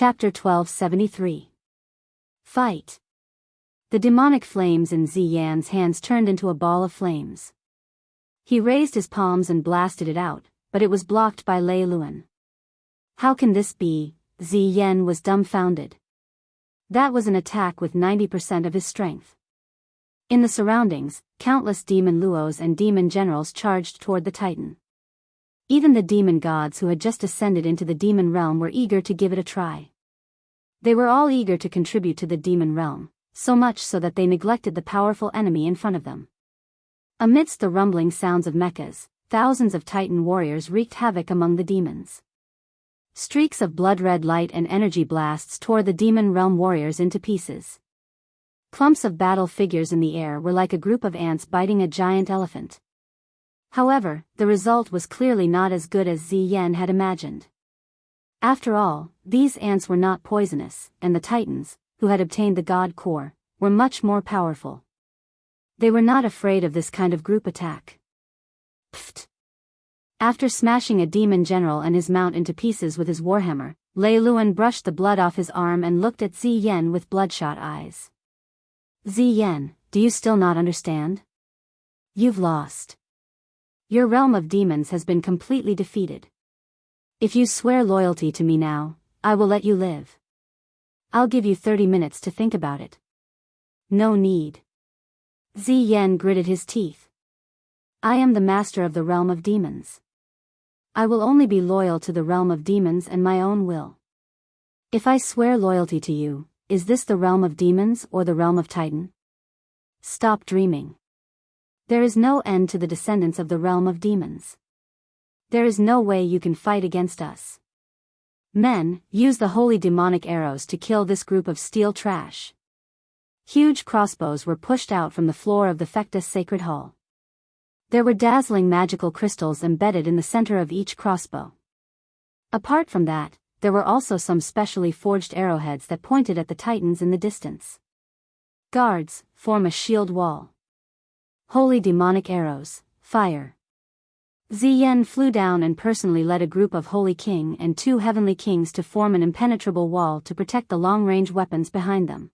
Chapter 1273. Fight. The demonic flames in Ziyan's hands turned into a ball of flames. He raised his palms and blasted it out, but it was blocked by Lei Luan. How can this be? Ziyan was dumbfounded. That was an attack with 90% of his strength. In the surroundings, countless demon luos and demon generals charged toward the Titan. Even the demon gods who had just ascended into the demon realm were eager to give it a try. They were all eager to contribute to the demon realm, so much so that they neglected the powerful enemy in front of them. Amidst the rumbling sounds of mechas, thousands of Titan warriors wreaked havoc among the demons. Streaks of blood-red light and energy blasts tore the demon realm warriors into pieces. Clumps of battle figures in the air were like a group of ants biting a giant elephant. However, the result was clearly not as good as Ziyan had imagined. After all, these ants were not poisonous, and the Titans, who had obtained the God Core, were much more powerful. They were not afraid of this kind of group attack. Pfft! After smashing a demon general and his mount into pieces with his warhammer, Lei Luan brushed the blood off his arm and looked at Ziyan with bloodshot eyes. Ziyan, do you still not understand? You've lost. Your realm of demons has been completely defeated. If you swear loyalty to me now, I will let you live. I'll give you 30 minutes to think about it. No need. Ziyan gritted his teeth. I am the master of the realm of demons. I will only be loyal to the realm of demons and my own will. If I swear loyalty to you, is this the realm of demons or the realm of Titan? Stop dreaming. There is no end to the descendants of the realm of demons. There is no way you can fight against us. Men, use the holy demonic arrows to kill this group of steel trash. Huge crossbows were pushed out from the floor of the Fectus Sacred Hall. There were dazzling magical crystals embedded in the center of each crossbow. Apart from that, there were also some specially forged arrowheads that pointed at the Titans in the distance. Guards, form a shield wall. Holy demonic arrows, fire. Ziyan flew down and personally led a group of Holy King and 2 Heavenly Kings to form an impenetrable wall to protect the long-range weapons behind them.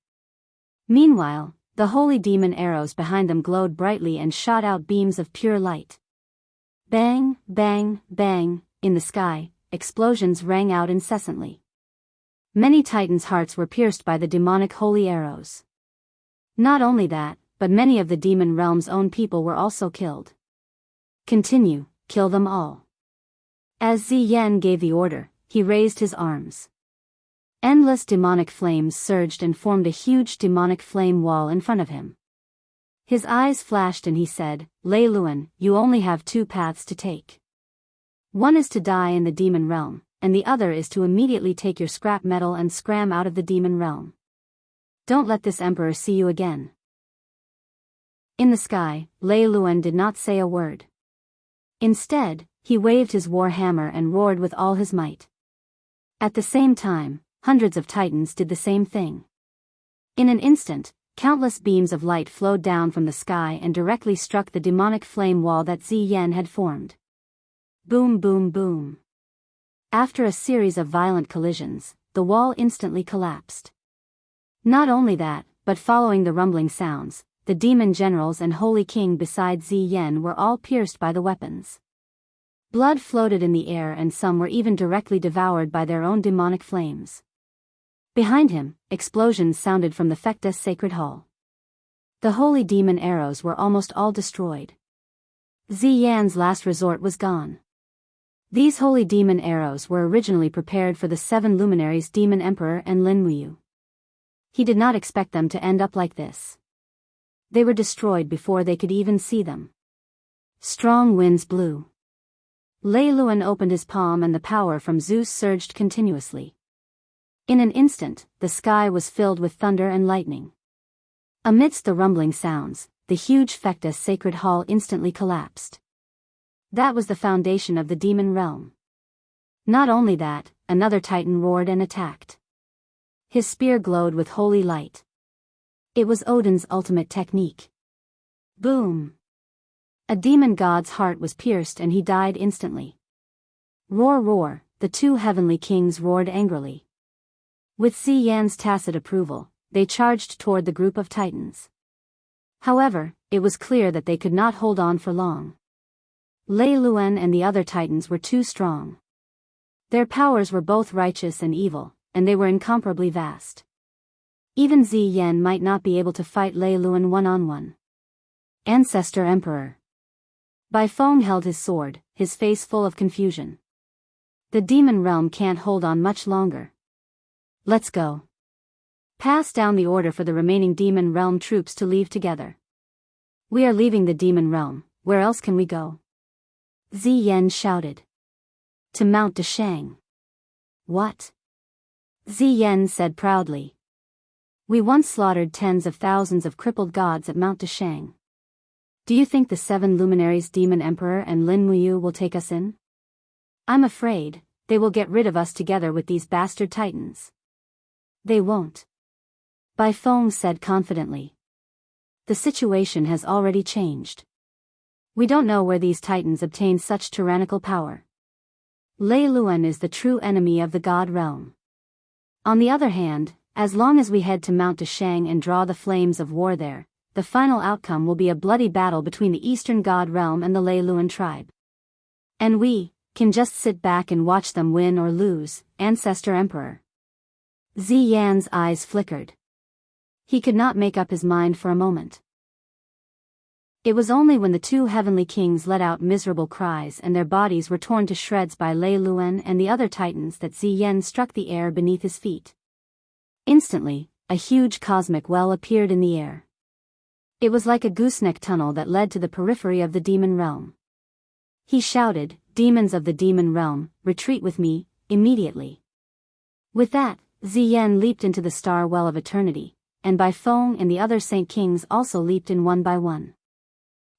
Meanwhile, the holy demon arrows behind them glowed brightly and shot out beams of pure light. Bang, bang, bang, in the sky, explosions rang out incessantly. Many Titans' hearts were pierced by the demonic holy arrows. Not only that, but many of the demon realm's own people were also killed. Continue, kill them all. As Ziyan gave the order, he raised his arms. Endless demonic flames surged and formed a huge demonic flame wall in front of him. His eyes flashed and he said, Lei Luan, you only have 2 paths to take. One is to die in the demon realm, and the other is to immediately take your scrap metal and scram out of the demon realm. Don't let this emperor see you again. In the sky, Lei Luan did not say a word. Instead, he waved his war hammer and roared with all his might. At the same time, hundreds of Titans did the same thing. In an instant, countless beams of light flowed down from the sky and directly struck the demonic flame wall that Ziyan had formed. Boom, boom, boom. After a series of violent collisions, the wall instantly collapsed. Not only that, but following the rumbling sounds, the demon generals and Holy King beside Ziyan were all pierced by the weapons. Blood floated in the air and some were even directly devoured by their own demonic flames. Behind him, explosions sounded from the Fectus Sacred Hall. The holy demon arrows were almost all destroyed. Ziyan's last resort was gone. These holy demon arrows were originally prepared for the 7 luminaries Demon Emperor and Lin Muyu. He did not expect them to end up like this. They were destroyed before they could even see them. Strong winds blew. Lei Luan opened his palm and the power from Zeus surged continuously. In an instant, the sky was filled with thunder and lightning. Amidst the rumbling sounds, the huge Fectus Sacred Hall instantly collapsed. That was the foundation of the demon realm. Not only that, another Titan roared and attacked. His spear glowed with holy light. It was Odin's ultimate technique. Boom! A demon god's heart was pierced and he died instantly. Roar, roar, the 2 heavenly kings roared angrily. With Ziyan's tacit approval, they charged toward the group of titans. However, it was clear that they could not hold on for long. Lei Luan and the other titans were too strong. Their powers were both righteous and evil, and they were incomparably vast. Even Ziyan might not be able to fight Lei Luan one-on-one. Ancestor Emperor. Bai Feng held his sword, his face full of confusion. The demon realm can't hold on much longer. Let's go. Pass down the order for the remaining demon realm troops to leave together. We are leaving the demon realm, where else can we go? Ziyan shouted. To Mount Dashang. What? Ziyan said proudly. We once slaughtered tens of thousands of crippled gods at Mount Dashang. Do you think the 7 luminaries Demon Emperor and Lin Muyu will take us in? I'm afraid they will get rid of us together with these bastard titans. They won't. Bai Feng said confidently. The situation has already changed. We don't know where these titans obtained such tyrannical power. Lei Luan is the true enemy of the god realm. On the other hand, as long as we head to Mount Dashang and draw the flames of war there, the final outcome will be a bloody battle between the Eastern God Realm and the Lei Luan tribe. And we can just sit back and watch them win or lose, Ancestor Emperor. Ziyan's eyes flickered. He could not make up his mind for a moment. It was only when the 2 heavenly kings let out miserable cries and their bodies were torn to shreds by Lei Luan and the other titans that Ziyan struck the air beneath his feet. Instantly, a huge cosmic well appeared in the air. It was like a gooseneck tunnel that led to the periphery of the demon realm. He shouted, "Demons of the demon realm, retreat with me, immediately." With that, Ziyan leaped into the star well of eternity, and Bai Feng and the other Saint Kings also leaped in one by one.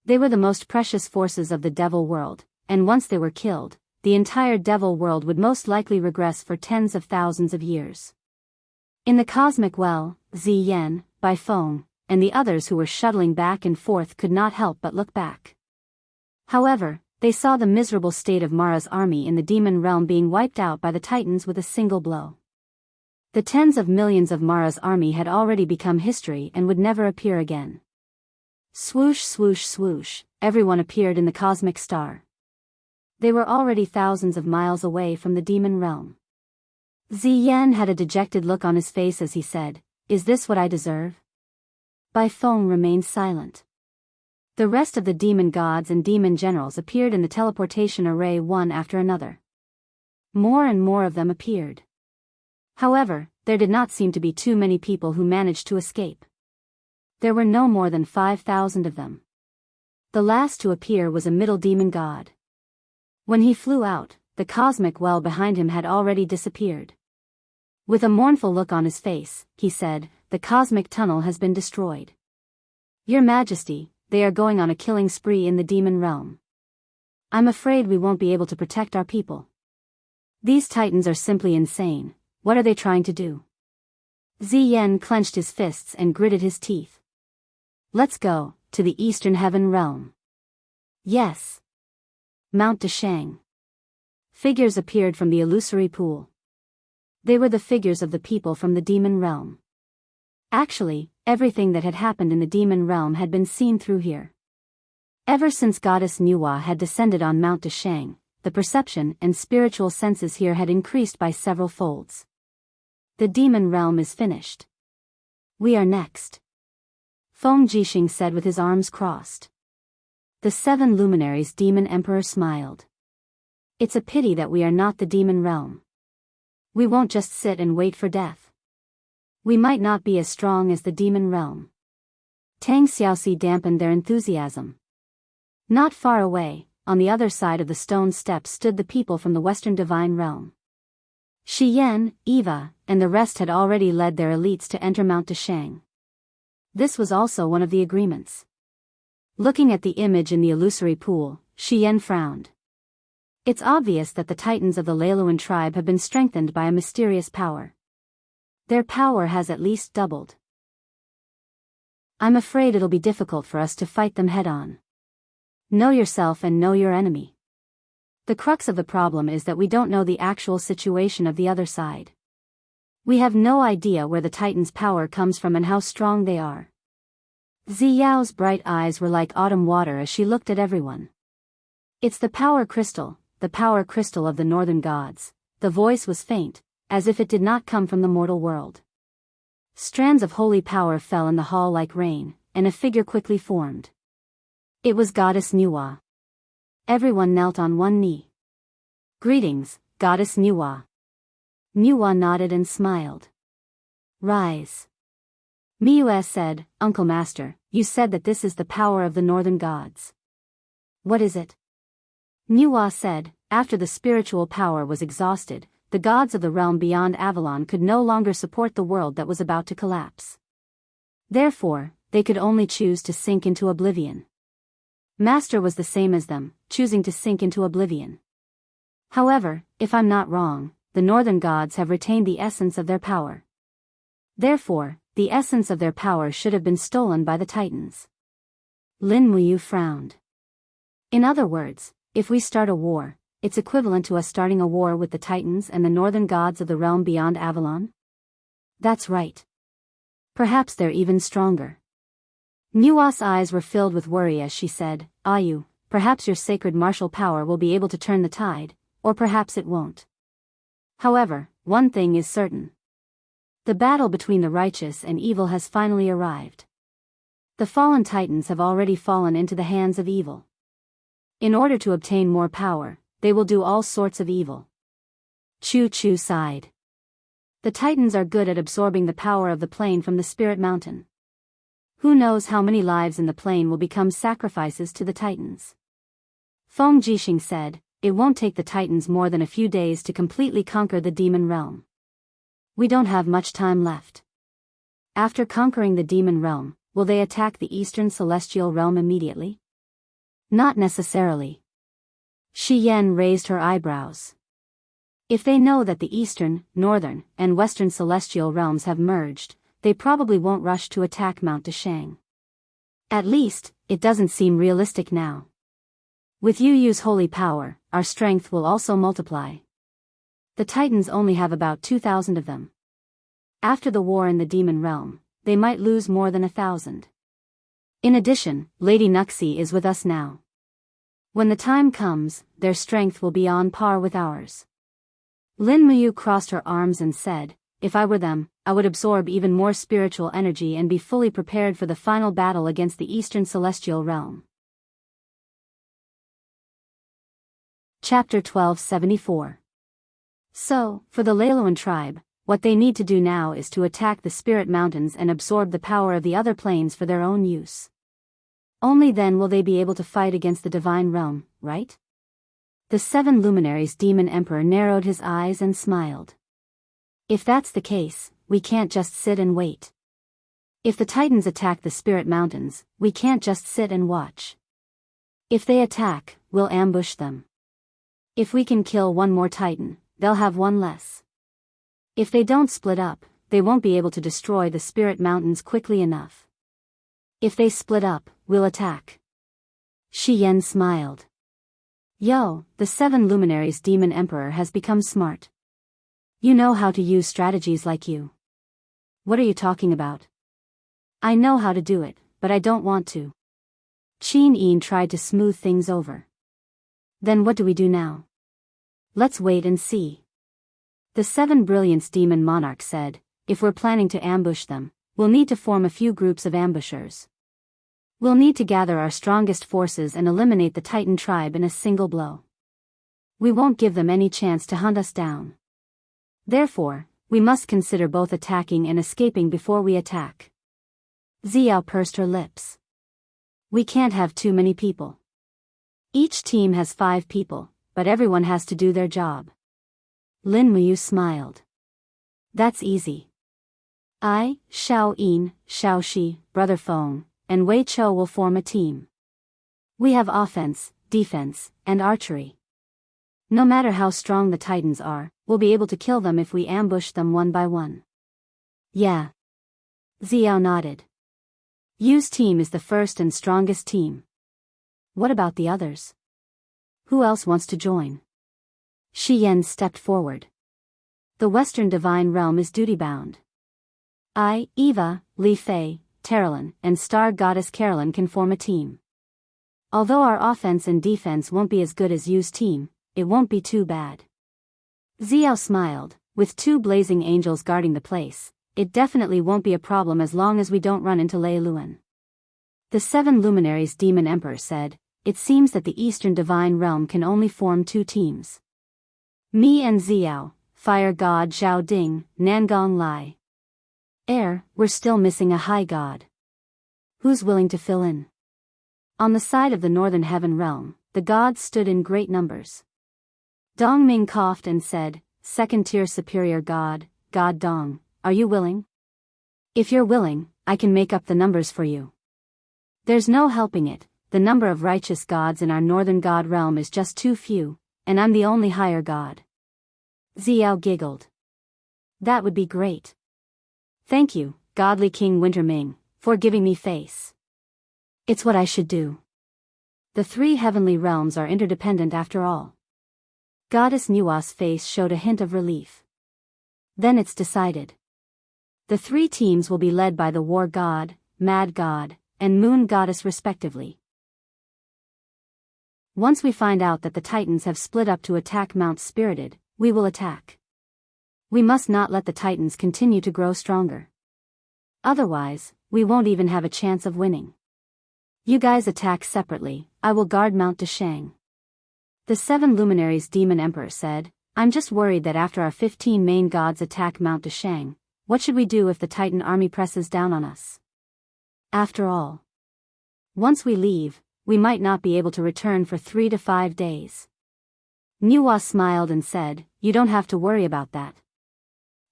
They were the most precious forces of the devil world, and once they were killed, the entire devil world would most likely regress for tens of thousands of years. In the cosmic well, Ziyan, Bai Feng, and the others who were shuttling back and forth could not help but look back. However, they saw the miserable state of Mara's army in the demon realm being wiped out by the titans with a single blow. The tens of millions of Mara's army had already become history and would never appear again. Swoosh swoosh swoosh, everyone appeared in the cosmic star. They were already thousands of miles away from the demon realm. Ziyan had a dejected look on his face as he said, "Is this what I deserve?" Bai Feng remained silent. The rest of the demon gods and demon generals appeared in the teleportation array one after another. More and more of them appeared. However, there did not seem to be too many people who managed to escape. There were no more than 5,000 of them. The last to appear was a middle demon god. When he flew out, the cosmic well behind him had already disappeared. With a mournful look on his face, he said, "The cosmic tunnel has been destroyed. Your Majesty, they are going on a killing spree in the demon realm. I'm afraid we won't be able to protect our people. These titans are simply insane. What are they trying to do?" Ziyan clenched his fists and gritted his teeth. "Let's go, to the Eastern Heaven Realm." "Yes." Mount Dashang. Figures appeared from the illusory pool. They were the figures of the people from the demon realm. Actually, everything that had happened in the demon realm had been seen through here. Ever since Goddess Nuwa had descended on Mount Dashang, the perception and spiritual senses here had increased by several folds. The demon realm is finished. We are next. Feng Jixing said with his arms crossed. The 7 luminaries Demon Emperor smiled. It's a pity that we are not the demon realm. We won't just sit and wait for death. We might not be as strong as the demon realm. Tang Xiaoxi dampened their enthusiasm. Not far away, on the other side of the stone steps stood the people from the Western Divine Realm. Shi Yan, Eva, and the rest had already led their elites to enter Mount Dashang. This was also one of the agreements. Looking at the image in the illusory pool, Shi Yan frowned. It's obvious that the titans of the Lei Luan tribe have been strengthened by a mysterious power. Their power has at least doubled. I'm afraid it'll be difficult for us to fight them head-on. Know yourself and know your enemy. The crux of the problem is that we don't know the actual situation of the other side. We have no idea where the Titans' power comes from and how strong they are. Ziyao's bright eyes were like autumn water as she looked at everyone. It's the power crystal of the northern gods. The voice was faint, as if it did not come from the mortal world. Strands of holy power fell in the hall like rain, and a figure quickly formed. It was Goddess Nuwa. Everyone knelt on one knee. Greetings, Goddess Nuwa. Nuwa nodded and smiled. Rise. Miue said, Uncle Master, you said that this is the power of the northern gods. What is it? Nuwa said, after the spiritual power was exhausted, the gods of the realm beyond Avalon could no longer support the world that was about to collapse. Therefore, they could only choose to sink into oblivion. Master was the same as them, choosing to sink into oblivion. However, if I'm not wrong, the northern gods have retained the essence of their power. Therefore, the essence of their power should have been stolen by the Titans. Lin Muyu frowned. In other words, if we start a war, it's equivalent to us starting a war with the Titans and the northern gods of the realm beyond Avalon? That's right. Perhaps they're even stronger. Nuwa's eyes were filled with worry as she said, Ayu, perhaps your sacred martial power will be able to turn the tide, or perhaps it won't. However, one thing is certain. The battle between the righteous and evil has finally arrived. The fallen Titans have already fallen into the hands of evil. In order to obtain more power, they will do all sorts of evil. Chu Chu sighed. The Titans are good at absorbing the power of the plane from the Spirit Mountain. Who knows how many lives in the plane will become sacrifices to the Titans? Feng Jixing said, it won't take the Titans more than a few days to completely conquer the demon realm. We don't have much time left. After conquering the demon realm, will they attack the eastern celestial realm immediately? Not necessarily. Shi Yan raised her eyebrows. If they know that the eastern, northern, and western celestial realms have merged, they probably won't rush to attack Mount Dashang. At least, it doesn't seem realistic now. With Yu Yu's holy power, our strength will also multiply. The Titans only have about 2,000 of them. After the war in the demon realm, they might lose more than 1,000. In addition, Lady Nuxie is with us now. When the time comes, their strength will be on par with ours. Lin Muyu crossed her arms and said, if I were them, I would absorb even more spiritual energy and be fully prepared for the final battle against the Eastern Celestial Realm. Chapter 1274. So, for the Leiloan tribe, what they need to do now is to attack the Spirit Mountains and absorb the power of the other planes for their own use. Only then will they be able to fight against the Divine Realm, right? The Seven Luminaries Demon Emperor narrowed his eyes and smiled. If that's the case, we can't just sit and wait. If the Titans attack the Spirit Mountains, we can't just sit and watch. If they attack, we'll ambush them. If we can kill one more Titan, they'll have one less. If they don't split up, they won't be able to destroy the Spirit Mountains quickly enough. If they split up, we'll attack. Shi Yan smiled. Yo, the Seven Luminaries Demon Emperor has become smart. You know how to use strategies like you. What are you talking about? I know how to do it, but I don't want to. Qin Yin tried to smooth things over. Then what do we do now? Let's wait and see. The Seven Brilliance Demon Monarch said, if we're planning to ambush them, we'll need to form a few groups of ambushers. We'll need to gather our strongest forces and eliminate the Titan tribe in a single blow. We won't give them any chance to hunt us down. Therefore, we must consider both attacking and escaping before we attack. Xiao pursed her lips. We can't have too many people. Each team has 5 people, but everyone has to do their job. Lin Muyu smiled. That's easy. I, Xiao Yin, Xiao Shi, Brother Feng, and Wei Chou will form a team. We have offense, defense, and archery. No matter how strong the Titans are, we'll be able to kill them if we ambush them one by one. Yeah. Xiao nodded. Yu's team is the first and strongest team. What about the others? Who else wants to join? Shi Yan stepped forward. The Western Divine Realm is duty-bound. I, Eva, Li Fei, Terralyn, and Star Goddess Carolyn can form a team. Although our offense and defense won't be as good as Yu's team, it won't be too bad. Xiao smiled, with 2 blazing angels guarding the place. It definitely won't be a problem as long as we don't run into Lei Luan. The 7 luminaries Demon Emperor said, it seems that the Eastern Divine Realm can only form 2 teams. Me and Xiao, Fire God Zhao Ding, Nangong Lai. Air, we're still missing a High God. Who's willing to fill in? On the side of the Northern Heaven Realm, the gods stood in great numbers. Dong Ming coughed and said, Second-tier superior god, God Dong, are you willing? If you're willing, I can make up the numbers for you. There's no helping it, the number of righteous gods in our Northern God realm is just too few, and I'm the only higher god. Xiao giggled. That would be great. Thank you, godly King Winterming, for giving me face. It's what I should do. The 3 heavenly realms are interdependent after all. Goddess Nua's face showed a hint of relief. Then it's decided. The 3 teams will be led by the War God, Mad God, and Moon Goddess respectively. Once we find out that the Titans have split up to attack Mount Spirited, we will attack. We must not let the Titans continue to grow stronger. Otherwise, we won't even have a chance of winning. You guys attack separately, I will guard Mount Deshang. The 7 luminaries Demon Emperor said, I'm just worried that after our 15 main gods attack Mount Deshang, what should we do if the Titan army presses down on us? After all, once we leave, we might not be able to return for 3 to 5 days. Nua smiled and said, you don't have to worry about that.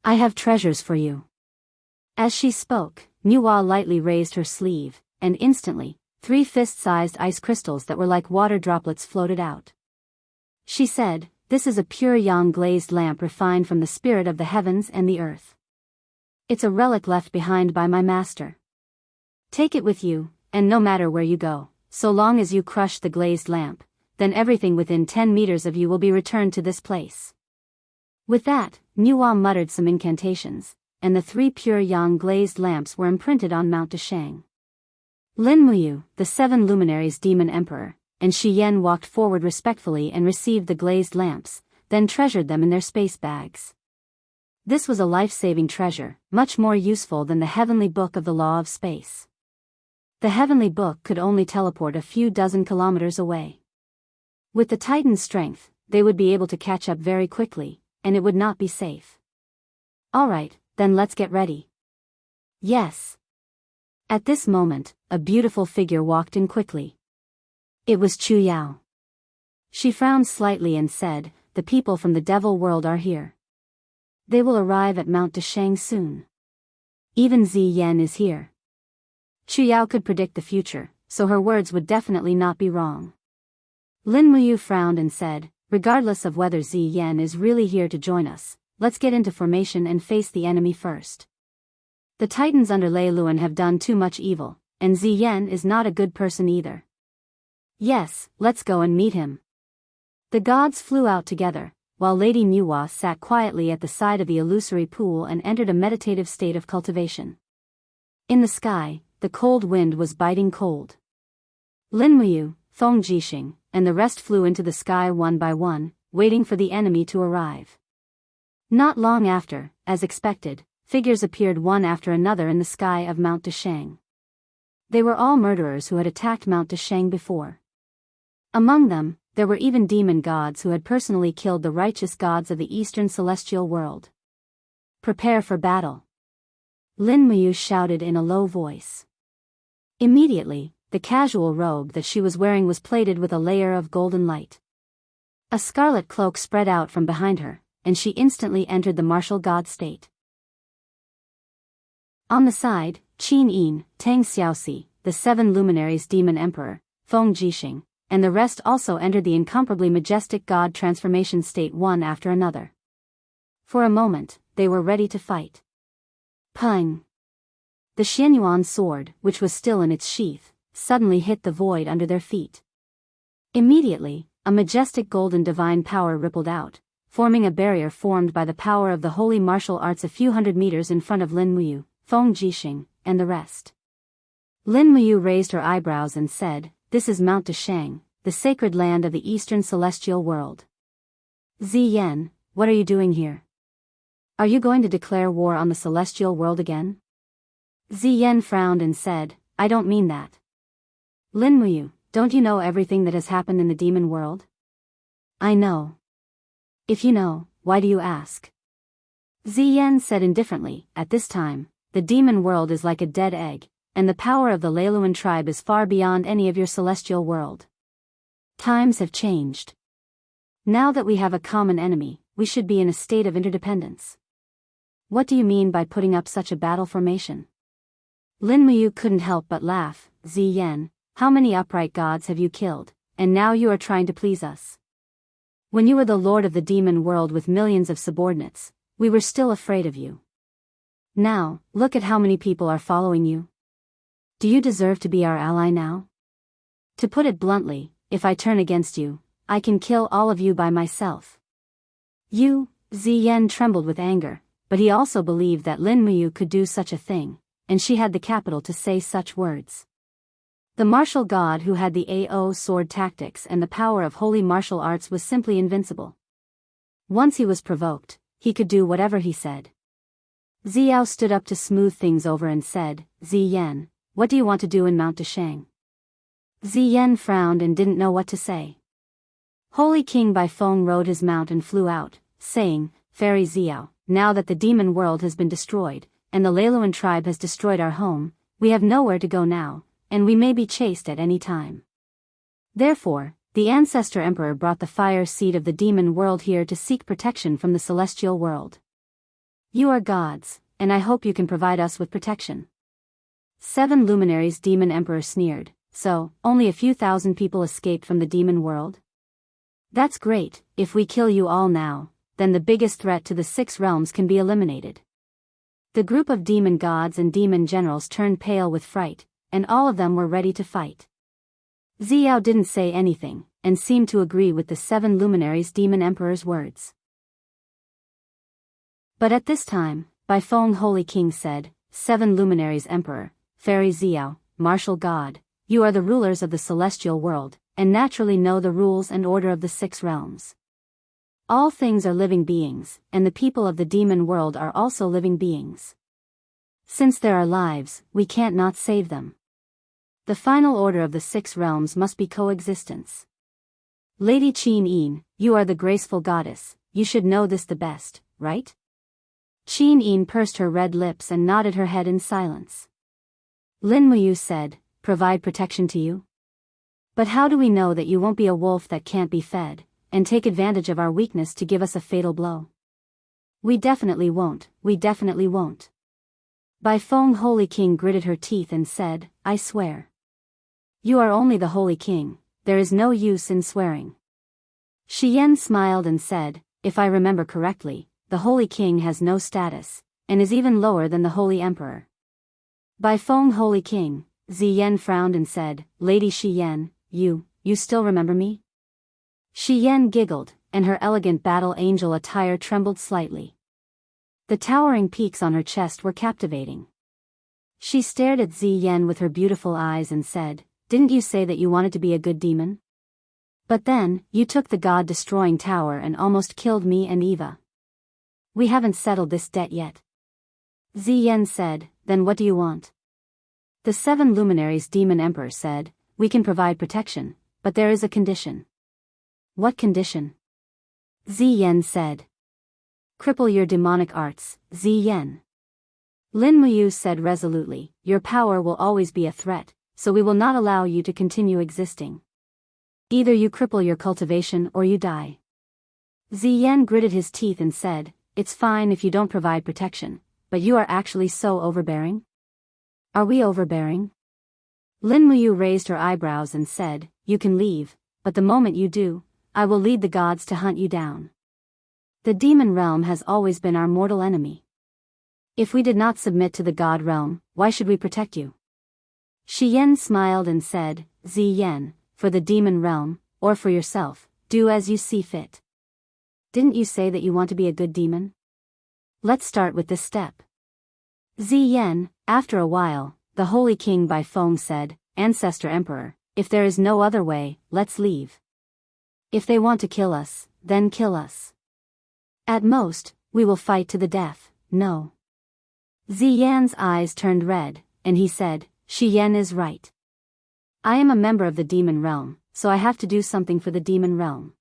I have treasures for you. As she spoke, Nua lightly raised her sleeve, and instantly, 3 fist-sized ice crystals that were like water droplets floated out. She said, this is a pure yang glazed lamp refined from the spirit of the heavens and the earth. It's a relic left behind by my master. Take it with you, and no matter where you go, so long as you crush the glazed lamp, then everything within 10 meters of you will be returned to this place. With that, Nua muttered some incantations, and the 3 pure yang glazed lamps were imprinted on Mount Deshang. Lin Muyu, the 7 luminaries Demon Emperor, and Shi Yen walked forward respectfully and received the glazed lamps, then treasured them in their space bags. This was a life-saving treasure, much more useful than the heavenly book of the law of space. The heavenly book could only teleport a few dozen kilometers away. With the Titan's strength, they would be able to catch up very quickly, and it would not be safe. Alright, then let's get ready. Yes. At this moment, a beautiful figure walked in quickly. It was Chu Yao. She frowned slightly and said, the people from the devil world are here. They will arrive at Mount Deshang soon. Even Zi Yan is here. Chu Yao could predict the future, so her words would definitely not be wrong. Lin Muyu frowned and said, regardless of whether Zi Yan is really here to join us, let's get into formation and face the enemy first. The Titans under Lei Luan have done too much evil, and Zi Yan is not a good person either. Yes, let's go and meet him. The gods flew out together, while Lady Nua sat quietly at the side of the illusory pool and entered a meditative state of cultivation. In the sky, the cold wind was biting cold. Lin Muyu, Feng Jixing, and the rest flew into the sky one by one, waiting for the enemy to arrive. Not long after, as expected, figures appeared one after another in the sky of Mount Deshang. They were all murderers who had attacked Mount Deshang before. Among them, there were even demon gods who had personally killed the righteous gods of the eastern celestial world. Prepare for battle. Lin Muyu shouted in a low voice. Immediately, the casual robe that she was wearing was plated with a layer of golden light. A scarlet cloak spread out from behind her, and she instantly entered the martial god state. On the side, Qin Yin, Tang Xiaoxi, the 7 luminaries Demon Emperor, Feng Jixing, and the rest also entered the incomparably majestic god transformation state one after another. For a moment, they were ready to fight. Peng! The Xianyuan sword, which was still in its sheath, suddenly hit the void under their feet. Immediately, a majestic golden divine power rippled out, forming a barrier formed by the power of the holy martial arts a few hundred meters in front of Lin Muyu, Feng Jixing, and the rest. Lin Muyu raised her eyebrows and said, "This is Mount Deshang, the sacred land of the eastern celestial world. Ziyan, what are you doing here? Are you going to declare war on the celestial world again?" Ziyan frowned and said, "I don't mean that. Lin Muyu, don't you know everything that has happened in the demon world?" "I know." "If you know, why do you ask?" Ziyan said indifferently, "At this time, the demon world is like a dead egg, and the power of the Leiluan tribe is far beyond any of your celestial world. Times have changed. Now that we have a common enemy, we should be in a state of interdependence. What do you mean by putting up such a battle formation?" Lin Muyu couldn't help but laugh. "Ziyan, how many upright gods have you killed, and now you are trying to please us? When you were the lord of the demon world with millions of subordinates, we were still afraid of you. Now, look at how many people are following you. Do you deserve to be our ally now? To put it bluntly, if I turn against you, I can kill all of you by myself." Ziyan trembled with anger, but he also believed that Lin Muyu could do such a thing, and she had the capital to say such words. The martial god who had the AO sword tactics and the power of holy martial arts was simply invincible. Once he was provoked, he could do whatever he said. Xiao stood up to smooth things over and said, "Ziyan, what do you want to do in Mount Deshang?" Ziyan frowned and didn't know what to say. Holy King Baifeng rode his mount and flew out, saying, "Fairy Xiao, now that the demon world has been destroyed, and the Leiluan tribe has destroyed our home, we have nowhere to go now, and we may be chased at any time. Therefore, the Ancestor Emperor brought the fire seed of the demon world here to seek protection from the celestial world. You are gods, and I hope you can provide us with protection." 7 luminaries Demon Emperor sneered, "So, only a few thousand people escaped from the demon world? That's great. If we kill you all now, then the biggest threat to the 6 realms can be eliminated." The group of demon gods and demon generals turned pale with fright, and all of them were ready to fight. Xiao didn't say anything, and seemed to agree with the 7 luminaries Demon Emperor's words. But at this time, Baifeng Holy King said, 7 luminaries Emperor, Fairy Xiao, martial god, you are the rulers of the celestial world, and naturally know the rules and order of the 6 realms. All things are living beings, and the people of the demon world are also living beings. Since there are lives, we can't not save them. The final order of the 6 realms must be coexistence. Lady Qin Yin, you are the graceful goddess, you should know this the best, right? Qin Yin pursed her red lips and nodded her head in silence. Lin Muyu said, "Provide protection to you? But how do we know that you won't be a wolf that can't be fed, and take advantage of our weakness to give us a fatal blow?" We definitely won't. Baifeng Holy King gritted her teeth and said, "I swear." "You are only the Holy King, there is no use in swearing." Shiyen smiled and said, "If I remember correctly, the Holy King has no status, and is even lower than the Holy Emperor." Baifeng Holy King, Ziyan frowned and said, "Lady Shiyen, you still remember me?" Shiyen giggled, and her elegant battle angel attire trembled slightly. The towering peaks on her chest were captivating. She stared at Ziyan with her beautiful eyes and said, "Didn't you say that you wanted to be a good demon? But then, you took the god-destroying tower and almost killed me and Eva. We haven't settled this debt yet." Ziyan said, "Then what do you want?" The 7 luminaries Demon Emperor said, "We can provide protection, but there is a condition." "What condition?" Ziyan said. "Cripple your demonic arts, Ziyan." Lin Muyu said resolutely, "Your power will always be a threat, so we will not allow you to continue existing. Either you cripple your cultivation or you die." Ziyan gritted his teeth and said, "It's fine if you don't provide protection, but you are actually so overbearing?" "Are we overbearing?" Lin Muyu raised her eyebrows and said, "You can leave, but the moment you do, I will lead the gods to hunt you down. The demon realm has always been our mortal enemy. If we did not submit to the god realm, why should we protect you?" Shiyen smiled and said, "Ziyan, for the demon realm, or for yourself, do as you see fit." Didn't you say that you want to be a good demon? Let's start with this step. Ziyan, after a while, the Holy King Bai Feng said, Ancestor Emperor, if there is no other way, let's leave. If they want to kill us, then kill us. At most, we will fight to the death, no. Ziyan's eyes turned red, and he said, Shi Yan is right. I am a member of the demon realm, so I have to do something for the demon realm.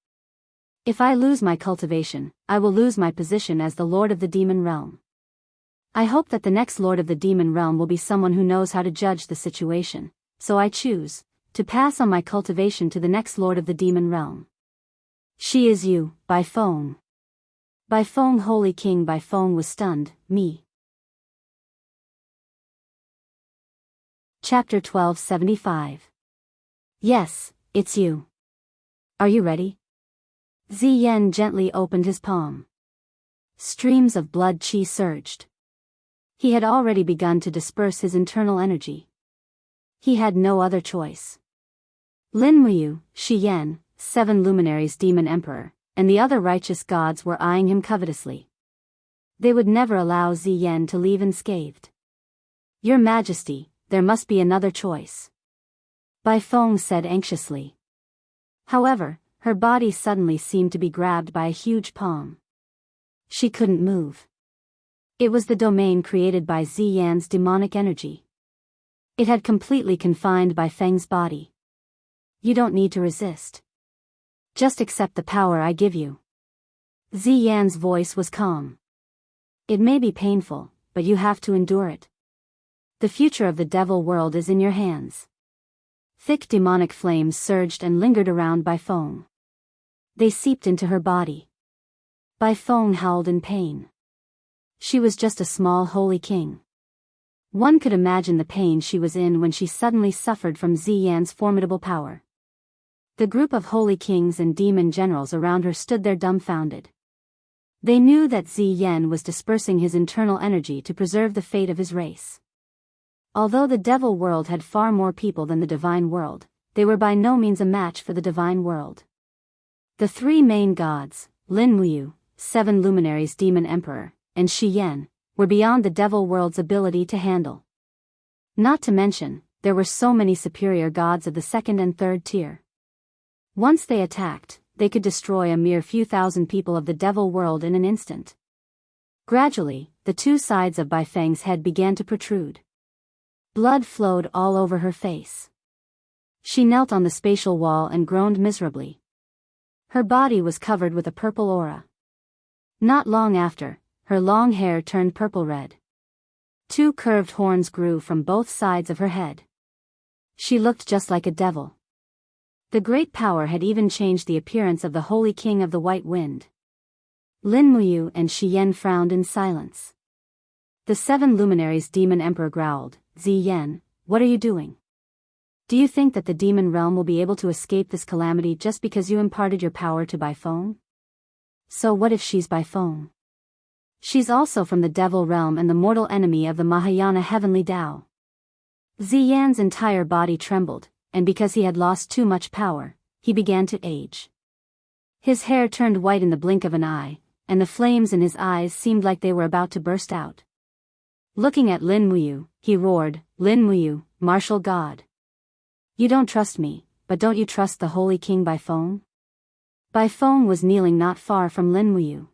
If I lose my cultivation, I will lose my position as the Lord of the demon realm. I hope that the next Lord of the demon realm will be someone who knows how to judge the situation, so I choose to pass on my cultivation to the next Lord of the demon realm. She is you, Bai Feng. Bai Feng. Holy King Bai Feng was stunned. Me. Chapter 1275. Yes, it's you. Are you ready? Ziyan gently opened his palm. Streams of blood qi surged. He had already begun to disperse his internal energy. He had no other choice. Lin Muyu, Shi Yan, 7 luminaries demon emperor, and the other righteous gods were eyeing him covetously. They would never allow Ziyan to leave unscathed. Your Majesty, there must be another choice. Bai Feng said anxiously. However, her body suddenly seemed to be grabbed by a huge palm. She couldn't move. It was the domain created by Ziyan's demonic energy. It had completely confined Bai Feng's body. You don't need to resist. Just accept the power I give you. Ziyan's voice was calm. It may be painful, but you have to endure it. The future of the devil world is in your hands. Thick demonic flames surged and lingered around Bai Feng. They seeped into her body. Bai Feng howled in pain. She was just a small holy king. One could imagine the pain she was in when she suddenly suffered from Ziyan's formidable power. The group of holy kings and demon generals around her stood there dumbfounded. They knew that Ziyan was dispersing his internal energy to preserve the fate of his race. Although the devil world had far more people than the divine world, they were by no means a match for the divine world. The 3 main gods, Lin Muyu, 7 luminaries demon emperor, and Shi Yan, were beyond the devil world's ability to handle. Not to mention, there were so many superior gods of the 2nd and 3rd tier. Once they attacked, they could destroy a mere few thousand people of the devil world in an instant. Gradually, the 2 sides of Bai Feng's head began to protrude. Blood flowed all over her face. She knelt on the spatial wall and groaned miserably. Her body was covered with a purple aura. Not long after, her long hair turned purple-red. 2 curved horns grew from both sides of her head. She looked just like a devil. The great power had even changed the appearance of the Holy King of the White Wind. Lin Muyu and Shi Yan frowned in silence. The 7 luminaries demon emperor growled, Ziyan, what are you doing? Do you think that the demon realm will be able to escape this calamity just because you imparted your power to Bai Feng? So what if she's Bai Feng? She's also from the devil realm and the mortal enemy of the Mahayana heavenly Tao. Ziyan's entire body trembled, and because he had lost too much power, he began to age. His hair turned white in the blink of an eye, and the flames in his eyes seemed like they were about to burst out. Looking at Lin Muyu, he roared, Lin Muyu, martial god. You don't trust me, but don't you trust the Holy King Bai Feng? Bai Feng was kneeling not far from Lin Muyu.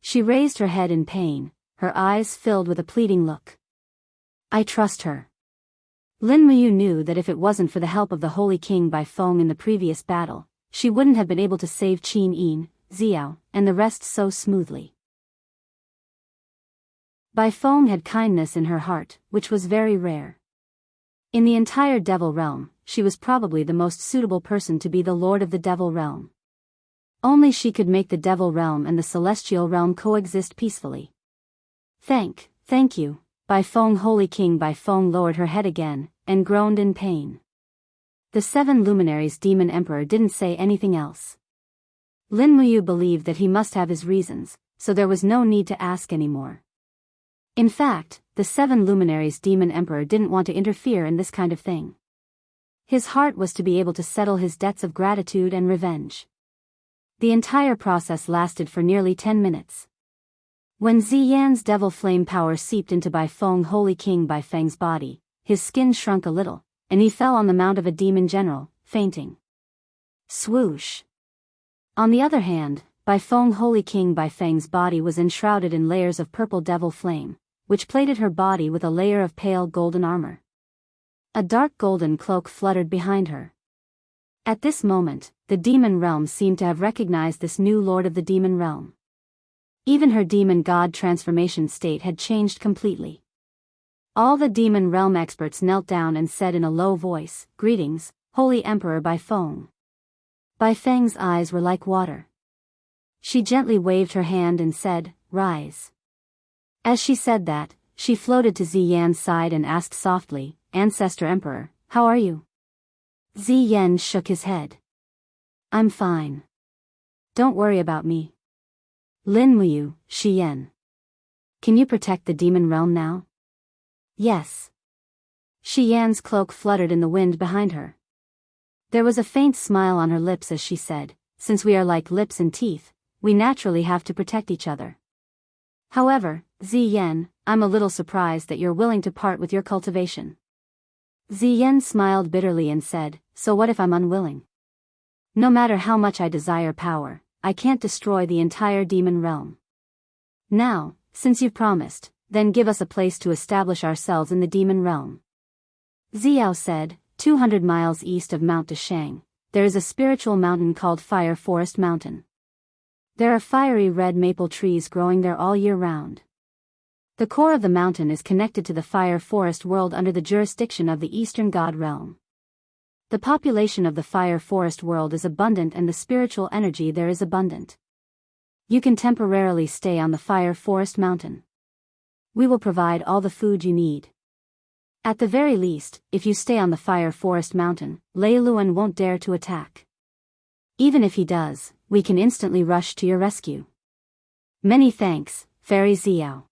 She raised her head in pain, her eyes filled with a pleading look. I trust her. Lin Muyu knew that if it wasn't for the help of the Holy King Bai Feng in the previous battle, she wouldn't have been able to save Qin Yin, Xiao, and the rest so smoothly. Bai Feng had kindness in her heart, which was very rare. In the entire devil realm, she was probably the most suitable person to be the lord of the devil realm. Only she could make the devil realm and the celestial realm coexist peacefully. Thank you, Bai Feng. Holy King Bai Feng lowered her head again, and groaned in pain. The 7 luminaries demon emperor didn't say anything else. Lin Muyu believed that he must have his reasons, so there was no need to ask anymore. In fact, the 7 luminaries demon emperor didn't want to interfere in this kind of thing. His heart was to be able to settle his debts of gratitude and revenge. The entire process lasted for nearly 10 minutes. When Ziyan's devil flame power seeped into Baifeng Holy King Baifeng's body, his skin shrunk a little, and he fell on the mount of a demon general, fainting. Swoosh! On the other hand, Baifeng Holy King Baifeng's body was enshrouded in layers of purple devil flame, which plated her body with a layer of pale golden armor. A dark golden cloak fluttered behind her. At this moment, the demon realm seemed to have recognized this new lord of the demon realm. Even her demon god transformation state had changed completely. All the demon realm experts knelt down and said in a low voice, "Greetings, Holy Emperor Baifeng." Baifeng's eyes were like water. She gently waved her hand and said, "Rise." As she said that, she floated to Ziyan's side and asked softly, "Ancestor Emperor, how are you?" Ziyan shook his head. "I'm fine. Don't worry about me." "Lin Muyu, Shiyan. Can you protect the demon realm now?" "Yes." Shiyan's cloak fluttered in the wind behind her. There was a faint smile on her lips as she said, "Since we are like lips and teeth, we naturally have to protect each other. However, Ziyan, I'm a little surprised that you're willing to part with your cultivation." Ziyan smiled bitterly and said, "So what if I'm unwilling? No matter how much I desire power, I can't destroy the entire demon realm. Now, since you've promised, then give us a place to establish ourselves in the demon realm." Xiao said, 200 miles east of Mount Dashang, there is a spiritual mountain called Fire Forest Mountain. There are fiery red maple trees growing there all year round. The core of the mountain is connected to the fire forest world under the jurisdiction of the Eastern God Realm. The population of the fire forest world is abundant and the spiritual energy there is abundant. You can temporarily stay on the fire forest mountain. We will provide all the food you need. At the very least, if you stay on the fire forest mountain, Lei Luan won't dare to attack. Even if he does, we can instantly rush to your rescue. Many thanks, Fairy Xiao.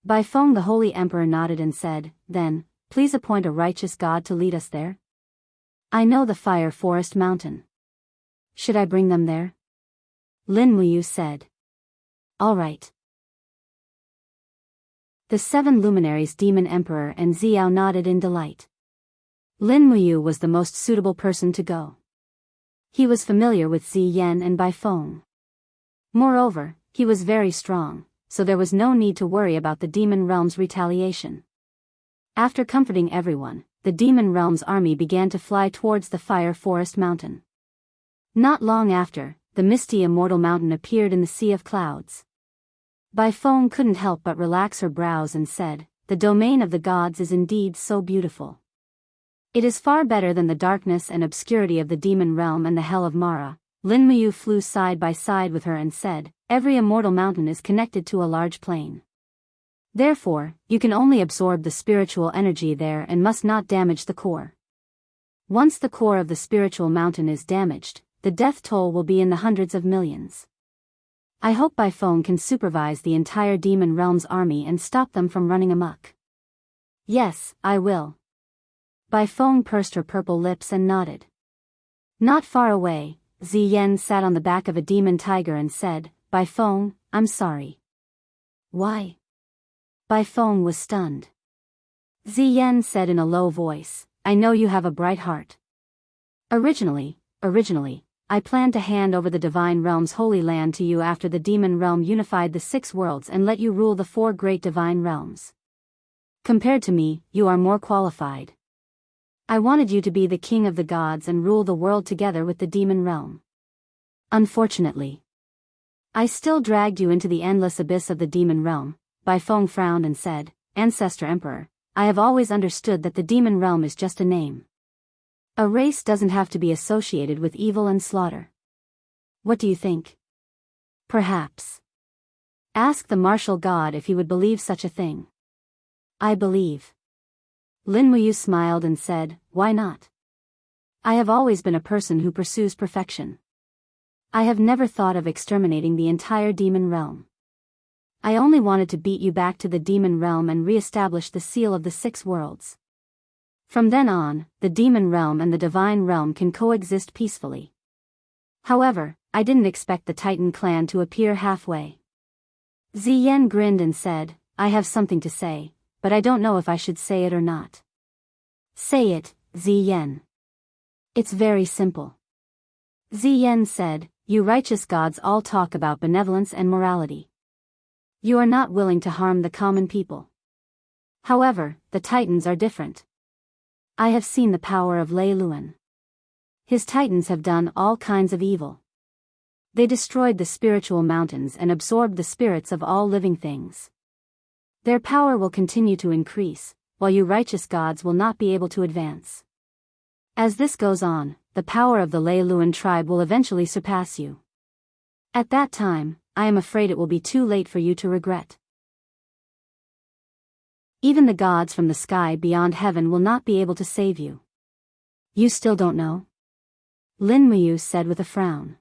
Baifeng the Holy Emperor nodded and said, "Then, please appoint a righteous god to lead us there." "I know the Fire Forest Mountain. Should I bring them there?" Lin Muyu said. "All right." The 7 luminaries Demon Emperor and Xiao nodded in delight. Lin Muyu was the most suitable person to go. He was familiar with Ziyan and Baifeng. Moreover, he was very strong, so there was no need to worry about the demon realm's retaliation. After comforting everyone, the demon realm's army began to fly towards the Fire Forest Mountain. Not long after, the misty immortal mountain appeared in the sea of clouds. Baifeng couldn't help but relax her brows and said, "The domain of the gods is indeed so beautiful. It is far better than the darkness and obscurity of the demon realm and the hell of Mara." Lin Muyu flew side by side with her and said, "Every immortal mountain is connected to a large plain. Therefore, you can only absorb the spiritual energy there and must not damage the core. Once the core of the spiritual mountain is damaged, the death toll will be in the hundreds of millions. I hope Baifeng can supervise the entire demon realm's army and stop them from running amok." "Yes, I will." Baifeng pursed her purple lips and nodded. Not far away, Ziyan sat on the back of a demon tiger and said, "Baifeng, I'm sorry." "Why?" Baifeng was stunned. Ziyan said in a low voice, "I know you have a bright heart. Originally, I planned to hand over the divine realm's holy land to you after the demon realm unified the 6 worlds and let you rule the 4 great divine realms. Compared to me, you are more qualified. I wanted you to be the king of the gods and rule the world together with the demon realm. Unfortunately, I still dragged you into the endless abyss of the demon realm." Baifeng frowned and said, "Ancestor Emperor, I have always understood that the demon realm is just a name. A race doesn't have to be associated with evil and slaughter. What do you think? Perhaps ask the martial god if he would believe such a thing." "I believe." Lin Muyu smiled and said, "Why not? I have always been a person who pursues perfection. I have never thought of exterminating the entire demon realm. I only wanted to beat you back to the demon realm and re-establish the seal of the 6 worlds. From then on, the demon realm and the divine realm can coexist peacefully." However, I didn't expect the Titan clan to appear halfway. Ziyan grinned and said, I have something to say, but I don't know if I should say it or not. Say it, Ziyan. It's very simple. Ziyan said, you righteous gods all talk about benevolence and morality. You are not willing to harm the common people. However, the Titans are different. I have seen the power of Lei Luan. His Titans have done all kinds of evil. They destroyed the spiritual mountains and absorbed the spirits of all living things. Their power will continue to increase, while you righteous gods will not be able to advance. As this goes on, the power of the Lei Luan tribe will eventually surpass you. At that time, I am afraid it will be too late for you to regret. Even the gods from the sky beyond heaven will not be able to save you. You still don't know? Lin Muyu said with a frown.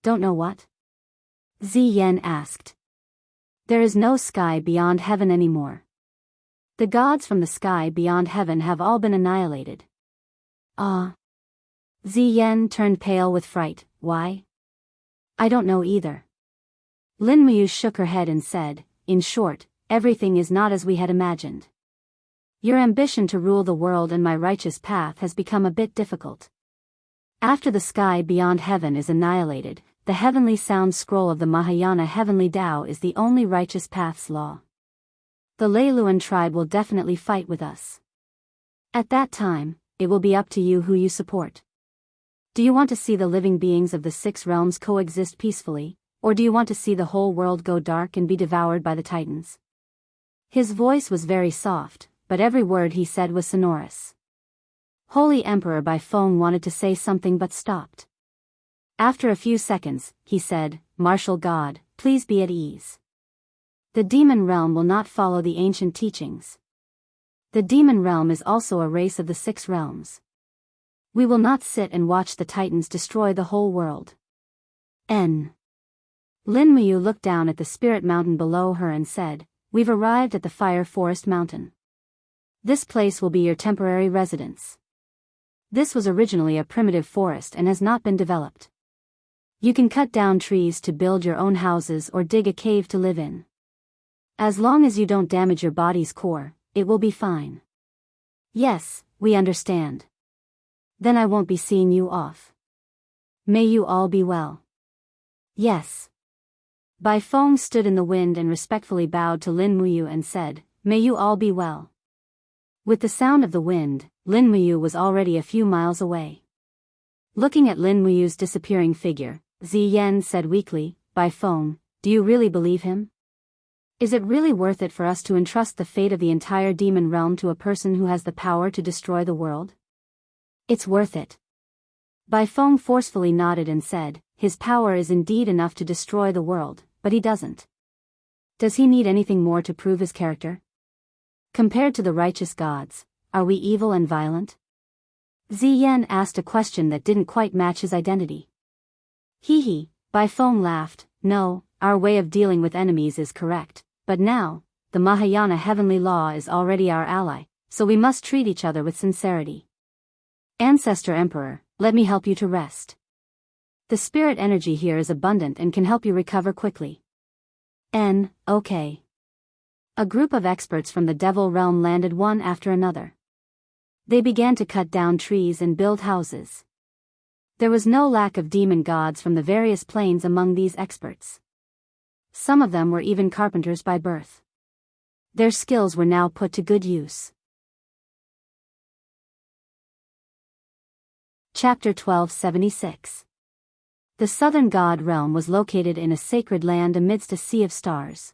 Don't know what? Ziyan asked. There is no sky beyond heaven anymore. The gods from the sky beyond heaven have all been annihilated. Ah. Ziyan turned pale with fright. Why? I don't know either. Lin Muyu shook her head and said, in short, everything is not as we had imagined. Your ambition to rule the world and my righteous path has become a bit difficult. After the sky beyond heaven is annihilated, the heavenly sound scroll of the Mahayana heavenly Tao is the only righteous path's law. The Lei Luan tribe will definitely fight with us. At that time, it will be up to you who you support. Do you want to see the living beings of the 6 realms coexist peacefully, or do you want to see the whole world go dark and be devoured by the Titans? His voice was very soft, but every word he said was sonorous. Holy Emperor Baifeng wanted to say something but stopped. After a few seconds, he said, Martial God, please be at ease. The demon realm will not follow the ancient teachings. The demon realm is also a race of the 6 realms. We will not sit and watch the Titans destroy the whole world. Lin Muyu looked down at the spirit mountain below her and said, We've arrived at the Fire Forest Mountain. This place will be your temporary residence. This was originally a primitive forest and has not been developed. You can cut down trees to build your own houses or dig a cave to live in. As long as you don't damage your body's core, it will be fine. Yes, we understand. Then I won't be seeing you off. May you all be well. Yes. Baifeng stood in the wind and respectfully bowed to Lin Muyu and said, May you all be well. With the sound of the wind, Lin Muyu was already a few miles away. Looking at Lin Muyu's disappearing figure, Ziyan said weakly, Baifeng, do you really believe him? Is it really worth it for us to entrust the fate of the entire demon realm to a person who has the power to destroy the world? It's worth it. Baifeng forcefully nodded and said, his power is indeed enough to destroy the world, but he doesn't. Does he need anything more to prove his character? Compared to the righteous gods, are we evil and violent? Ziyan asked a question that didn't quite match his identity. Hee, Baifeng laughed, no, our way of dealing with enemies is correct, but now, the Mahayana heavenly law is already our ally, so we must treat each other with sincerity. Ancestor Emperor, let me help you to rest. The spirit energy here is abundant and can help you recover quickly. Okay. A group of experts from the Devil Realm landed one after another. They began to cut down trees and build houses. There was no lack of demon gods from the various planes among these experts. Some of them were even carpenters by birth. Their skills were now put to good use. Chapter 1276. The southern god realm was located in a sacred land amidst a sea of stars.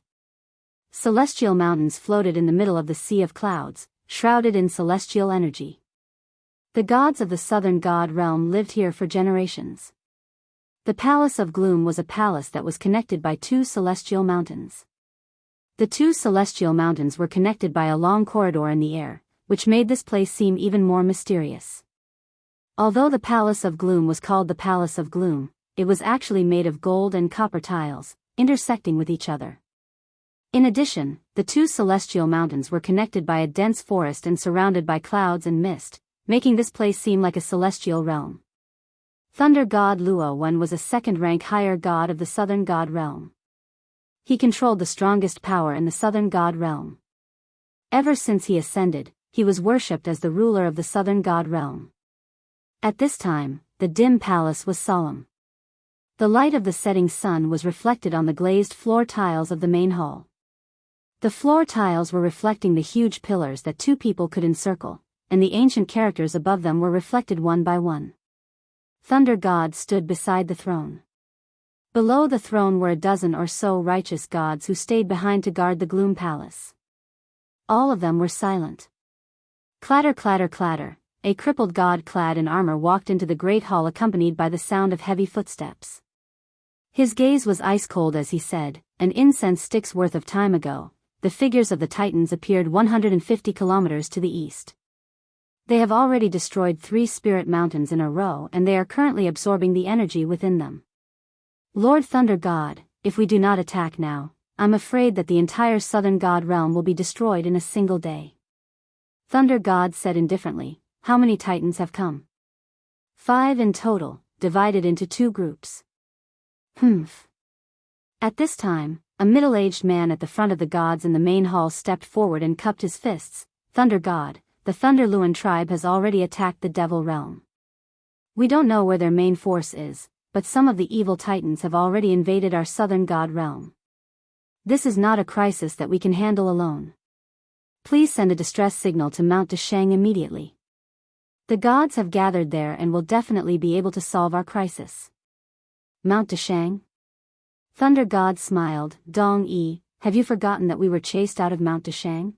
Celestial mountains floated in the middle of the sea of clouds, shrouded in celestial energy. The gods of the southern god realm lived here for generations. The Palace of Gloom was a palace that was connected by 2 celestial mountains. The 2 celestial mountains were connected by a long corridor in the air, which made this place seem even more mysterious. Although the Palace of Gloom was called the Palace of Gloom, it was actually made of gold and copper tiles, intersecting with each other. In addition, the 2 celestial mountains were connected by a dense forest and surrounded by clouds and mist, making this place seem like a celestial realm. Thunder god Luo-1 was a second-rank higher god of the Southern God Realm. He controlled the strongest power in the Southern God Realm. Ever since he ascended, he was worshipped as the ruler of the Southern God Realm. At this time, the dim palace was solemn. The light of the setting sun was reflected on the glazed floor tiles of the main hall. The floor tiles were reflecting the huge pillars that two people could encircle, and the ancient characters above them were reflected one by one. Thunder God stood beside the throne. Below the throne were a dozen or so righteous gods who stayed behind to guard the gloom palace. All of them were silent. Clatter clatter clatter, a crippled god clad in armor walked into the great hall accompanied by the sound of heavy footsteps. His gaze was ice-cold as he said, "An incense stick's worth of time ago, the figures of the Titans appeared 150 kilometers to the east. They have already destroyed 3 spirit mountains in a row and they are currently absorbing the energy within them. Lord Thunder God, if we do not attack now, I'm afraid that the entire Southern God Realm will be destroyed in a single day." Thunder God said indifferently, "How many Titans have come?" 5 in total, divided into 2 groups. Humph. At this time, a middle-aged man at the front of the gods in the main hall stepped forward and cupped his fists. "Thunder God, the Thunder Luan tribe has already attacked the Devil Realm. We don't know where their main force is, but some of the evil Titans have already invaded our Southern God Realm. This is not a crisis that we can handle alone. Please send a distress signal to Mount Deshang immediately. The gods have gathered there and will definitely be able to solve our crisis." Mount Deshang? Thunder God smiled. "Dong-yi, have you forgotten that we were chased out of Mount Deshang?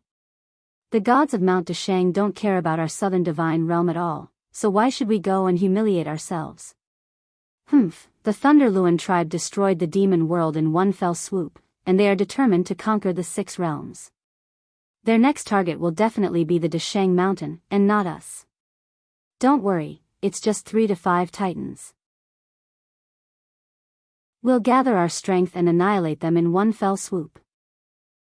The gods of Mount Deshang don't care about our Southern Divine Realm at all, so why should we go and humiliate ourselves?" Humph, the Thunder Luan tribe destroyed the demon world in one fell swoop, and they are determined to conquer the 6 realms. Their next target will definitely be the Deshang Mountain, and not us. Don't worry, it's just 3 to 5 Titans. We'll gather our strength and annihilate them in one fell swoop.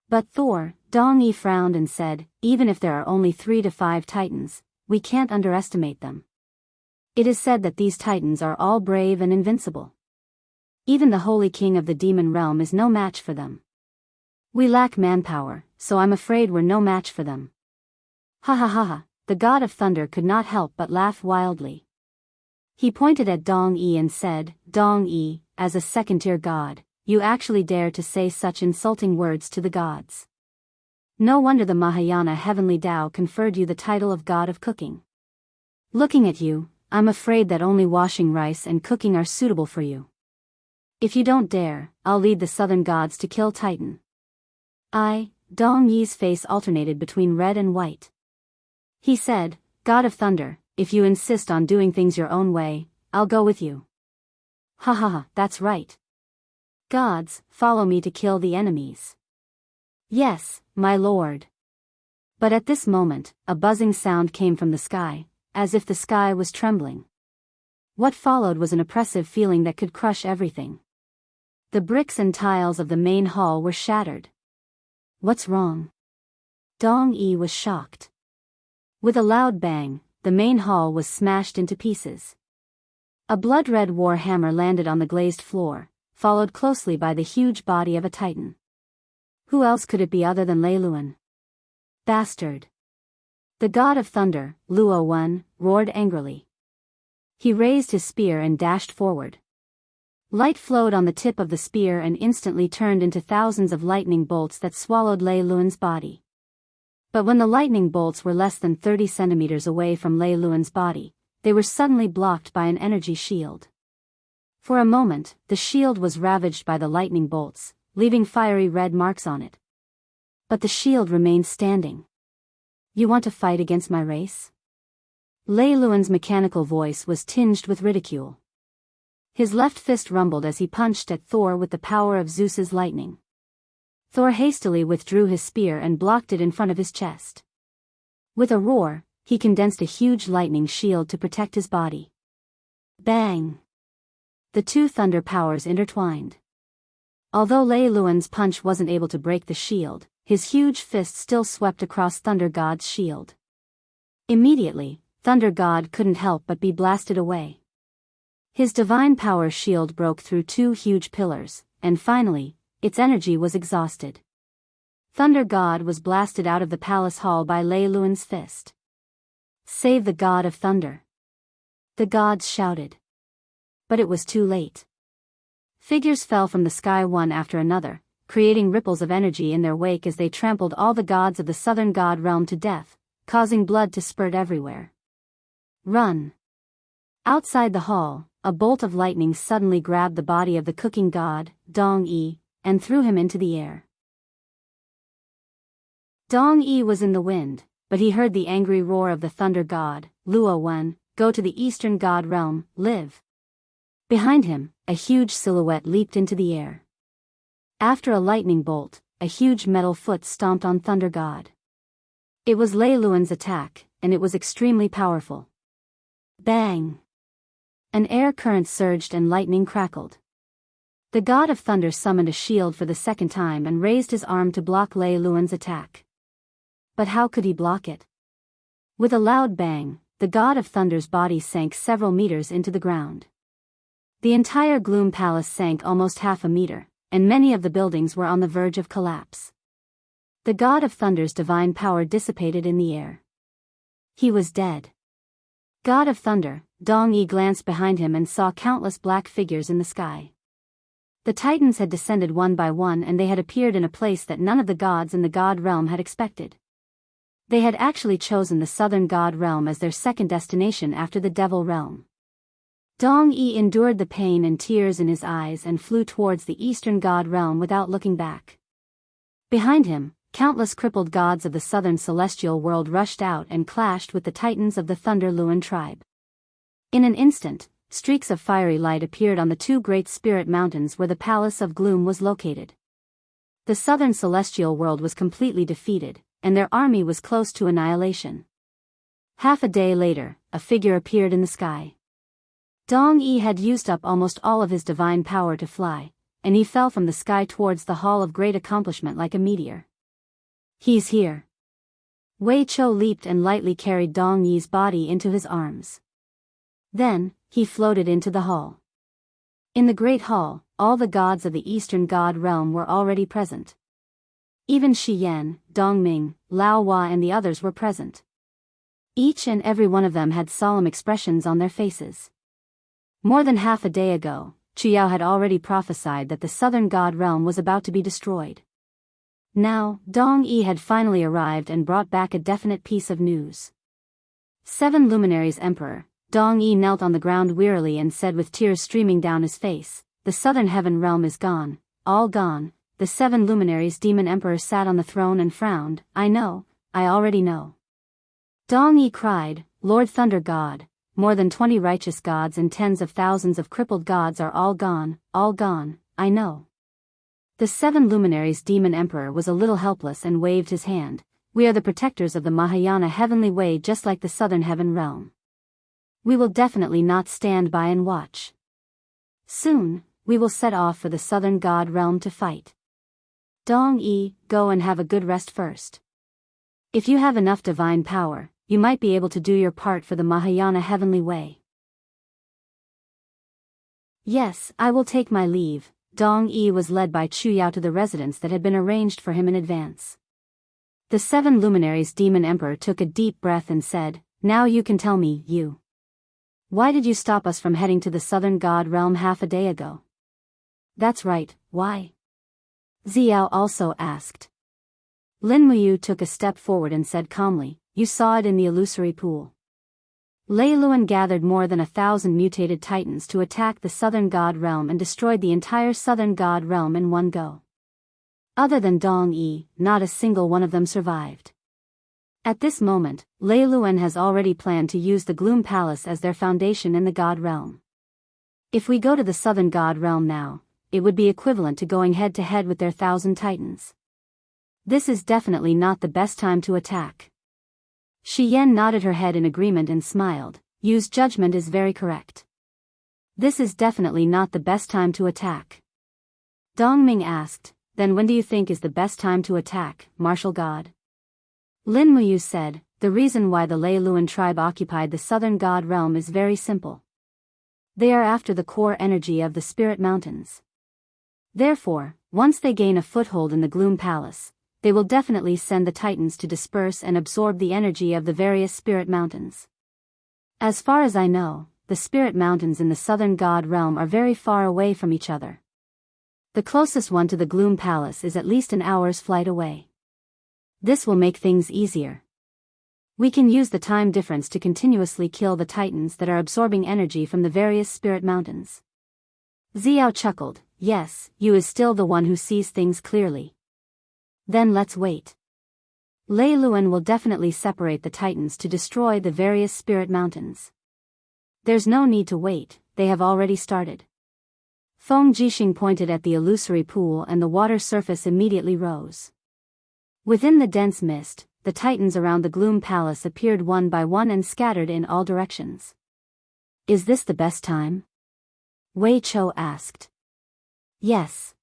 But Thor, Dong-yi frowned and said, "Even if there are only 3 to 5 Titans, we can't underestimate them. It is said that these Titans are all brave and invincible. Even the Holy King of the Demon Realm is no match for them. We lack manpower, so I'm afraid we're no match for them." Ha ha ha ha, the God of Thunder could not help but laugh wildly. He pointed at Dong-yi and said, "Dong-yi, as a second-tier god, you actually dare to say such insulting words to the gods. No wonder the Mahayana Heavenly Tao conferred you the title of God of Cooking. Looking at you, I'm afraid that only washing rice and cooking are suitable for you. If you don't dare, I'll lead the Southern gods to kill Titan." Dong-yi's face alternated between red and white. He said, "God of Thunder, if you insist on doing things your own way, I'll go with you." Ha ha ha, that's right. Gods, follow me to kill the enemies. Yes, my lord. But at this moment, a buzzing sound came from the sky, as if the sky was trembling. What followed was an oppressive feeling that could crush everything. The bricks and tiles of the main hall were shattered. What's wrong? Dong-yi was shocked. With a loud bang, the main hall was smashed into pieces. A blood-red war hammer landed on the glazed floor, followed closely by the huge body of a Titan. Who else could it be other than Lei Luan? Bastard! The God of Thunder, Luo-1, roared angrily. He raised his spear and dashed forward. Light flowed on the tip of the spear and instantly turned into thousands of lightning bolts that swallowed Lei Luan's body. But when the lightning bolts were less than 30 centimeters away from Lei Luan's body, they were suddenly blocked by an energy shield. For a moment, the shield was ravaged by the lightning bolts, leaving fiery red marks on it. But the shield remained standing. "You want to fight against my race?" Lei Luan's mechanical voice was tinged with ridicule. His left fist rumbled as he punched at Thor with the power of Zeus's lightning. Thor hastily withdrew his spear and blocked it in front of his chest. With a roar, he condensed a huge lightning shield to protect his body. Bang! The 2 thunder powers intertwined. Although Lei Luan's punch wasn't able to break the shield, his huge fist still swept across Thunder God's shield. Immediately, Thunder God couldn't help but be blasted away. His divine power shield broke through 2 huge pillars, and finally, its energy was exhausted. Thunder God was blasted out of the palace hall by Lei Luan's fist. "Save the God of Thunder!" the gods shouted. But it was too late. Figures fell from the sky one after another, creating ripples of energy in their wake as they trampled all the gods of the southern god realm to death, causing blood to spurt everywhere. "Run!" Outside the hall, a bolt of lightning suddenly grabbed the body of the cooking god, Dong Yi, and threw him into the air. Dong Yi was in the wind, but he heard the angry roar of the thunder god, Luo Wen, "Go to the eastern god realm, live." Behind him, a huge silhouette leaped into the air. After a lightning bolt, a huge metal foot stomped on Thunder God. It was Lei Luan's attack, and it was extremely powerful. Bang! An air current surged and lightning crackled. The god of thunder summoned a shield for the second time and raised his arm to block Lei Luan's attack. But how could he block it? With a loud bang, the god of thunder's body sank several meters into the ground. The entire Gloom Palace sank almost half a meter, and many of the buildings were on the verge of collapse. The god of thunder's divine power dissipated in the air. He was dead. God of thunder, Dong Yi glanced behind him and saw countless black figures in the sky. The titans had descended one by one, and they had appeared in a place that none of the gods in the god realm had expected. They had actually chosen the southern god realm as their second destination after the devil realm. Dong Yi endured the pain and tears in his eyes and flew towards the eastern god realm without looking back. Behind him, countless crippled gods of the southern celestial world rushed out and clashed with the titans of the Thunder Luan tribe. In an instant, streaks of fiery light appeared on the 2 great spirit mountains where the Palace of Gloom was located. The southern celestial world was completely defeated, and their army was close to annihilation. Half a day later, a figure appeared in the sky. Dong Yi had used up almost all of his divine power to fly, and he fell from the sky towards the Hall of Great Accomplishment like a meteor. "He's here." Wei Chou leaped and lightly carried Dong Yi's body into his arms. Then, he floated into the hall. In the Great Hall, all the gods of the Eastern God realm were already present. Even Shi Yan, Dong Ming, Lao Hua and the others were present. Each and every one of them had solemn expressions on their faces. More than half a day ago, Chuyao had already prophesied that the southern god realm was about to be destroyed. Now, Dong Yi had finally arrived and brought back a definite piece of news. 7 Luminaries Emperor, Dong Yi knelt on the ground wearily and said with tears streaming down his face, "The southern heaven realm is gone, all gone." The 7 Luminaries Demon Emperor sat on the throne and frowned. "I know, I already know." Dong Yi cried, "Lord Thunder God, more than 20 righteous gods and tens of thousands of crippled gods are all gone, I know." The 7 Luminaries Demon Emperor was a little helpless and waved his hand. "We are the protectors of the Mahayana heavenly way, just like the southern heaven realm. We will definitely not stand by and watch. Soon, we will set off for the southern god realm to fight. Dong Yi, go and have a good rest first. If you have enough divine power, you might be able to do your part for the Mahayana heavenly way." "Yes, I will take my leave." Dong Yi was led by Chuyao to the residence that had been arranged for him in advance. The 7 Luminaries Demon Emperor took a deep breath and said, "Now you can tell me, you. Why did you stop us from heading to the southern god realm half a day ago?" "That's right, why?" Xiao also asked. Lin Muyu took a step forward and said calmly, "You saw it in the illusory pool. Lei Luan gathered more than 1,000 mutated titans to attack the southern god realm and destroyed the entire southern god realm in one go. Other than Dong Yi, not a single one of them survived. At this moment, Lei Luan has already planned to use the Gloom Palace as their foundation in the god realm. If we go to the southern god realm now, it would be equivalent to going head-to-head with their 1,000 titans. This is definitely not the best time to attack." Shi Yan nodded her head in agreement and smiled. "Yu's judgment is very correct. This is definitely not the best time to attack." Dong Ming asked, "Then when do you think is the best time to attack, martial god?" Lin Muyu said, "The reason why the Lei Luan tribe occupied the southern god realm is very simple. They are after the core energy of the spirit mountains. Therefore, once they gain a foothold in the Gloom Palace, they will definitely send the Titans to disperse and absorb the energy of the various spirit mountains. As far as I know, the spirit mountains in the southern god realm are very far away from each other. The closest one to the Gloom Palace is at least an hour's flight away. This will make things easier. We can use the time difference to continuously kill the Titans that are absorbing energy from the various spirit mountains. Xiao chuckled. Yes, you is still the one who sees things clearly. Then let's wait. Lei Luan will definitely separate the Titans to destroy the various spirit mountains. There's no need to wait, they have already started. Feng Jixing pointed at the illusory pool and the water surface immediately rose. Within the dense mist, the Titans around the Gloom Palace appeared one by one and scattered in all directions. Is this the best time? Wei Chou asked. Yes.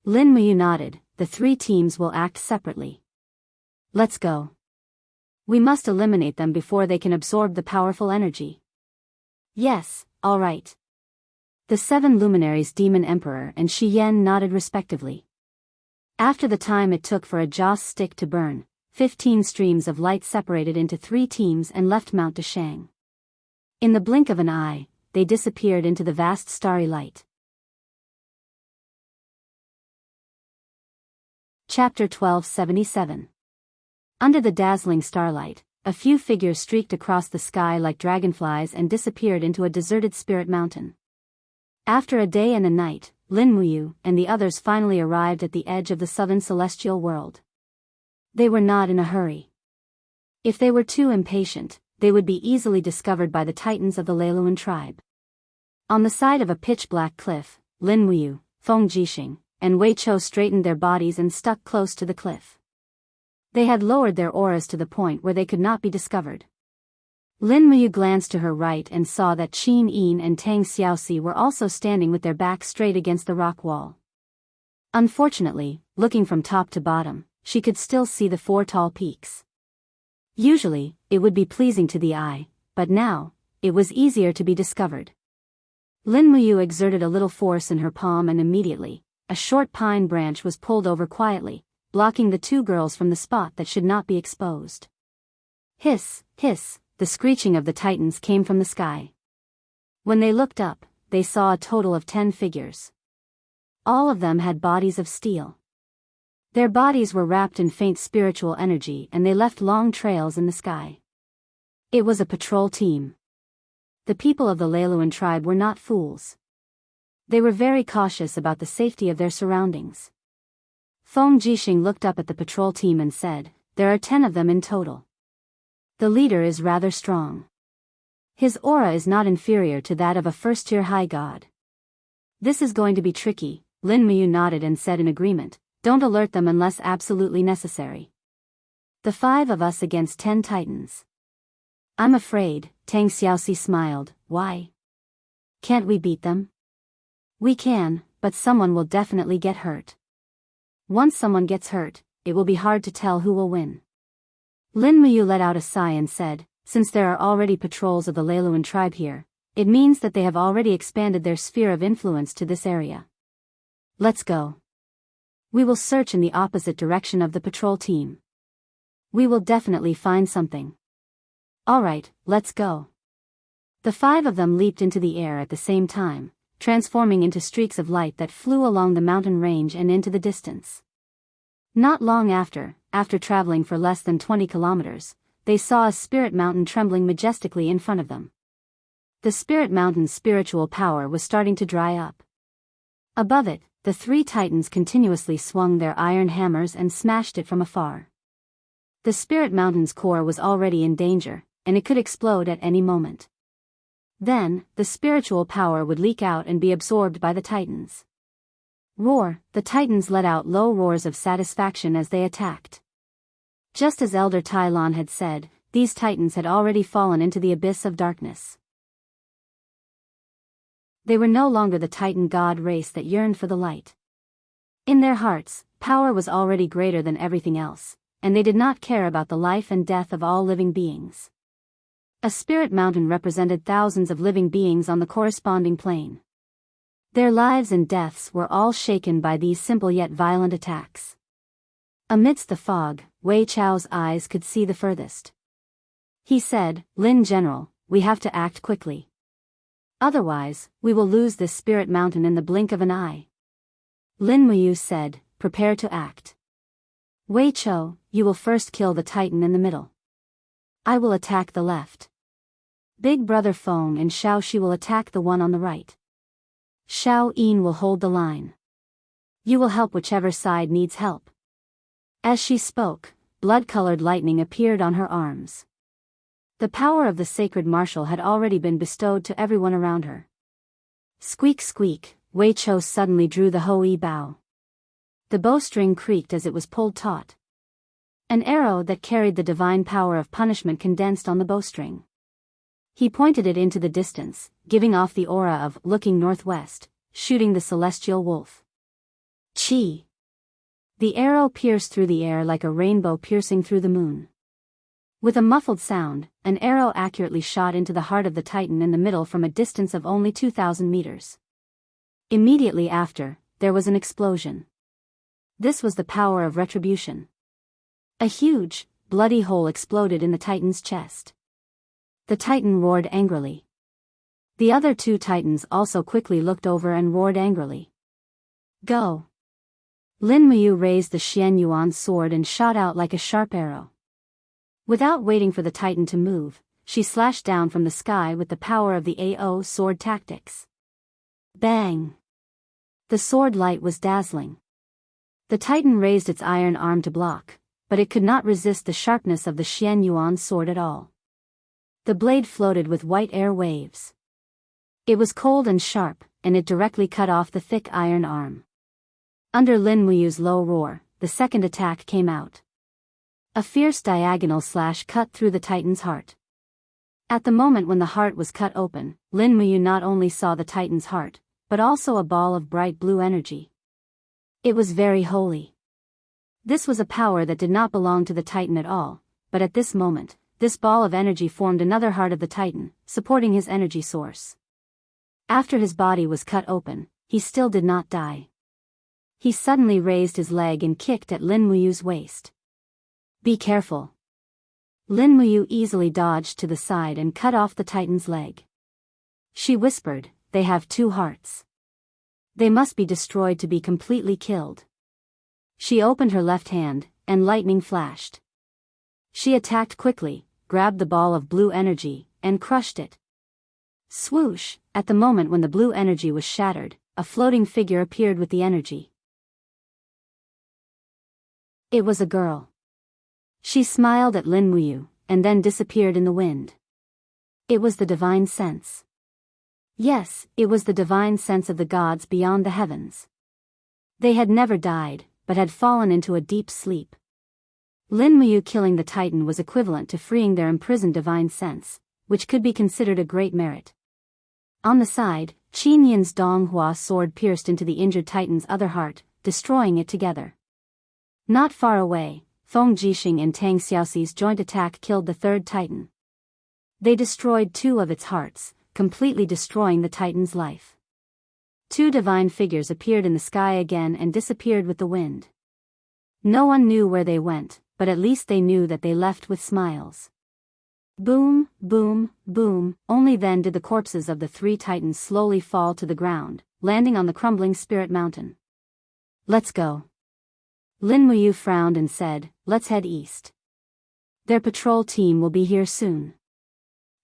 Lin Muyu nodded. The three teams will act separately. Let's go. We must eliminate them before they can absorb the powerful energy. Yes, all right. The seven luminaries Demon Emperor and Shi Yan nodded respectively. After the time it took for a joss stick to burn, 15 streams of light separated into 3 teams and left Mount Dashang. In the blink of an eye, they disappeared into the vast starry light. Chapter 1277. Under the dazzling starlight, a few figures streaked across the sky like dragonflies and disappeared into a deserted spirit mountain. After a day and a night, Lin Muyu and the others finally arrived at the edge of the southern celestial world. They were not in a hurry. If they were too impatient, they would be easily discovered by the Titans of the Leiluan tribe. On the side of a pitch-black cliff, Lin Muyu, Feng Jixing, and Wei Chou straightened their bodies and stuck close to the cliff. They had lowered their auras to the point where they could not be discovered. Lin Muyu glanced to her right and saw that Qin Yin and Tang Xiaoxi were also standing with their backs straight against the rock wall. Unfortunately, looking from top to bottom, she could still see the 4 tall peaks. Usually, it would be pleasing to the eye, but now, it was easier to be discovered. Lin Muyu exerted a little force in her palm and immediately, a short pine branch was pulled over quietly, blocking the 2 girls from the spot that should not be exposed. Hiss, hiss, the screeching of the Titans came from the sky. When they looked up, they saw a total of 10 figures. All of them had bodies of steel. Their bodies were wrapped in faint spiritual energy and they left long trails in the sky. It was a patrol team. The people of the Leiluan tribe were not fools. They were very cautious about the safety of their surroundings. Feng Jixing looked up at the patrol team and said, "There are 10 of them in total. The leader is rather strong. His aura is not inferior to that of a first-tier high god. This is going to be tricky." Lin Muyu nodded and said in agreement, "Don't alert them unless absolutely necessary. The 5 of us against 10 Titans." "I'm afraid," Tang Xiaoxi smiled. "Why? Can't we beat them?" "We can, but someone will definitely get hurt. Once someone gets hurt, it will be hard to tell who will win." Lin Muyu let out a sigh and said, "Since there are already patrols of the Leiluan tribe here, it means that they have already expanded their sphere of influence to this area. Let's go. We will search in the opposite direction of the patrol team. We will definitely find something." "All right, let's go." The 5 of them leaped into the air at the same time, transforming into streaks of light that flew along the mountain range and into the distance. Not long after traveling for less than 20 kilometers, they saw a spirit mountain trembling majestically in front of them. The spirit mountain's spiritual power was starting to dry up. Above it, the 3 Titans continuously swung their iron hammers and smashed it from afar. The spirit mountain's core was already in danger, and it could explode at any moment. Then, the spiritual power would leak out and be absorbed by the Titans. Roar! The Titans let out low roars of satisfaction as they attacked. Just as Elder Tai Lan had said, these Titans had already fallen into the abyss of darkness. They were no longer the Titan god race that yearned for the light. In their hearts, power was already greater than everything else, and they did not care about the life and death of all living beings. A spirit mountain represented thousands of living beings on the corresponding plane. Their lives and deaths were all shaken by these simple yet violent attacks. Amidst the fog, Wei Chao's eyes could see the furthest. He said, "Lin General, we have to act quickly. Otherwise, we will lose this spirit mountain in the blink of an eye." Lin Muyu said, "Prepare to act. Wei Chou, you will first kill the titan in the middle. I will attack the left. Big brother Feng and Xiao Shi will attack the one on the right. Xiao Yin will hold the line. You will help whichever side needs help." As she spoke, blood-colored lightning appeared on her arms. The power of the sacred martial had already been bestowed to everyone around her. Squeak squeak, Wei Chou suddenly drew the Hou Yi bow. The bowstring creaked as it was pulled taut. An arrow that carried the divine power of punishment condensed on the bowstring. He pointed it into the distance, giving off the aura of looking northwest, shooting the celestial wolf. Chi! The arrow pierced through the air like a rainbow piercing through the moon. With a muffled sound, an arrow accurately shot into the heart of the titan in the middle from a distance of only 2,000 meters. Immediately after, there was an explosion. This was the power of retribution. A huge, bloody hole exploded in the titan's chest. The titan roared angrily. The other two titans also quickly looked over and roared angrily. Go! Lin Muyu raised the Xian Yuan sword and shot out like a sharp arrow. Without waiting for the titan to move, she slashed down from the sky with the power of the AO sword tactics. Bang! The sword light was dazzling. The titan raised its iron arm to block, but it could not resist the sharpness of the Xian Yuan sword at all. The blade floated with white air waves. It was cold and sharp, and it directly cut off the thick iron arm. Under Lin Muyu's low roar, the second attack came out. A fierce diagonal slash cut through the titan's heart. At the moment when the heart was cut open, Lin Muyu not only saw the titan's heart, but also a ball of bright blue energy. It was very holy. This was a power that did not belong to the titan at all, but at this moment, this ball of energy formed another heart of the titan, supporting his energy source. After his body was cut open, he still did not die. He suddenly raised his leg and kicked at Lin Muyu's waist. Be careful. Lin Muyu easily dodged to the side and cut off the titan's leg. She whispered, "They have two hearts. They must be destroyed to be completely killed." She opened her left hand, and lightning flashed. She attacked quickly, grabbed the ball of blue energy, and crushed it. Swoosh! At the moment when the blue energy was shattered, a floating figure appeared with the energy. It was a girl. She smiled at Lin Muyu, and then disappeared in the wind. It was the divine sense. Yes, it was the divine sense of the gods beyond the heavens. They had never died, but had fallen into a deep sleep. Lin Muyu killing the titan was equivalent to freeing their imprisoned divine sense, which could be considered a great merit. On the side, Qin Yin's Donghua sword pierced into the injured titan's other heart, destroying it together. Not far away, Feng Jixing and Tang Xiaoxi's joint attack killed the third titan. They destroyed two of its hearts, completely destroying the titan's life. Two divine figures appeared in the sky again and disappeared with the wind. No one knew where they went, but at least they knew that they left with smiles. Boom, boom, boom, only then did the corpses of the three titans slowly fall to the ground, landing on the crumbling spirit mountain. Let's go. Lin Muyu frowned and said, let's head east. Their patrol team will be here soon.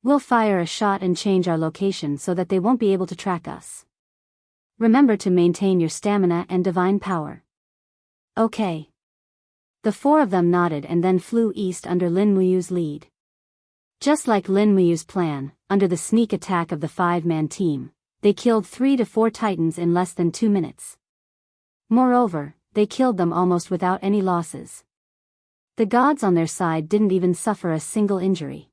We'll fire a shot and change our location so that they won't be able to track us. Remember to maintain your stamina and divine power. Okay. The four of them nodded and then flew east under Lin Muyu's lead. Just like Lin Muyu's plan, under the sneak attack of the five-man team, they killed 3 to 4 titans in less than 2 minutes. Moreover, they killed them almost without any losses. The gods on their side didn't even suffer a single injury.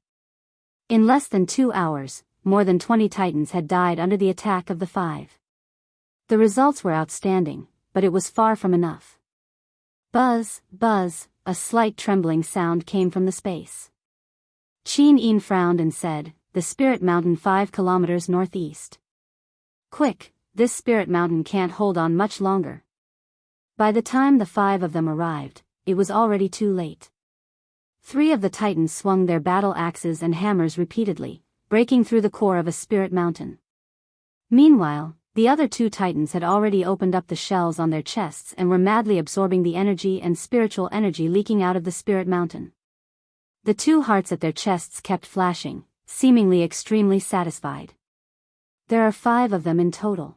In less than 2 hours, more than 20 titans had died under the attack of the 5. The results were outstanding, but it was far from enough. Buzz, buzz, a slight trembling sound came from the space. Qin Yin frowned and said, "The Spirit Mountain 5 kilometers northeast. Quick, this Spirit Mountain can't hold on much longer." By the time the 5 of them arrived, it was already too late. 3 of the Titans swung their battle axes and hammers repeatedly, breaking through the core of a Spirit Mountain. Meanwhile, the other 2 Titans had already opened up the shells on their chests and were madly absorbing the energy and spiritual energy leaking out of the Spirit Mountain. The 2 hearts at their chests kept flashing, seemingly extremely satisfied. There are 5 of them in total.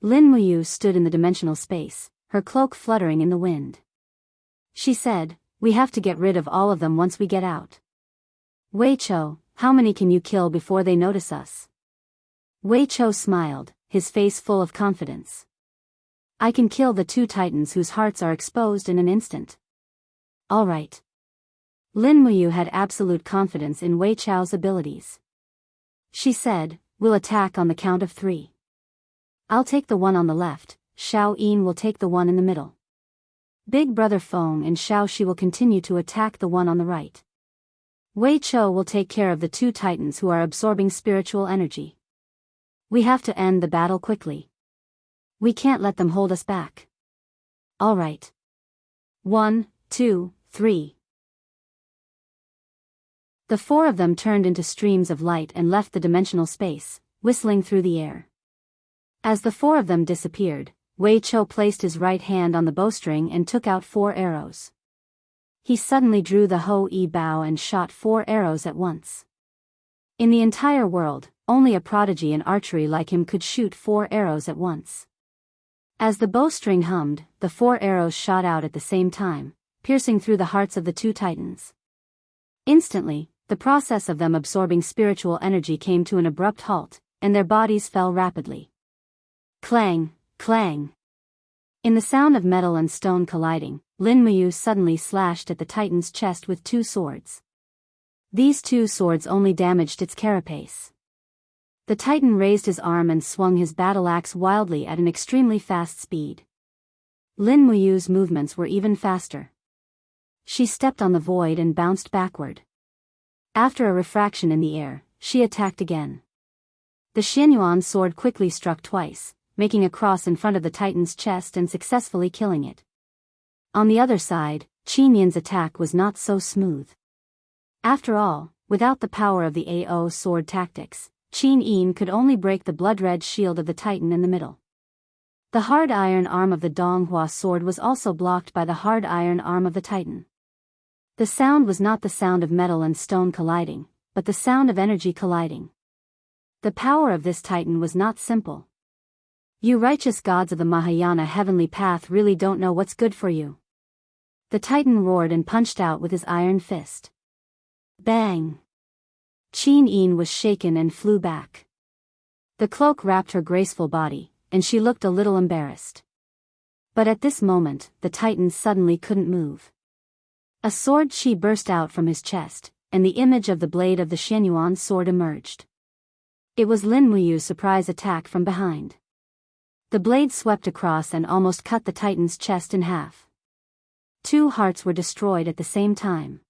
Lin Muyu stood in the dimensional space, her cloak fluttering in the wind. She said, "We have to get rid of all of them once we get out." "Wei Chou, how many can you kill before they notice us?" Wei Chou smiled, his face full of confidence. "I can kill the 2 Titans whose hearts are exposed in an instant." "All right." Lin Muyu had absolute confidence in Wei Chou's abilities. She said, "We'll attack on the count of 3. I'll take the one on the left, Xiao Yin will take the one in the middle. Big Brother Feng and Xiao Shi will continue to attack the one on the right. Wei Chou will take care of the 2 Titans who are absorbing spiritual energy. We have to end the battle quickly. We can't let them hold us back." "All right. 1, 2, 3. The 4 of them turned into streams of light and left the dimensional space, whistling through the air. As the 4 of them disappeared, Wei Chou placed his right hand on the bowstring and took out 4 arrows. He suddenly drew the Ho-E bow and shot 4 arrows at once. In the entire world, only a prodigy in archery like him could shoot 4 arrows at once. As the bowstring hummed, the 4 arrows shot out at the same time, piercing through the hearts of the 2 Titans. Instantly, the process of them absorbing spiritual energy came to an abrupt halt, and their bodies fell rapidly. Clang, clang. In the sound of metal and stone colliding, Lin Muyu suddenly slashed at the Titan's chest with 2 swords. These 2 swords only damaged its carapace. The Titan raised his arm and swung his battle axe wildly at an extremely fast speed. Lin Muyu's movements were even faster. She stepped on the void and bounced backward. After a refraction in the air, she attacked again. The Xianyuan sword quickly struck twice, making a cross in front of the Titan's chest and successfully killing it. On the other side, Qin Yin's attack was not so smooth. After all, without the power of the AO sword tactics, Qin Yin could only break the blood-red shield of the Titan in the middle. The hard iron arm of the Donghua sword was also blocked by the hard iron arm of the Titan. The sound was not the sound of metal and stone colliding, but the sound of energy colliding. The power of this Titan was not simple. You righteous gods of the Mahayana heavenly path really don't know what's good for you. The Titan roared and punched out with his iron fist. Bang! Qin Yin was shaken and flew back. The cloak wrapped her graceful body, and she looked a little embarrassed. But at this moment, the Titan suddenly couldn't move. A sword chi burst out from his chest, and the image of the blade of the Xianyuan sword emerged. It was Lin Muyu's surprise attack from behind. The blade swept across and almost cut the Titan's chest in half. 2 hearts were destroyed at the same time.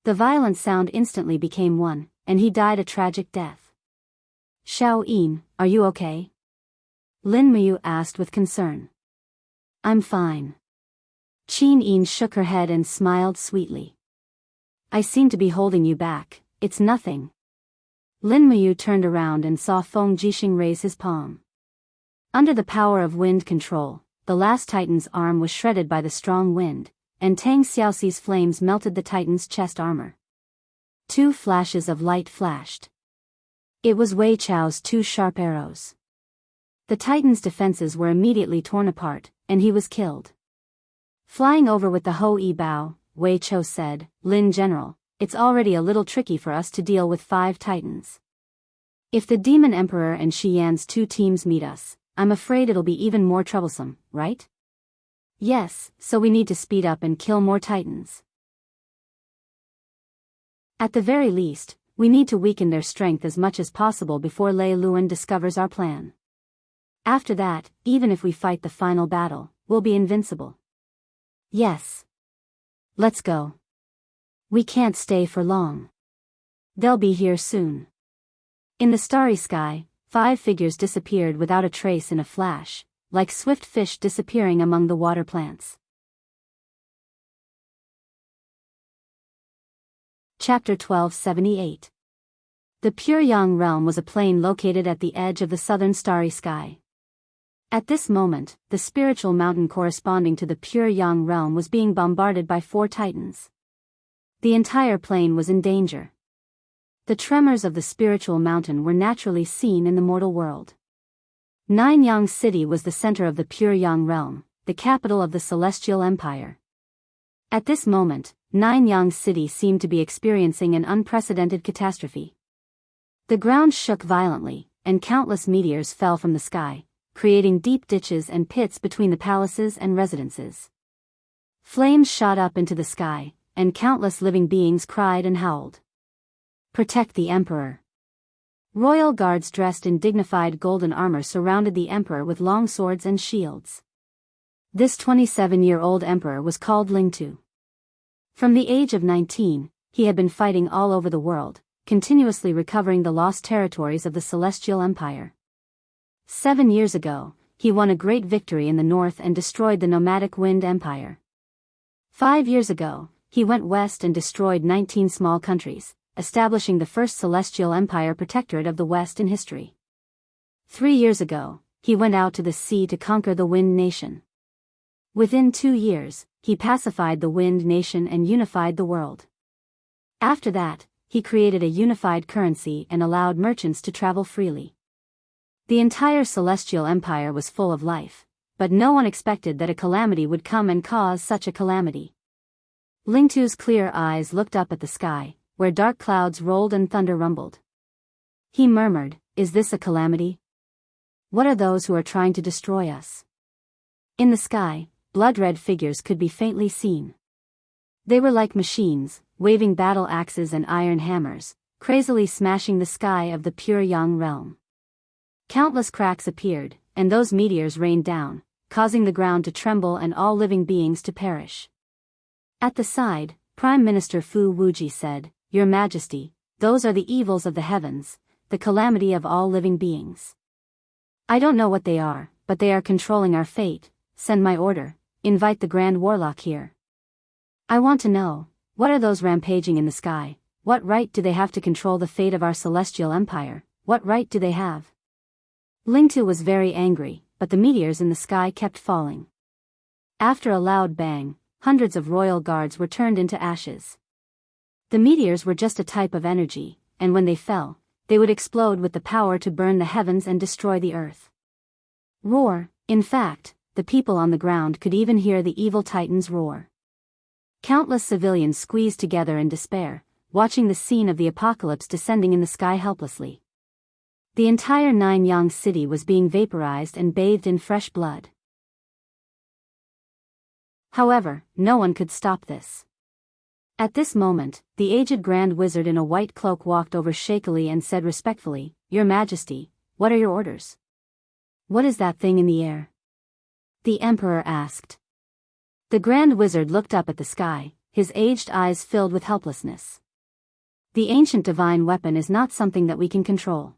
The violent sound instantly became one, and he died a tragic death. Xiao Yin, are you okay? Lin Muyu asked with concern. I'm fine. Qin Yin shook her head and smiled sweetly. I seem to be holding you back, it's nothing. Lin Muyu turned around and saw Feng Jixing raise his palm. Under the power of wind control, the last Titan's arm was shredded by the strong wind, and Tang Xiaoxi's flames melted the Titan's chest armor. 2 flashes of light flashed. It was Wei Chou's 2 sharp arrows. The Titan's defenses were immediately torn apart, and he was killed. Flying over with the Ho-E bow, Wei Chou said, Lin General, it's already a little tricky for us to deal with 5 Titans. If the Demon Emperor and Shi Yan's 2 teams meet us, I'm afraid it'll be even more troublesome, right? Yes, so we need to speed up and kill more Titans. At the very least, we need to weaken their strength as much as possible before Lei Luan discovers our plan. After that, even if we fight the final battle, we'll be invincible. Yes. Let's go. We can't stay for long. They'll be here soon. In the starry sky, 5 figures disappeared without a trace in a flash, like swift fish disappearing among the water plants. Chapter 1278. The Pure Yang Realm was a plain located at the edge of the southern starry sky. At this moment, the spiritual mountain corresponding to the Pure Yang Realm was being bombarded by 4 titans. The entire plain was in danger. The tremors of the spiritual mountain were naturally seen in the mortal world. Nine Yang City was the center of the Pure Yang Realm, the capital of the Celestial Empire. At this moment, Nine Yang City seemed to be experiencing an unprecedented catastrophe. The ground shook violently, and countless meteors fell from the sky, creating deep ditches and pits between the palaces and residences. Flames shot up into the sky, and countless living beings cried and howled. Protect the Emperor. Royal guards dressed in dignified golden armor surrounded the Emperor with long swords and shields. This 27-year-old Emperor was called Lingtu. From the age of 19, he had been fighting all over the world, continuously recovering the lost territories of the Celestial Empire. 7 years ago, he won a great victory in the north and destroyed the nomadic Wind Empire. 5 years ago, he went west and destroyed 19 small countries, establishing the first Celestial Empire protectorate of the West in history. 3 years ago, he went out to the sea to conquer the Wind Nation. Within 2 years, he pacified the Wind Nation and unified the world. After that, he created a unified currency and allowed merchants to travel freely. The entire Celestial Empire was full of life, but no one expected that a calamity would come and cause such a calamity. Lingtu's clear eyes looked up at the sky, where dark clouds rolled and thunder rumbled. He murmured, "Is this a calamity? What are those who are trying to destroy us?" In the sky, blood-red figures could be faintly seen. They were like machines, waving battle axes and iron hammers, crazily smashing the sky of the Pure Yang Realm. Countless cracks appeared, and those meteors rained down, causing the ground to tremble and all living beings to perish. At the side, Prime Minister Fu Wuji said, "Your Majesty, those are the evils of the heavens, the calamity of all living beings. I don't know what they are, but they are controlling our fate. Send my order, invite the Grand Warlock here. I want to know, what are those rampaging in the sky? What right do they have to control the fate of our Celestial Empire? What right do they have?" Lingtu was very angry, but the meteors in the sky kept falling. After a loud bang, hundreds of royal guards were turned into ashes. The meteors were just a type of energy, and when they fell, they would explode with the power to burn the heavens and destroy the earth. Roar. In fact, the people on the ground could even hear the evil titans roar. Countless civilians squeezed together in despair, watching the scene of the apocalypse descending in the sky helplessly. The entire Nine Yang City was being vaporized and bathed in fresh blood. However, no one could stop this. At this moment, the aged Grand Wizard in a white cloak walked over shakily and said respectfully, "Your Majesty, what are your orders?" "What is that thing in the air?" the Emperor asked. The Grand Wizard looked up at the sky, his aged eyes filled with helplessness. "The ancient divine weapon is not something that we can control.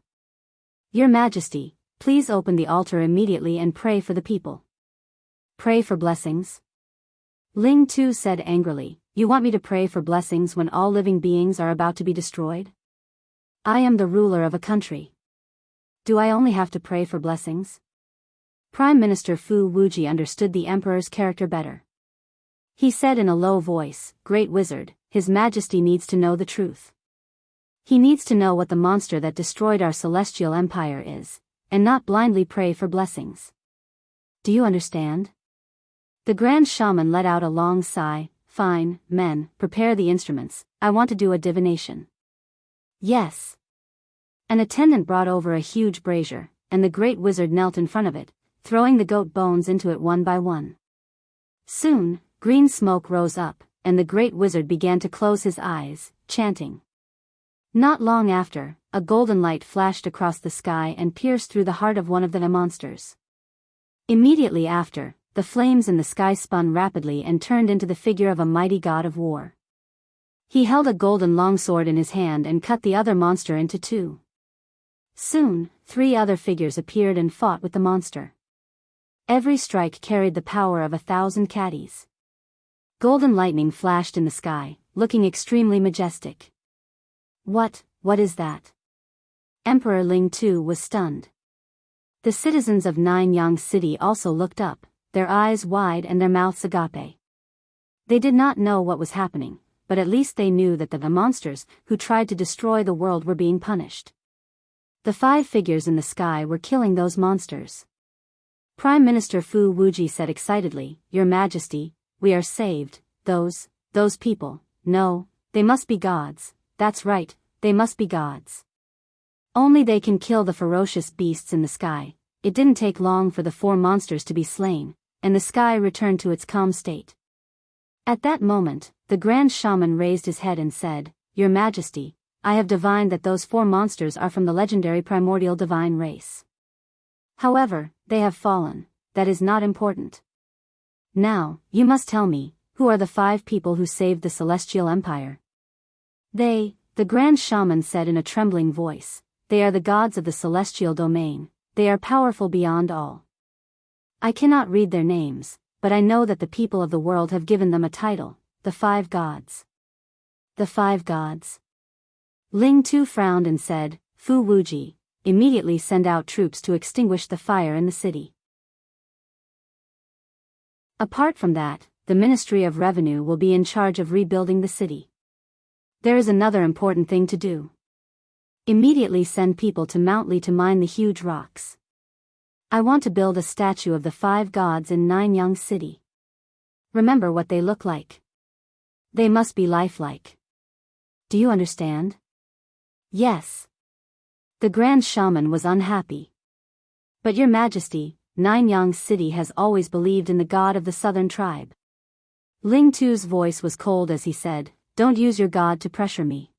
Your Majesty, please open the altar immediately and pray for the people." "Pray for blessings?" Ling Tu said angrily, "You want me to pray for blessings when all living beings are about to be destroyed? I am the ruler of a country. Do I only have to pray for blessings?" Prime Minister Fu Wuji understood the Emperor's character better. He said in a low voice, "Great Wizard, His Majesty needs to know the truth. He needs to know what the monster that destroyed our Celestial Empire is, and not blindly pray for blessings. Do you understand?" The Grand Shaman let out a long sigh. "Fine, men, prepare the instruments, I want to do a divination." "Yes." An attendant brought over a huge brazier, and the Great Wizard knelt in front of it, throwing the goat bones into it one by one. Soon, green smoke rose up, and the Great Wizard began to close his eyes, chanting. Not long after, a golden light flashed across the sky and pierced through the heart of one of the monsters. Immediately after, the flames in the sky spun rapidly and turned into the figure of a mighty god of war. He held a golden longsword in his hand and cut the other monster into two. Soon, 3 other figures appeared and fought with the monster. Every strike carried the power of 1,000 caddies. Golden lightning flashed in the sky, looking extremely majestic. What is that? Emperor Ling too was stunned. The citizens of Nanyang City also looked up, their eyes wide and their mouths agape. They did not know what was happening, but at least they knew that the monsters who tried to destroy the world were being punished. The 5 figures in the sky were killing those monsters. Prime Minister Fu Wuji said excitedly, "Your Majesty, we are saved. Those people, no, they must be gods, that's right, they must be gods. Only they can kill the ferocious beasts in the sky." It didn't take long for the 4 monsters to be slain, and the sky returned to its calm state. At that moment, the Grand Shaman raised his head and said, "Your Majesty, I have divined that those 4 monsters are from the legendary primordial divine race. However, they have fallen, that is not important. Now, you must tell me, who are the 5 people who saved the Celestial Empire?" "They," the Grand Shaman said in a trembling voice, "they are the gods of the celestial domain, they are powerful beyond all. I cannot read their names, but I know that the people of the world have given them a title, the 5 gods." "The 5 gods?" Ling Tu frowned and said, "Fu Wuji, immediately send out troops to extinguish the fire in the city. Apart from that, the Ministry of Revenue will be in charge of rebuilding the city. There is another important thing to do. Immediately send people to Mount Li to mine the huge rocks. I want to build a statue of the 5 gods in Nanyang City. Remember what they look like. They must be lifelike. Do you understand?" "Yes." The Grand Shaman was unhappy. "But Your Majesty, Nanyang City has always believed in the god of the southern tribe." Ling Tu's voice was cold as he said, "Don't use your god to pressure me.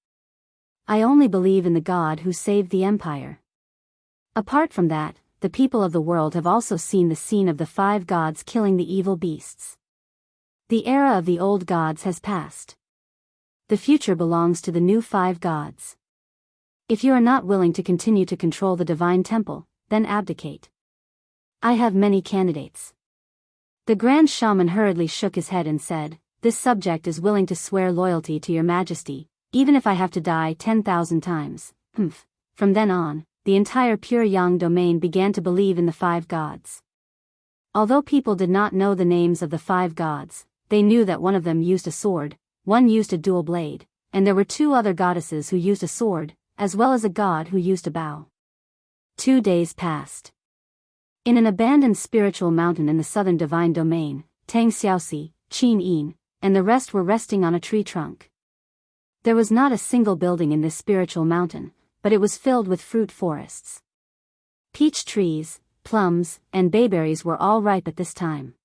I only believe in the God who saved the empire. Apart from that, the people of the world have also seen the scene of the 5 gods killing the evil beasts. The era of the old gods has passed. The future belongs to the new 5 gods. If you are not willing to continue to control the divine temple, then abdicate. I have many candidates." The Grand Shaman hurriedly shook his head and said, "This subject is willing to swear loyalty to Your Majesty, even if I have to die 10,000 times. From then on, the entire Pure Yang domain began to believe in the 5 gods. Although people did not know the names of the 5 gods, they knew that one of them used a sword, one used a dual blade, and there were 2 other goddesses who used a sword, as well as a god who used a bow. 2 days passed. In an abandoned spiritual mountain in the southern divine domain, Tang Xiaoxi, Qin Yin, and the rest were resting on a tree trunk. There was not a single building in this spiritual mountain, but it was filled with fruit forests. Peach trees, plums, and bayberries were all ripe at this time.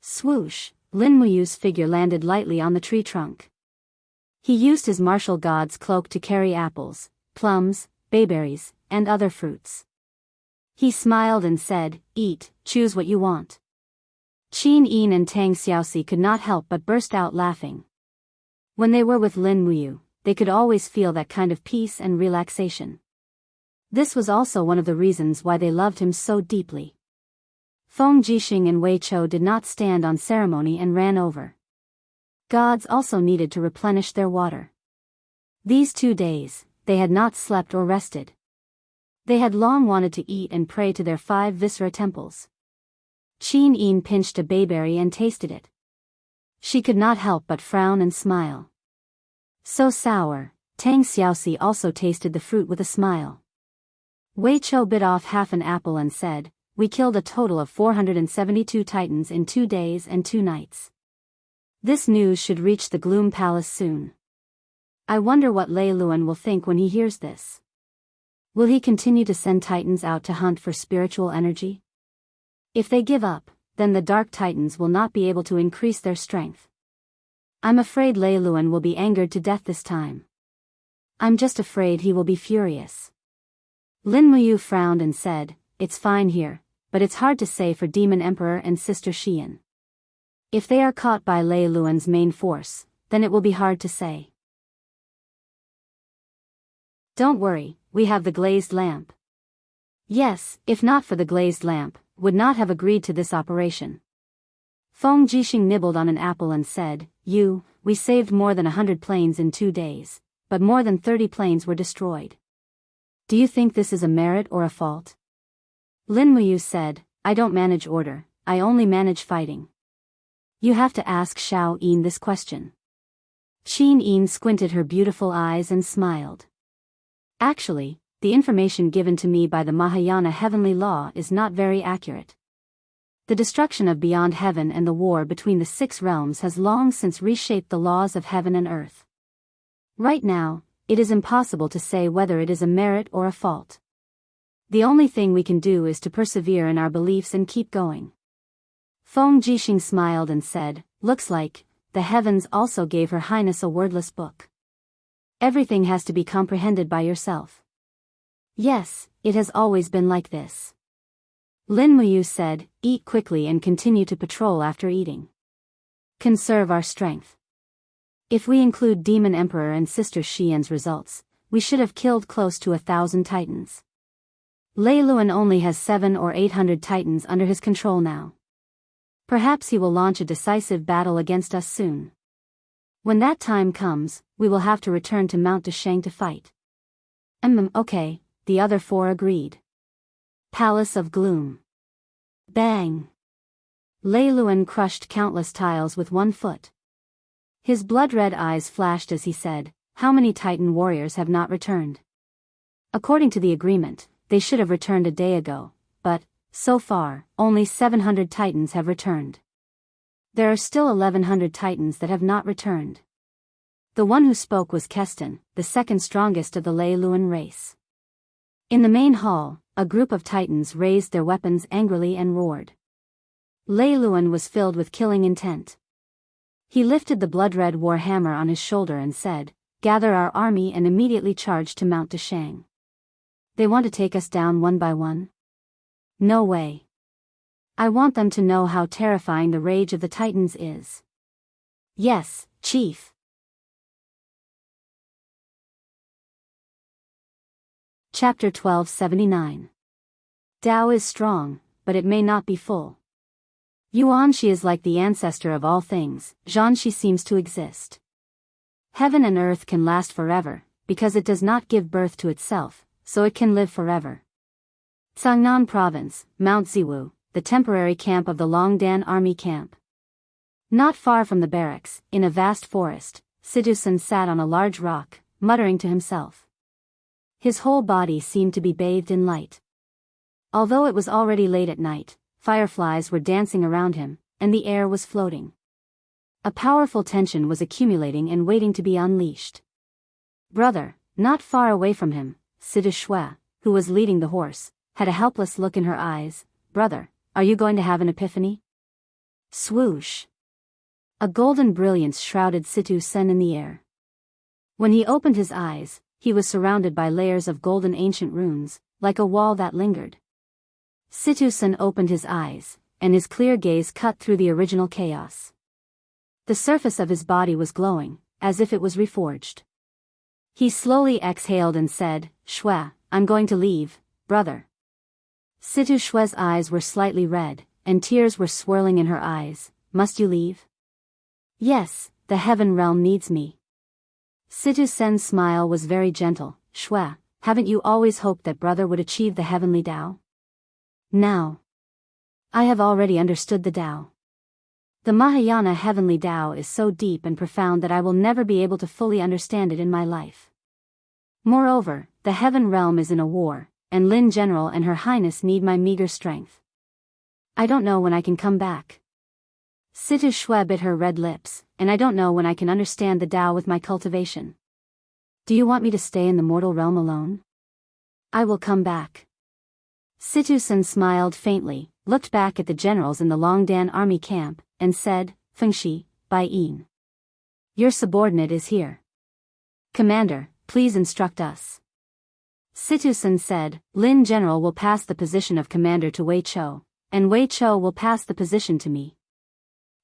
Swoosh, Lin Muyu's figure landed lightly on the tree trunk. He used his martial god's cloak to carry apples, plums, bayberries, and other fruits. He smiled and said, "Eat, choose what you want." Qin Yin and Tang Xiaoxi could not help but burst out laughing. When they were with Lin Muyu, they could always feel that kind of peace and relaxation. This was also one of the reasons why they loved him so deeply. Feng Jixing and Wei Chou did not stand on ceremony and ran over. Gods also needed to replenish their water. These 2 days, they had not slept or rested. They had long wanted to eat and pray to their 5 viscera temples. Qin Yin pinched a bayberry and tasted it. She could not help but frown and smile. So sour. Tang Xiaoxi also tasted the fruit with a smile. Wei Chou bit off half an apple and said, "We killed a total of 472 titans in 2 days and 2 nights. This news should reach the Gloom Palace soon. I wonder what Lei Luan will think when he hears this. Will he continue to send titans out to hunt for spiritual energy? If they give up, then the Dark Titans will not be able to increase their strength. I'm afraid Lei Luan will be angered to death this time. I'm just afraid he will be furious." Lin Muyu frowned and said, "It's fine here, but it's hard to say for Demon Emperor and Sister Xian. If they are caught by Lei Luan's main force, then it will be hard to say. Don't worry, we have the glazed lamp. Yes, if not for the glazed lamp, would not have agreed to this operation. Feng Jixing nibbled on an apple and said, we saved more than 100 planes in 2 days, but more than 30 planes were destroyed. Do you think this is a merit or a fault? Lin Muyu said, I don't manage order, I only manage fighting. You have to ask Xiao Yin this question. Xin Yin squinted her beautiful eyes and smiled. Actually, the information given to me by the Mahayana heavenly law is not very accurate. The destruction of beyond heaven and the war between the 6 realms has long since reshaped the laws of heaven and earth. Right now, it is impossible to say whether it is a merit or a fault. The only thing we can do is to persevere in our beliefs and keep going. Feng Jixing smiled and said, looks like, the heavens also gave Her Highness a wordless book. Everything has to be comprehended by yourself. Yes, it has always been like this. Lin Muyu said, eat quickly and continue to patrol after eating. Conserve our strength. If we include Demon Emperor and Sister Xian's results, we should have killed close to 1,000 titans. Lei Luan only has 700 or 800 titans under his control now. Perhaps he will launch a decisive battle against us soon. When that time comes, we will have to return to Mount Deshang to fight. Okay, the other 4 agreed. Palace of Gloom. Bang! Lei Luan crushed countless tiles with 1 foot. His blood-red eyes flashed as he said, how many Titan warriors have not returned? According to the agreement, they should have returned a day ago, but, so far, only 700 Titans have returned. There are still 1,100 Titans that have not returned. The one who spoke was Keston, the second strongest of the Lei Luan race. In the main hall, a group of Titans raised their weapons angrily and roared. Lei Luan was filled with killing intent. He lifted the blood-red war hammer on his shoulder and said, gather our army and immediately charge to Mount Deshang. They want to take us down one by one? No way. I want them to know how terrifying the rage of the Titans is. Yes, Chief. Chapter 1279. Tao is strong, but it may not be full. Yuanxi is like the ancestor of all things, Zhanxi seems to exist. Heaven and earth can last forever, because it does not give birth to itself, so it can live forever. Cangnan Province, Mount Ziwu, the temporary camp of the Longdan Army Camp. Not far from the barracks, in a vast forest, Sidusan sat on a large rock, muttering to himself. His whole body seemed to be bathed in light. Although it was already late at night, fireflies were dancing around him, and the air was floating. A powerful tension was accumulating and waiting to be unleashed. Brother, not far away from him, Sidu Shui, who was leading the horse, had a helpless look in her eyes. Brother, are you going to have an epiphany? Swoosh! A golden brilliance shrouded Situ Sen in the air. When he opened his eyes, he was surrounded by layers of golden ancient runes, like a wall that lingered. Situ Sen opened his eyes, and his clear gaze cut through the original chaos. The surface of his body was glowing, as if it was reforged. He slowly exhaled and said, Shui, I'm going to leave, brother. Situ Shui's eyes were slightly red, and tears were swirling in her eyes. Must you leave? Yes, the heaven realm needs me. Situ Sen's smile was very gentle. Shui, haven't you always hoped that brother would achieve the heavenly Tao? Now. I have already understood the Tao. The Mahayana heavenly Tao is so deep and profound that I will never be able to fully understand it in my life. Moreover, the heaven realm is in a war, and Lin General and Her Highness need my meager strength. I don't know when I can come back. Situ Shui bit her red lips, and I don't know when I can understand the Tao with my cultivation. Do you want me to stay in the mortal realm alone? I will come back. Situ Sen smiled faintly, looked back at the generals in the Longdan army camp, and said, Fengshi, Bai Yin. Your subordinate is here. Commander, please instruct us. Situ Sen said, Lin General will pass the position of commander to Wei Chou, and Wei Chou will pass the position to me.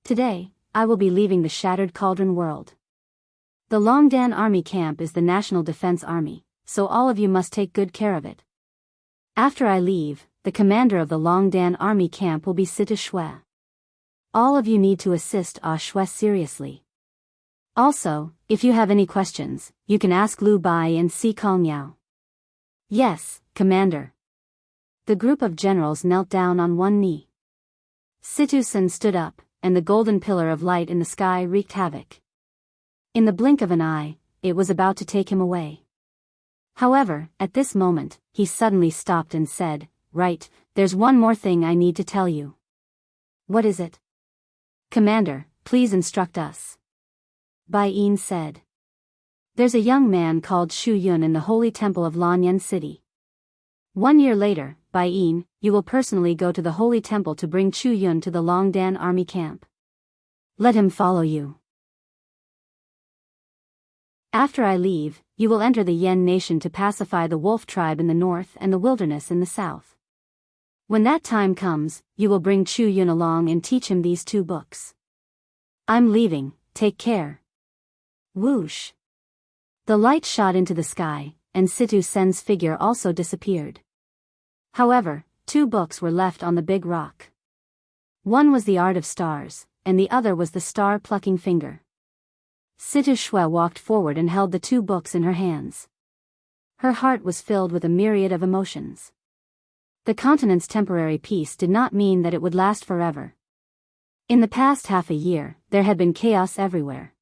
Today, I will be leaving the Shattered Cauldron world. The Longdan Army Camp is the National Defense Army, so all of you must take good care of it. After I leave, the commander of the Longdan army camp will be Situ Shui. All of you need to assist Shui seriously. Also, if you have any questions, you can ask Lu Bai and Si Kong Yao. Yes, Commander. The group of generals knelt down on one knee. Situ Sun stood up, and the golden pillar of light in the sky wreaked havoc. In the blink of an eye, it was about to take him away. However, at this moment, he suddenly stopped and said, "Right, there's one more thing I need to tell you." "What is it?" "Commander, please instruct us." Bai Yin said. "There's a young man called Shu Yun in the holy temple of Lanyan City. 1 year later, Bai Yin, you will personally go to the holy temple to bring Chu Yun to the Longdan army camp. Let him follow you. After I leave, you will enter the Yen nation to pacify the wolf tribe in the north and the wilderness in the south. When that time comes, you will bring Chu Yun along and teach him these 2 books. I'm leaving, take care." Whoosh! The light shot into the sky, and Situ Sen's figure also disappeared. However, 2 books were left on the big rock. One was the Art of Stars, and the other was the Star-Plucking Finger. Situ Shui walked forward and held the 2 books in her hands. Her heart was filled with a myriad of emotions. The continent's temporary peace did not mean that it would last forever. In the past half a year, there had been chaos everywhere.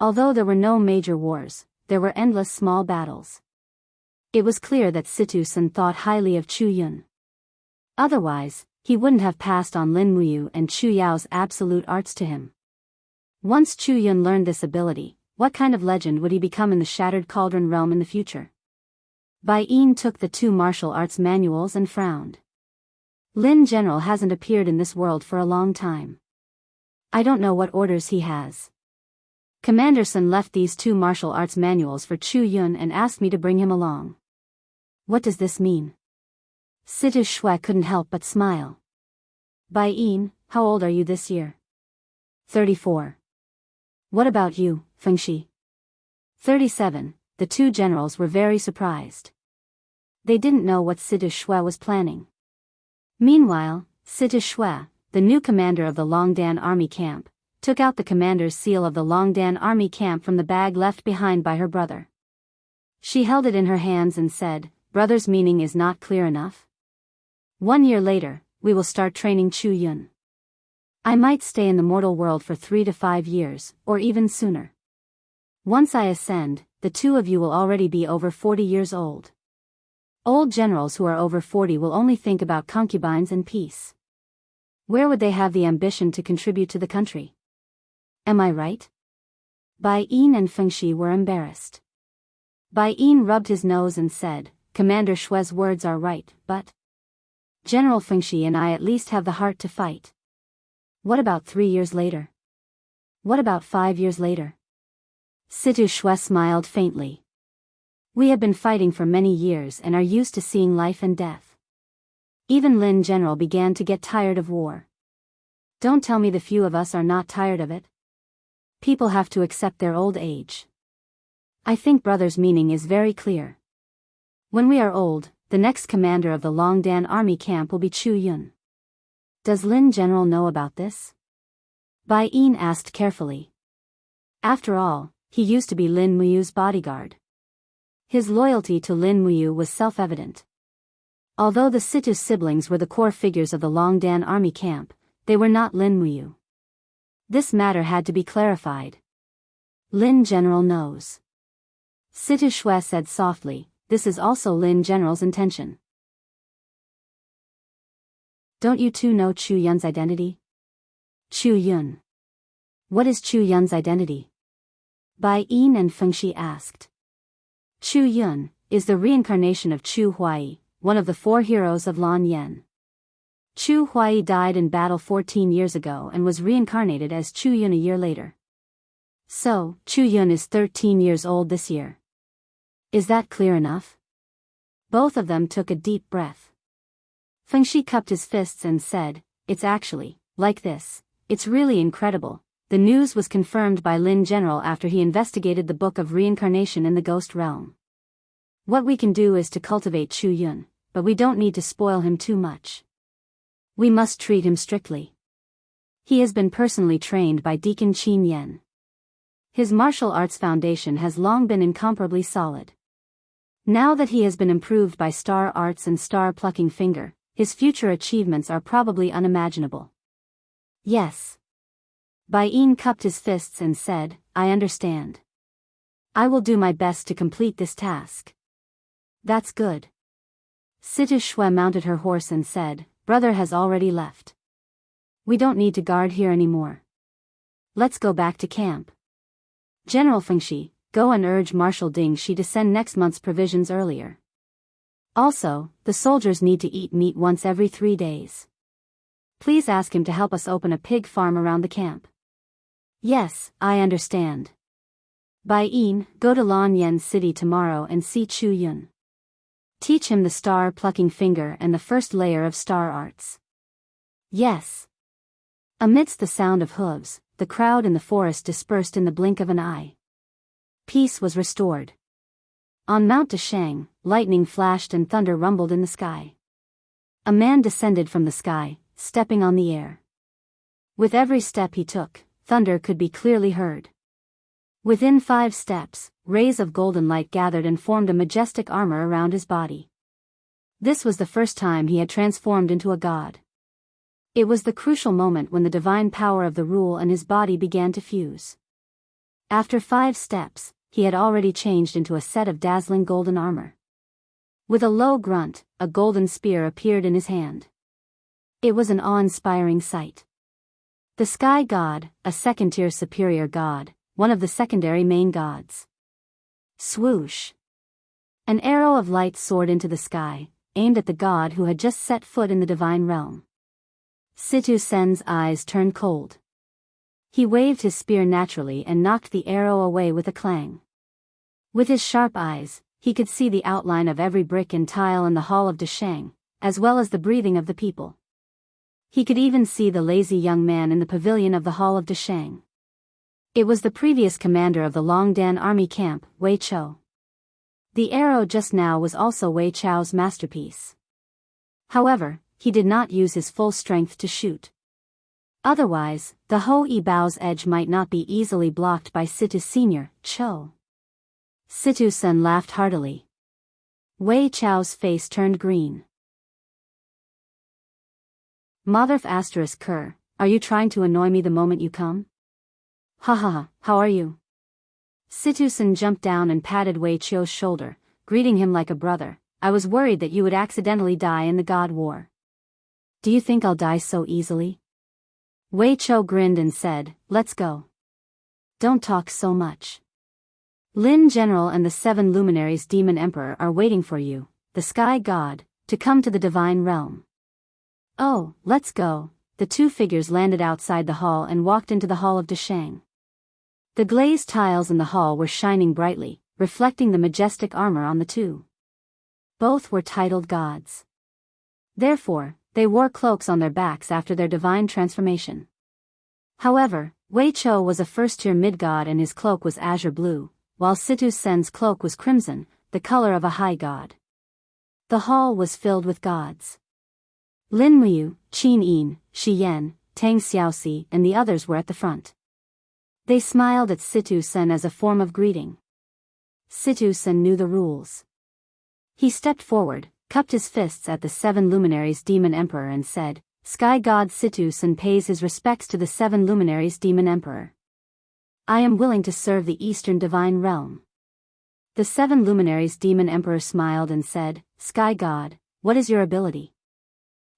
Although there were no major wars, there were endless small battles. It was clear that Situ Sun thought highly of Chu Yun. Otherwise, he wouldn't have passed on Lin Muyu and Chu Yao's absolute arts to him. Once Chu Yun learned this ability, what kind of legend would he become in the Shattered Cauldron realm in the future? Bai Yin took the 2 martial arts manuals and frowned. Lin General hasn't appeared in this world for a long time. I don't know what orders he has. Commander Sun left these 2 martial arts manuals for Chu Yun and asked me to bring him along. What does this mean? Situ Shui couldn't help but smile. Bai Yin, how old are you this year? 34. What about you, Fengxi? 37. The 2 generals were very surprised. They didn't know what Situ Shui was planning. Meanwhile, Situ Shui, the new commander of the Longdan army camp, took out the commander's seal of the Longdan army camp from the bag left behind by her brother. She held it in her hands and said, "Brother's meaning is not clear enough. 1 year later, we will start training Chu Yun. I might stay in the mortal world for 3 to 5 years, or even sooner. Once I ascend, the 2 of you will already be over 40 years old. Old generals who are over 40 will only think about concubines and peace. Where would they have the ambition to contribute to the country? Am I right?" Bai Yin and Fengxi were embarrassed. Bai Yin rubbed his nose and said, "Commander Shui's words are right, but General Fengxi and I at least have the heart to fight. What about 3 years later? What about 5 years later?" Situ Shui smiled faintly. "We have been fighting for many years and are used to seeing life and death. Even Lin General began to get tired of war. Don't tell me the few of us are not tired of it. People have to accept their old age. I think brother's meaning is very clear. When we are old, the next commander of the Longdan army camp will be Chu Yun. Does Lin General know about this?" Bai Yin asked carefully. After all, he used to be Lin Muyu's bodyguard. His loyalty to Lin Muyu was self-evident. Although the Situ siblings were the core figures of the Longdan army camp, they were not Lin Muyu. This matter had to be clarified. "Lin General knows." Situ Shui said softly, "This is also Lin General's intention." "Don't you 2 know Chu Yun's identity?" "Chu Yun. What is Chu Yun's identity?" Bai Yin and Fengxi asked. Chu Yun is the reincarnation of Chu Huai, one of the 4 heroes of Lan Yan. Chu Huai died in battle 14 years ago and was reincarnated as Chu Yun a year later. So, Chu Yun is 13 years old this year. Is that clear enough? Both of them took a deep breath. Fengxi cupped his fists and said, "It's actually, like this. It's really incredible." The news was confirmed by Lin General after he investigated the Book of Reincarnation in the Ghost Realm. What we can do is to cultivate Chu Yun, but we don't need to spoil him too much. We must treat him strictly. He has been personally trained by Deacon Qin Yen. His martial arts foundation has long been incomparably solid. Now that he has been improved by star arts and star plucking finger, his future achievements are probably unimaginable. Yes. Bai Yin cupped his fists and said, I understand. I will do my best to complete this task. That's good. Situ Shui mounted her horse and said, Brother has already left. We don't need to guard here anymore. Let's go back to camp. General Fengxi, go and urge Marshal Ding Shi to send next month's provisions earlier. Also, the soldiers need to eat meat once every 3 days. Please ask him to help us open a pig farm around the camp. Yes, I understand. Bai Yin, go to Lan Yan City tomorrow and see Chu Yun. Teach him the star plucking finger and the first layer of star arts. Yes. Amidst the sound of hooves, the crowd in the forest dispersed in the blink of an eye. Peace was restored. On Mount Dashang, lightning flashed and thunder rumbled in the sky. A man descended from the sky, stepping on the air. With every step he took, thunder could be clearly heard. Within 5 steps, rays of golden light gathered and formed a majestic armor around his body. This was the first time he had transformed into a god. It was the crucial moment when the divine power of the rule and his body began to fuse. After 5 steps, he had already changed into a set of dazzling golden armor. With a low grunt, a golden spear appeared in his hand. It was an awe-inspiring sight. The Sky God, a second-tier superior god, one of the secondary main gods. Swoosh! An arrow of light soared into the sky, aimed at the god who had just set foot in the divine realm. Situ Sen's eyes turned cold. He waved his spear naturally and knocked the arrow away with a clang. With his sharp eyes, he could see the outline of every brick and tile in the hall of Dashang, as well as the breathing of the people. He could even see the lazy young man in the pavilion of the hall of Dashang. It was the previous commander of the Longdan army camp, Wei Chou. The arrow just now was also Wei Chou's masterpiece. However, he did not use his full strength to shoot. Otherwise, the Ho Yi Bao's edge might not be easily blocked by Situ Senior, Chou. Situ Sen laughed heartily. Wei Chou's face turned green. Motherf asterisk Ker, are you trying to annoy me the moment you come? Ha ha ha, how are you? Situ Sen jumped down and patted Wei Chou's shoulder, greeting him like a brother. I was worried that you would accidentally die in the God War. Do you think I'll die so easily? Wei Chou grinned and said, let's go. Don't talk so much. Lin General and the 7 luminaries Demon Emperor are waiting for you, the Sky God, to come to the divine realm. Oh, let's go. The 2 figures landed outside the hall and walked into the hall of Dashang. The glazed tiles in the hall were shining brightly, reflecting the majestic armor on the 2. Both were titled gods. Therefore, they wore cloaks on their backs after their divine transformation. However, Wei Chou was a first-tier mid-god and his cloak was azure blue, while Situ Sen's cloak was crimson, the color of a high god. The hall was filled with gods. Lin Muyu, Qin Yin, Shi Yan, Tang Xiaoxi and the others were at the front. They smiled at Situ Sen as a form of greeting. Situ Sen knew the rules. He stepped forward, cupped his fists at the 7 luminaries Demon Emperor and said, Sky God Situ Sen pays his respects to the 7 luminaries Demon Emperor. I am willing to serve the Eastern Divine Realm. The 7 luminaries Demon Emperor smiled and said, Sky God, what is your ability?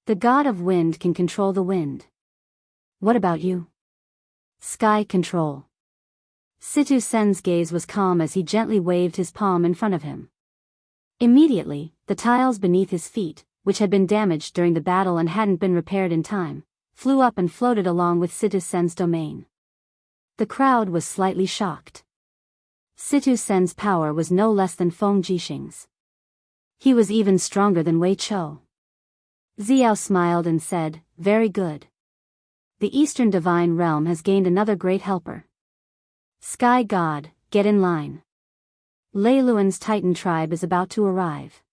The God of Wind can control the wind. What about you? Sky control. Situ Sen's gaze was calm as he gently waved his palm in front of him. Immediately, the tiles beneath his feet, which had been damaged during the battle and hadn't been repaired in time, flew up and floated along with Situ Sen's domain. The crowd was slightly shocked. Situ Sen's power was no less than Feng Jixing's. He was even stronger than Wei Chou. Xiao smiled and said, very good. The Eastern Divine Realm has gained another great helper. Sky God, get in line. Lei Luan's Titan tribe is about to arrive.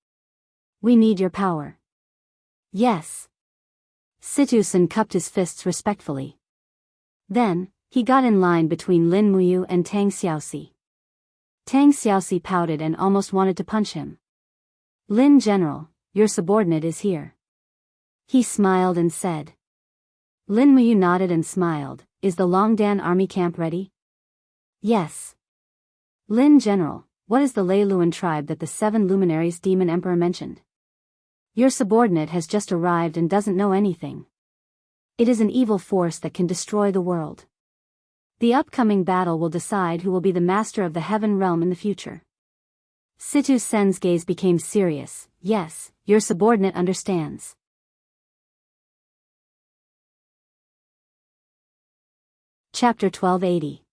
We need your power. Yes. Situ-san cupped his fists respectfully. Then, he got in line between Lin Muyu and Tang Xiaoxi. Tang Xiaoxi pouted and almost wanted to punch him. Lin General, your subordinate is here. He smiled and said. Lin Muyu nodded and smiled. Is the Longdan army camp ready? Yes. Lin General, what is the Lei Luan tribe that the 7 luminaries Demon Emperor mentioned? Your subordinate has just arrived and doesn't know anything. It is an evil force that can destroy the world. The upcoming battle will decide who will be the master of the heaven realm in the future. Situ-sen's gaze became serious. Yes, your subordinate understands. Chapter 1280.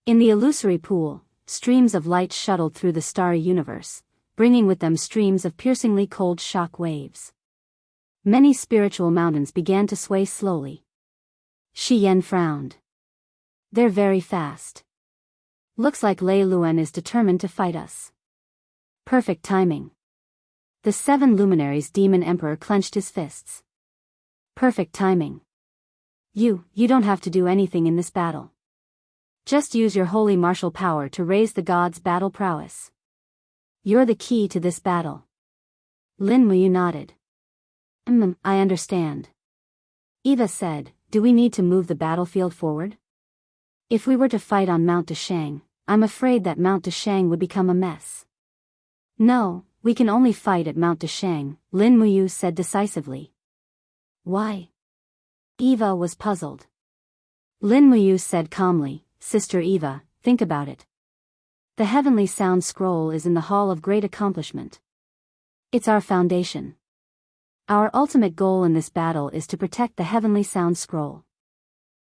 In the illusory pool, streams of light shuttled through the starry universe, bringing with them streams of piercingly cold shock waves. Many spiritual mountains began to sway slowly. Shi Yan frowned. They're very fast. Looks like Lei Luan is determined to fight us. Perfect timing. The 7 luminaries Demon Emperor clenched his fists. Perfect timing. You don't have to do anything in this battle. Just use your holy martial power to raise the gods' battle prowess. You're the key to this battle. Lin Muyu nodded. I understand. Eva said, do we need to move the battlefield forward? If we were to fight on Mount Dashang, I'm afraid that Mount Dashang would become a mess. No, we can only fight at Mount Dashang, Lin Muyu said decisively. Why? Eva was puzzled. Lin Muyu said calmly, Sister Eva, think about it. The Heavenly Sound Scroll is in the Hall of Great Accomplishment. It's our foundation. Our ultimate goal in this battle is to protect the Heavenly Sound Scroll.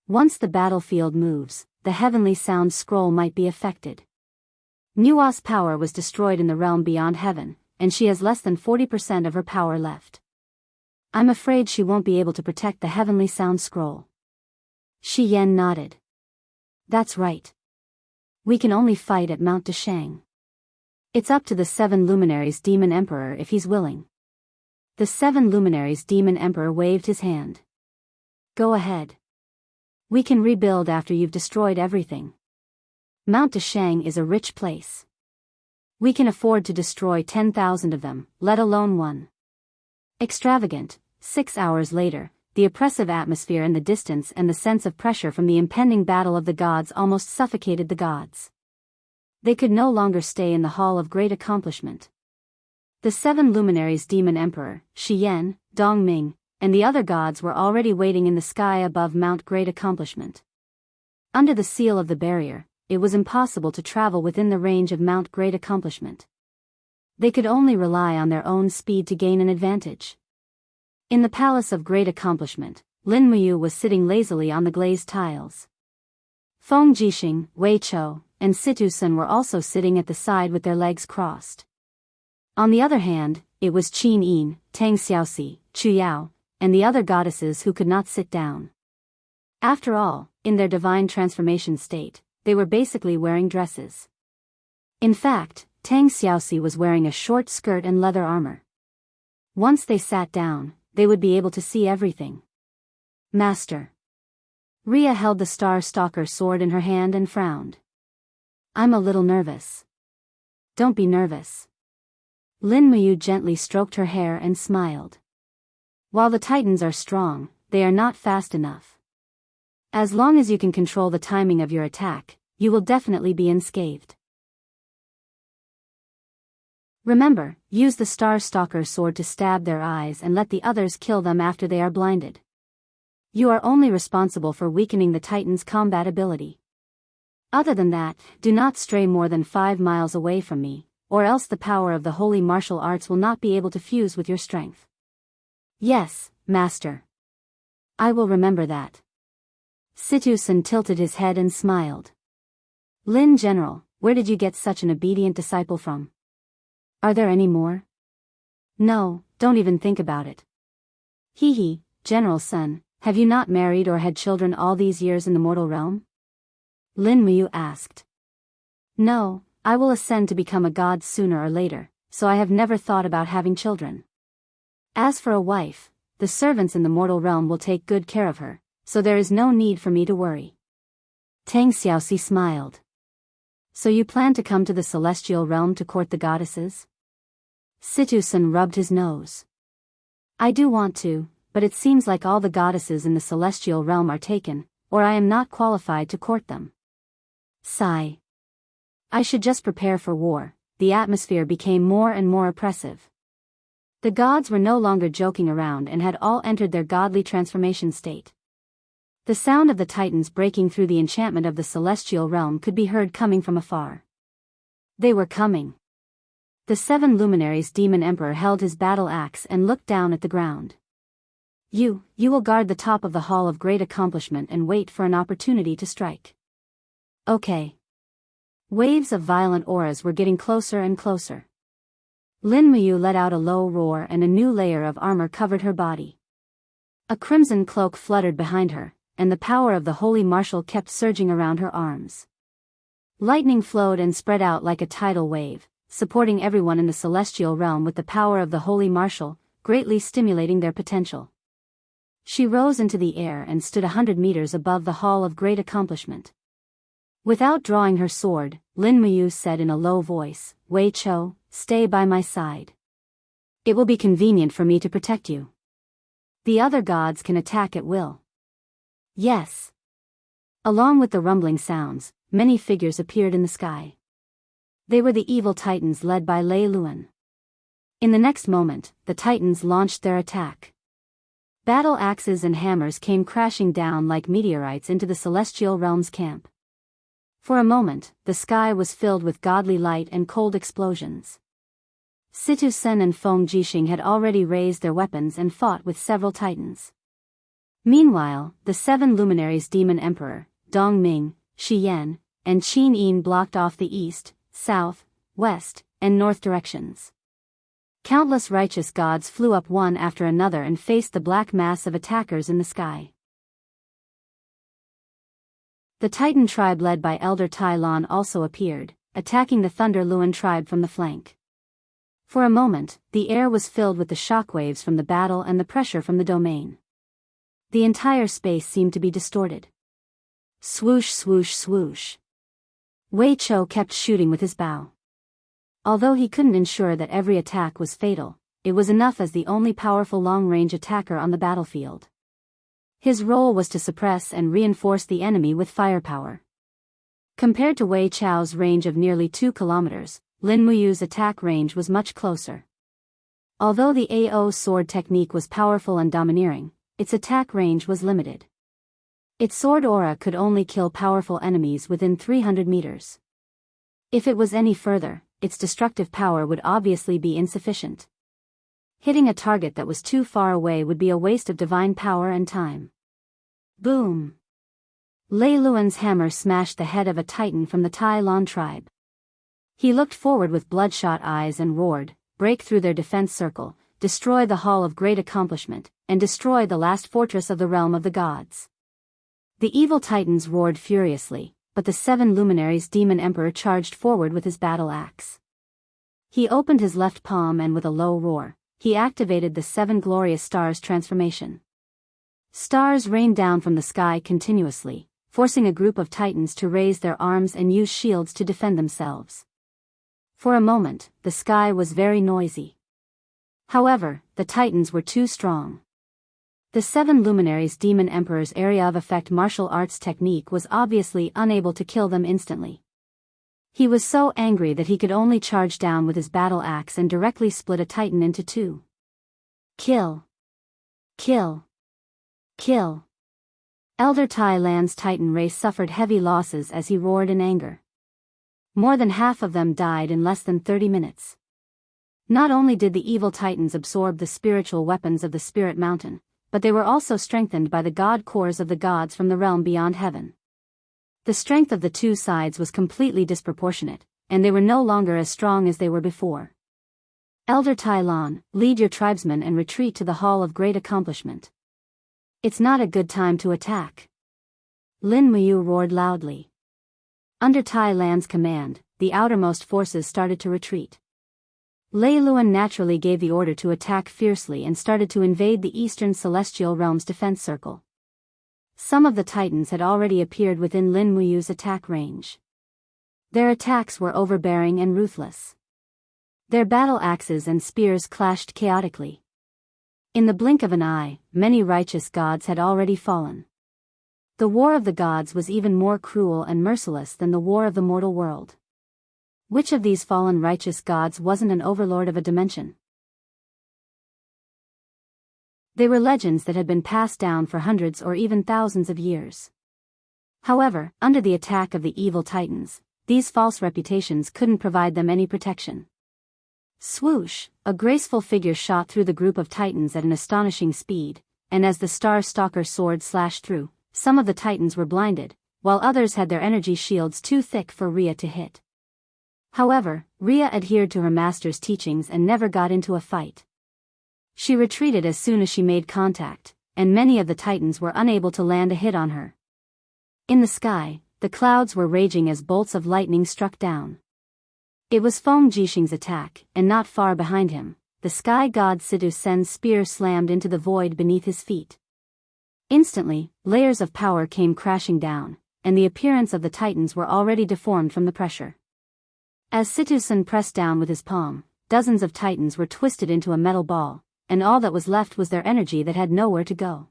Once the battlefield moves, the Heavenly Sound Scroll might be affected. Nua's power was destroyed in the realm beyond heaven, and she has less than 40% of her power left. I'm afraid she won't be able to protect the Heavenly Sound Scroll. Shi Yan nodded. That's right. We can only fight at Mount Dashang. It's up to the 7 luminaries Demon Emperor if he's willing. The 7 luminaries Demon Emperor waved his hand. Go ahead. We can rebuild after you've destroyed everything. Mount Dashang is a rich place. We can afford to destroy 10,000 of them, let alone one. Extravagant. 6 hours later, the oppressive atmosphere in the distance and the sense of pressure from the impending battle of the gods almost suffocated the gods. They could no longer stay in the Hall of Great Accomplishment. The 7 luminaries Demon Emperor, Shi Yan, Dong Ming, and the other gods were already waiting in the sky above Mount Great Accomplishment. Under the seal of the barrier, it was impossible to travel within the range of Mount Great Accomplishment. They could only rely on their own speed to gain an advantage. In the Palace of Great Accomplishment, Lin Muyu was sitting lazily on the glazed tiles. Feng Jixing, Wei Chou, and Situ-san were also sitting at the side with their legs crossed. On the other hand, it was Qin Yin, Tang Xiaoxi, Chu Yao, and the other goddesses who could not sit down. After all, in their divine transformation state, they were basically wearing dresses. In fact, Tang Xiaoxi was wearing a short skirt and leather armor. Once they sat down, they would be able to see everything. Master. Ria held the Star Stalker sword in her hand and frowned. I'm a little nervous. Don't be nervous. Lin Muyu gently stroked her hair and smiled. While the Titans are strong, they are not fast enough. As long as you can control the timing of your attack, you will definitely be unscathed. Remember, use the Star Stalker sword to stab their eyes and let the others kill them after they are blinded. You are only responsible for weakening the Titan's combat ability. Other than that, do not stray more than 5 miles away from me, or else the power of the holy martial arts will not be able to fuse with your strength. Yes, Master. I will remember that. Situ-san tilted his head and smiled. Lin General, where did you get such an obedient disciple from? Are there any more? No, don't even think about it. Hee, General Sun, have you not married or had children all these years in the mortal realm? Lin Muyu asked. No, I will ascend to become a god sooner or later, so I have never thought about having children. As for a wife, the servants in the mortal realm will take good care of her, so there is no need for me to worry. Tang Xiaoxi smiled. So you plan to come to the celestial realm to court the goddesses? Situ Sun rubbed his nose. I do want to, but it seems like all the goddesses in the celestial realm are taken, or I am not qualified to court them. Sigh. I should just prepare for war. The atmosphere became more and more oppressive. The gods were no longer joking around and had all entered their godly transformation state. The sound of the titans breaking through the enchantment of the celestial realm could be heard coming from afar. They were coming. The 7 luminaries demon emperor held his battle axe and looked down at the ground. You will guard the top of the hall of great accomplishment and wait for an opportunity to strike. Okay. Waves of violent auras were getting closer and closer. Lin Muyu let out a low roar and a new layer of armor covered her body. A crimson cloak fluttered behind her, and the power of the holy marshal kept surging around her arms. Lightning flowed and spread out like a tidal wave, supporting everyone in the celestial realm with the power of the holy marshal, greatly stimulating their potential. She rose into the air and stood 100 meters above the hall of great accomplishment. Without drawing her sword, Lin Muyu said in a low voice, Wei Chou, stay by my side. It will be convenient for me to protect you. The other gods can attack at will. Yes. Along with the rumbling sounds, many figures appeared in the sky. They were the evil titans led by Lei Luan. In the next moment, the titans launched their attack. Battle axes and hammers came crashing down like meteorites into the celestial realm's camp. For a moment, the sky was filled with godly light and cold explosions. Situ Sen and Feng Jixing had already raised their weapons and fought with several titans. Meanwhile, the 7 luminaries demon emperor, Dong Ming, Shi Yan, and Qin Yin blocked off the east, south, west, and north directions. Countless righteous gods flew up one after another and faced the black mass of attackers in the sky. The Titan tribe led by Elder Tai Lan also appeared, attacking the Thunder Luan tribe from the flank. For a moment, the air was filled with the shockwaves from the battle and the pressure from the domain. The entire space seemed to be distorted. Swoosh swoosh swoosh. Wei Chou kept shooting with his bow. Although he couldn't ensure that every attack was fatal, it was enough as the only powerful long-range attacker on the battlefield. His role was to suppress and reinforce the enemy with firepower. Compared to Wei Chou's range of nearly 2 kilometers, Lin Muyu's attack range was much closer. Although the AO sword technique was powerful and domineering, its attack range was limited. Its sword aura could only kill powerful enemies within 300 meters. If it was any further, its destructive power would obviously be insufficient. Hitting a target that was too far away would be a waste of divine power and time. Boom! Lei Luan's hammer smashed the head of a titan from the Tai Lan tribe. He looked forward with bloodshot eyes and roared, break through their defense circle, destroy the hall of great accomplishment, and destroy the last fortress of the realm of the gods. The evil titans roared furiously, but the 7 luminaries demon emperor charged forward with his battle axe. He opened his left palm and with a low roar, he activated the 7 glorious stars transformation. Stars rained down from the sky continuously, forcing a group of titans to raise their arms and use shields to defend themselves. For a moment, the sky was very noisy. However, the titans were too strong. The 7 luminaries demon emperor's area of effect martial arts technique was obviously unable to kill them instantly. He was so angry that he could only charge down with his battle axe and directly split a titan into 2. Kill! Kill! Kill! Elder Tai Lan's titan race suffered heavy losses as he roared in anger. More than half of them died in less than 30 minutes. Not only did the evil titans absorb the spiritual weapons of the spirit mountain, but they were also strengthened by the god cores of the gods from the realm beyond heaven. The strength of the two sides was completely disproportionate, and they were no longer as strong as they were before. Elder Tai Lan, lead your tribesmen and retreat to the Hall of Great Accomplishment. It's not a good time to attack. Lin Muyu roared loudly. Under Tai Lan's command, the outermost forces started to retreat. Lei Luan naturally gave the order to attack fiercely and started to invade the eastern celestial realm's defense circle. Some of the titans had already appeared within Lin Muyu's attack range. Their attacks were overbearing and ruthless. Their battle axes and spears clashed chaotically. In the blink of an eye, many righteous gods had already fallen. The war of the gods was even more cruel and merciless than the war of the mortal world. Which of these fallen righteous gods wasn't an overlord of a dimension? They were legends that had been passed down for hundreds or even thousands of years. However, under the attack of the evil titans, these false reputations couldn't provide them any protection. Swoosh, a graceful figure shot through the group of titans at an astonishing speed, and as the Star Stalker sword slashed through, some of the titans were blinded, while others had their energy shields too thick for Rhea to hit. However, Rhea adhered to her master's teachings and never got into a fight. She retreated as soon as she made contact, and many of the titans were unable to land a hit on her. In the sky, the clouds were raging as bolts of lightning struck down. It was Feng Jixing's attack, and not far behind him, the sky god Situ Sen's spear slammed into the void beneath his feet. Instantly, layers of power came crashing down, and the appearance of the titans were already deformed from the pressure. As Situ Sen pressed down with his palm, dozens of titans were twisted into a metal ball, and all that was left was their energy that had nowhere to go.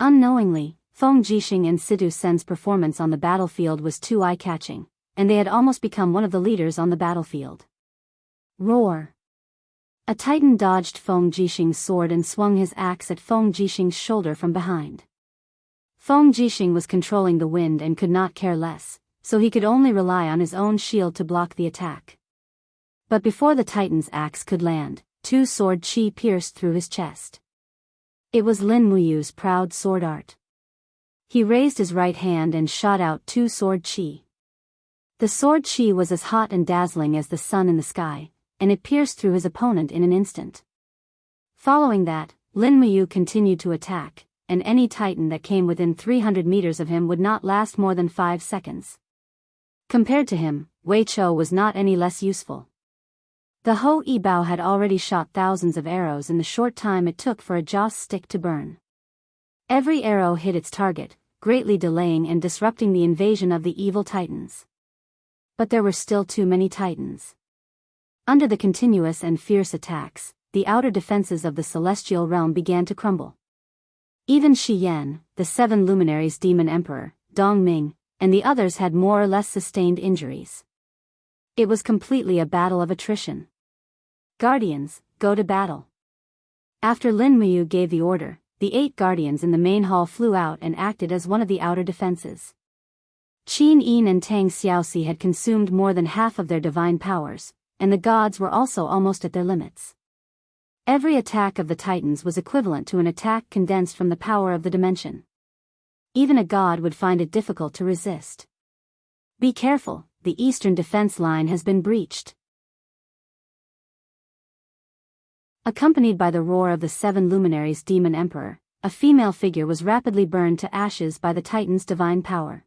Unknowingly, Feng Jixing and Situ Sen's performance on the battlefield was too eye-catching, and they had almost become one of the leaders on the battlefield. Roar! A titan dodged Feng Jixing's sword and swung his axe at Feng Jixing's shoulder from behind. Feng Jixing was controlling the wind and could not care less, so he could only rely on his own shield to block the attack. But before the titan's axe could land, two sword chi pierced through his chest. It was Lin Muyu's proud sword art. He raised his right hand and shot out two sword chi. The sword chi was as hot and dazzling as the sun in the sky, and it pierced through his opponent in an instant. Following that, Lin Muyu continued to attack, and any titan that came within 300 meters of him would not last more than 5 seconds. Compared to him, Wei Chou was not any less useful. The Ho Yi Bao had already shot thousands of arrows in the short time it took for a joss stick to burn. Every arrow hit its target, greatly delaying and disrupting the invasion of the evil titans. But there were still too many titans. Under the continuous and fierce attacks, the outer defenses of the celestial realm began to crumble. Even Shi Yan, the 7 luminaries demon emperor, Dong Ming, and the others had more or less sustained injuries. It was completely a battle of attrition. Guardians, go to battle. After Lin Muyu gave the order, the 8 guardians in the main hall flew out and acted as one of the outer defenses. Qin Yin and Tang Xiaoxi had consumed more than half of their divine powers, and the gods were also almost at their limits. Every attack of the titans was equivalent to an attack condensed from the power of the dimension. Even a god would find it difficult to resist. Be careful, the eastern defense line has been breached. Accompanied by the roar of the 7 luminaries demon emperor, a female figure was rapidly burned to ashes by the titan's divine power.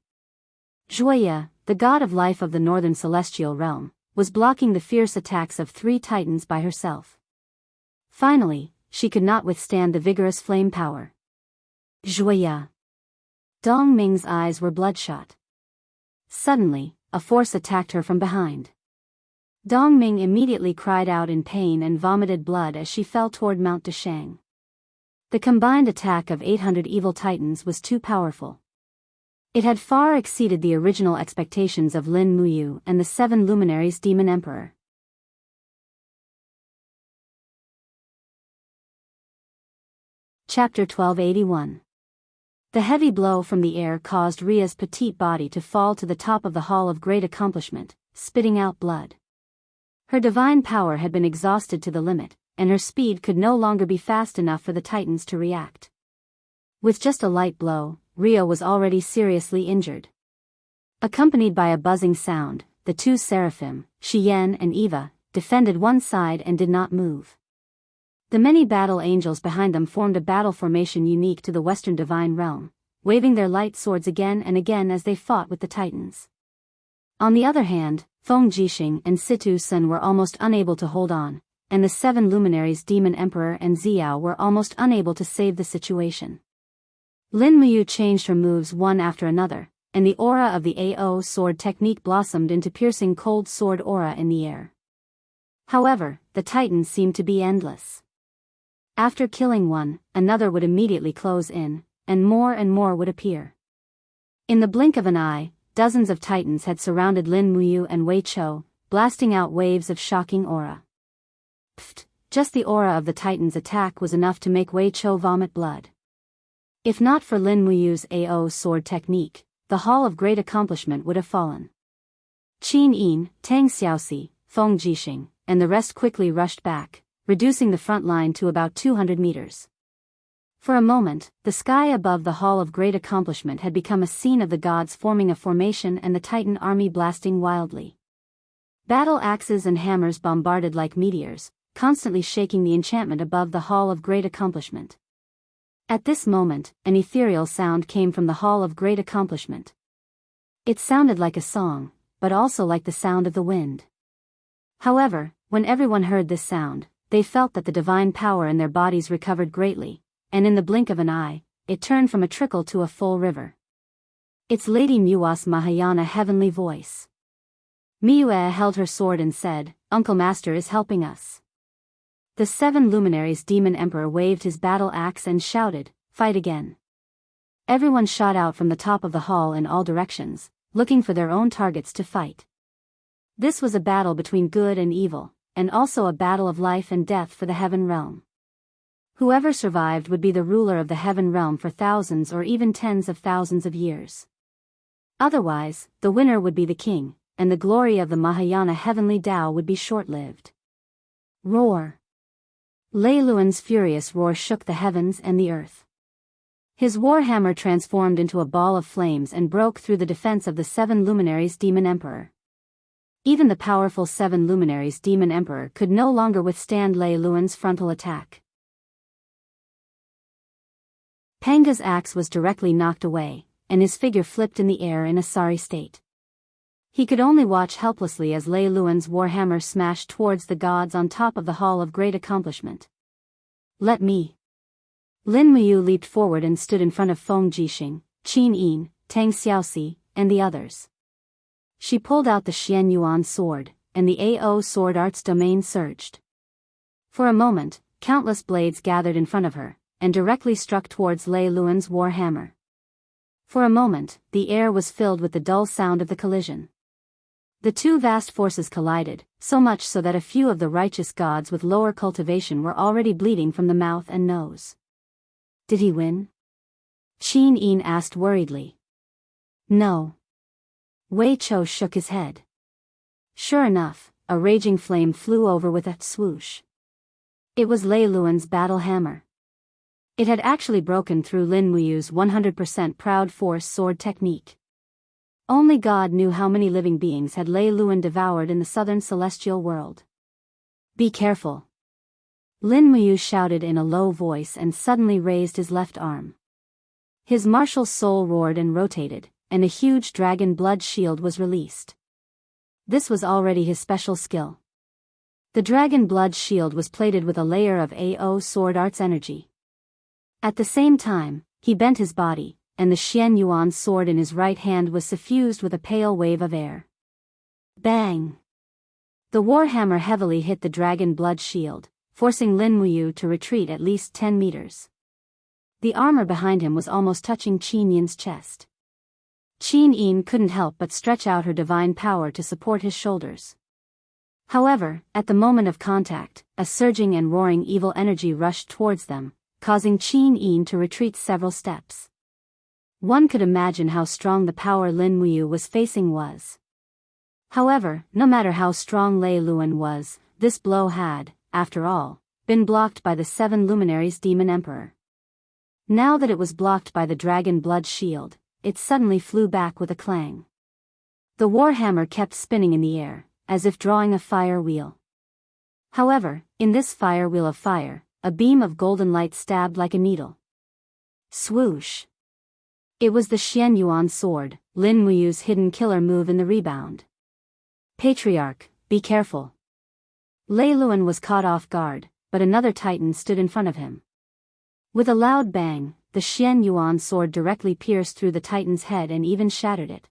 Zhuoya, the god of life of the northern celestial realm, was blocking the fierce attacks of 3 titans by herself. Finally, she could not withstand the vigorous flame power. Zhuoya. Dong Ming's eyes were bloodshot. Suddenly, a force attacked her from behind. Dong Ming immediately cried out in pain and vomited blood as she fell toward Mount Deshang. The combined attack of 800 evil titans was too powerful. It had far exceeded the original expectations of Lin Muyu and the 7 luminaries demon emperor. Chapter 1281. The heavy blow from the air caused Rhea's petite body to fall to the top of the Hall of Great Accomplishment, spitting out blood. Her divine power had been exhausted to the limit, and her speed could no longer be fast enough for the titans to react. With just a light blow, Rhea was already seriously injured. Accompanied by a buzzing sound, the 2 seraphim, Shiyen and Eva, defended one side and did not move. The many battle angels behind them formed a battle formation unique to the Western Divine Realm, waving their light swords again and again as they fought with the titans. On the other hand, Feng Jixing and Situ Sun were almost unable to hold on, and the 7 luminaries Demon Emperor and Xiao were almost unable to save the situation. Lin Muyu changed her moves one after another, and the aura of the AO sword technique blossomed into piercing cold sword aura in the air. However, the titans seemed to be endless. After killing one, another would immediately close in, and more would appear. In the blink of an eye, dozens of titans had surrounded Lin Muyu and Wei Chou, blasting out waves of shocking aura. Pfft, just the aura of the titans' attack was enough to make Wei Chou vomit blood. If not for Lin Muyu's AO sword technique, the Hall of Great Accomplishment would have fallen. Qin Yin, Tang Xiaoxi, Feng Jixing, and the rest quickly rushed back, reducing the front line to about 200 meters. For a moment, the sky above the Hall of Great Accomplishment had become a scene of the gods forming a formation and the Titan army blasting wildly. Battle axes and hammers bombarded like meteors, constantly shaking the enchantment above the Hall of Great Accomplishment. At this moment, an ethereal sound came from the Hall of Great Accomplishment. It sounded like a song, but also like the sound of the wind. However, when everyone heard this sound, they felt that the divine power in their bodies recovered greatly, and in the blink of an eye, it turned from a trickle to a full river. It's Lady Mua's Mahayana heavenly voice. Miue held her sword and said, "Uncle Master is helping us." The 7 luminaries Demon Emperor waved his battle axe and shouted, "Fight again." Everyone shot out from the top of the hall in all directions, looking for their own targets to fight. This was a battle between good and evil, and also a battle of life and death for the Heaven Realm. Whoever survived would be the ruler of the Heaven Realm for thousands or even tens of thousands of years. Otherwise, the winner would be the king, and the glory of the Mahayana heavenly Tao would be short-lived. Roar! Lei Luan's furious roar shook the heavens and the earth. His warhammer transformed into a ball of flames and broke through the defense of the 7 luminaries Demon Emperor. Even the powerful 7 luminaries Demon Emperor could no longer withstand Lei Luan's frontal attack. Panga's axe was directly knocked away, and his figure flipped in the air in a sorry state. He could only watch helplessly as Lei Luan's warhammer smashed towards the gods on top of the Hall of Great Accomplishment. "Let me." Lin Muyu leaped forward and stood in front of Feng Jixing, Qin Yin, Tang Xiaoxi, and the others. She pulled out the Xian Yuan sword, and the AO sword art's domain surged. For a moment, countless blades gathered in front of her, and directly struck towards Lei Luan's warhammer. For a moment, the air was filled with the dull sound of the collision. The two vast forces collided, so much so that a few of the righteous gods with lower cultivation were already bleeding from the mouth and nose. Did he win? Qin Yin asked worriedly. No. Wei Chou shook his head. Sure enough, a raging flame flew over with a swoosh. It was Lei Luan's battle hammer. It had actually broken through Lin Muyu's 100% proud force sword technique. Only God knew how many living beings had Lei Luan devoured in the southern celestial world. Be careful. Lin Muyu shouted in a low voice and suddenly raised his left arm. His martial soul roared and rotated, and a huge dragon blood shield was released. This was already his special skill. The dragon blood shield was plated with a layer of AO sword art's energy. At the same time, he bent his body, and the Xian Yuan sword in his right hand was suffused with a pale wave of air. Bang! The warhammer heavily hit the dragon blood shield, forcing Lin Muyu to retreat at least 10 meters. The armor behind him was almost touching Qin Yin's chest. Qin Yin couldn't help but stretch out her divine power to support his shoulders. However, at the moment of contact, a surging and roaring evil energy rushed towards them, causing Qin Yin to retreat several steps. One could imagine how strong the power Lin Muyu was facing was. However, no matter how strong Lei Luan was, this blow had, after all, been blocked by the 7 luminaries Demon Emperor. Now that it was blocked by the dragon blood shield, it suddenly flew back with a clang. The warhammer kept spinning in the air, as if drawing a fire wheel. However, in this fire wheel of fire, a beam of golden light stabbed like a needle. Swoosh! It was the Xian Yuan sword, Lin Muyu's hidden killer move in the rebound. Patriarch, be careful. Lei Luan was caught off guard, but another titan stood in front of him. With a loud bang, the Xian Yuan sword directly pierced through the titan's head and even shattered it.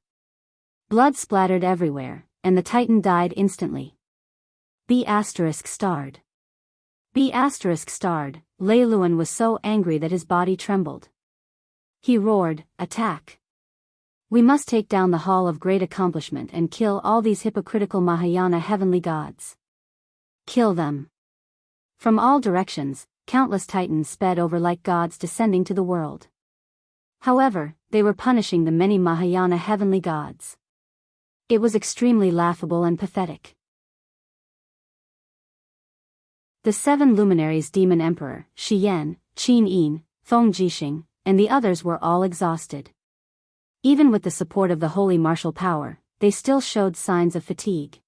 Blood splattered everywhere, and the titan died instantly. B*****. Lei Luan was so angry that his body trembled. He roared, "Attack! We must take down the Hall of Great Accomplishment and kill all these hypocritical Mahayana heavenly gods. Kill them!" From all directions, countless titans sped over like gods descending to the world. However, they were punishing the many Mahayana heavenly gods. It was extremely laughable and pathetic. The 7 luminaries Demon Emperor, Shi Yan, Qin Yin, Feng Jixing, and the others were all exhausted. Even with the support of the holy martial power, they still showed signs of fatigue.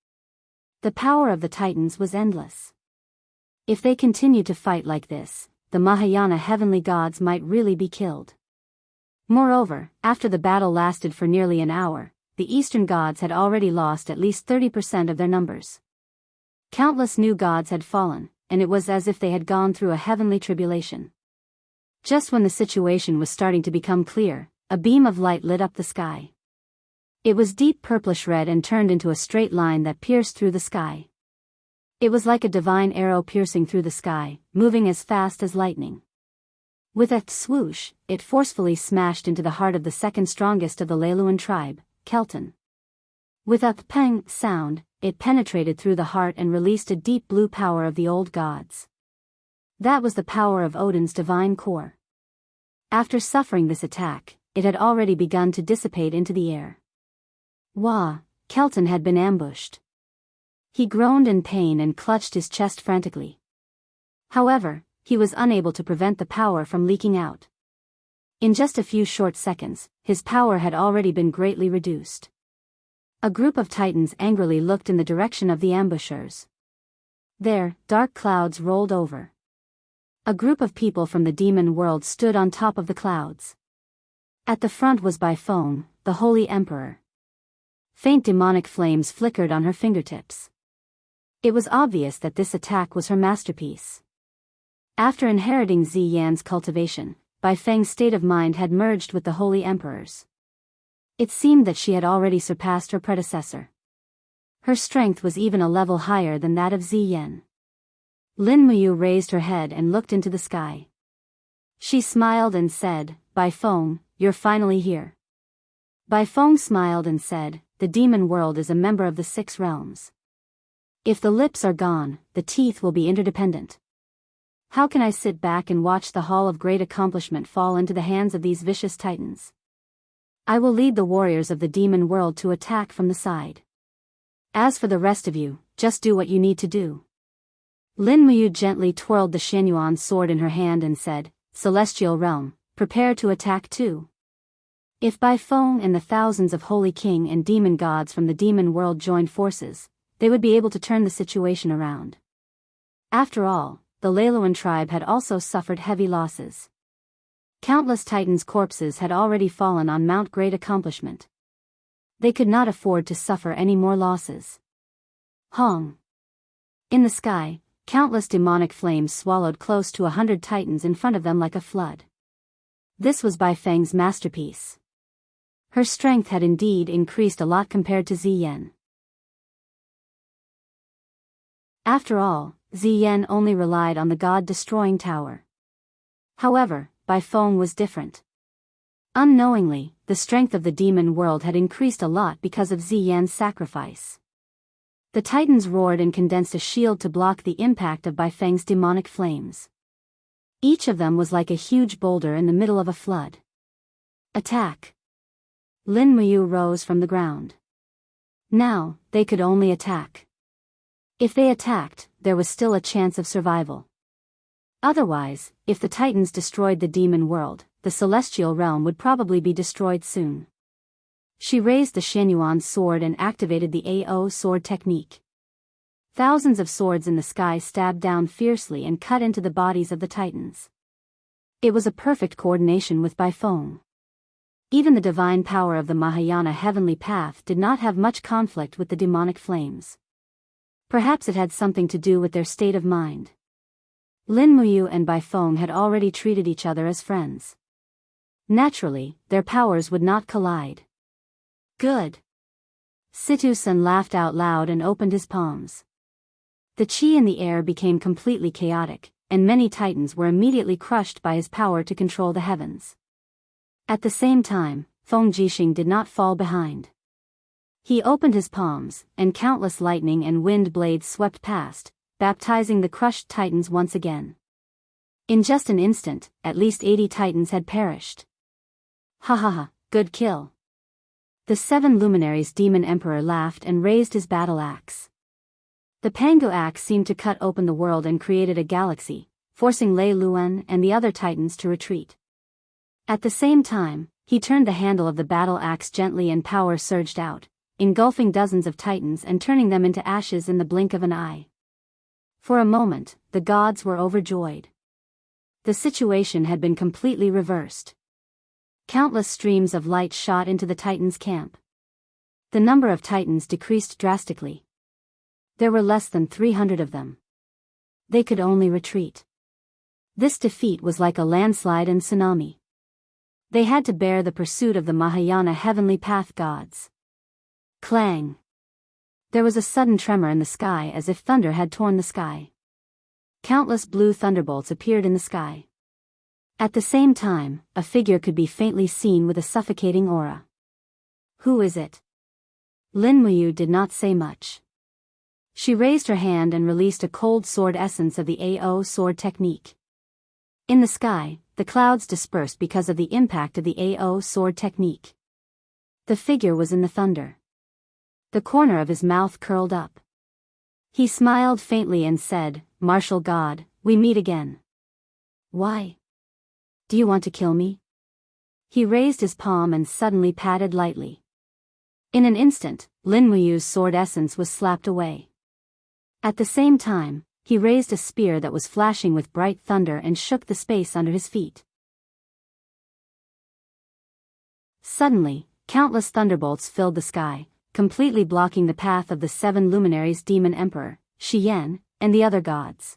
The power of the titans was endless. If they continued to fight like this, the Mahayana heavenly gods might really be killed. Moreover, after the battle lasted for nearly an hour, the eastern gods had already lost at least 30% of their numbers. Countless new gods had fallen, and it was as if they had gone through a heavenly tribulation. Just when the situation was starting to become clear, a beam of light lit up the sky. It was deep purplish red and turned into a straight line that pierced through the sky. It was like a divine arrow piercing through the sky, moving as fast as lightning. With a swoosh, it forcefully smashed into the heart of the second strongest of the Lei Luan tribe, Kelton. With a pang sound, it penetrated through the heart and released a deep blue power of the old gods. That was the power of Odin's divine core. After suffering this attack, it had already begun to dissipate into the air. Wah! Kelton had been ambushed. He groaned in pain and clutched his chest frantically. However, he was unable to prevent the power from leaking out. In just a few short seconds, his power had already been greatly reduced. A group of titans angrily looked in the direction of the ambushers. There, dark clouds rolled over. A group of people from the demon world stood on top of the clouds. At the front was Bai Feng, the Holy Emperor. Faint demonic flames flickered on her fingertips. It was obvious that this attack was her masterpiece. After inheriting Zi Yan's cultivation, Bai Feng's state of mind had merged with the Holy Emperor's. It seemed that she had already surpassed her predecessor. Her strength was even a level higher than that of Zi Yan. Lin Muyu raised her head and looked into the sky. She smiled and said, "Bai Feng, you're finally here." Bai Feng smiled and said, "The demon world is a member of the 6 realms. If the lips are gone, the teeth will be interdependent. How can I sit back and watch the Hall of Great Accomplishment fall into the hands of these vicious titans? I will lead the warriors of the demon world to attack from the side. As for the rest of you, just do what you need to do." Lin Muyu gently twirled the Xianyuan sword in her hand and said, "Celestial realm, prepare to attack too." If Bai Feng and the thousands of holy king and demon gods from the demon world joined forces, they would be able to turn the situation around. After all, the Lei Luan tribe had also suffered heavy losses. Countless titans' corpses had already fallen on Mount Great Accomplishment. They could not afford to suffer any more losses. Hong! In the sky, countless demonic flames swallowed close to 100 titans in front of them like a flood. This was Bai Feng's masterpiece. Her strength had indeed increased a lot compared to Zi Yan. After all, Zi Yan only relied on the god-destroying tower. However, Bai Feng was different. Unknowingly, the strength of the demon world had increased a lot because of Zi Yan's sacrifice. The titans roared and condensed a shield to block the impact of Bai Feng's demonic flames. Each of them was like a huge boulder in the middle of a flood. Attack! Lin Muyu rose from the ground. Now, they could only attack. If they attacked, there was still a chance of survival. Otherwise, if the titans destroyed the demon world, the celestial realm would probably be destroyed soon. She raised the Xianyuan sword and activated the AO sword technique. Thousands of swords in the sky stabbed down fiercely and cut into the bodies of the titans. It was a perfect coordination with Bai Feng. Even the divine power of the Mahayana heavenly path did not have much conflict with the demonic flames. Perhaps it had something to do with their state of mind. Lin Muyu and Bai Feng had already treated each other as friends. Naturally, their powers would not collide. Good. Situ-san laughed out loud and opened his palms. The qi in the air became completely chaotic, and many titans were immediately crushed by his power to control the heavens. At the same time, Feng Jixing did not fall behind. He opened his palms, and countless lightning and wind blades swept past, baptizing the crushed titans once again. In just an instant, at least 80 titans had perished. Ha ha ha, good kill. The 7 luminaries demon emperor laughed and raised his battle axe. The Pangu axe seemed to cut open the world and created a galaxy, forcing Lei Luan and the other titans to retreat. At the same time, he turned the handle of the battle axe gently and power surged out, engulfing dozens of titans and turning them into ashes in the blink of an eye. For a moment, the gods were overjoyed. The situation had been completely reversed. Countless streams of light shot into the titans' camp. The number of titans decreased drastically. There were less than 300 of them. They could only retreat. This defeat was like a landslide and tsunami. They had to bear the pursuit of the Mahayana heavenly path gods. Clang! There was a sudden tremor in the sky as if thunder had torn the sky. Countless blue thunderbolts appeared in the sky. At the same time, a figure could be faintly seen with a suffocating aura. Who is it? Lin Muyu did not say much. She raised her hand and released a cold sword essence of the AO sword technique. In the sky, the clouds dispersed because of the impact of the AO sword technique. The figure was in the thunder. The corner of his mouth curled up. He smiled faintly and said, "Martial God, we meet again." Why? Do you want to kill me? He raised his palm and suddenly patted lightly. In an instant, Lin Muyu's sword essence was slapped away. At the same time, he raised a spear that was flashing with bright thunder and shook the space under his feet. Suddenly, countless thunderbolts filled the sky, completely blocking the path of the 7 luminaries demon emperor, Shi Yan, and the other gods.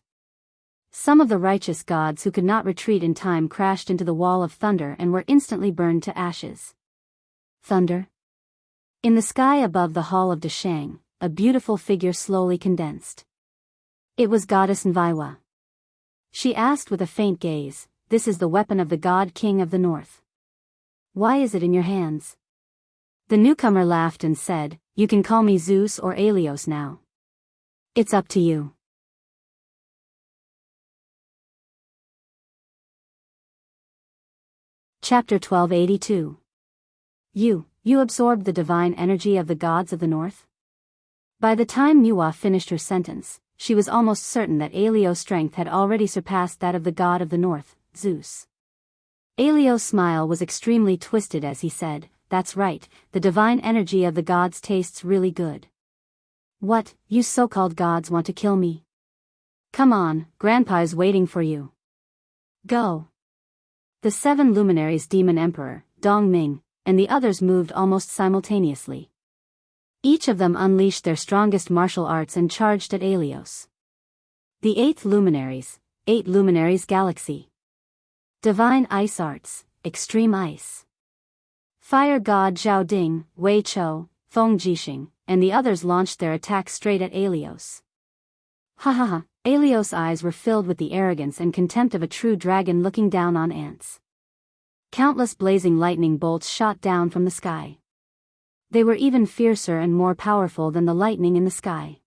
Some of the righteous gods who could not retreat in time crashed into the wall of thunder and were instantly burned to ashes. Thunder? In the sky above the hall of Dashang, a beautiful figure slowly condensed. It was Goddess Nviwa. She asked with a faint gaze, "This is the weapon of the God King of the North. Why is it in your hands?" The newcomer laughed and said, "You can call me Zeus or Aelios now. It's up to you." Chapter 1282. You absorbed the divine energy of the gods of the north? By the time Nuwa finished her sentence, she was almost certain that Aelio's strength had already surpassed that of the god of the north, Zeus. Aelio's smile was extremely twisted as he said, "That's right, the divine energy of the gods tastes really good. What, you so-called gods want to kill me? Come on, Grandpa's waiting for you. Go." The 7 luminaries demon emperor, Dongming, and the others moved almost simultaneously. Each of them unleashed their strongest martial arts and charged at Aelios. The 8th luminaries, 8 luminaries galaxy. Divine ice arts, extreme ice. Fire god Zhao Ding, Wei Chou, Feng Jixing, and the others launched their attacks straight at Aelios. Ha ha ha, Aelios' eyes were filled with the arrogance and contempt of a true dragon looking down on ants. Countless blazing lightning bolts shot down from the sky. They were even fiercer and more powerful than the lightning in the sky.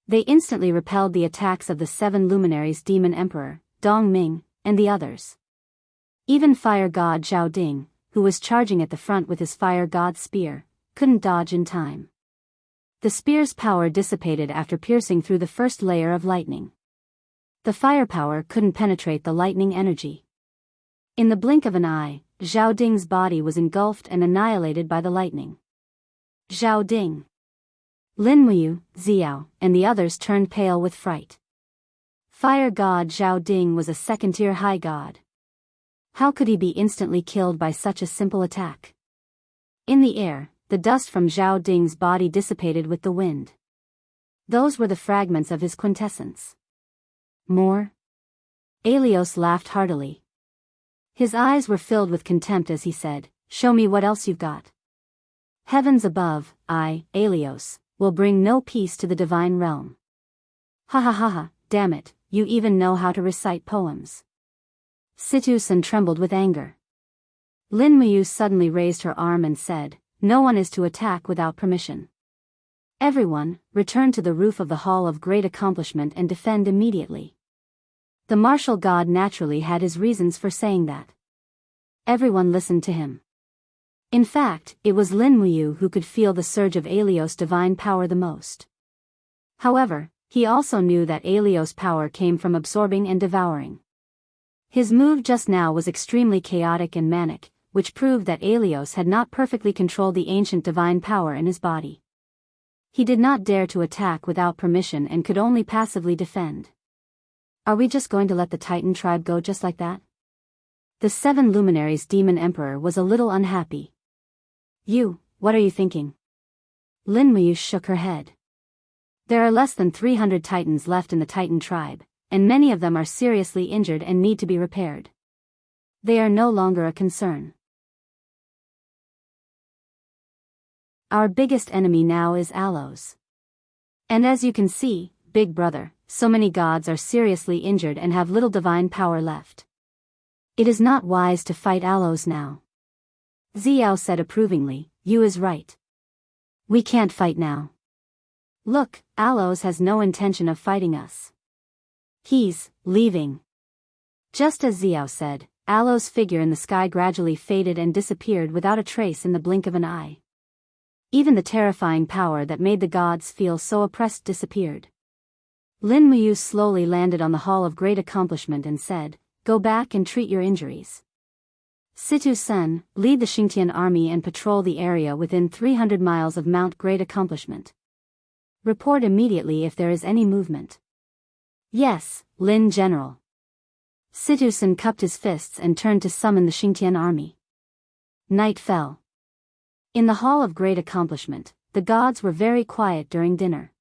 They instantly repelled the attacks of the 7 luminaries demon emperor, Dongming, and the others. Even fire god Zhao Ding, who was charging at the front with his fire god spear, couldn't dodge in time. The spear's power dissipated after piercing through the first layer of lightning. The firepower couldn't penetrate the lightning energy. In the blink of an eye, Zhao Ding's body was engulfed and annihilated by the lightning. Zhao Ding, Lin Muyu, Xiao, and the others turned pale with fright. Fire god Zhao Ding was a second-tier high god. How could he be instantly killed by such a simple attack? In the air, the dust from Zhao Ding's body dissipated with the wind. Those were the fragments of his quintessence. More? Aelios laughed heartily. His eyes were filled with contempt as he said, "Show me what else you've got." Heavens above, I, Aelios, will bring no peace to the divine realm. Ha ha ha ha, damn it, you even know how to recite poems. Situ-san trembled with anger. Lin Muyu suddenly raised her arm and said, "No one is to attack without permission. Everyone, return to the roof of the Hall of Great Accomplishment and defend immediately." The martial god naturally had his reasons for saying that. Everyone listened to him. In fact, it was Lin Muyu who could feel the surge of Aelios' divine power the most. However, he also knew that Aelios' power came from absorbing and devouring. His move just now was extremely chaotic and manic, which proved that Aelios had not perfectly controlled the ancient divine power in his body. He did not dare to attack without permission and could only passively defend. Are we just going to let the Titan tribe go just like that? The 7 luminaries' demon emperor was a little unhappy. What are you thinking? Lin Muyu shook her head. There are less than 300 Titans left in the Titan tribe, and many of them are seriously injured and need to be repaired. They are no longer a concern. Our biggest enemy now is Alos. And as you can see, big brother, so many gods are seriously injured and have little divine power left. It is not wise to fight Alos now. Xiao said approvingly, "You is right. We can't fight now. Look, Alos has no intention of fighting us. He's leaving." Just as Xiao said, Alos' figure in the sky gradually faded and disappeared without a trace in the blink of an eye. Even the terrifying power that made the gods feel so oppressed disappeared. Lin Muyu slowly landed on the Hall of Great Accomplishment and said, "Go back and treat your injuries. Situ-san, lead the Xingtian army and patrol the area within 300 miles of Mount Great Accomplishment. Report immediately if there is any movement." "Yes, Lin General." Situ-san cupped his fists and turned to summon the Xingtian army. Night fell. In the Hall of Great Accomplishment, the gods were very quiet during dinner.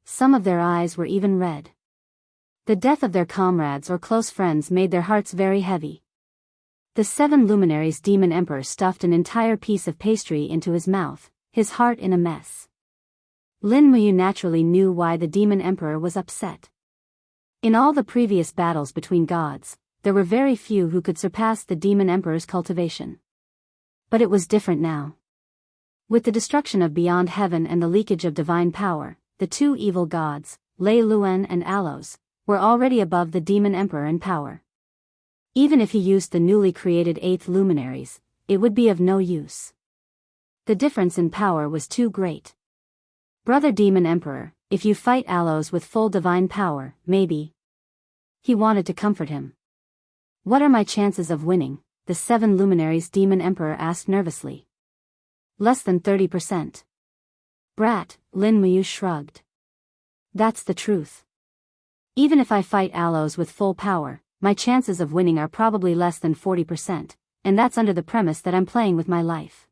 Some of their eyes were even red. The death of their comrades or close friends made their hearts very heavy. The 7 luminaries' demon emperor stuffed an entire piece of pastry into his mouth, his heart in a mess. Lin Muyu naturally knew why the demon emperor was upset. In all the previous battles between gods, there were very few who could surpass the demon emperor's cultivation. But it was different now. With the destruction of Beyond Heaven and the leakage of divine power, the 2 evil gods, Lei Luen and Alos, were already above the demon emperor in power. Even if he used the newly created 8th luminaries, it would be of no use. The difference in power was too great. "Brother Demon Emperor, if you fight Alos with full divine power, maybe." He wanted to comfort him. "What are my chances of winning?" the 7 luminaries' demon emperor asked nervously. "Less than 30%. Brat," Lin Muyu shrugged. "That's the truth. Even if I fight Alos with full power, my chances of winning are probably less than 40%, and that's under the premise that I'm playing with my life.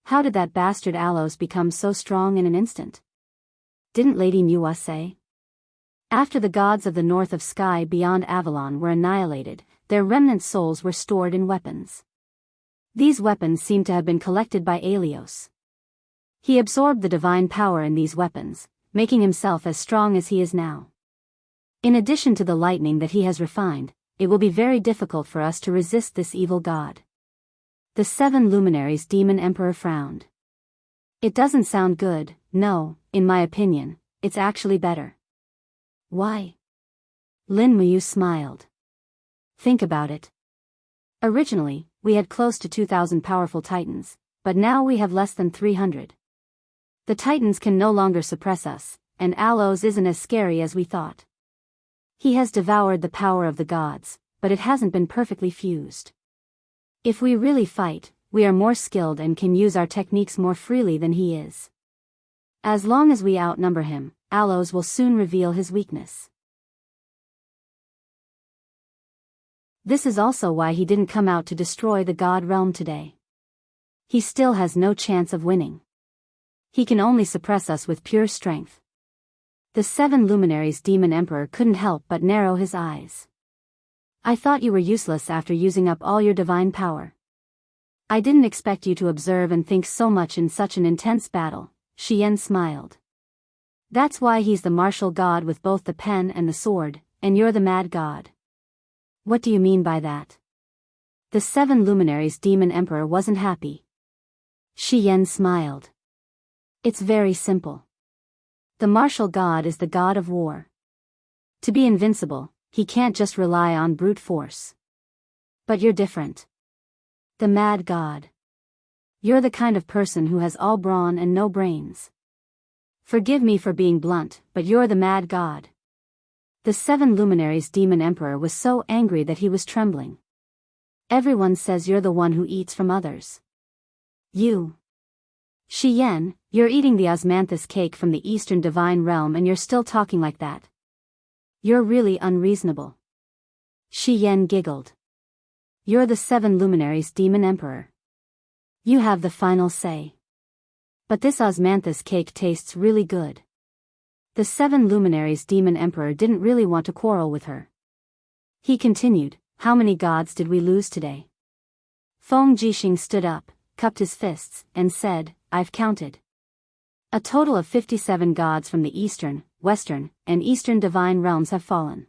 How did that bastard Alos become so strong in an instant? Didn't Lady Nuwa say? After the gods of the north of sky beyond Avalon were annihilated, their remnant souls were stored in weapons. These weapons seem to have been collected by Aelios. He absorbed the divine power in these weapons, making himself as strong as he is now. In addition to the lightning that he has refined, it will be very difficult for us to resist this evil god." The 7 luminaries' demon emperor frowned. "It doesn't sound good. No, in my opinion, it's actually better." "Why?" Lin Muyu smiled. "Think about it. Originally, we had close to 2,000 powerful titans, but now we have less than 300. The titans can no longer suppress us, and Alos isn't as scary as we thought. He has devoured the power of the gods, but it hasn't been perfectly fused. If we really fight, we are more skilled and can use our techniques more freely than he is. As long as we outnumber him, Alos will soon reveal his weakness." This is also why he didn't come out to destroy the God realm today. He still has no chance of winning. He can only suppress us with pure strength. The 7 luminaries Demon Emperor couldn't help but narrow his eyes. I thought you were useless after using up all your divine power. I didn't expect you to observe and think so much in such an intense battle, Xian smiled. That's why he's the martial god with both the pen and the sword, and you're the mad god. What do you mean by that? The 7 luminaries Demon Emperor wasn't happy. Xian smiled. It's very simple. The martial god is the god of war. To be invincible, he can't just rely on brute force. But you're different. The mad god. You're the kind of person who has all brawn and no brains. Forgive me for being blunt, but you're the mad god. The 7 luminaries Demon Emperor was so angry that he was trembling. Everyone says you're the one who eats from others. You. Xian, you're eating the osmanthus cake from the Eastern Divine Realm and you're still talking like that. You're really unreasonable. Xian giggled. You're the 7 luminaries Demon Emperor. You have the final say. But this osmanthus cake tastes really good. The 7 luminaries Demon Emperor didn't really want to quarrel with her. He continued, how many gods did we lose today? Feng Jixing stood up, cupped his fists, and said, I've counted. A total of 57 gods from the Eastern, Western, and Eastern Divine Realms have fallen.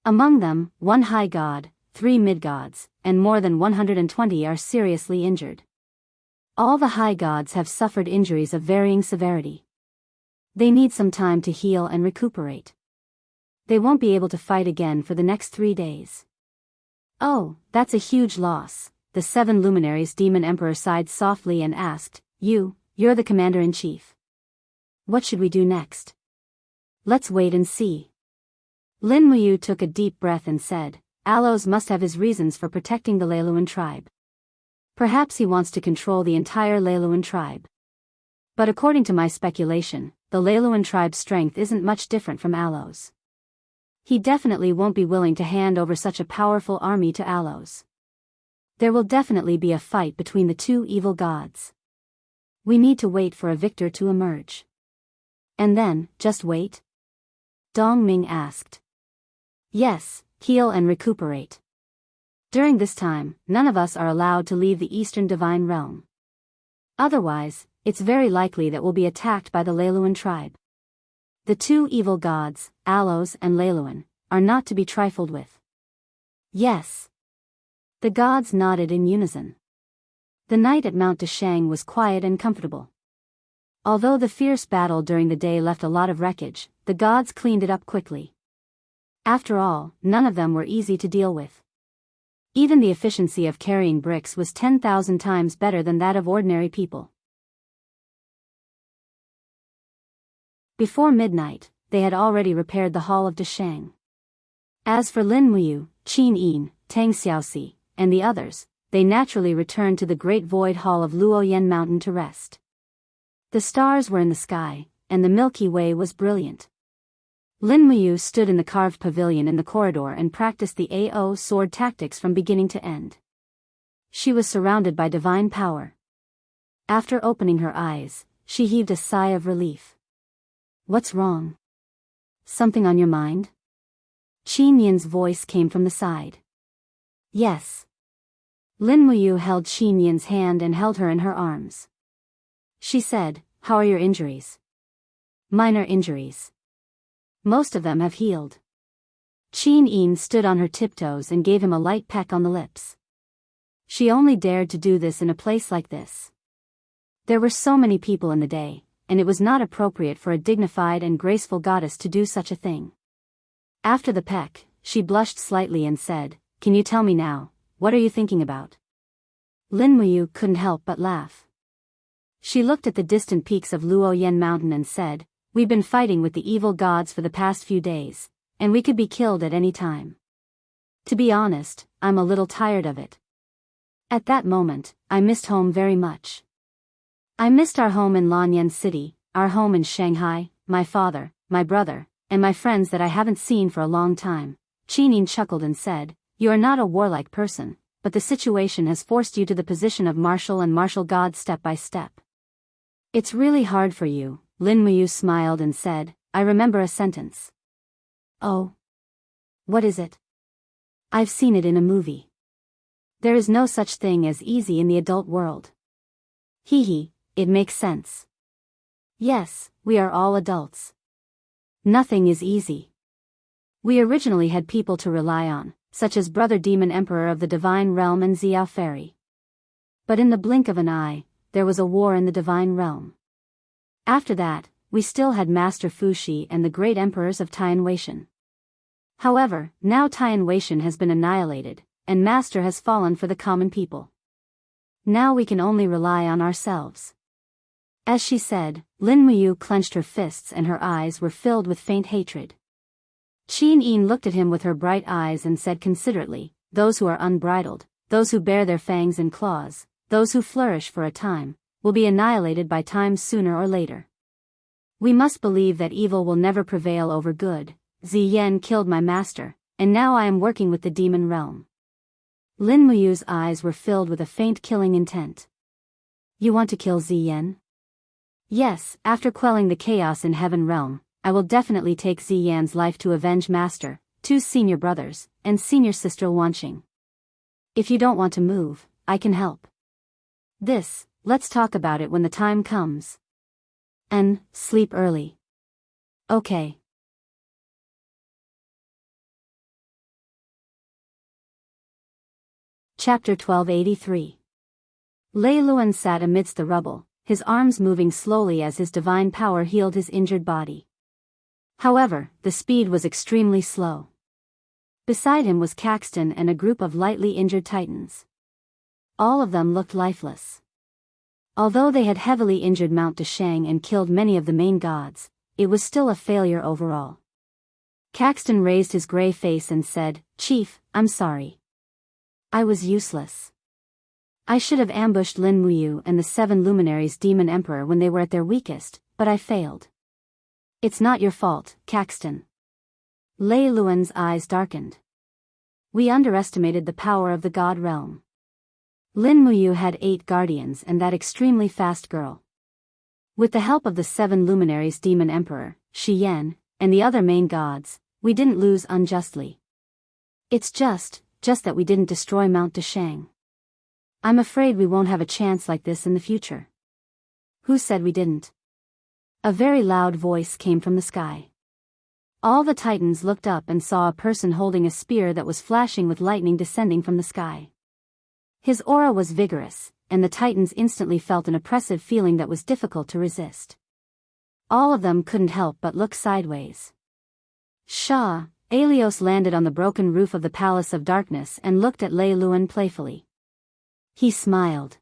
Among them, 1 high god, 3 mid-gods, and more than 120 are seriously injured. All the high gods have suffered injuries of varying severity. They need some time to heal and recuperate. They won't be able to fight again for the next 3 days. Oh, that's a huge loss, the 7 luminaries Demon Emperor sighed softly and asked, You're the commander-in-chief. What should we do next? Let's wait and see. Lin Muyu took a deep breath and said, Aloes must have his reasons for protecting the Leiluan tribe. Perhaps he wants to control the entire Leiluan tribe. But according to my speculation, the Leiluan tribe's strength isn't much different from Aloes. He definitely won't be willing to hand over such a powerful army to Aloes. There will definitely be a fight between the 2 evil gods. We need to wait for a victor to emerge. And then, just wait? Dong Ming asked. Yes, heal and recuperate. During this time, none of us are allowed to leave the Eastern Divine Realm. Otherwise, it's very likely that we'll be attacked by the Leiluan tribe. The 2 evil gods, Aloes and Leiluan, are not to be trifled with. Yes. The gods nodded in unison. The night at Mount Deshang was quiet and comfortable. Although the fierce battle during the day left a lot of wreckage, the gods cleaned it up quickly. After all, none of them were easy to deal with. Even the efficiency of carrying bricks was 10,000 times better than that of ordinary people. Before midnight, they had already repaired the Hall of Deshang. As for Lin Muyu, Qin Yin, Tang Xiaoxi, and the others, they naturally returned to the Great Void Hall of Luoyan Mountain to rest. The stars were in the sky, and the Milky Way was brilliant. Lin Muyu stood in the carved pavilion in the corridor and practiced the AO sword tactics from beginning to end. She was surrounded by divine power. After opening her eyes, she heaved a sigh of relief. What's wrong? Something on your mind? Qin Yin's voice came from the side. Yes. Lin Muyu held Qin Yin's hand and held her in her arms. She said, How are your injuries? Minor injuries. Most of them have healed. Qin Yin stood on her tiptoes and gave him a light peck on the lips. She only dared to do this in a place like this. There were so many people in the day, and it was not appropriate for a dignified and graceful goddess to do such a thing. After the peck, she blushed slightly and said, Can you tell me now, what are you thinking about? Lin Muyu couldn't help but laugh. She looked at the distant peaks of Luoyan Mountain and said, We've been fighting with the evil gods for the past few days, and we could be killed at any time. To be honest, I'm a little tired of it. At that moment, I missed home very much. I missed our home in Lanyan City, our home in Shanghai, my father, my brother, and my friends that I haven't seen for a long time. Qin Yin chuckled and said, You are not a warlike person, but the situation has forced you to the position of martial and martial god step by step. It's really hard for you, Lin Muyu smiled and said, I remember a sentence. Oh. What is it? I've seen it in a movie. There is no such thing as easy in the adult world. Hee, it makes sense. Yes, we are all adults. Nothing is easy. We originally had people to rely on, such as Brother Demon Emperor of the Divine Realm and Xiao Fairy. But in the blink of an eye, there was a war in the Divine Realm. After that, we still had Master Fuxi and the great emperors of Tian Weishan. However, now Tian Weishan has been annihilated, and Master has fallen for the common people. Now we can only rely on ourselves. As she said, Lin Muyu clenched her fists and her eyes were filled with faint hatred. Qin Yin looked at him with her bright eyes and said considerately, those who are unbridled, those who bear their fangs and claws, those who flourish for a time, will be annihilated by time sooner or later. We must believe that evil will never prevail over good. Ziyan killed my master, and now I am working with the demon realm. Lin Muyu's eyes were filled with a faint killing intent. You want to kill Ziyan? Yes, after quelling the chaos in Heaven Realm, I will definitely take Ziyan's life to avenge Master, two senior brothers, and senior sister Wanqing. If you don't want to move, I can help. Let's talk about it when the time comes. And, sleep early. Okay. Chapter 1283. Lei Luan sat amidst the rubble, his arms moving slowly as his divine power healed his injured body. However, the speed was extremely slow. Beside him was Caxton and a group of lightly injured titans. All of them looked lifeless. Although they had heavily injured Mount Deshang and killed many of the main gods, it was still a failure overall. Caxton raised his gray face and said, Chief, I'm sorry. I was useless. I should have ambushed Lin Muyu and the 7 luminaries Demon Emperor when they were at their weakest, but I failed. It's not your fault, Caxton. Lei Luan's eyes darkened. We underestimated the power of the God realm. Lin Muyu had 8 guardians and that extremely fast girl. With the help of the 7 luminaries Demon Emperor, Shi Yan, and the other main gods, we didn't lose unjustly. It's just that we didn't destroy Mount Deshang. I'm afraid we won't have a chance like this in the future. Who said we didn't? A very loud voice came from the sky. All the titans looked up and saw a person holding a spear that was flashing with lightning descending from the sky. His aura was vigorous, and the titans instantly felt an oppressive feeling that was difficult to resist. All of them couldn't help but look sideways. Shah, Aelios landed on the broken roof of the Palace of Darkness and looked at Lei Luan playfully. He smiled.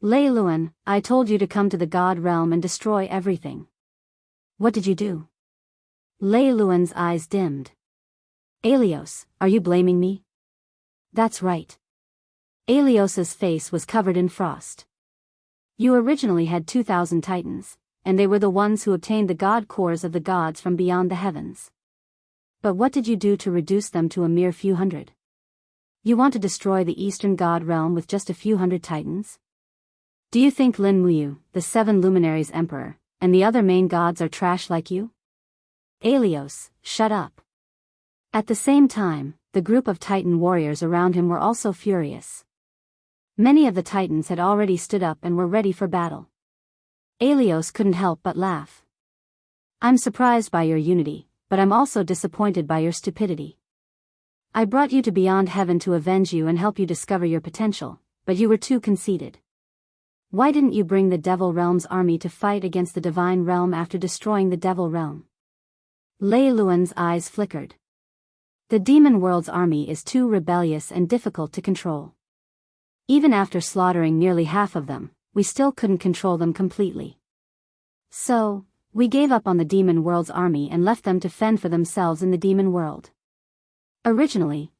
Lei Luan, I told you to come to the God realm and destroy everything. What did you do? Lei Luan's eyes dimmed. Aelios, are you blaming me? That's right. Aelios's face was covered in frost. You originally had 2,000 titans, and they were the ones who obtained the god cores of the gods from beyond the heavens. But what did you do to reduce them to a mere few hundred? You want to destroy the eastern god realm with just a few hundred titans? Do you think Lin Muyu, the 7 luminaries emperor, and the other main gods are trash like you? Aelios, shut up. At the same time, the group of titan warriors around him were also furious. Many of the titans had already stood up and were ready for battle. Aelios couldn't help but laugh. I'm surprised by your unity, but I'm also disappointed by your stupidity. I brought you to beyond heaven to avenge you and help you discover your potential, but you were too conceited. Why didn't you bring the Devil Realm's army to fight against the Divine Realm after destroying the Devil Realm? Lei Luan's eyes flickered. The Demon World's army is too rebellious and difficult to control. Even after slaughtering nearly half of them, we still couldn't control them completely. So, we gave up on the Demon World's army and left them to fend for themselves in the Demon World. Originally,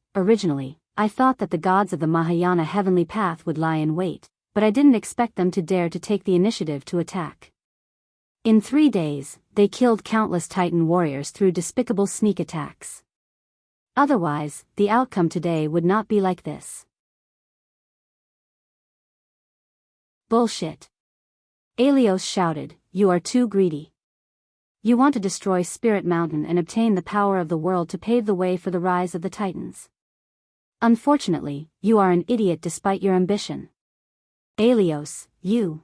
I thought that the gods of the Mahayana heavenly path would lie in wait, but I didn't expect them to dare to take the initiative to attack. In 3 days, they killed countless Titan warriors through despicable sneak attacks. Otherwise, the outcome today would not be like this. Bullshit. Aelios shouted, you are too greedy. You want to destroy Spirit Mountain and obtain the power of the world to pave the way for the rise of the Titans. Unfortunately, you are an idiot despite your ambition. Aelios, you.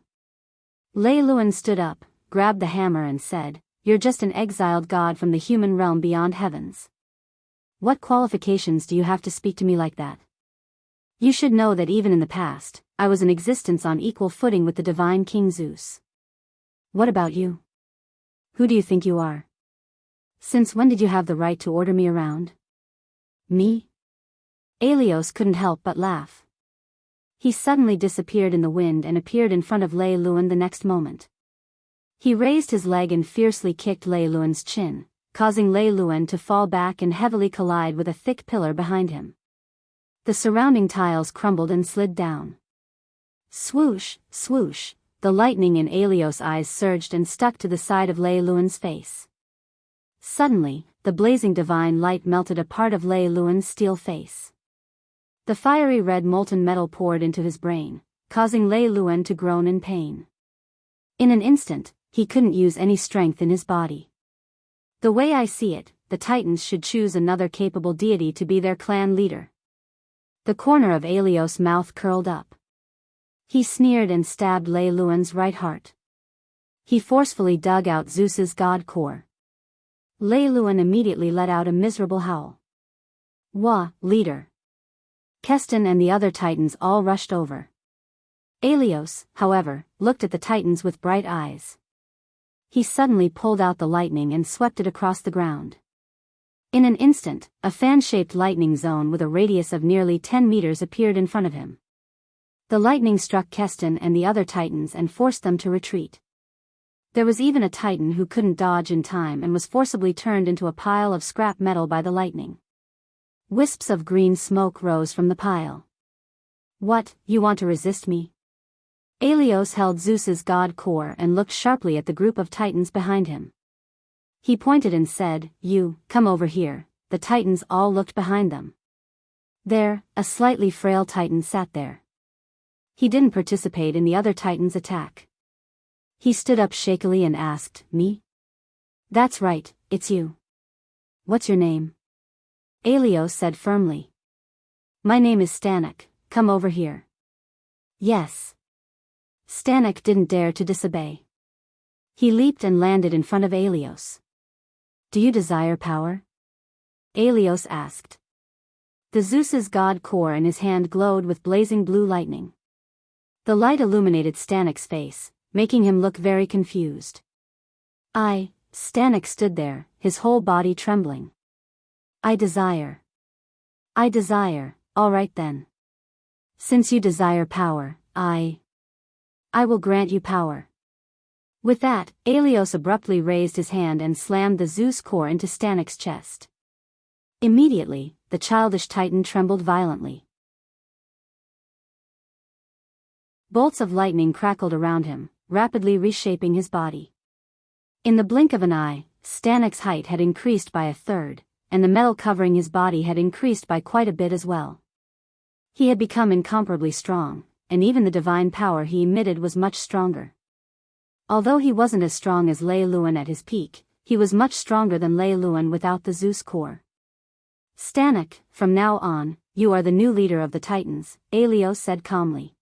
Lei Luan stood up, grabbed the hammer and said, you're just an exiled god from the human realm beyond heavens. What qualifications do you have to speak to me like that? You should know that even in the past, I was in existence on equal footing with the divine King Zeus. What about you? Who do you think you are? Since when did you have the right to order me around? Me? Aelios couldn't help but laugh. He suddenly disappeared in the wind and appeared in front of Lei Luan the next moment. He raised his leg and fiercely kicked Lei Luan's chin, causing Lei Luan to fall back and heavily collide with a thick pillar behind him. The surrounding tiles crumbled and slid down. Swoosh, swoosh, the lightning in Aelios' eyes surged and stuck to the side of Lei Luan's face. Suddenly, the blazing divine light melted a part of Lei Luan's steel face. The fiery red molten metal poured into his brain, causing Lei Luan to groan in pain. In an instant, he couldn't use any strength in his body. The way I see it, the Titans should choose another capable deity to be their clan leader. The corner of Aelios' mouth curled up. He sneered and stabbed Lei Luan's right heart. He forcefully dug out Zeus's god core. Lei Luan immediately let out a miserable howl. Wah, leader. Keston and the other Titans all rushed over. Aelios, however, looked at the Titans with bright eyes. He suddenly pulled out the lightning and swept it across the ground. In an instant, a fan-shaped lightning zone with a radius of nearly 10 meters appeared in front of him. The lightning struck Keston and the other Titans and forced them to retreat. There was even a Titan who couldn't dodge in time and was forcibly turned into a pile of scrap metal by the lightning. Wisps of green smoke rose from the pile. What, you want to resist me? Aelios held Zeus's god core and looked sharply at the group of Titans behind him. He pointed and said, you, come over here. The Titans all looked behind them. There, a slightly frail Titan sat there. He didn't participate in the other Titan's attack. He stood up shakily and asked, me? That's right, it's you. What's your name? Aelios said firmly. My name is Stanek, come over here. Yes. Stanek didn't dare to disobey. He leaped and landed in front of Aelios. Do you desire power? Aelios asked. The Zeus's god core in his hand glowed with blazing blue lightning. The light illuminated Stanek's face, making him look very confused. Stanek stood there, his whole body trembling. I desire, all right then. Since you desire power, I will grant you power. With that, Aelios abruptly raised his hand and slammed the Zeus core into Stanek's chest. Immediately, the childish Titan trembled violently. Bolts of lightning crackled around him, rapidly reshaping his body. In the blink of an eye, Stanek's height had increased by a third, and the metal covering his body had increased by quite a bit as well. He had become incomparably strong, and even the divine power he emitted was much stronger. Although he wasn't as strong as Lei Luan at his peak, he was much stronger than Lei Luan without the Zeus core. Stanek, from now on, you are the new leader of the Titans, Aelios said calmly.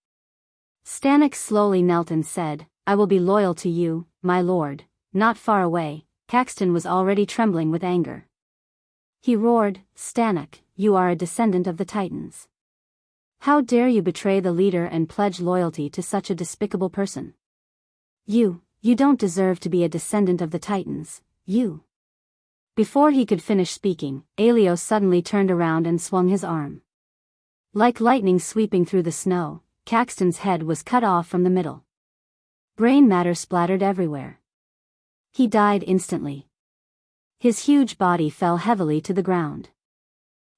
Stanek slowly knelt and said, I will be loyal to you, my lord. Not far away, Caxton was already trembling with anger. He roared, Stanek, you are a descendant of the Titans. How dare you betray the leader and pledge loyalty to such a despicable person? You don't deserve to be a descendant of the Titans, you. Before he could finish speaking, Aelios suddenly turned around and swung his arm. Like lightning sweeping through the snow, Caxton's head was cut off from the middle. Brain matter splattered everywhere. He died instantly. His huge body fell heavily to the ground.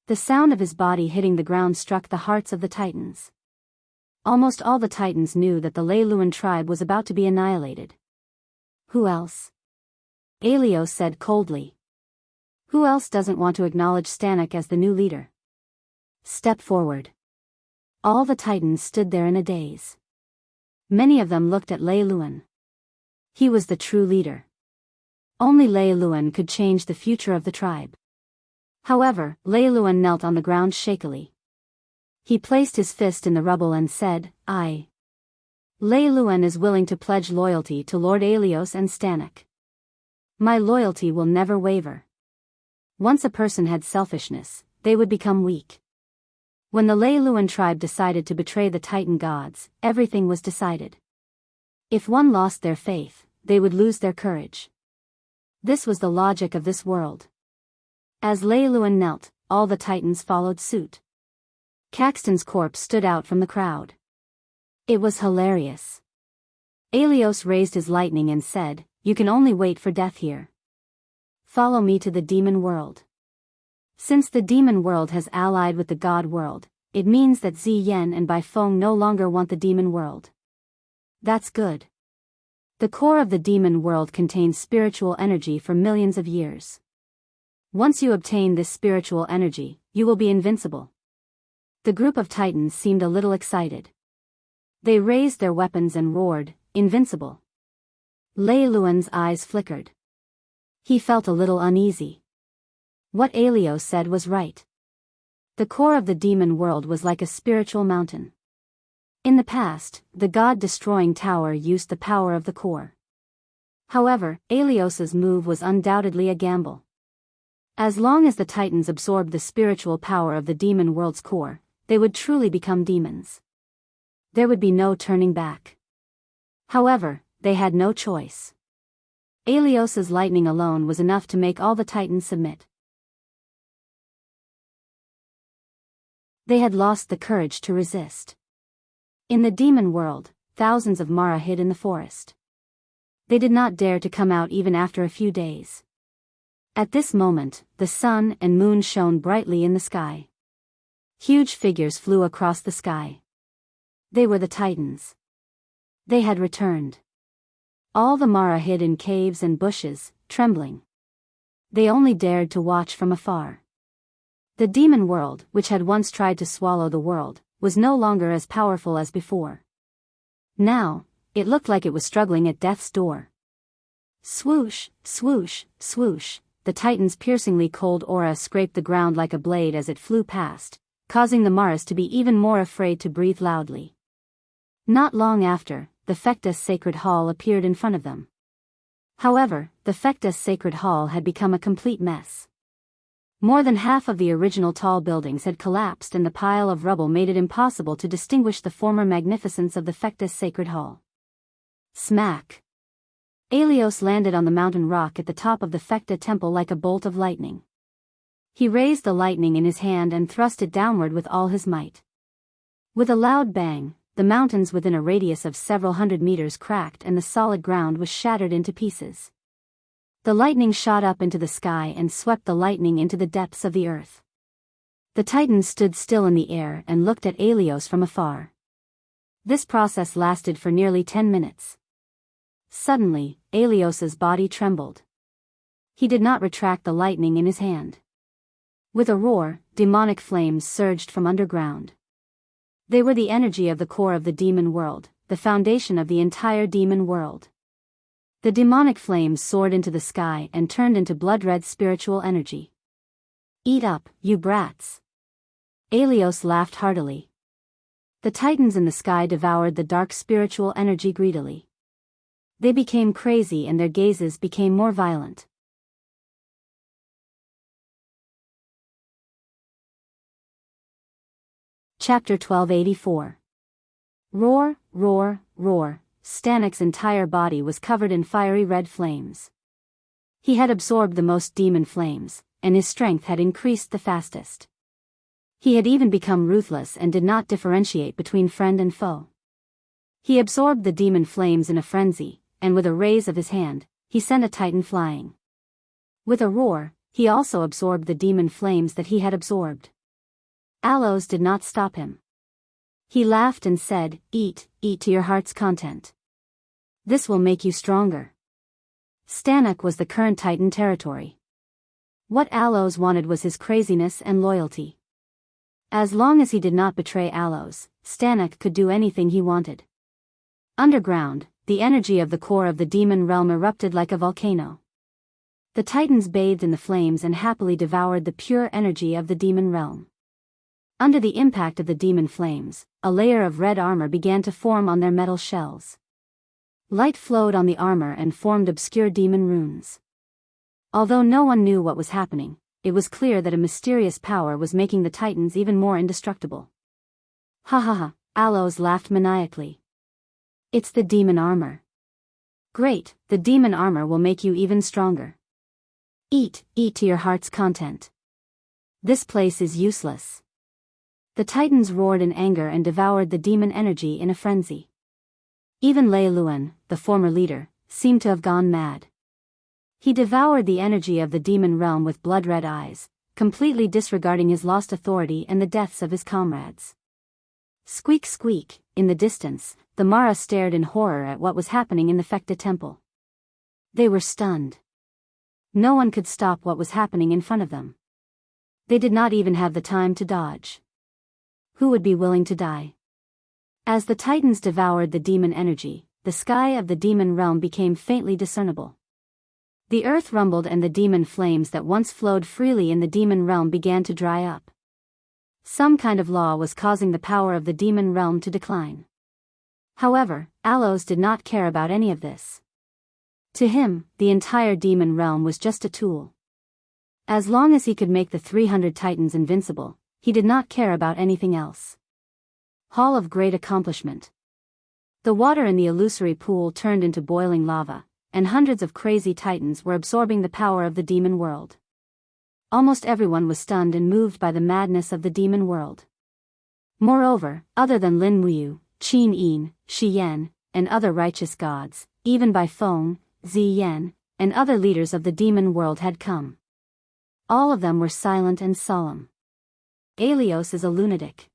The sound of his body hitting the ground struck the hearts of the Titans. Almost all the Titans knew that the Lei Luan tribe was about to be annihilated. Who else? Aelios said coldly. Who else doesn't want to acknowledge Stanek as the new leader? Step forward. All the Titans stood there in a daze. Many of them looked at Lei Luan. He was the true leader. Only Lei Luan could change the future of the tribe. However, Lei Luan knelt on the ground shakily. He placed his fist in the rubble and said, "I." Lei Luan is willing to pledge loyalty to Lord Aelios and Stanek. My loyalty will never waver. Once a person had selfishness, they would become weak. When the Lei Luan tribe decided to betray the Titan gods, everything was decided. If one lost their faith, they would lose their courage. This was the logic of this world. As Lei Luan knelt, all the Titans followed suit. Caxton's corpse stood out from the crowd. It was hilarious. Aelios raised his lightning and said, "You can only wait for death here. Follow me to the demon world." Since the demon world has allied with the god world, it means that Ziyan and Baifeng no longer want the demon world. That's good. The core of the demon world contains spiritual energy for millions of years. Once you obtain this spiritual energy, you will be invincible. The group of Titans seemed a little excited. They raised their weapons and roared, "Invincible." Lei Luan's eyes flickered. He felt a little uneasy. What Aelios said was right. The core of the demon world was like a spiritual mountain. In the past, the god-destroying tower used the power of the core. However, Aelios's move was undoubtedly a gamble. As long as the Titans absorbed the spiritual power of the demon world's core, they would truly become demons. There would be no turning back. However, they had no choice. Aelios's lightning alone was enough to make all the Titans submit. They had lost the courage to resist. In the demon world, thousands of Mara hid in the forest. They did not dare to come out even after a few days. At this moment, the sun and moon shone brightly in the sky. Huge figures flew across the sky. They were the Titans. They had returned. All the Mara hid in caves and bushes, trembling. They only dared to watch from afar. The demon world, which had once tried to swallow the world, was no longer as powerful as before. Now, it looked like it was struggling at death's door. Swoosh, swoosh, swoosh, the Titan's piercingly cold aura scraped the ground like a blade as it flew past, causing the Maras to be even more afraid to breathe loudly. Not long after, the Fectus Sacred Hall appeared in front of them. However, the Fectus Sacred Hall had become a complete mess. More than half of the original tall buildings had collapsed and the pile of rubble made it impossible to distinguish the former magnificence of the Fectus Sacred Hall. Smack! Aelios landed on the mountain rock at the top of the Fecta temple like a bolt of lightning. He raised the lightning in his hand and thrust it downward with all his might. With a loud bang, the mountains within a radius of several hundred meters cracked and the solid ground was shattered into pieces. The lightning shot up into the sky and swept the lightning into the depths of the earth. The Titans stood still in the air and looked at Aelios from afar. This process lasted for nearly 10 minutes. Suddenly, Aelios's body trembled. He did not retract the lightning in his hand. With a roar, demonic flames surged from underground. They were the energy of the core of the demon world, the foundation of the entire demon world. The demonic flames soared into the sky and turned into blood-red spiritual energy. "Eat up, you brats!" Aelios laughed heartily. The Titans in the sky devoured the dark spiritual energy greedily. They became crazy and their gazes became more violent. Chapter 1284. Roar, roar, roar. Stanek's entire body was covered in fiery red flames. He had absorbed the most demon flames, and his strength had increased the fastest. He had even become ruthless and did not differentiate between friend and foe. He absorbed the demon flames in a frenzy, and with a raise of his hand, he sent a Titan flying. With a roar, he also absorbed the demon flames that he had absorbed. Alos did not stop him. He laughed and said, eat to your heart's content. This will make you stronger." Stanek was the current Titan territory. What Aloes wanted was his craziness and loyalty. As long as he did not betray Aloes, Stanek could do anything he wanted. Underground, the energy of the core of the demon realm erupted like a volcano. The Titans bathed in the flames and happily devoured the pure energy of the demon realm. Under the impact of the demon flames, a layer of red armor began to form on their metal shells. Light flowed on the armor and formed obscure demon runes. Although no one knew what was happening, it was clear that a mysterious power was making the Titans even more indestructible. Ha ha ha, Aloes laughed maniacally. It's the demon armor. Great, the demon armor will make you even stronger. Eat to your heart's content. This place is useless. The Titans roared in anger and devoured the demon energy in a frenzy. Even Lei Luan, the former leader, seemed to have gone mad. He devoured the energy of the demon realm with blood-red eyes, completely disregarding his lost authority and the deaths of his comrades. Squeak squeak, in the distance, the Mara stared in horror at what was happening in the Fekta temple. They were stunned. No one could stop what was happening in front of them. They did not even have the time to dodge. Who would be willing to die? As the Titans devoured the demon energy, the sky of the demon realm became faintly discernible. The earth rumbled and the demon flames that once flowed freely in the demon realm began to dry up. Some kind of law was causing the power of the demon realm to decline. However, Aloes did not care about any of this. To him, the entire demon realm was just a tool. As long as he could make the 300 Titans invincible, he did not care about anything else. Hall of Great Accomplishment. The water in the illusory pool turned into boiling lava, and hundreds of crazy Titans were absorbing the power of the demon world. Almost everyone was stunned and moved by the madness of the demon world. Moreover, other than Lin Muyu, Qin Yin, Shi Yan, and other righteous gods, even Bai Feng, Zi Yan, and other leaders of the demon world had come. All of them were silent and solemn. Alios is a lunatic.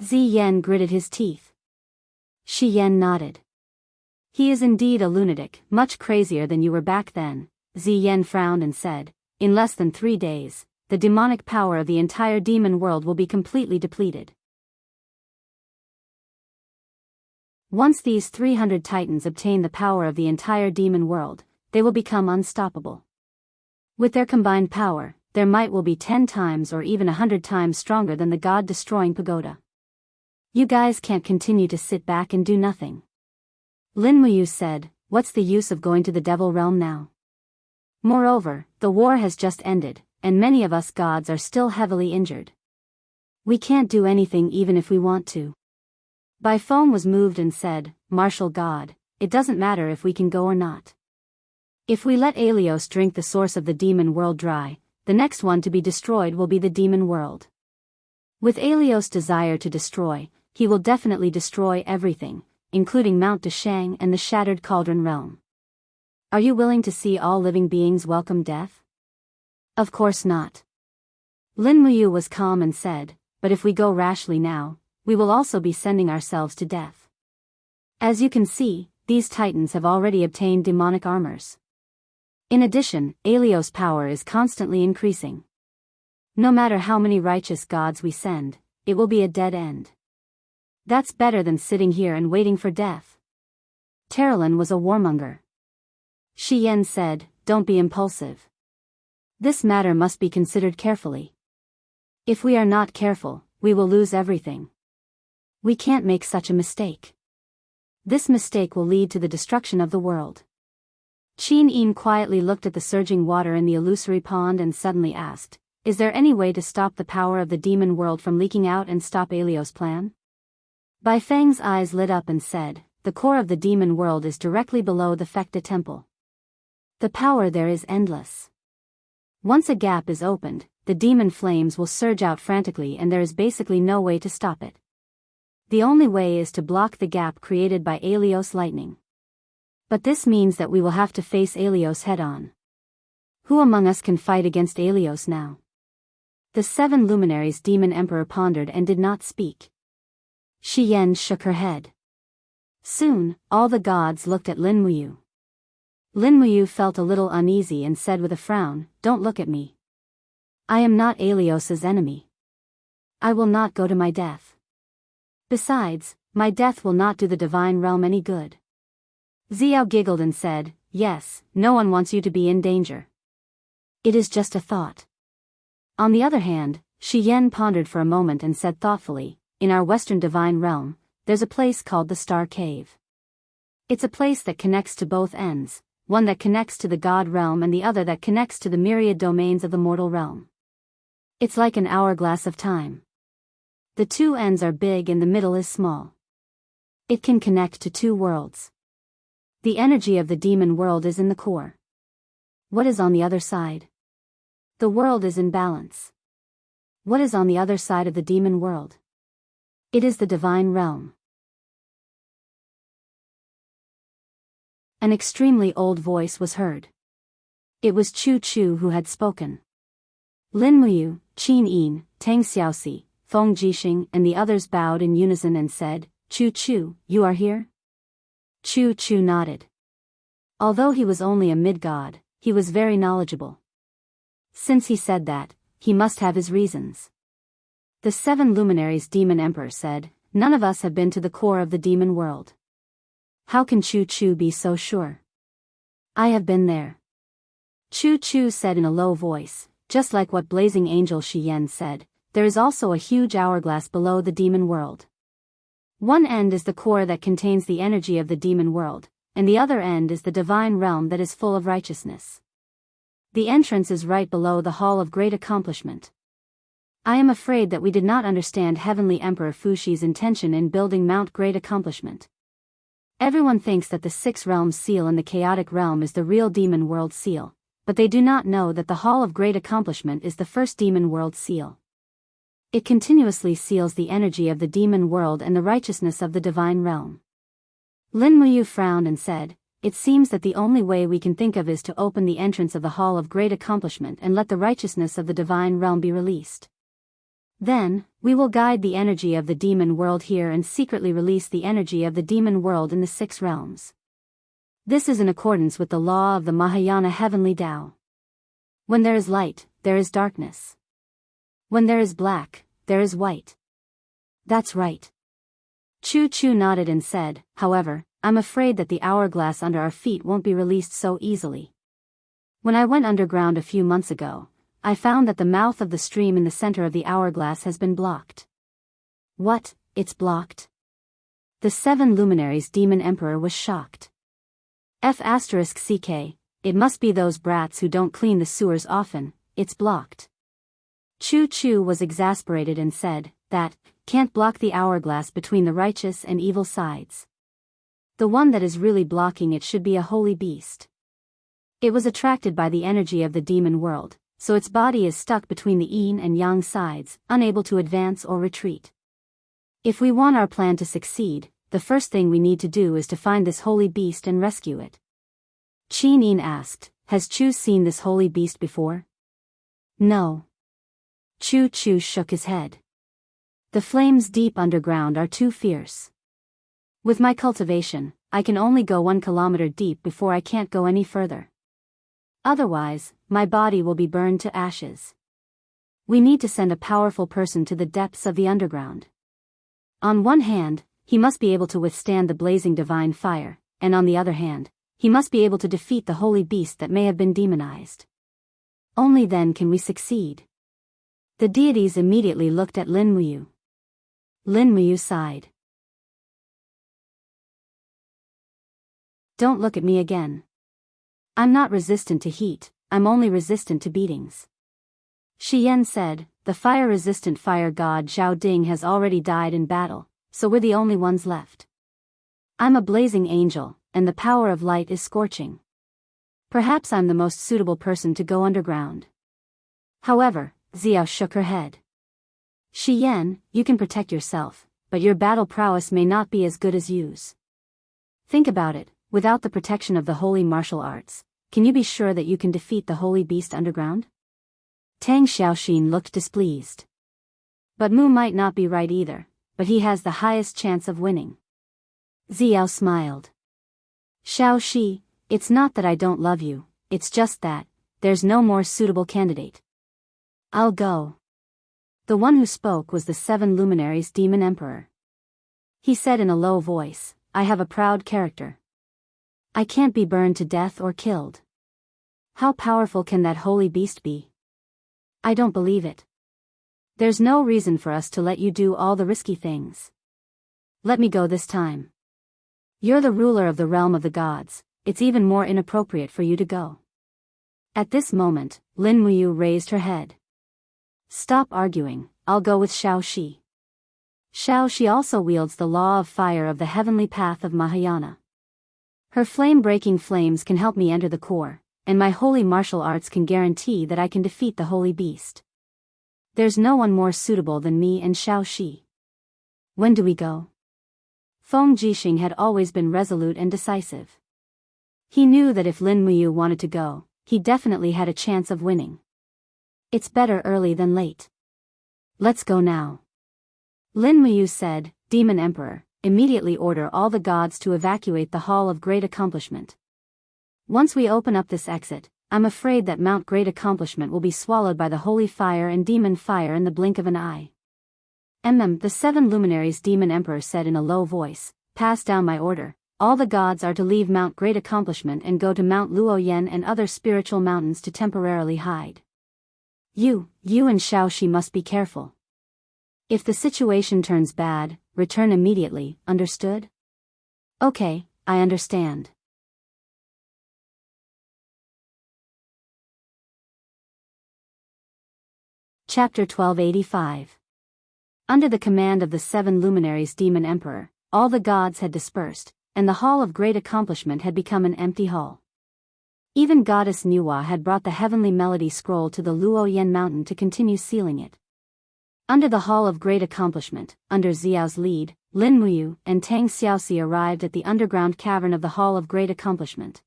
Zi Yan gritted his teeth. Shi Yan nodded. He is indeed a lunatic, much crazier than you were back then. Zi Yan frowned and said, in less than 3 days, the demonic power of the entire demon world will be completely depleted. Once these 300 Titans obtain the power of the entire demon world, they will become unstoppable. With their combined power, their might will be 10 times or even 100 times stronger than the god-destroying pagoda. You guys can't continue to sit back and do nothing. Lin Muyu said, what's the use of going to the devil realm now? Moreover, the war has just ended, and many of us gods are still heavily injured. We can't do anything even if we want to. Bai Feng was moved and said, Martial God, it doesn't matter if we can go or not. If we let Alios drink the source of the demon world dry, the next one to be destroyed will be the demon world. With Alios' desire to destroy, he will definitely destroy everything, including Mount Deshang and the Shattered Cauldron Realm. Are you willing to see all living beings welcome death? Of course not. Lin Muyu was calm and said, but if we go rashly now, we will also be sending ourselves to death. As you can see, these Titans have already obtained demonic armors. In addition, Alios' power is constantly increasing. No matter how many righteous gods we send, it will be a dead end. That's better than sitting here and waiting for death. Terralin was a warmonger. Shi Yan said, don't be impulsive. This matter must be considered carefully. If we are not careful, we will lose everything. We can't make such a mistake. This mistake will lead to the destruction of the world. Qin Yin quietly looked at the surging water in the illusory pond and suddenly asked, is there any way to stop the power of the demon world from leaking out and stop Alios' plan? Bai Feng's eyes lit up and said, the core of the demon world is directly below the Fekta temple. The power there is endless. Once a gap is opened, the demon flames will surge out frantically and there is basically no way to stop it. The only way is to block the gap created by Alios' lightning. But this means that we will have to face Alios head-on. Who among us can fight against Alios now? The 7 luminaries demon emperor pondered and did not speak. Shi Yan shook her head. Soon, all the gods looked at Lin Muyu. Lin Muyu felt a little uneasy and said with a frown, don't look at me. I am not Aelios's enemy. I will not go to my death. Besides, my death will not do the divine realm any good. Xiao giggled and said, yes, no one wants you to be in danger. It is just a thought. On the other hand, Shi Yan pondered for a moment and said thoughtfully, in our western divine realm, there's a place called the Star Cave. It's a place that connects to both ends, one that connects to the God realm and the other that connects to the myriad domains of the mortal realm. It's like an hourglass of time. The two ends are big and the middle is small. It can connect to two worlds. The energy of the demon world is in the core. What is on the other side? The world is in balance. What is on the other side of the demon world? It is the divine realm. An extremely old voice was heard. It was Chu Chu who had spoken. Lin Muyu, Qin Yin, Tang Xiaoxi, Feng Jixing and the others bowed in unison and said, Chu Chu, you are here? Chu Chu nodded. Although he was only a mid-god, he was very knowledgeable. Since he said that, he must have his reasons. The 7 luminaries Demon Emperor said, none of us have been to the core of the demon world. How can Chu Chu be so sure? I have been there. Chu Chu said in a low voice, just like what Blazing Angel Shi Yan said, there is also a huge hourglass below the demon world. One end is the core that contains the energy of the demon world, and the other end is the divine realm that is full of righteousness. The entrance is right below the Hall of Great Accomplishment. I am afraid that we did not understand Heavenly Emperor Fushi's intention in building Mount Great Accomplishment. Everyone thinks that the 6 realms seal in the chaotic realm is the real demon world seal, but they do not know that the Hall of Great Accomplishment is the first demon world seal. It continuously seals the energy of the demon world and the righteousness of the divine realm. Lin Muyu frowned and said, it seems that the only way we can think of is to open the entrance of the Hall of Great Accomplishment and let the righteousness of the divine realm be released. Then, we will guide the energy of the demon world here and secretly release the energy of the demon world in the 6 realms. This is in accordance with the law of the Mahayana Heavenly Tao. When there is light, there is darkness. When there is black, there is white. That's right. Chu Chu nodded and said, however, I'm afraid that the hourglass under our feet won't be released so easily. When I went underground a few months ago, I found that the mouth of the stream in the center of the hourglass has been blocked. What, it's blocked? The 7 luminaries Demon Emperor was shocked. F***ck, it must be those brats who don't clean the sewers often, it's blocked. Chu Chu was exasperated and said, that can't block the hourglass between the righteous and evil sides. The one that is really blocking it should be a holy beast. It was attracted by the energy of the demon world, so its body is stuck between the yin and yang sides, unable to advance or retreat. If we want our plan to succeed, the first thing we need to do is to find this holy beast and rescue it. Qin Yin asked, has Chu seen this holy beast before? No. Chu Chu shook his head. The flames deep underground are too fierce. With my cultivation, I can only go 1 kilometer deep before I can't go any further. Otherwise, my body will be burned to ashes. We need to send a powerful person to the depths of the underground. On one hand, he must be able to withstand the blazing divine fire, and on the other hand, he must be able to defeat the holy beast that may have been demonized. Only then can we succeed. The deities immediately looked at Lin Muyu. Lin Muyu sighed. Don't look at me again. I'm not resistant to heat, I'm only resistant to beatings. Shi Yan said, the fire-resistant fire god Zhao Ding has already died in battle, so we're the only ones left. I'm a blazing angel, and the power of light is scorching. Perhaps I'm the most suitable person to go underground. However, Xiao shook her head. Shi Yan, you can protect yourself, but your battle prowess may not be as good as yours. Think about it. Without the protection of the holy martial arts, can you be sure that you can defeat the holy beast underground? Tang Xiaoxin looked displeased. But Mu might not be right either, but he has the highest chance of winning. Xiao smiled. Xiaoxi, it's not that I don't love you, it's just that, there's no more suitable candidate. I'll go. The one who spoke was the 7 luminaries' demon emperor. He said in a low voice, I have a proud character. I can't be burned to death or killed. How powerful can that holy beast be? I don't believe it. There's no reason for us to let you do all the risky things. Let me go this time. You're the ruler of the realm of the gods, it's even more inappropriate for you to go. At this moment, Lin Muyu raised her head. Stop arguing, I'll go with Xiao Shi. Xiao Shi also wields the law of fire of the heavenly path of Mahayana. Her flame-breaking flames can help me enter the core, and my holy martial arts can guarantee that I can defeat the holy beast. There's no one more suitable than me and Xiao Shi. When do we go? Feng Jixing had always been resolute and decisive. He knew that if Lin Muyu wanted to go, he definitely had a chance of winning. It's better early than late. Let's go now. Lin Muyu said, Demon Emperor, immediately order all the gods to evacuate the Hall of Great Accomplishment. Once we open up this exit, I'm afraid that Mount Great Accomplishment will be swallowed by the holy fire and demon fire in the blink of an eye. The 7 luminaries' demon emperor said in a low voice, pass down my order. All the gods are to leave Mount Great Accomplishment and go to Mount Luoyan and other spiritual mountains to temporarily hide. You and Xiao Shi must be careful. If the situation turns bad, return immediately, understood? Okay, I understand. Chapter 1285. Under the command of the 7 luminaries' demon emperor, all the gods had dispersed, and the Hall of Great Accomplishment had become an empty hall. Even Goddess Nuwa had brought the heavenly melody scroll to the Luoyan mountain to continue sealing it. Under the Hall of Great Accomplishment, under Xiao's lead, Lin Muyu and Tang Xiaoxi arrived at the underground cavern of the Hall of Great Accomplishment.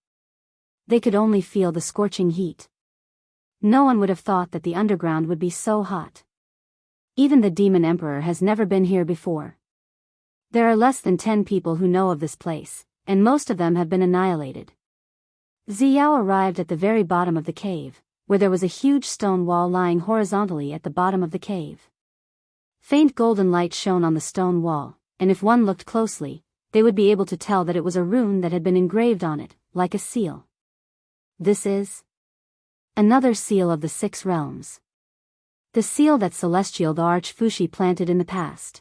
They could only feel the scorching heat. No one would have thought that the underground would be so hot. Even the Demon Emperor has never been here before. There are less than 10 people who know of this place, and most of them have been annihilated. Xiao arrived at the very bottom of the cave, where there was a huge stone wall lying horizontally at the bottom of the cave. Faint golden light shone on the stone wall, and if one looked closely, they would be able to tell that it was a rune that had been engraved on it, like a seal. This is another seal of the 6 realms. The seal that Celestial Arch Fushi planted in the past.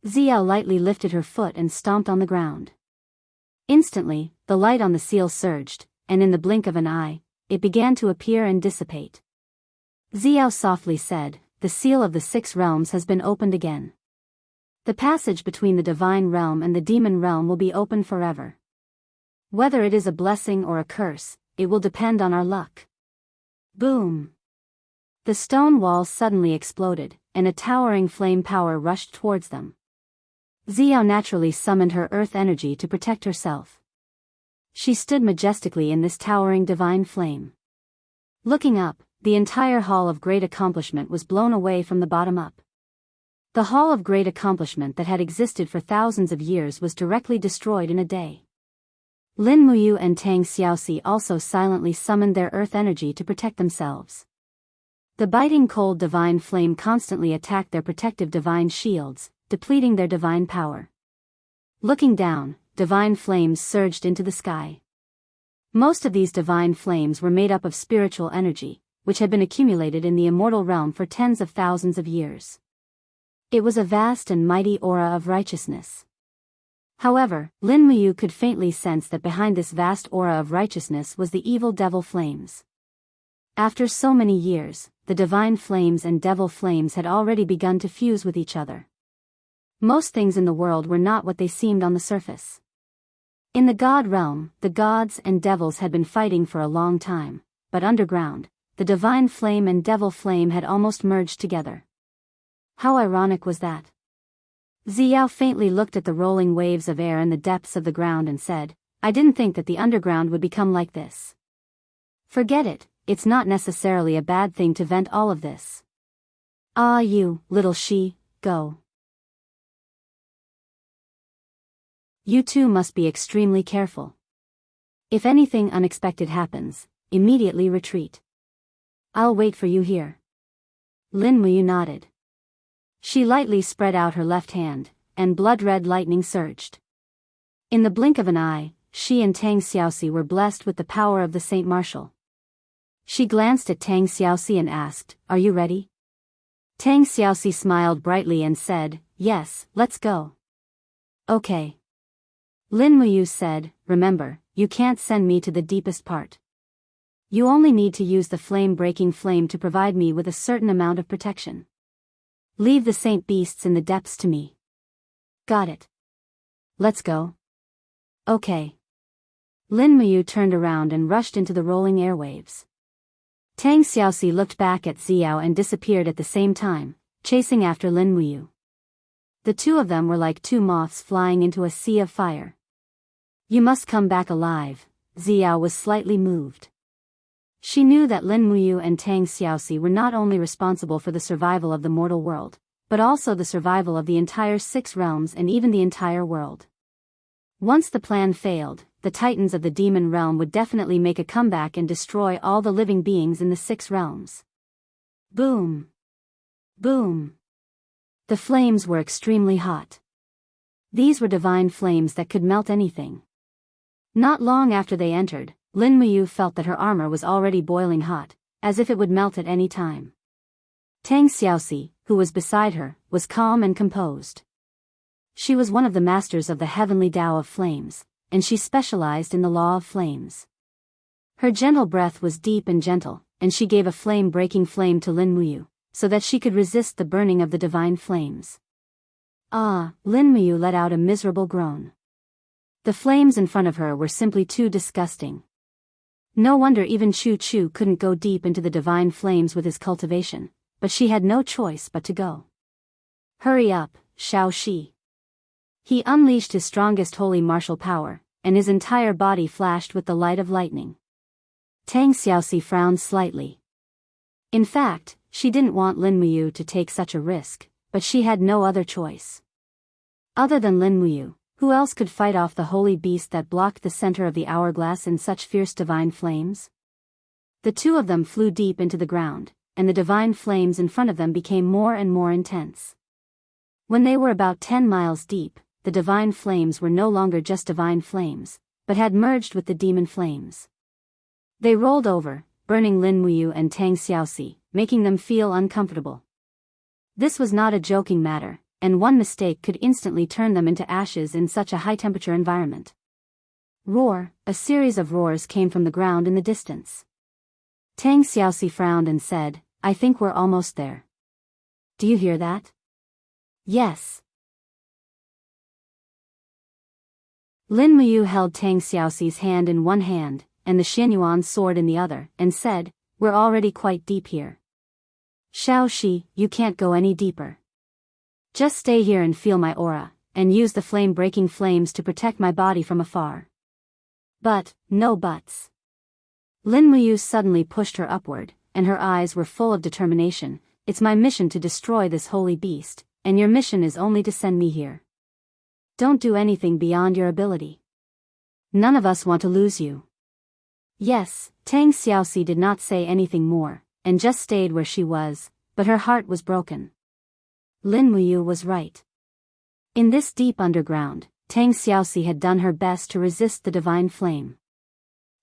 Xiao lightly lifted her foot and stomped on the ground. Instantly, the light on the seal surged, and in the blink of an eye, it began to appear and dissipate. Xiao softly said, the seal of the 6 realms has been opened again. The passage between the divine realm and the demon realm will be open forever. Whether it is a blessing or a curse, it will depend on our luck. Boom! The stone walls suddenly exploded, and a towering flame power rushed towards them. Xiao naturally summoned her earth energy to protect herself. She stood majestically in this towering divine flame. Looking up, the entire Hall of Great Accomplishment was blown away from the bottom up. The Hall of Great Accomplishment that had existed for thousands of years was directly destroyed in a day. Lin Muyu and Tang Xiaoxi also silently summoned their earth energy to protect themselves. The biting cold divine flame constantly attacked their protective divine shields, depleting their divine power. Looking down, divine flames surged into the sky. Most of these divine flames were made up of spiritual energy, which had been accumulated in the immortal realm for tens of thousands of years. It was a vast and mighty aura of righteousness. However, Lin Muyu could faintly sense that behind this vast aura of righteousness was the evil devil flames. After so many years, the divine flames and devil flames had already begun to fuse with each other. Most things in the world were not what they seemed on the surface. In the god realm, the gods and devils had been fighting for a long time, but underground, the divine flame and devil flame had almost merged together. How ironic was that? Xiao faintly looked at the rolling waves of air in the depths of the ground and said, I didn't think that the underground would become like this. Forget it, it's not necessarily a bad thing to vent all of this. Ah, you, little she, go. You too must be extremely careful. If anything unexpected happens, immediately retreat. I'll wait for you here. Lin Muyu nodded. She lightly spread out her left hand, and blood-red lightning surged. In the blink of an eye, she and Tang Xiaoxi were blessed with the power of the Saint Martial. She glanced at Tang Xiaoxi and asked, "Are you ready?" Tang Xiaoxi smiled brightly and said, "Yes, let's go." "Okay." Lin Muyu said, "Remember, you can't send me to the deepest part. You only need to use the flame-breaking flame to provide me with a certain amount of protection. Leave the saint beasts in the depths to me." "Got it. Let's go." "Okay." Lin Muyu turned around and rushed into the rolling airwaves. Tang Xiaoxi looked back at Xiao and disappeared at the same time, chasing after Lin Muyu. The two of them were like two moths flying into a sea of fire. "You must come back alive." Xiao was slightly moved. She knew that Lin Muyu and Tang Xiaoxi were not only responsible for the survival of the mortal world, but also the survival of the entire 6 realms and even the entire world. Once the plan failed, the titans of the demon realm would definitely make a comeback and destroy all the living beings in the 6 realms. Boom! Boom! The flames were extremely hot. These were divine flames that could melt anything. Not long after they entered, Lin Muyu felt that her armor was already boiling hot, as if it would melt at any time. Tang Xiaoxi, who was beside her, was calm and composed. She was one of the masters of the heavenly Tao of flames, and she specialized in the law of flames. Her gentle breath was deep and gentle, and she gave a flame-breaking flame to Lin Muyu, so that she could resist the burning of the divine flames. "Ah!" Lin Muyu let out a miserable groan. The flames in front of her were simply too disgusting. No wonder even Chu Chu couldn't go deep into the divine flames with his cultivation, but she had no choice but to go. "Hurry up, Shao Shi." He unleashed his strongest holy martial power, and his entire body flashed with the light of lightning. Tang Xiaoxi frowned slightly. In fact, she didn't want Lin Muyu to take such a risk, but she had no other choice. Other than Lin Muyu, who else could fight off the holy beast that blocked the center of the hourglass in such fierce divine flames? The two of them flew deep into the ground, and the divine flames in front of them became more and more intense. When they were about 10 miles deep, the divine flames were no longer just divine flames, but had merged with the demon flames. They rolled over, burning Lin Muyu and Tang Xiaoxi, making them feel uncomfortable. This was not a joking matter, and one mistake could instantly turn them into ashes in such a high-temperature environment. Roar! A series of roars came from the ground in the distance. Tang Xiaoxi frowned and said, "I think we're almost there." "Do you hear that?" "Yes." Lin Muyu held Tang Xiaoxi's hand in one hand, and the Xianyuan sword in the other, and said, "We're already quite deep here. Shao Shi, you can't go any deeper. Just stay here and feel my aura, and use the flame-breaking flames to protect my body from afar." "But, no buts." Lin Muyu suddenly pushed her upward, and her eyes were full of determination. "It's my mission to destroy this holy beast, and your mission is only to send me here. Don't do anything beyond your ability. None of us want to lose you." "Yes." Tang Xiaoxi did not say anything more, and just stayed where she was, but her heart was broken. Lin Muyu was right. In this deep underground, Tang Xiaoxi had done her best to resist the divine flame.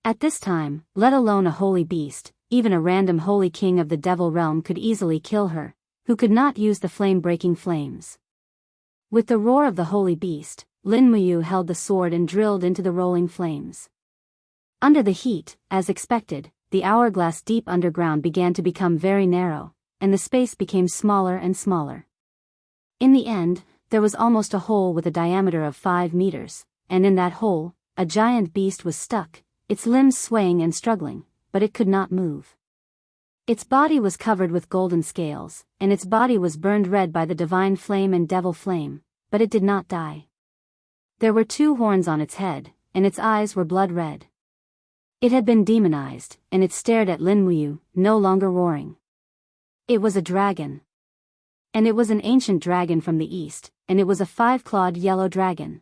At this time, let alone a holy beast, even a random holy king of the devil realm could easily kill her, who could not use the flame-breaking flames. With the roar of the holy beast, Lin Muyu held the sword and drilled into the rolling flames. Under the heat, as expected, the hourglass deep underground began to become very narrow, and the space became smaller and smaller. In the end, there was almost a hole with a diameter of 5 meters, and in that hole, a giant beast was stuck, its limbs swaying and struggling, but it could not move. Its body was covered with golden scales, and its body was burned red by the divine flame and devil flame, but it did not die. There were 2 horns on its head, and its eyes were blood red. It had been demonized, and it stared at Lin Muyu, no longer roaring. It was a dragon. And it was an ancient dragon from the east, and it was a 5-clawed yellow dragon.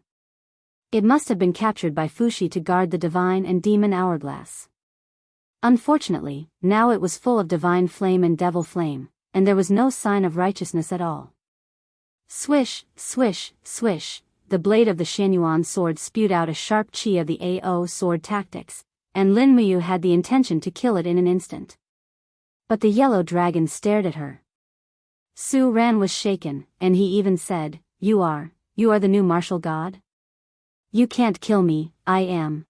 It must have been captured by Fushi to guard the divine and demon hourglass. Unfortunately, now it was full of divine flame and devil flame, and there was no sign of righteousness at all. Swish, swish, swish, the blade of the Xianyuan sword spewed out a sharp chi of the AO sword tactics, and Lin Muyu had the intention to kill it in an instant. But the yellow dragon stared at her. Su Ran was shaken, and he even said, You are the new martial god? You can't kill me, I am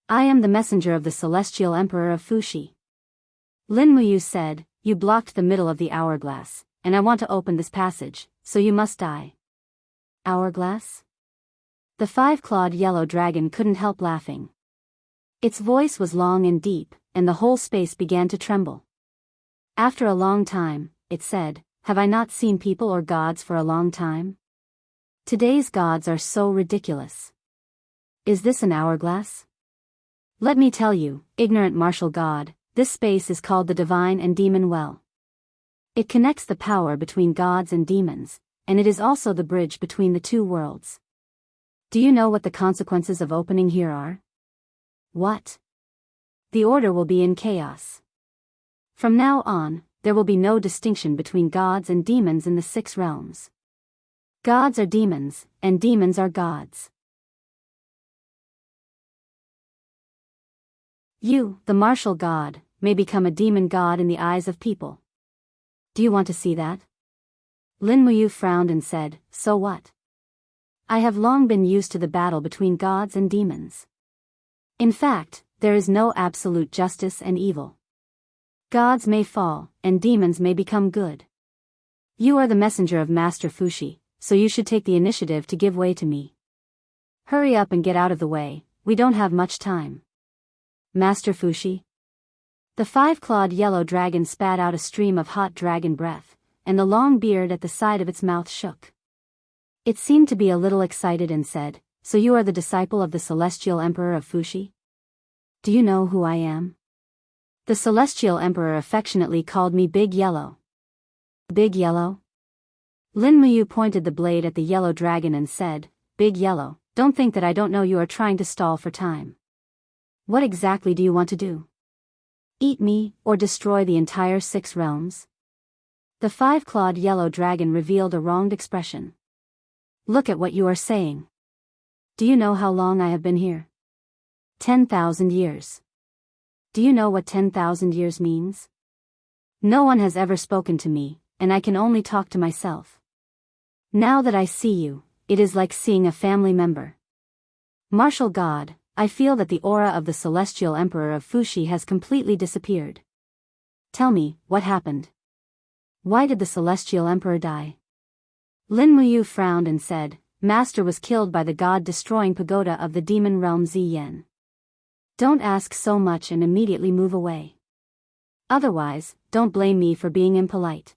the messenger of the celestial emperor of Fuxi. Lin Muyu said, You blocked the middle of the hourglass, and I want to open this passage, so you must die. Hourglass? The five-clawed yellow dragon couldn't help laughing. Its voice was long and deep, and the whole space began to tremble. After a long time, it said, Have I not seen people or gods for a long time? Today's gods are so ridiculous. Is this an hourglass? Let me tell you, ignorant martial god, this space is called the Divine and Demon Well. It connects the power between gods and demons, and it is also the bridge between the two worlds. Do you know what the consequences of opening here are? What? The order will be in chaos. From now on, there will be no distinction between gods and demons in the 6 realms. Gods are demons, and demons are gods. You, the martial god, may become a demon god in the eyes of people. Do you want to see that? Lin Muyu frowned and said, So what? I have long been used to the battle between gods and demons. In fact, there is no absolute justice and evil. Gods may fall, and demons may become good. You are the messenger of Master Fuxi, so you should take the initiative to give way to me. Hurry up and get out of the way, we don't have much time. Master Fuxi? The five-clawed yellow dragon spat out a stream of hot dragon breath, and the long beard at the side of its mouth shook. It seemed to be a little excited and said, So you are the disciple of the celestial emperor of Fuxi? Do you know who I am? The celestial emperor affectionately called me Big Yellow. Big Yellow? Lin Muyu pointed the blade at the yellow dragon and said, Big Yellow, don't think that I don't know you are trying to stall for time. What exactly do you want to do? Eat me, or destroy the entire 6 realms? The five-clawed yellow dragon revealed a wronged expression. Look at what you are saying. Do you know how long I have been here? 10,000 years. Do you know what 10,000 years means? No one has ever spoken to me, and I can only talk to myself. Now that I see you, it is like seeing a family member. Martial God, I feel that the aura of the celestial emperor of Fuxi has completely disappeared. Tell me, what happened? Why did the celestial emperor die? Lin Muyu frowned and said, Master was killed by the god-destroying pagoda of the demon realm Ziyan. Don't ask so much and immediately move away. Otherwise, don't blame me for being impolite.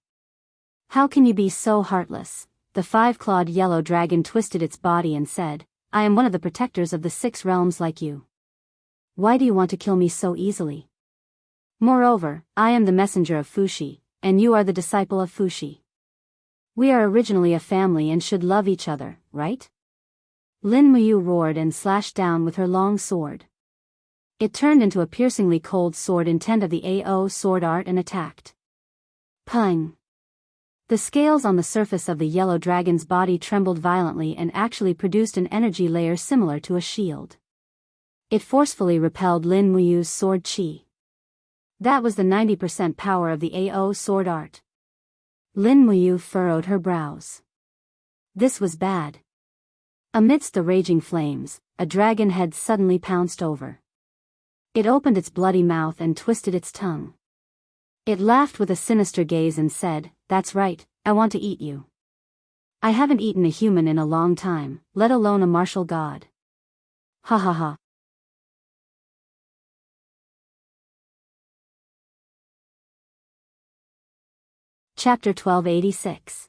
How can you be so heartless? The five-clawed yellow dragon twisted its body and said, I am one of the protectors of the 6 realms like you. Why do you want to kill me so easily? Moreover, I am the messenger of Fuxi, and you are the disciple of Fuxi. We are originally a family and should love each other, right? Lin Muyu roared and slashed down with her long sword. It turned into a piercingly cold sword intent of the AO sword art and attacked. Pung! The scales on the surface of the yellow dragon's body trembled violently and actually produced an energy layer similar to a shield. It forcefully repelled Lin Muyu's sword chi. That was the 90% power of the AO sword art. Lin Muyu furrowed her brows. This was bad. Amidst the raging flames, a dragon head suddenly pounced over. It opened its bloody mouth and twisted its tongue. It laughed with a sinister gaze and said, That's right, I want to eat you. I haven't eaten a human in a long time, let alone a martial god. Ha ha ha. Chapter 1286.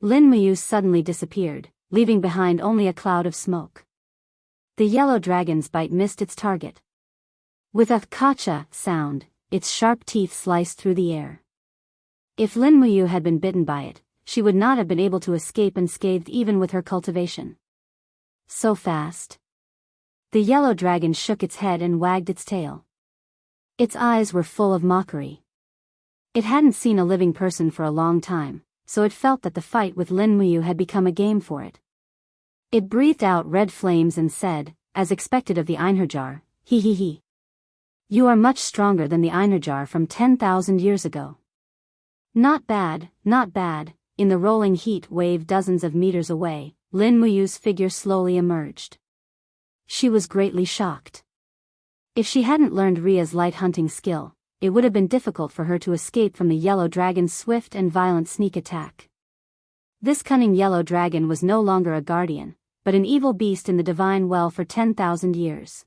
Lin Muyu suddenly disappeared, leaving behind only a cloud of smoke. The yellow dragon's bite missed its target. With a kacha sound, its sharp teeth sliced through the air. If Lin Muyu had been bitten by it, she would not have been able to escape unscathed even with her cultivation. So fast. The yellow dragon shook its head and wagged its tail. Its eyes were full of mockery. It hadn't seen a living person for a long time, so it felt that the fight with Lin Muyu had become a game for it. It breathed out red flames and said, as expected of the Einherjar, "He he he. You are much stronger than the Einherjar from 10,000 years ago." Not bad, not bad. In the rolling heat wave dozens of meters away, Lin Muyu's figure slowly emerged. She was greatly shocked. If she hadn't learned Ria's light hunting skill, it would have been difficult for her to escape from the yellow dragon's swift and violent sneak attack. This cunning yellow dragon was no longer a guardian, but an evil beast in the divine well for 10,000 years.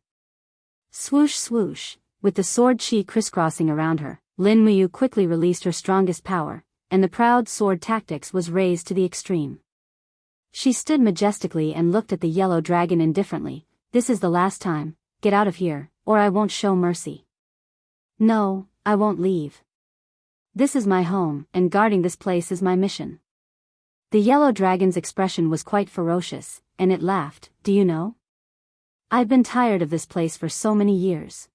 Swoosh swoosh, with the sword chi crisscrossing around her, Lin Muyu quickly released her strongest power, and the proud sword tactics was raised to the extreme. She stood majestically and looked at the yellow dragon indifferently. "This is the last time, get out of here, or I won't show mercy." "No, I won't leave. This is my home, and guarding this place is my mission." The yellow dragon's expression was quite ferocious, and it laughed. "Do you know? I've been tired of this place for so many years.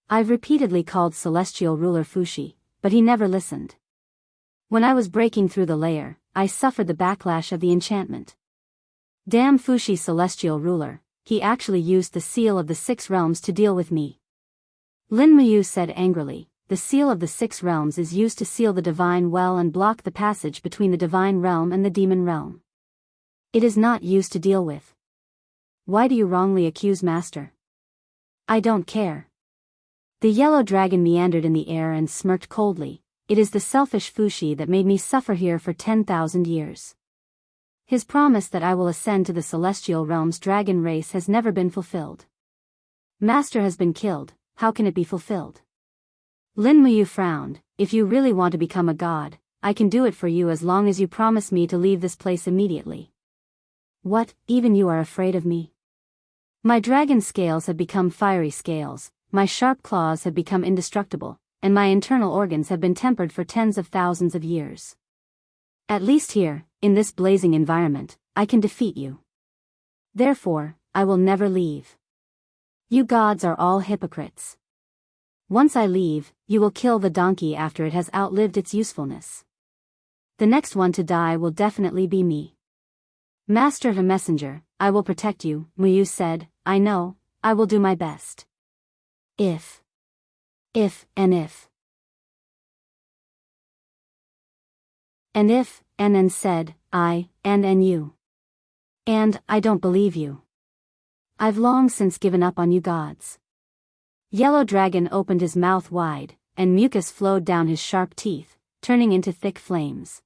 I've repeatedly called Celestial Ruler Fushi, but he never listened. When I was breaking through the layer, I suffered the backlash of the enchantment. Damn Fushi Celestial Ruler, he actually used the seal of the 6 realms to deal with me." Lin Muyu said angrily, "The seal of the 6 realms is used to seal the divine well and block the passage between the divine realm and the demon realm. It is not used to deal with. Why do you wrongly accuse Master?" "I don't care." The yellow dragon meandered in the air and smirked coldly. "It is the selfish Fushi that made me suffer here for 10,000 years. His promise that I will ascend to the celestial realm's dragon race has never been fulfilled. Master has been killed, how can it be fulfilled?" Lin Muyu frowned. "If you really want to become a god, I can do it for you as long as you promise me to leave this place immediately." "What, even you are afraid of me? My dragon scales have become fiery scales, my sharp claws have become indestructible, and my internal organs have been tempered for tens of thousands of years. At least here, in this blazing environment, I can defeat you. Therefore, I will never leave. You gods are all hypocrites. Once I leave, you will kill the donkey after it has outlived its usefulness. The next one to die will definitely be me. Master the messenger, I will protect you," Muyu said. "I know, I will do my best. If. And if, and said, I, and you. And, I don't believe you. I've long since given up on you gods." Yellow Dragon opened his mouth wide, and mucus flowed down his sharp teeth, turning into thick flames.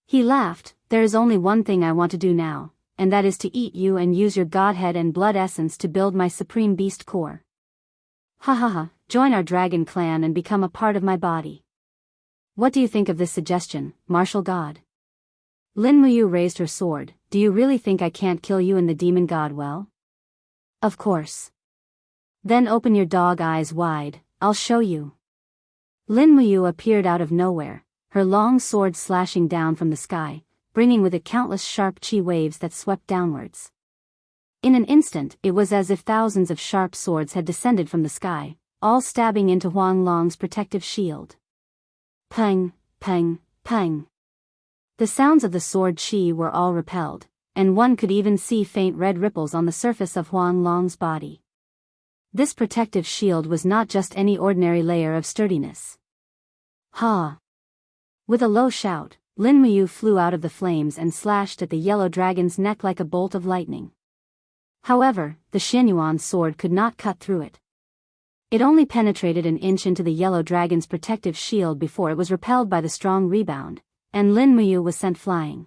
He laughed. "There is only one thing I want to do now, and that is to eat you and use your godhead and blood essence to build my supreme beast core. Ha ha ha, join our dragon clan and become a part of my body. What do you think of this suggestion, martial god?" Lin Muyu raised her sword. "Do you really think I can't kill you and the demon god well?" "Of course. Then open your dog eyes wide, I'll show you." Lin Muyu appeared out of nowhere, her long sword slashing down from the sky, bringing with it countless sharp chi waves that swept downwards. In an instant, it was as if thousands of sharp swords had descended from the sky, all stabbing into Huang Long's protective shield. Pang, pang, pang. The sounds of the sword chi were all repelled, and one could even see faint red ripples on the surface of Huang Long's body. This protective shield was not just any ordinary layer of sturdiness. Ha! With a low shout, Lin Muyu flew out of the flames and slashed at the yellow dragon's neck like a bolt of lightning. However, the Xianyuan sword could not cut through it. It only penetrated an inch into the yellow dragon's protective shield before it was repelled by the strong rebound, and Lin Muyu was sent flying.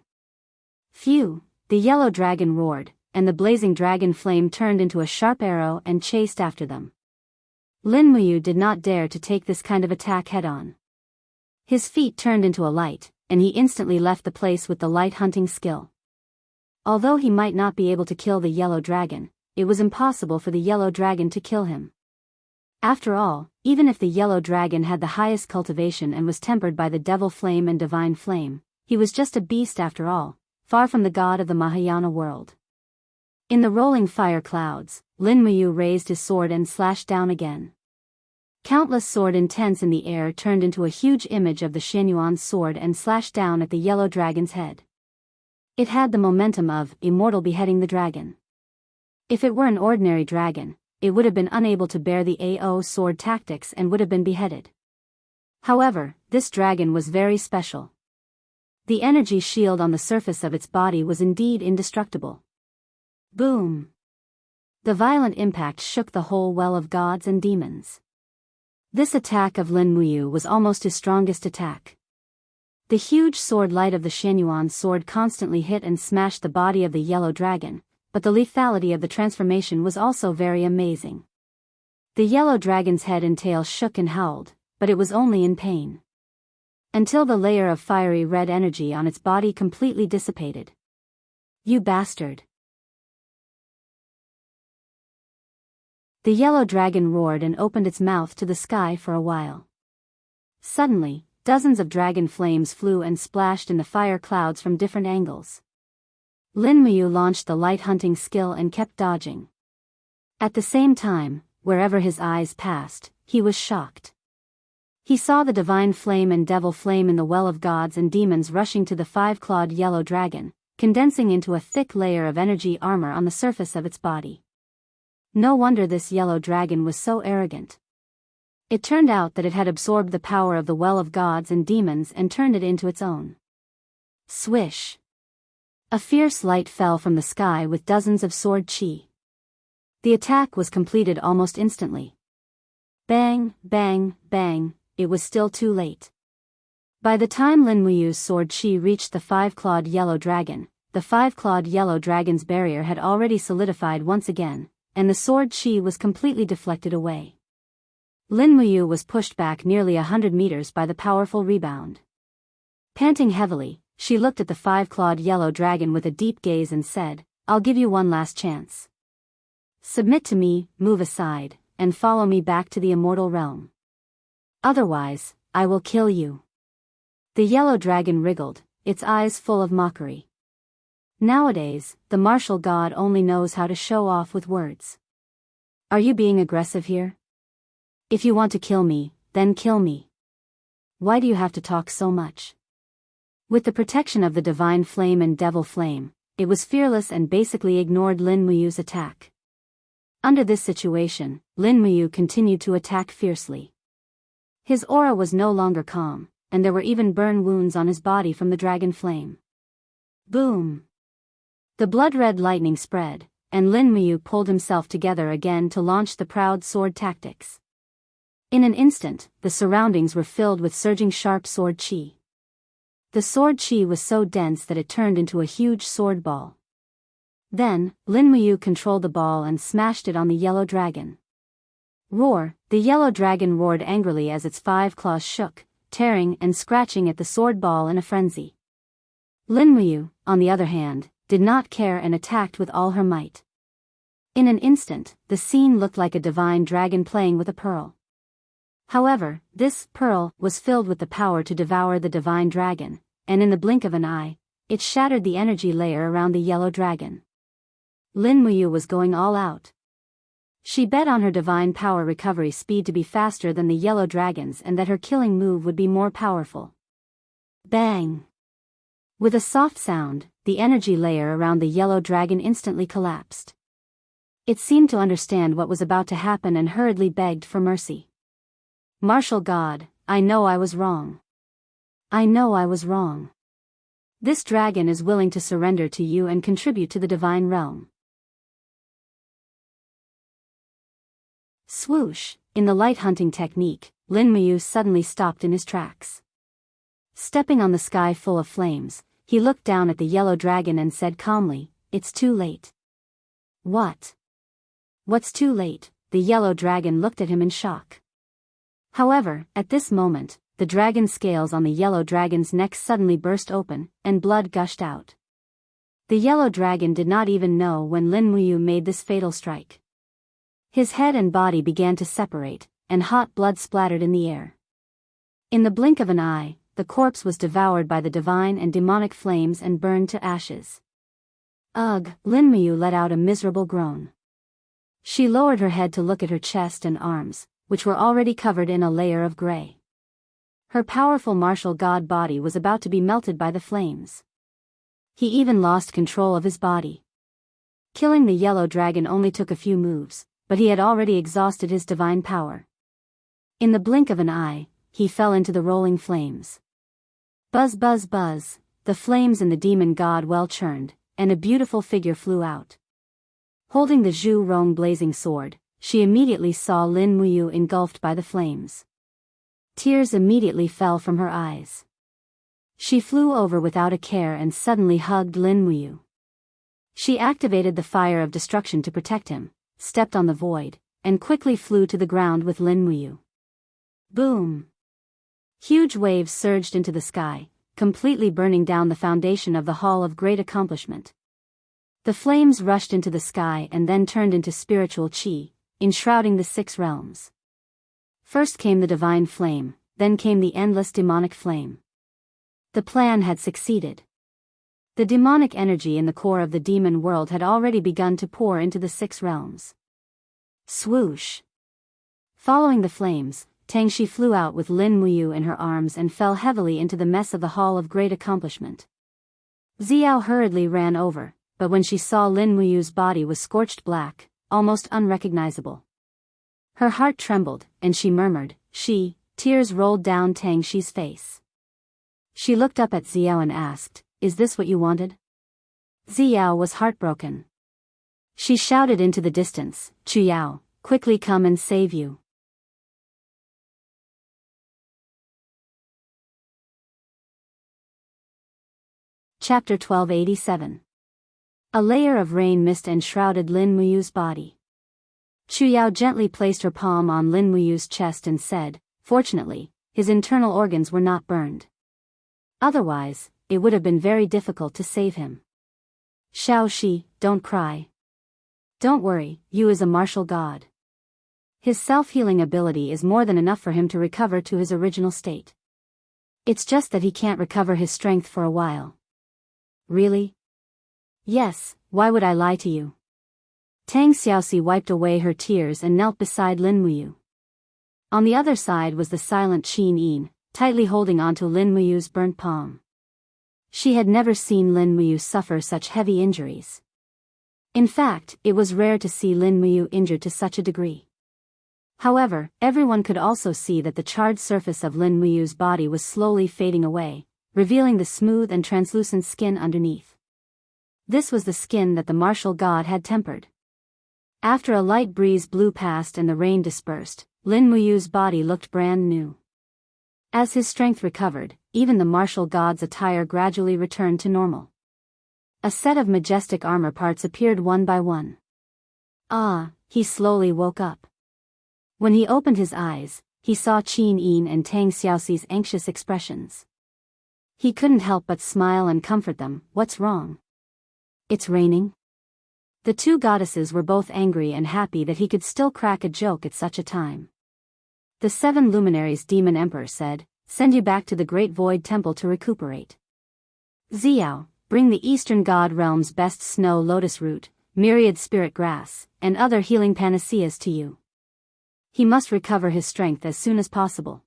Phew! The yellow dragon roared, and the blazing dragon flame turned into a sharp arrow and chased after them. Lin Muyu did not dare to take this kind of attack head-on. His feet turned into a light, and he instantly left the place with the light hunting skill. Although he might not be able to kill the yellow dragon, it was impossible for the yellow dragon to kill him. After all, even if the yellow dragon had the highest cultivation and was tempered by the devil flame and divine flame, he was just a beast after all, far from the god of the Mahayana world. In the rolling fire clouds, Lin Muyu raised his sword and slashed down again. Countless sword intents in the air turned into a huge image of the Xianyuan's sword and slashed down at the yellow dragon's head. It had the momentum of immortal beheading the dragon. If it were an ordinary dragon, it would have been unable to bear the AO sword tactics and would have been beheaded. However, this dragon was very special. The energy shield on the surface of its body was indeed indestructible. Boom! The violent impact shook the whole well of gods and demons. This attack of Lin Muyu was almost his strongest attack. The huge sword light of the Xianyuan's sword constantly hit and smashed the body of the yellow dragon, but the lethality of the transformation was also very amazing. The yellow dragon's head and tail shook and howled, but it was only in pain. Until the layer of fiery red energy on its body completely dissipated. You bastard! The yellow dragon roared and opened its mouth to the sky for a while. Suddenly, dozens of dragon flames flew and splashed in the fire clouds from different angles. Lin Muyu launched the light hunting skill and kept dodging. At the same time, wherever his eyes passed, he was shocked. He saw the divine flame and devil flame in the well of gods and demons rushing to the five-clawed yellow dragon, condensing into a thick layer of energy armor on the surface of its body. No wonder this yellow dragon was so arrogant. It turned out that it had absorbed the power of the well of gods and demons and turned it into its own. Swish! A fierce light fell from the sky with dozens of sword chi. The attack was completed almost instantly. Bang, bang, bang, it was still too late. By the time Lin Muyu's sword chi reached the five-clawed yellow dragon, the five-clawed yellow dragon's barrier had already solidified once again, and the sword chi was completely deflected away. Lin Muyu was pushed back nearly 100 meters by the powerful rebound. Panting heavily, she looked at the five-clawed yellow dragon with a deep gaze and said, "I'll give you one last chance. Submit to me, move aside, and follow me back to the immortal realm. Otherwise, I will kill you." The yellow dragon wriggled, its eyes full of mockery. Nowadays, the martial god only knows how to show off with words. Are you being aggressive here? If you want to kill me, then kill me. Why do you have to talk so much? With the protection of the divine flame and devil flame, it was fearless and basically ignored Lin Muyu's attack. Under this situation, Lin Muyu continued to attack fiercely. His aura was no longer calm, and there were even burn wounds on his body from the dragon flame. Boom! The blood-red lightning spread, and Lin Muyu pulled himself together again to launch the proud sword tactics. In an instant, the surroundings were filled with surging sharp sword chi. The sword chi was so dense that it turned into a huge sword ball. Then, Lin Muyu controlled the ball and smashed it on the yellow dragon. Roar! The yellow dragon roared angrily as its five claws shook, tearing and scratching at the sword ball in a frenzy. Lin Muyu, on the other hand, did not care and attacked with all her might. In an instant, the scene looked like a divine dragon playing with a pearl. However, this pearl was filled with the power to devour the divine dragon, and in the blink of an eye, it shattered the energy layer around the yellow dragon. Lin Muyu was going all out. She bet on her divine power recovery speed to be faster than the yellow dragon's and that her killing move would be more powerful. Bang! With a soft sound, the energy layer around the yellow dragon instantly collapsed. It seemed to understand what was about to happen and hurriedly begged for mercy. Martial God, I know I was wrong. I know I was wrong. This dragon is willing to surrender to you and contribute to the divine realm. Swoosh! In the light hunting technique, Lin Muyu suddenly stopped in his tracks. Stepping on the sky full of flames, he looked down at the yellow dragon and said calmly, "It's too late." What? What's too late? The yellow dragon looked at him in shock. However, at this moment, the dragon scales on the yellow dragon's neck suddenly burst open, and blood gushed out. The yellow dragon did not even know when Lin Muyu made this fatal strike. His head and body began to separate, and hot blood splattered in the air. In the blink of an eye, the corpse was devoured by the divine and demonic flames and burned to ashes. Ugh! Lin Muyu let out a miserable groan. She lowered her head to look at her chest and arms, which were already covered in a layer of gray. Her powerful martial god body was about to be melted by the flames. He even lost control of his body. Killing the yellow dragon only took a few moves, but he had already exhausted his divine power. In the blink of an eye, he fell into the rolling flames. Buzz buzz buzz, the flames in the demon god well churned, and a beautiful figure flew out. Holding the Zhu Rong blazing sword, she immediately saw Lin Muyu engulfed by the flames. Tears immediately fell from her eyes. She flew over without a care and suddenly hugged Lin Muyu. She activated the fire of destruction to protect him, stepped on the void, and quickly flew to the ground with Lin Muyu. Boom! Huge waves surged into the sky, completely burning down the foundation of the Hall of Great Accomplishment. The flames rushed into the sky and then turned into spiritual chi, enshrouding the 6 realms. First came the divine flame, then came the endless demonic flame. The plan had succeeded. The demonic energy in the core of the demon world had already begun to pour into the 6 realms. Swoosh! Following the flames, Tangxi flew out with Lin Muyu in her arms and fell heavily into the mess of the Hall of Great Accomplishment. Xiao hurriedly ran over, but when she saw Lin Muyu's body was scorched black, almost unrecognizable. Her heart trembled, and she murmured, tears rolled down Tangxi's face. She looked up at Xiao and asked, "Is this what you wanted?" Xiao was heartbroken. She shouted into the distance, "Chuyao, quickly come and save you." Chapter 1287. A layer of rain mist enshrouded Lin Muyu's body. Chuyao gently placed her palm on Lin Muyu's chest and said, "Fortunately, his internal organs were not burned. Otherwise, it would have been very difficult to save him. Xiaoxi, don't cry. Don't worry, Yu is a martial god. His self-healing ability is more than enough for him to recover to his original state. It's just that he can't recover his strength for a while." "Really?" "Yes, why would I lie to you?" Tang Xiaoxi wiped away her tears and knelt beside Lin Muyu. On the other side was the silent Qin Yin, tightly holding onto Lin Muyu's burnt palm. She had never seen Lin Muyu suffer such heavy injuries. In fact, it was rare to see Lin Muyu injured to such a degree. However, everyone could also see that the charred surface of Lin Muyu's body was slowly fading away, revealing the smooth and translucent skin underneath. This was the skin that the martial god had tempered. After a light breeze blew past and the rain dispersed, Lin Muyu's body looked brand new. As his strength recovered, even the martial god's attire gradually returned to normal. A set of majestic armor parts appeared one by one. He slowly woke up. When he opened his eyes, he saw Qin Yin and Tang Xiaoxi's anxious expressions. He couldn't help but smile and comfort them. "What's wrong?" "It's raining." The 2 goddesses were both angry and happy that he could still crack a joke at such a time. The 7 luminaries Demon Emperor said, "Send you back to the Great Void Temple to recuperate. Xiao, bring the Eastern God Realm's best snow lotus root, myriad spirit grass, and other healing panaceas to you. He must recover his strength as soon as possible."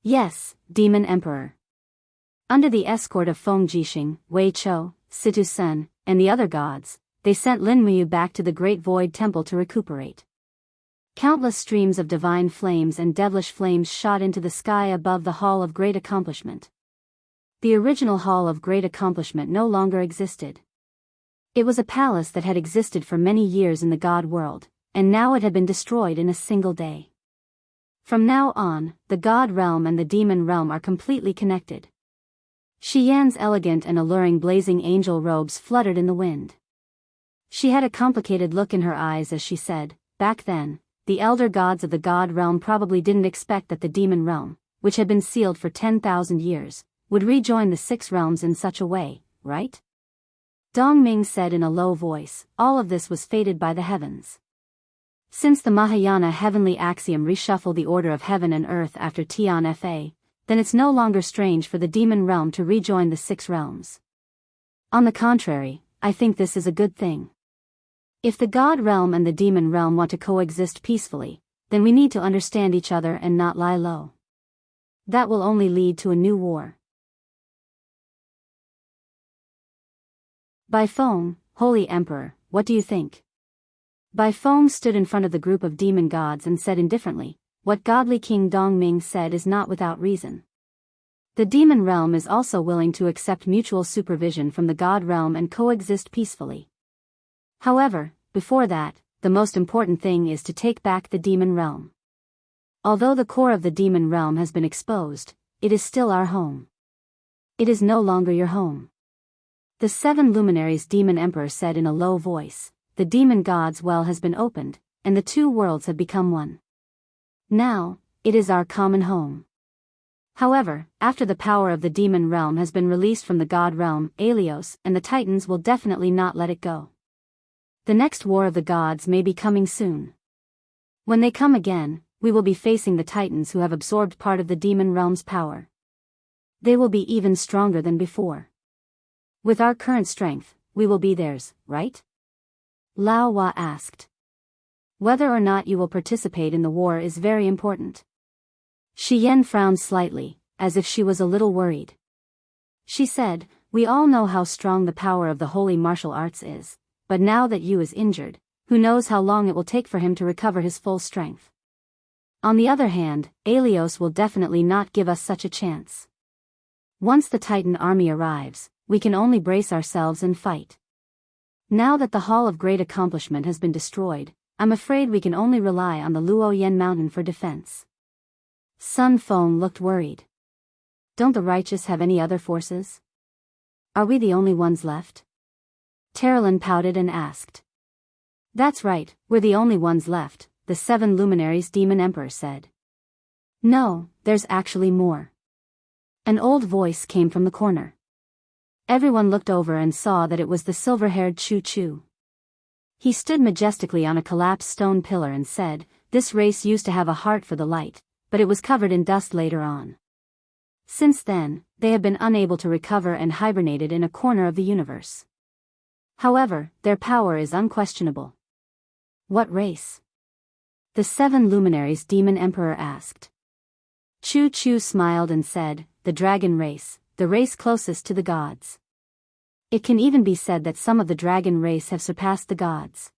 "Yes, Demon Emperor." Under the escort of Feng Jixing, Wei Chou, Situ Sen, and the other gods, they sent Lin Muyu back to the Great Void Temple to recuperate. Countless streams of divine flames and devilish flames shot into the sky above the Hall of Great Accomplishment. The original Hall of Great Accomplishment no longer existed. It was a palace that had existed for many years in the god world, and now it had been destroyed in a single day. From now on, the god realm and the demon realm are completely connected. Xian's elegant and alluring blazing angel robes fluttered in the wind. She had a complicated look in her eyes as she said, "Back then, the elder gods of the god realm probably didn't expect that the demon realm, which had been sealed for 10,000 years, would rejoin the 6 realms in such a way, right?" Dong Ming said in a low voice, "All of this was fated by the heavens. Since the Mahayana heavenly axiom reshuffled the order of heaven and earth after Tian Fa, then it's no longer strange for the demon realm to rejoin the 6 realms. On the contrary, I think this is a good thing. If the god realm and the demon realm want to coexist peacefully, then we need to understand each other and not lie low. That will only lead to a new war. Bai Feng, Holy Emperor, what do you think? Bai Feng stood in front of the group of demon gods and said indifferently, what godly King Dongming said is not without reason. The demon realm is also willing to accept mutual supervision from the god realm and coexist peacefully. However, before that, the most important thing is to take back the demon realm. Although the core of the demon realm has been exposed, it is still our home. It is no longer your home. The 7 luminaries Demon Emperor said in a low voice, the demon god's well has been opened, and the 2 worlds have become one. Now, it is our common home. However, after the power of the demon realm has been released from the god realm, Aelios and the Titans will definitely not let it go. The next war of the gods may be coming soon. When they come again, we will be facing the Titans who have absorbed part of the demon realm's power. They will be even stronger than before. With our current strength, we will be theirs, right? Lao Hua asked. Whether or not you will participate in the war is very important. Shi Yan frowned slightly, as if she was a little worried. She said, we all know how strong the power of the holy martial arts is, but now that Yu is injured, who knows how long it will take for him to recover his full strength. On the other hand, Aelios will definitely not give us such a chance. Once the Titan army arrives, we can only brace ourselves and fight. Now that the Hall of Great Accomplishment has been destroyed, I'm afraid we can only rely on the Luoyan Mountain for defense. Sun Feng looked worried. Don't the righteous have any other forces? Are we the only ones left? Terralyn pouted and asked. That's right, we're the only ones left, the 7 luminaries Demon Emperor said. No, there's actually more. An old voice came from the corner. Everyone looked over and saw that it was the silver-haired Chu Chu. He stood majestically on a collapsed stone pillar and said, this race used to have a heart for the light, but it was covered in dust later on. Since then, they have been unable to recover and hibernated in a corner of the universe. However, their power is unquestionable. What race? The 7 luminaries Demon Emperor asked. Chu Chu smiled and said, the dragon race, the race closest to the gods. It can even be said that some of the dragon race have surpassed the gods.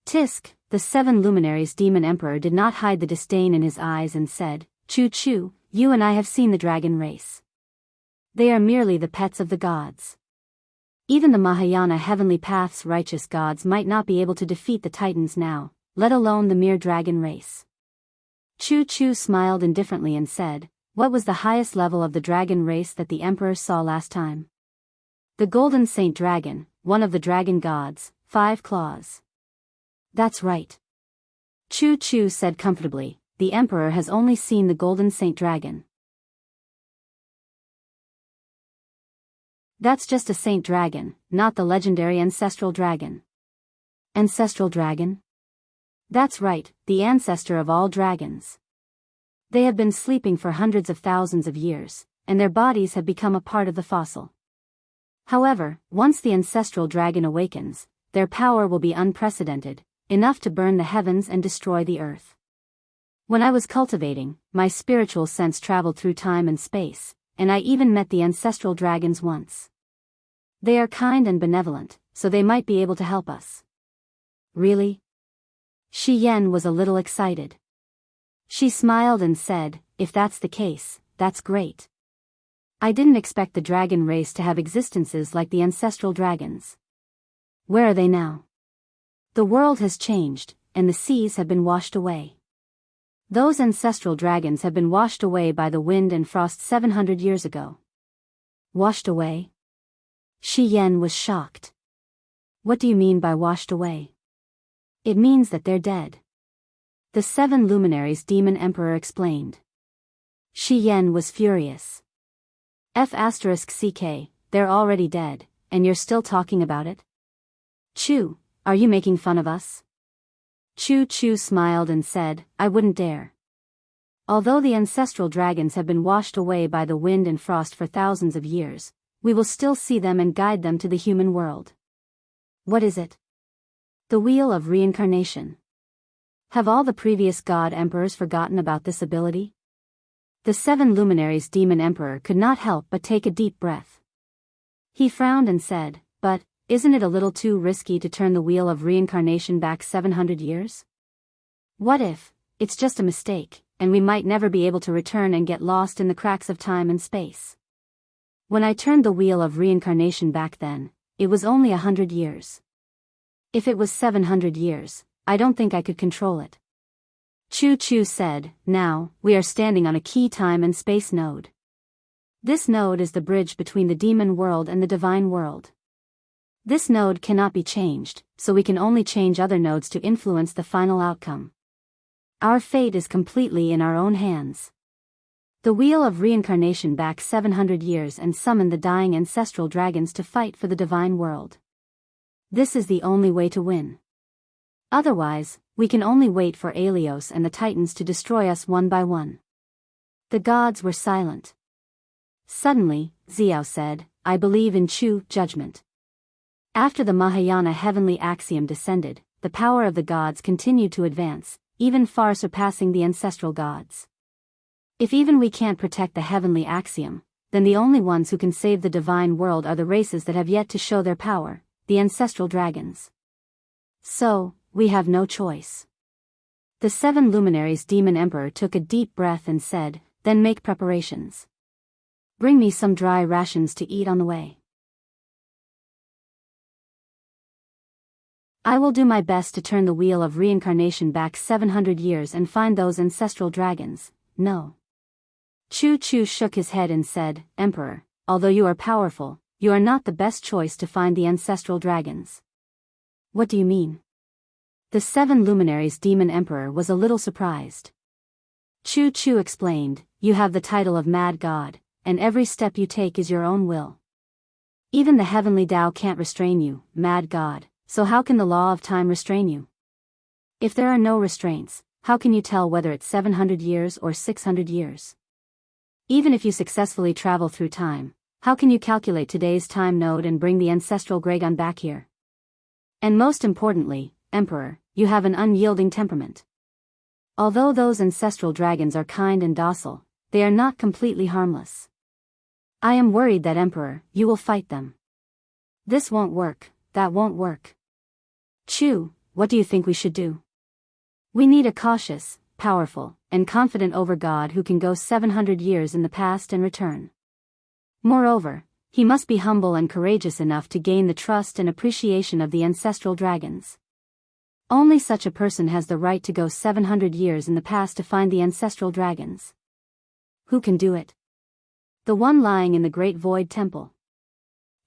Tisk, the 7 luminaries Demon Emperor did not hide the disdain in his eyes and said, Chu Chu, you and I have seen the dragon race. They are merely the pets of the gods. Even the Mahayana heavenly path's righteous gods might not be able to defeat the Titans now, let alone the mere dragon race. Chu Chu smiled indifferently and said, what was the highest level of the dragon race that the Emperor saw last time? The Golden Saint Dragon, one of the dragon gods, 5 claws. That's right. Chu Chu said comfortably, the Emperor has only seen the Golden Saint Dragon. That's just a Saint Dragon, not the legendary Ancestral Dragon. Ancestral Dragon? That's right, the ancestor of all dragons. They have been sleeping for hundreds of thousands of years, and their bodies have become a part of the fossil. However, once the Ancestral Dragon awakens, their power will be unprecedented, enough to burn the heavens and destroy the earth. When I was cultivating, my spiritual sense traveled through time and space, and I even met the Ancestral Dragons once. They are kind and benevolent, so they might be able to help us. Really? Shi Yan was a little excited. She smiled and said, if that's the case, that's great. I didn't expect the dragon race to have existences like the ancestral dragons. Where are they now? The world has changed, and the seas have been washed away. Those ancestral dragons have been washed away by the wind and frost 700 years ago. Washed away? Shi Yan was shocked. What do you mean by washed away? It means that they're dead. The 7 luminaries Demon Emperor explained. Shi Yan was furious. F***ck, they're already dead, and you're still talking about it? Chu, are you making fun of us? Chu Chu smiled and said, I wouldn't dare. Although the ancestral dragons have been washed away by the wind and frost for thousands of years, we will still see them and guide them to the human world. What is it? The Wheel of Reincarnation. Have all the previous god emperors forgotten about this ability? The 7 luminaries demon emperor could not help but take a deep breath. He frowned and said, but, isn't it a little too risky to turn the wheel of reincarnation back 700 years? What if it's just a mistake, and we might never be able to return and get lost in the cracks of time and space? When I turned the wheel of reincarnation back then, it was only 100 years. If it was 700 years, I don't think I could control it. Chu Chu said, now, we are standing on a key time and space node. This node is the bridge between the demon world and the divine world. This node cannot be changed, so we can only change other nodes to influence the final outcome. Our fate is completely in our own hands. The wheel of reincarnation back 700 years and summoned the dying ancestral dragons to fight for the divine world. This is the only way to win. Otherwise, we can only wait for Aelios and the Titans to destroy us one by one. The gods were silent. Suddenly, Xiao said, I believe in Chu judgment. After the Mahayana heavenly axiom descended, the power of the gods continued to advance, even far surpassing the ancestral gods. If even we can't protect the heavenly axiom, then the only ones who can save the divine world are the races that have yet to show their power, the ancestral dragons. So, we have no choice. The 7 luminaries demon emperor took a deep breath and said, then make preparations. Bring me some dry rations to eat on the way. I will do my best to turn the wheel of reincarnation back 700 years and find those ancestral dragons. No. Chu Chu shook his head and said, Emperor, although you are powerful, you are not the best choice to find the ancestral dragons. What do you mean? The 7 luminaries demon emperor was a little surprised. Chu Chu explained, you have the title of Mad God, and every step you take is your own will. Even the heavenly Tao can't restrain you, Mad God. So how can the law of time restrain you? If there are no restraints, how can you tell whether it's 700 years or 600 years? Even if you successfully travel through time, how can you calculate today's time node and bring the ancestral Gragon back here? And most importantly, Emperor, you have an unyielding temperament. Although those ancestral dragons are kind and docile, they are not completely harmless. I am worried that Emperor, you will fight them. This won't work, that won't work. Chu, what do you think we should do? We need a cautious, powerful, and confident overgod who can go 700 years in the past and return. Moreover, he must be humble and courageous enough to gain the trust and appreciation of the ancestral dragons. Only such a person has the right to go 700 years in the past to find the ancestral dragons. Who can do it? The one lying in the Great Void Temple.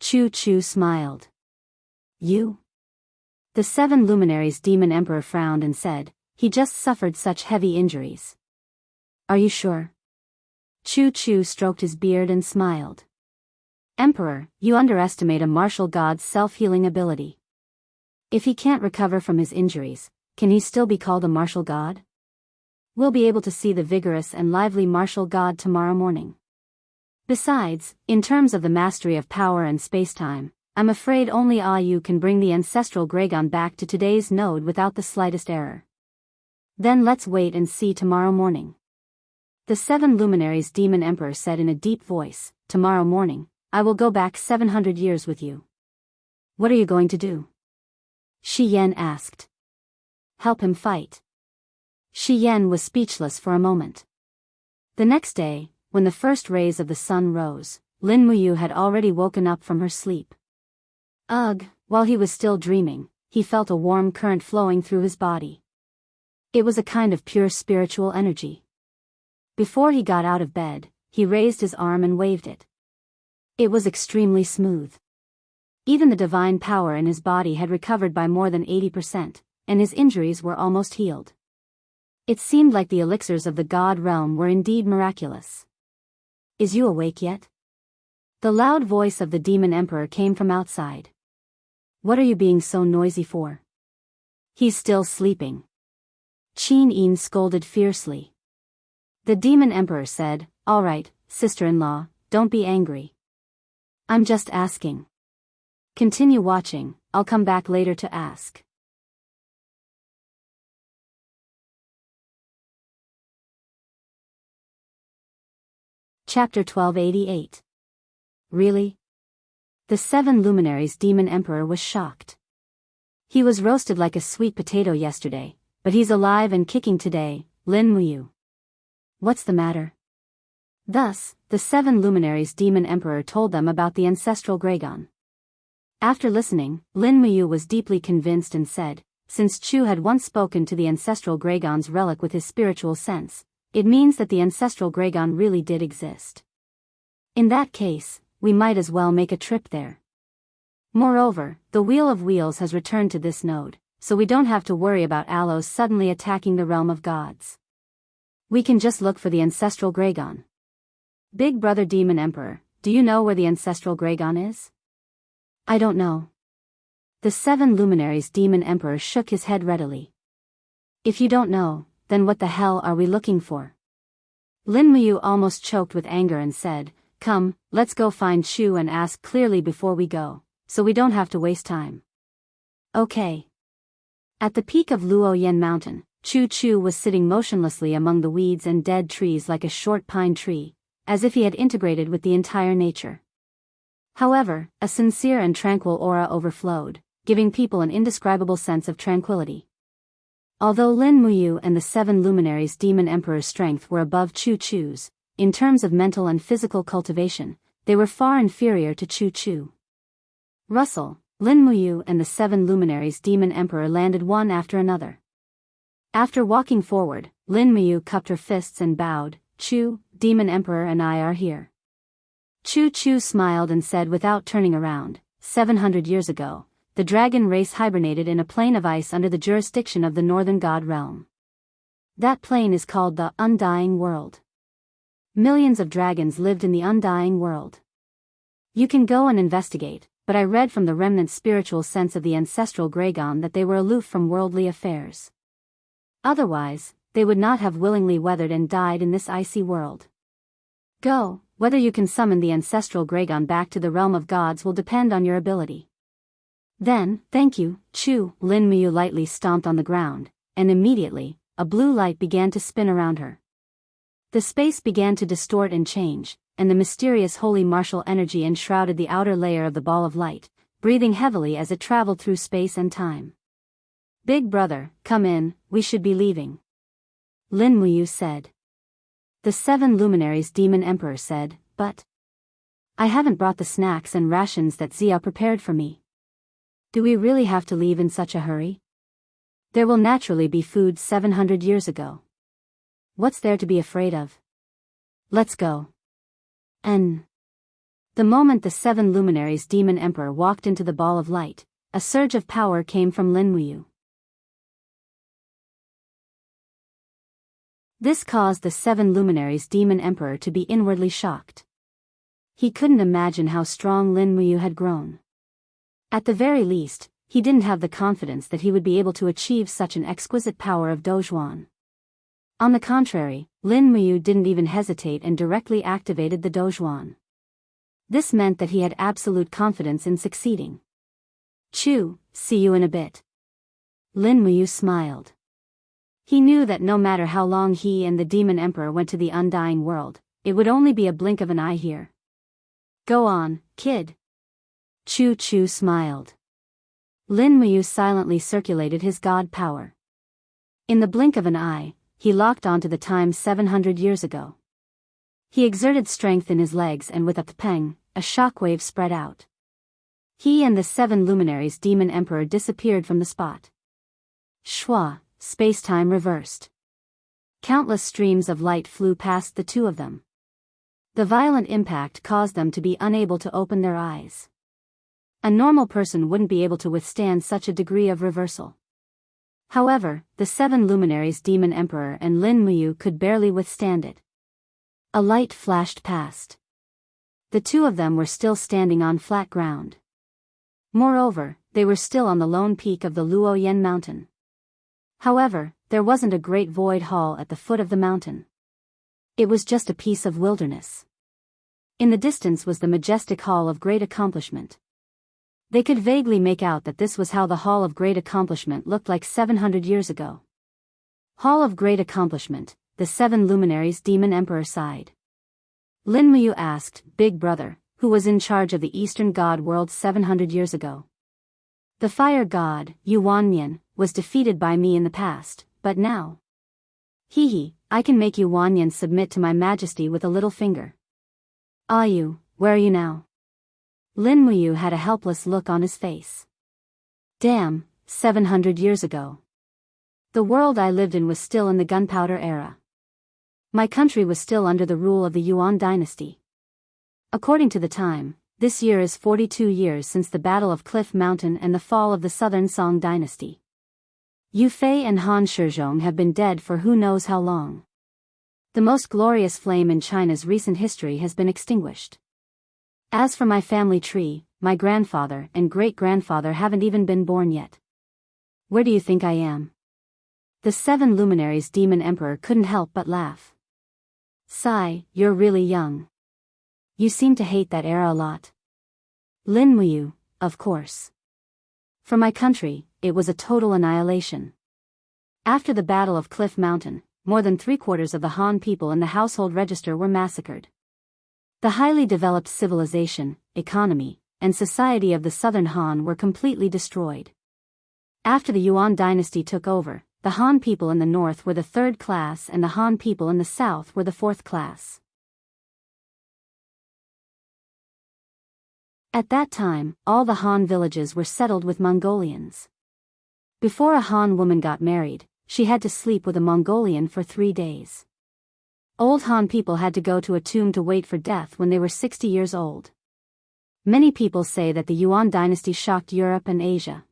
Chu Chu smiled. You? The 7 luminaries demon emperor frowned and said, he just suffered such heavy injuries. Are you sure? Chu Chu stroked his beard and smiled. Emperor, you underestimate a martial god's self-healing ability. If he can't recover from his injuries, can he still be called a martial god? We'll be able to see the vigorous and lively martial god tomorrow morning. Besides, in terms of the mastery of power and space-time, I'm afraid only Ayu can bring the ancestral Gragon back to today's node without the slightest error. Then let's wait and see tomorrow morning. The 7 luminaries demon emperor said in a deep voice, tomorrow morning, I will go back 700 years with you. What are you going to do? Shi Yan asked. Help him fight. Shi Yan was speechless for a moment. The next day, when the first rays of the sun rose, Lin Muyu had already woken up from her sleep. Ugh, while he was still dreaming, he felt a warm current flowing through his body. It was a kind of pure spiritual energy. Before he got out of bed, he raised his arm and waved it. It was extremely smooth. Even the divine power in his body had recovered by more than 80%, and his injuries were almost healed. It seemed like the elixirs of the god realm were indeed miraculous. Is you awake yet? The loud voice of the demon emperor came from outside. What are you being so noisy for? He's still sleeping. Qin Yin scolded fiercely. The demon emperor said, all right, sister-in-law, don't be angry. I'm just asking. Continue watching, I'll come back later to ask. Chapter 1288. Really? The 7 luminaries demon emperor was shocked. He was roasted like a sweet potato yesterday, but he's alive and kicking today, Lin Muyu. What's the matter? Thus, the 7 luminaries demon emperor told them about the ancestral Gragon. After listening, Lin Muyu was deeply convinced and said, since Chu had once spoken to the ancestral Gragon's relic with his spiritual sense, it means that the ancestral Gragon really did exist. In that case, we might as well make a trip there. Moreover, the Wheel of Wheels has returned to this node, so we don't have to worry about Allos suddenly attacking the realm of gods. We can just look for the ancestral Gragon. Big Brother Demon Emperor, do you know where the ancestral Gragon is? I don't know. The 7 luminaries demon emperor shook his head readily. If you don't know, then what the hell are we looking for? Lin Muyu almost choked with anger and said, come, let's go find Chu and ask clearly before we go, so we don't have to waste time. Okay. At the peak of Luoyan Mountain, Chu was sitting motionlessly among the weeds and dead trees like a short pine tree, as if he had integrated with the entire nature. However, a sincere and tranquil aura overflowed, giving people an indescribable sense of tranquility. Although Lin Muyu and the 7 luminaries demon emperor's strength were above Chu's, in terms of mental and physical cultivation, they were far inferior to Chu. Russell, Lin Muyu and the 7 luminaries demon emperor landed one after another. After walking forward, Lin Muyu cupped her fists and bowed, Chu, demon emperor and I are here. Chu smiled and said without turning around, 700 years ago, the dragon race hibernated in a plane of ice under the jurisdiction of the northern god realm. That plane is called the Undying World. Millions of dragons lived in the Undying World. You can go and investigate, but I read from the remnant spiritual sense of the ancestral Gragon that they were aloof from worldly affairs. Otherwise, they would not have willingly weathered and died in this icy world. Go, whether you can summon the ancestral Gragon back to the realm of gods will depend on your ability. Then, thank you, Chu. Lin Muyu lightly stomped on the ground, and immediately, a blue light began to spin around her. The space began to distort and change, and the mysterious holy martial energy enshrouded the outer layer of the ball of light, breathing heavily as it traveled through space and time. Big brother, come in, we should be leaving. Lin Muyu said. The 7 luminaries demon emperor said, but I haven't brought the snacks and rations that Zia prepared for me. Do we really have to leave in such a hurry? There will naturally be food 700 years ago. What's there to be afraid of? Let's go. The moment the 7 luminaries demon emperor walked into the ball of light, a surge of power came from Lin Muyu. This caused the 7 luminaries demon emperor to be inwardly shocked. He couldn't imagine how strong Lin Muyu had grown. At the very least, he didn't have the confidence that he would be able to achieve such an exquisite power of Dozhuan. On the contrary, Lin Muyu didn't even hesitate and directly activated the Dozhuan. This meant that he had absolute confidence in succeeding. Chu, see you in a bit. Lin Muyu smiled. He knew that no matter how long he and the Demon Emperor went to the Undying World, it would only be a blink of an eye here. Go on, kid. Chu smiled. Lin Muyu silently circulated his god power. In the blink of an eye, he locked onto the time 700 years ago. He exerted strength in his legs and with a peng, a shockwave spread out. He and the 7 luminaries Demon Emperor disappeared from the spot. Shwa, space-time reversed. Countless streams of light flew past the two of them. The violent impact caused them to be unable to open their eyes. A normal person wouldn't be able to withstand such a degree of reversal. However, the 7 luminaries Demon Emperor and Lin Muyu could barely withstand it. A light flashed past. The two of them were still standing on flat ground. Moreover, they were still on the lone peak of the Luoyan mountain. However, there wasn't a great void hall at the foot of the mountain. It was just a piece of wilderness. In the distance was the majestic Hall of Great Accomplishment. They could vaguely make out that this was how the Hall of Great Accomplishment looked like 700 years ago. Hall of Great Accomplishment, the 7 luminaries Demon Emperor sighed. Lin Muyu asked, Big Brother, who was in charge of the Eastern God world 700 years ago. The fire god, Yuanmian, was defeated by me in the past, but now. Hee, I can make Yuanmian submit to my majesty with a little finger. Yu, where are you now? Lin Muyu had a helpless look on his face. Damn, 700 years ago. The world I lived in was still in the gunpowder era. My country was still under the rule of the Yuan dynasty. According to the time, this year is 42 years since the Battle of Cliff Mountain and the fall of the Southern Song dynasty. Yu Fei and Han Shizhong have been dead for who knows how long. The most glorious flame in China's recent history has been extinguished. As for my family tree, my grandfather and great-grandfather haven't even been born yet. Where do you think I am? The 7 luminaries demon emperor couldn't help but laugh. Sigh, you're really young. You seem to hate that era a lot. Lin Muyu, of course. For my country, it was a total annihilation. After the Battle of Cliff Mountain, more than 3/4 of the Han people in the household register were massacred. The highly developed civilization, economy, and society of the Southern Han were completely destroyed. After the Yuan dynasty took over, the Han people in the north were the 3rd class and the Han people in the south were the 4th class. At that time, all the Han villages were settled with Mongolians. Before a Han woman got married, she had to sleep with a Mongolian for 3 days. Old Han people had to go to a tomb to wait for death when they were 60 years old. Many people say that the Yuan dynasty shocked Europe and Asia.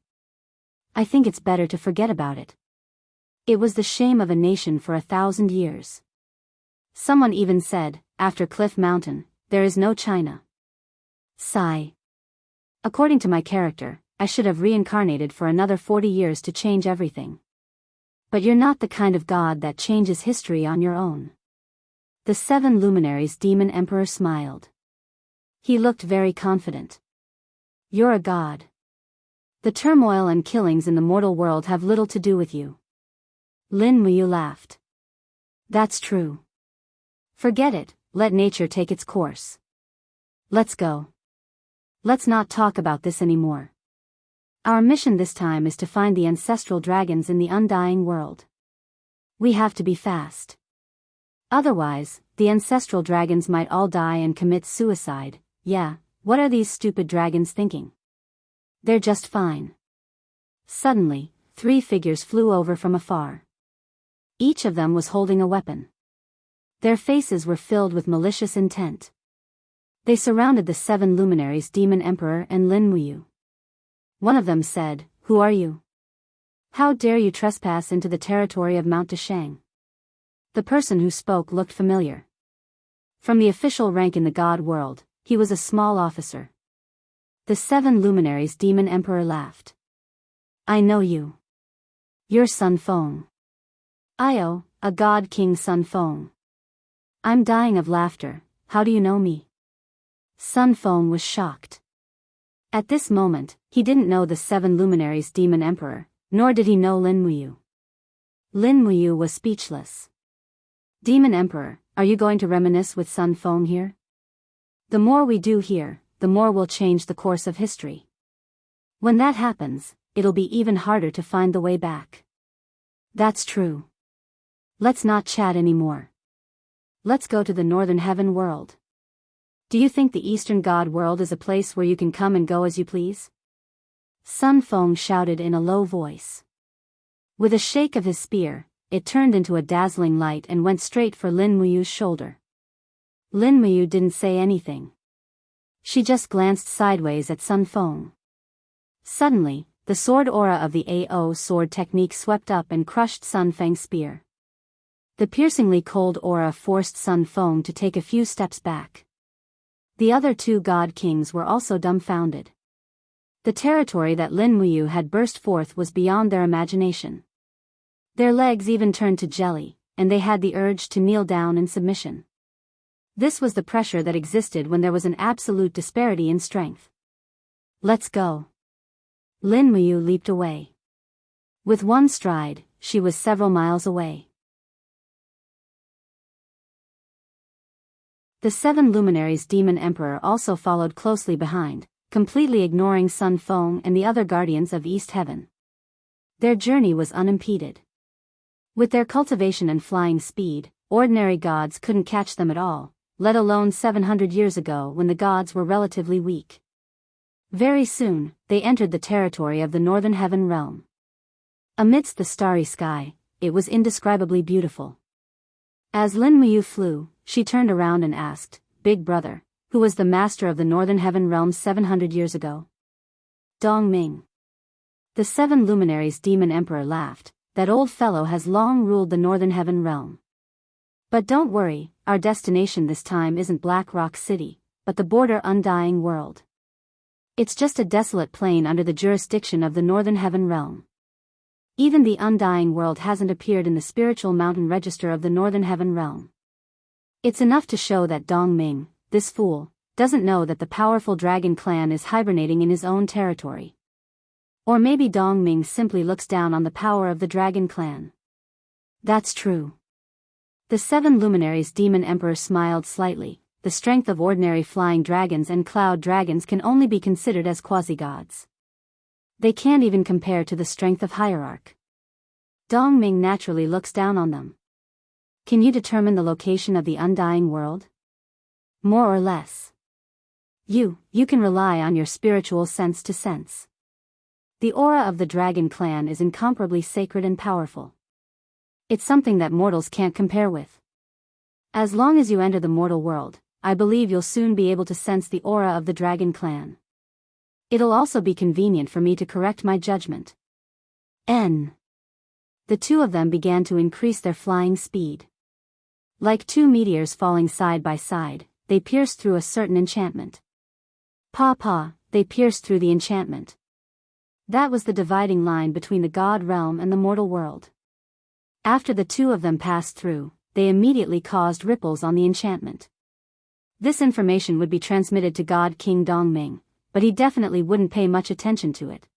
I think it's better to forget about it. It was the shame of a nation for 1,000 years. Someone even said, after Cliff Mountain, there is no China. Sigh. According to my character, I should have reincarnated for another 40 years to change everything. But you're not the kind of god that changes history on your own. The 7 luminaries demon emperor smiled. He looked very confident. You're a god. The turmoil and killings in the mortal world have little to do with you. Lin Muyu laughed. That's true. Forget it, let nature take its course. Let's go. Let's not talk about this anymore. Our mission this time is to find the ancestral dragons in the undying world. We have to be fast. Otherwise, the ancestral dragons might all die and commit suicide. Yeah, what are these stupid dragons thinking? They're just fine. Suddenly, 3 figures flew over from afar. Each of them was holding a weapon. Their faces were filled with malicious intent. They surrounded the 7 luminaries demon emperor and Lin Muyu. One of them said, Who are you? How dare you trespass into the territory of Mount Deshang? The person who spoke looked familiar. From the official rank in the god world, he was a small officer. The 7 luminaries demon emperor laughed. I know you. You're Sun Feng. Io, a god king Sun Feng. I'm dying of laughter, how do you know me? Sun Feng was shocked. At this moment, he didn't know the 7 luminaries demon emperor, nor did he know Lin Muyu. Lin Muyu was speechless. Demon emperor, are you going to reminisce with Sun Feng here? The more we do here, the more we'll change the course of history. When that happens, it'll be even harder to find the way back. That's true. Let's not chat anymore. Let's go to the Northern Heaven world. Do you think the Eastern God world is a place where you can come and go as you please? Sun Feng shouted in a low voice. With a shake of his spear, it turned into a dazzling light and went straight for Lin Muyu's shoulder. Lin Muyu didn't say anything. She just glanced sideways at Sun Feng. Suddenly, the sword aura of the AO sword technique swept up and crushed Sun Feng's spear. The piercingly cold aura forced Sun Feng to take a few steps back. The other 2 god kings were also dumbfounded. The territory that Lin Muyu had burst forth was beyond their imagination. Their legs even turned to jelly, and they had the urge to kneel down in submission. This was the pressure that existed when there was an absolute disparity in strength. Let's go. Lin Muyu leaped away. With one stride, she was several miles away. The 7 luminaries Demon Emperor also followed closely behind, completely ignoring Sun Feng and the other guardians of East Heaven. Their journey was unimpeded. With their cultivation and flying speed, ordinary gods couldn't catch them at all, let alone 700 years ago when the gods were relatively weak. Very soon, they entered the territory of the Northern Heaven realm. Amidst the starry sky, it was indescribably beautiful. As Lin Muyu flew, she turned around and asked, "Big brother, who was the master of the Northern Heaven realm 700 years ago?" "Dong Ming." The 7 luminaries Demon Emperor laughed, "That old fellow has long ruled the Northern Heaven realm. But don't worry, our destination this time isn't Black Rock City, but the border Undying World. It's just a desolate plain under the jurisdiction of the Northern Heaven realm. Even the Undying World hasn't appeared in the spiritual mountain register of the Northern Heaven realm. It's enough to show that Dong Ming, this fool, doesn't know that the powerful dragon clan is hibernating in his own territory. Or maybe Dong Ming simply looks down on the power of the dragon clan." "That's true." The 7 luminaries Demon Emperor smiled slightly. "The strength of ordinary flying dragons and cloud dragons can only be considered as quasi-gods. They can't even compare to the strength of Hierarch. Dong Ming naturally looks down on them." "Can you determine the location of the Undying World?" "More or less. You can rely on your spiritual sense to sense. The aura of the dragon clan is incomparably sacred and powerful. It's something that mortals can't compare with. As long as you enter the mortal world, I believe you'll soon be able to sense the aura of the dragon clan. It'll also be convenient for me to correct my judgment." The two of them began to increase their flying speed. Like 2 meteors falling side by side, they pierced through a certain enchantment. They pierced through the enchantment. That was the dividing line between the god realm and the mortal world. After the two of them passed through, they immediately caused ripples on the enchantment. This information would be transmitted to God King Dong Ming, but he definitely wouldn't pay much attention to it.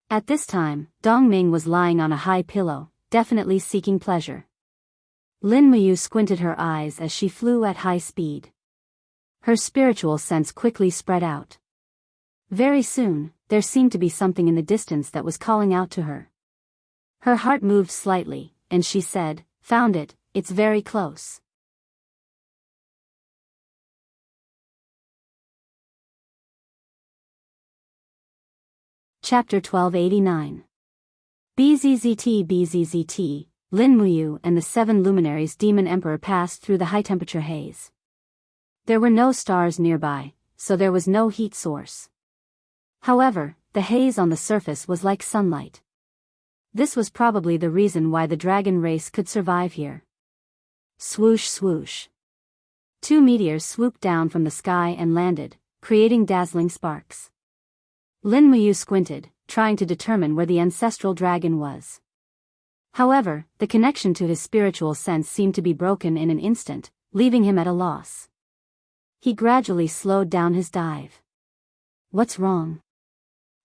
At this time, Dong Ming was lying on a high pillow, definitely seeking pleasure. Lin Muyu squinted her eyes as she flew at high speed. Her spiritual sense quickly spread out. Very soon, there seemed to be something in the distance that was calling out to her. Her heart moved slightly, and she said, "Found it, it's very close." Chapter 1289. BZZT, Lin Muyu and the 7 luminaries Demon Emperor passed through the high-temperature haze. There were no stars nearby, so there was no heat source. However, the haze on the surface was like sunlight. This was probably the reason why the dragon race could survive here. Swoosh swoosh. 2 meteors swooped down from the sky and landed, creating dazzling sparks. Lin Muyu squinted, trying to determine where the ancestral dragon was. However, the connection to his spiritual sense seemed to be broken in an instant, leaving him at a loss. He gradually slowed down his dive. "What's wrong?"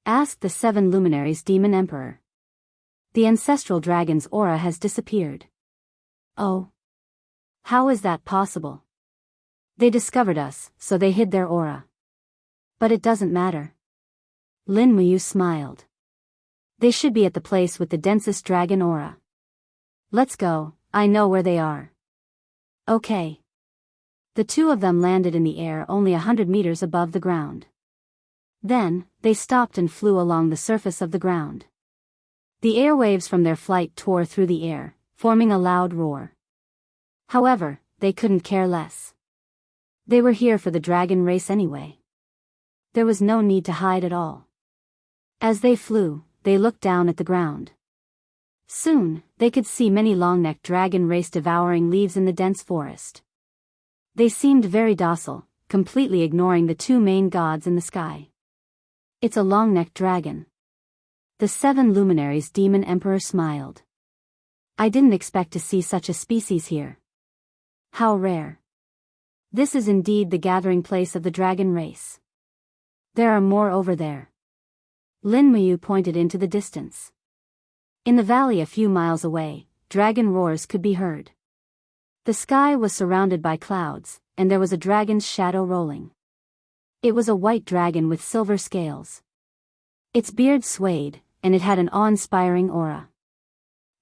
asked the 7 luminaries Demon Emperor. "The ancestral dragon's aura has disappeared." "Oh. How is that possible?" "They discovered us, so they hid their aura." "But it doesn't matter." Lin Muyu smiled. "They should be at the place with the densest dragon aura. Let's go, I know where they are." "Okay." The two of them landed in the air only 100 meters above the ground. Then, they stopped and flew along the surface of the ground. The airwaves from their flight tore through the air, forming a loud roar. However, they couldn't care less. They were here for the dragon race anyway. There was no need to hide at all. As they flew, they looked down at the ground. Soon, they could see many long-necked dragon race devouring leaves in the dense forest. They seemed very docile, completely ignoring the 2 main gods in the sky. "It's a long-necked dragon." The 7 luminaries Demon Emperor smiled. "I didn't expect to see such a species here. How rare. This is indeed the gathering place of the dragon race. There are more over there." Lin Muyu pointed into the distance. In the valley a few miles away, dragon roars could be heard. The sky was surrounded by clouds, and there was a dragon's shadow rolling. It was a white dragon with silver scales. Its beard swayed, and it had an awe-inspiring aura.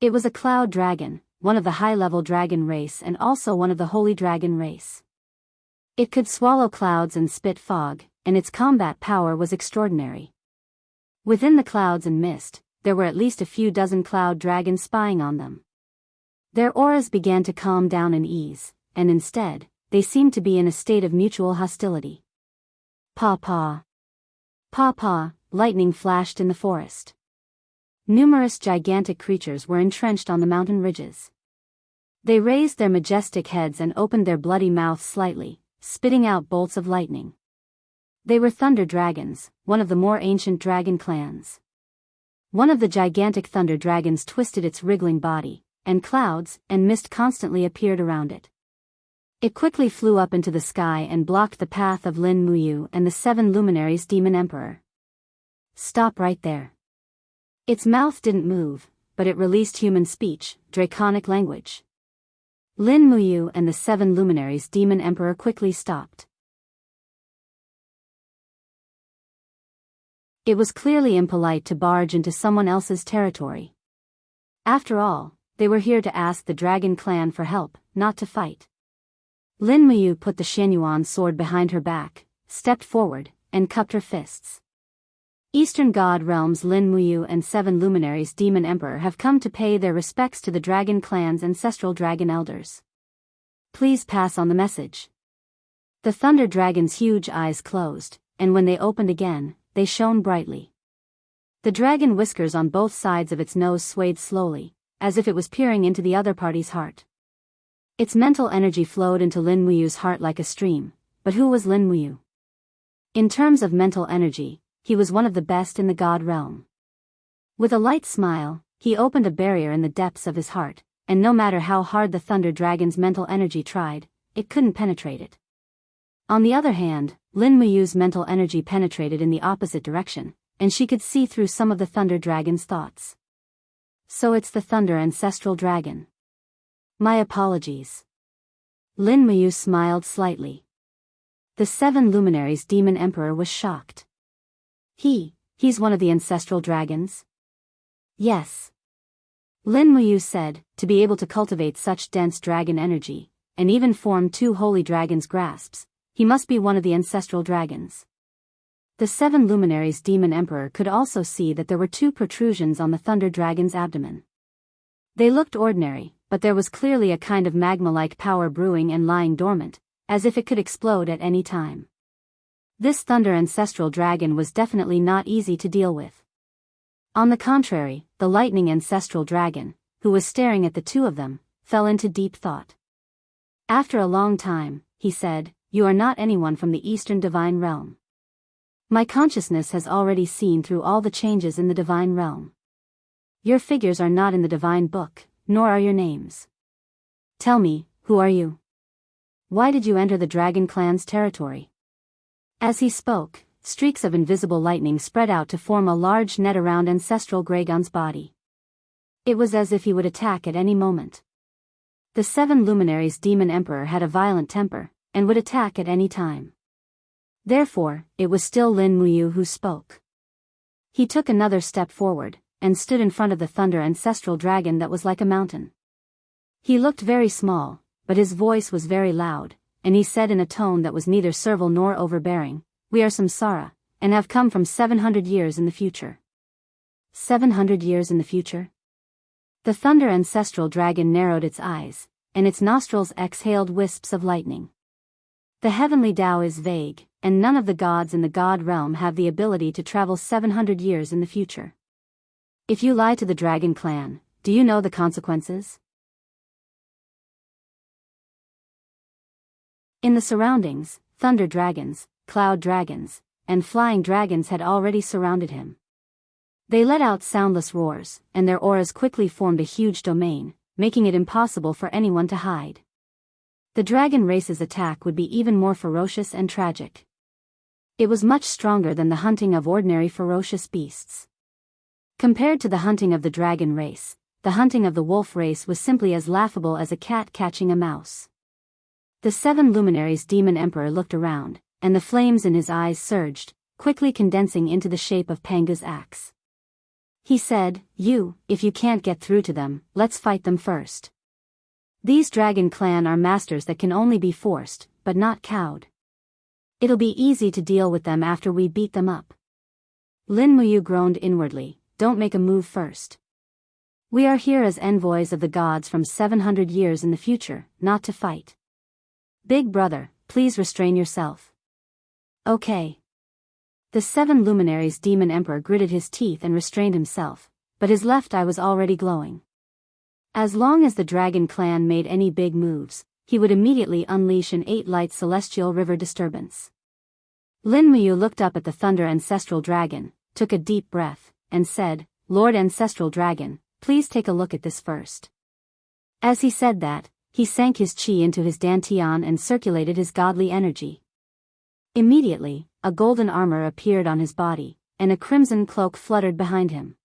It was a cloud dragon, one of the high-level dragon race and also one of the holy dragon race. It could swallow clouds and spit fog, and its combat power was extraordinary. Within the clouds and mist, there were at least a few dozen cloud dragons spying on them. Their auras began to calm down and ease, and instead, they seemed to be in a state of mutual hostility. Paw-paw. Paw-paw, lightning flashed in the forest. Numerous gigantic creatures were entrenched on the mountain ridges. They raised their majestic heads and opened their bloody mouths slightly, spitting out bolts of lightning. They were thunder dragons, one of the more ancient dragon clans. One of the gigantic thunder dragons twisted its wriggling body, and clouds and mist constantly appeared around it. It quickly flew up into the sky and blocked the path of Lin Muyu and the 7 luminaries demon emperor. Stop right there. Its mouth didn't move, but it released human speech, draconic language. Lin Muyu and the 7 luminaries demon emperor quickly stopped. It was clearly impolite to barge into someone else's territory. After all, they were here to ask the dragon clan for help, not to fight. Lin Muyu put the Xianyuan sword behind her back, stepped forward, and cupped her fists. Eastern God Realms Lin Muyu and 7 luminaries demon emperor have come to pay their respects to the dragon clan's ancestral dragon elders. Please pass on the message. The thunder dragon's huge eyes closed, and when they opened again, they shone brightly. The dragon whiskers on both sides of its nose swayed slowly, as if it was peering into the other party's heart. Its mental energy flowed into Lin Muyu's heart like a stream, but who was Lin Muyu? In terms of mental energy, he was one of the best in the God realm. With a light smile, he opened a barrier in the depths of his heart, and no matter how hard the thunder dragon's mental energy tried, it couldn't penetrate it. On the other hand, Lin Muyu's mental energy penetrated in the opposite direction, and she could see through some of the thunder dragon's thoughts. So it's the thunder ancestral dragon. My apologies. Lin Muyu smiled slightly. The 7 luminaries demon emperor was shocked. He's one of the ancestral dragons? Yes. Lin Muyu said, to be able to cultivate such dense dragon energy, and even form 2 holy dragons' grasps, he must be one of the ancestral dragons. The 7 luminaries demon emperor could also see that there were 2 protrusions on the thunder dragon's abdomen. They looked ordinary, but there was clearly a kind of magma-like power brewing and lying dormant, as if it could explode at any time. This thunder ancestral dragon was definitely not easy to deal with. On the contrary, the lightning ancestral dragon, who was staring at the 2 of them, fell into deep thought. After a long time, he said, "You are not anyone from the Eastern Divine Realm. My consciousness has already seen through all the changes in the Divine Realm. Your figures are not in the Divine Book, nor are your names. Tell me, who are you? Why did you enter the Dragon Clan's territory?" As he spoke, streaks of invisible lightning spread out to form a large net around ancestral Gragon's body. It was as if he would attack at any moment. The 7 luminaries demon emperor had a violent temper, and would attack at any time. Therefore, it was still Lin Muyu who spoke. He took another step forward, and stood in front of the thunder ancestral dragon that was like a mountain. He looked very small, but his voice was very loud, and he said in a tone that was neither servile nor overbearing, "We are Samsara, and have come from 700 years in the future." 700 years in the future? The thunder ancestral dragon narrowed its eyes, and its nostrils exhaled wisps of lightning. The heavenly Tao is vague, and none of the gods in the God realm have the ability to travel 700 years in the future. If you lie to the Dragon Clan, do you know the consequences? In the surroundings, thunder dragons, cloud dragons, and flying dragons had already surrounded him. They let out soundless roars, and their auras quickly formed a huge domain, making it impossible for anyone to hide. The dragon race's attack would be even more ferocious and tragic. It was much stronger than the hunting of ordinary ferocious beasts. Compared to the hunting of the dragon race, the hunting of the wolf race was simply as laughable as a cat catching a mouse. The 7 luminaries demon emperor looked around, and the flames in his eyes surged, quickly condensing into the shape of Panga's axe. He said, if you can't get through to them, let's fight them first. These dragon clan are masters that can only be forced, but not cowed. It'll be easy to deal with them after we beat them up. Lin Muyu groaned inwardly, don't make a move first. We are here as envoys of the gods from 700 years in the future, not to fight. Big brother, please restrain yourself. Okay. The 7 luminaries demon emperor gritted his teeth and restrained himself, but his left eye was already glowing. As long as the dragon clan made any big moves, he would immediately unleash an 8-light celestial river disturbance. Lin Muyu looked up at the thunder ancestral dragon, took a deep breath, and said, Lord Ancestral Dragon, please take a look at this first. As he said that, he sank his chi into his dantian and circulated his godly energy. Immediately, a golden armor appeared on his body, and a crimson cloak fluttered behind him.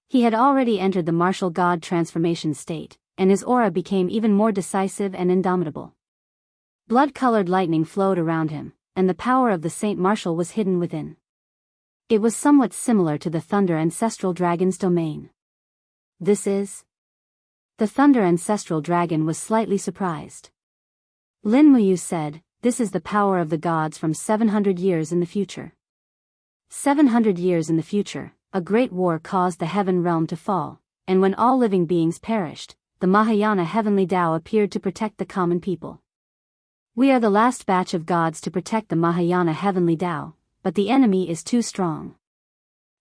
He had already entered the martial god transformation state, and his aura became even more decisive and indomitable. Blood-colored lightning flowed around him, and the power of the Saint Martial was hidden within. It was somewhat similar to the Thunder Ancestral Dragon's domain. This is? The Thunder Ancestral Dragon was slightly surprised. Lin Muyu said, this is the power of the gods from 700 years in the future. 700 years in the future, a great war caused the heaven realm to fall, and when all living beings perished, the Mahayana heavenly Tao appeared to protect the common people. We are the last batch of gods to protect the Mahayana heavenly Tao, but the enemy is too strong.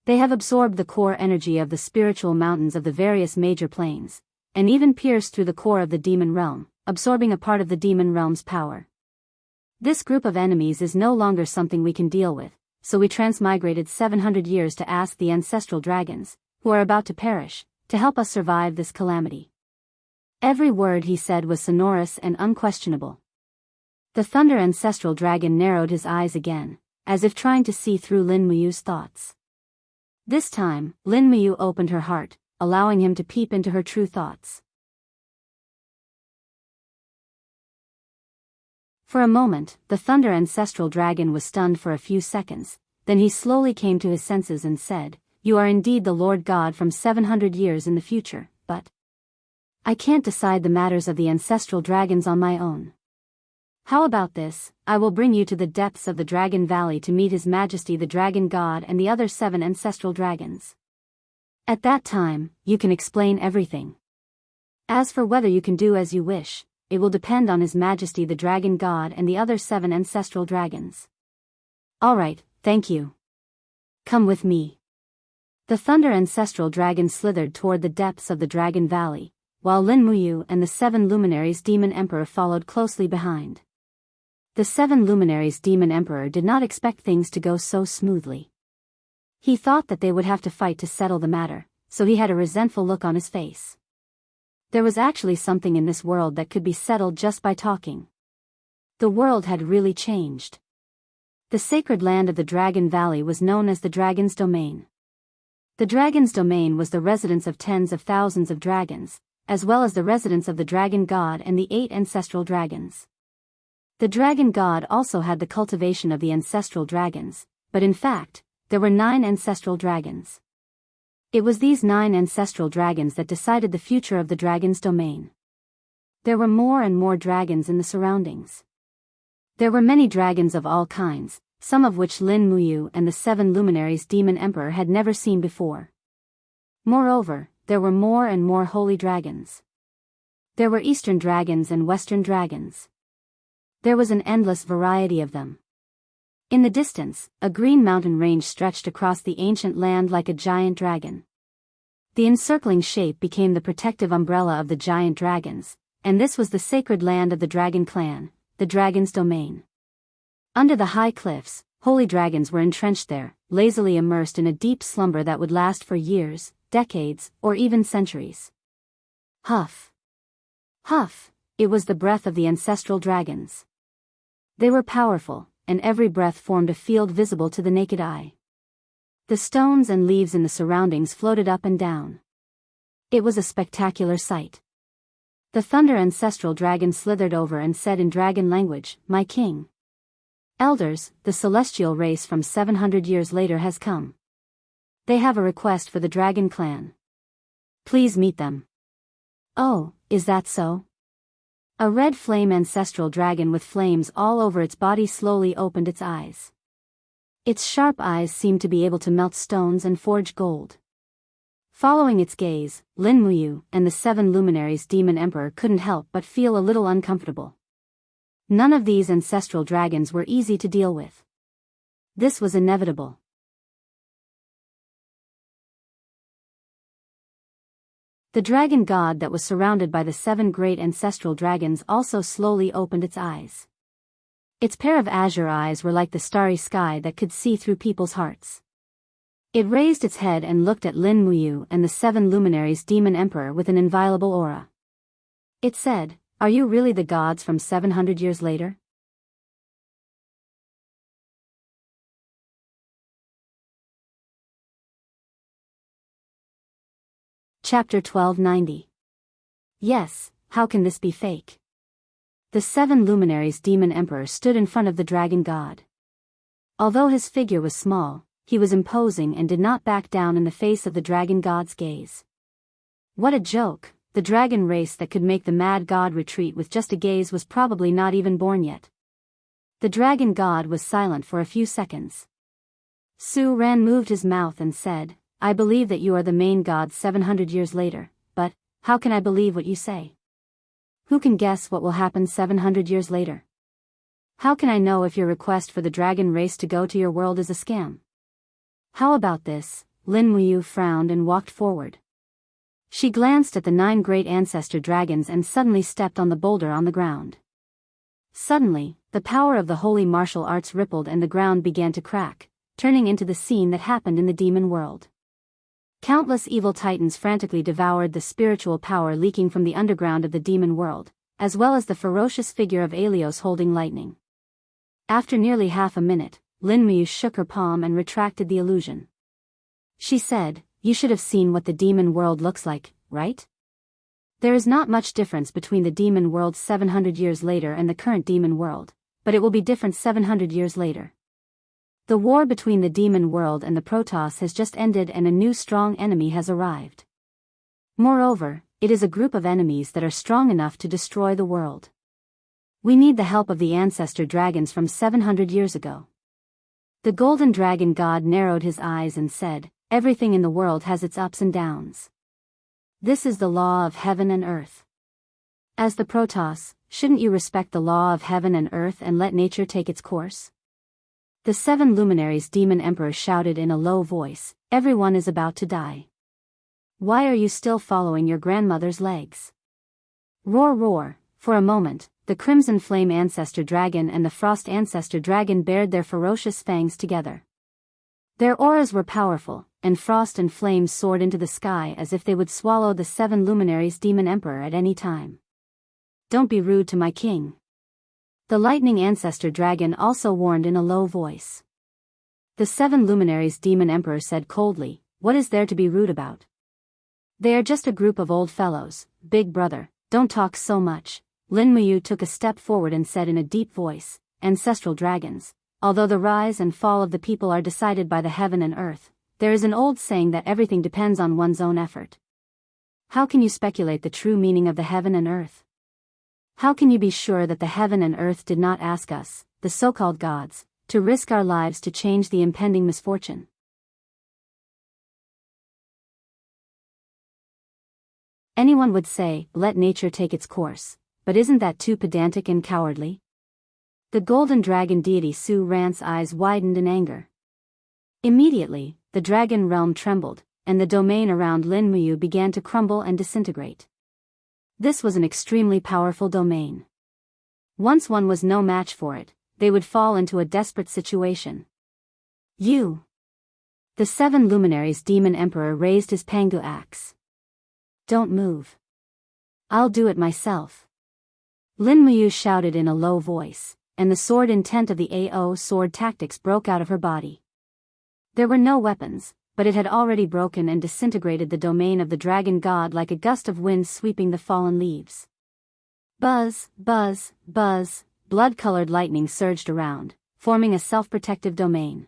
They have absorbed the core energy of the spiritual mountains of the various major planes, and even pierced through the core of the demon realm, absorbing a part of the demon realm's power. This group of enemies is no longer something we can deal with, so we transmigrated 700 years to ask the ancestral dragons, who are about to perish, to help us survive this calamity. Every word he said was sonorous and unquestionable. The Thunder Ancestral Dragon narrowed his eyes again, as if trying to see through Lin Muyu's thoughts. This time, Lin Muyu opened her heart, allowing him to peep into her true thoughts. For a moment, the Thunder Ancestral Dragon was stunned for a few seconds, then he slowly came to his senses and said, You are indeed the Lord God from 700 years in the future, but I can't decide the matters of the ancestral dragons on my own. How about this? I will bring you to the depths of the Dragon Valley to meet His Majesty the Dragon God and the other 7 ancestral dragons. At that time, you can explain everything. As for whether you can do as you wish, it will depend on His Majesty the Dragon God and the other 7 ancestral dragons. Alright, thank you. Come with me. The Thunder Ancestral Dragon slithered toward the depths of the Dragon Valley, while Lin Muyu and the 7 luminaries Demon Emperor followed closely behind. The 7 luminaries Demon Emperor did not expect things to go so smoothly. He thought that they would have to fight to settle the matter, so he had a resentful look on his face. There was actually something in this world that could be settled just by talking. The world had really changed. The sacred land of the Dragon Valley was known as the Dragon's Domain. The Dragon's Domain was the residence of tens of thousands of dragons, as well as the residence of the Dragon God and the 8 ancestral dragons. The Dragon God also had the cultivation of the ancestral dragons, but in fact, there were 9 ancestral dragons. It was these 9 ancestral dragons that decided the future of the Dragon's Domain. There were more and more dragons in the surroundings. There were many dragons of all kinds, some of which Lin Muyu and the 7 luminaries Demon Emperor had never seen before. Moreover, there were more and more holy dragons. There were eastern dragons and western dragons. There was an endless variety of them. In the distance, a green mountain range stretched across the ancient land like a giant dragon. The encircling shape became the protective umbrella of the giant dragons, and this was the sacred land of the Dragon Clan, the Dragon's Domain. Under the high cliffs, holy dragons were entrenched there, lazily immersed in a deep slumber that would last for years, decades, or even centuries. Huff! Huff! It was the breath of the ancestral dragons. They were powerful, and every breath formed a field visible to the naked eye. The stones and leaves in the surroundings floated up and down. It was a spectacular sight. The thunder ancestral dragon slithered over and said in dragon language, "My king. Elders, the celestial race from 700 years later has come. They have a request for the dragon clan. Please meet them." "Oh, is that so?" A red flame ancestral dragon with flames all over its body slowly opened its eyes. Its sharp eyes seemed to be able to melt stones and forge gold. Following its gaze, Lin Muyu and the 7 luminaries demon emperor couldn't help but feel a little uncomfortable. None of these ancestral dragons were easy to deal with. This was inevitable. The dragon god that was surrounded by the 7 great ancestral dragons also slowly opened its eyes. Its pair of azure eyes were like the starry sky that could see through people's hearts. It raised its head and looked at Lin Muyu and the 7 luminaries demon emperor with an inviolable aura. It said, "Are you really the gods from 700 years later?" Chapter 1290. Yes, how can this be fake? The 7 luminaries demon emperor stood in front of the dragon god. Although his figure was small, he was imposing and did not back down in the face of the dragon god's gaze. What a joke! The dragon race that could make the mad god retreat with just a gaze was probably not even born yet. The dragon god was silent for a few seconds. Su Ran moved his mouth and said, "I believe that you are the main god 700 years later, but how can I believe what you say? Who can guess what will happen 700 years later? How can I know if your request for the dragon race to go to your world is a scam?" "How about this?" Lin Muyu frowned and walked forward. She glanced at the 9 great ancestor dragons and suddenly stepped on the boulder on the ground. Suddenly, the power of the holy martial arts rippled and the ground began to crack, turning into the scene that happened in the demon world. Countless evil titans frantically devoured the spiritual power leaking from the underground of the demon world, as well as the ferocious figure of Aelios holding lightning. After nearly half a minute, Lin Muyu shook her palm and retracted the illusion. She said, "You should have seen what the demon world looks like, right? There is not much difference between the demon world 700 years later and the current demon world, but it will be different 700 years later. The war between the demon world and the Protoss has just ended and a new strong enemy has arrived. Moreover, it is a group of enemies that are strong enough to destroy the world. We need the help of the ancestor dragons from 700 years ago." The golden dragon god narrowed his eyes and said, "Everything in the world has its ups and downs. This is the law of heaven and earth. As the Protoss, shouldn't you respect the law of heaven and earth and let nature take its course?" The 7 luminaries demon emperor shouted in a low voice, "Everyone is about to die. Why are you still following your grandmother's legs? Roar roar!" For a moment, the crimson flame ancestor dragon and the frost ancestor dragon bared their ferocious fangs together. Their auras were powerful, and frost and flames soared into the sky as if they would swallow the 7 luminaries demon emperor at any time. "Don't be rude to my king." The lightning ancestor dragon also warned in a low voice. The 7 luminaries demon emperor said coldly, "What is there to be rude about? They are just a group of old fellows, big brother, don't talk so much." Lin Muyu took a step forward and said in a deep voice, "Ancestral dragons, although the rise and fall of the people are decided by the heaven and earth, there is an old saying that everything depends on one's own effort. How can you speculate the true meaning of the heaven and earth? How can you be sure that the heaven and earth did not ask us, the so-called gods, to risk our lives to change the impending misfortune?" Anyone would say, "Let nature take its course," but isn't that too pedantic and cowardly? The golden dragon deity Su Ran's eyes widened in anger. Immediately, the dragon realm trembled, and the domain around Lin Muyu began to crumble and disintegrate. This was an extremely powerful domain. Once one was no match for it, they would fall into a desperate situation. "You!" The 7 luminaries demon emperor raised his Pangu axe. "Don't move. I'll do it myself." Lin Muyu shouted in a low voice, and the sword intent of the AO sword tactics broke out of her body. There were no weapons, but it had already broken and disintegrated the domain of the dragon god like a gust of wind sweeping the fallen leaves. Buzz, buzz, buzz, blood-colored lightning surged around, forming a self-protective domain.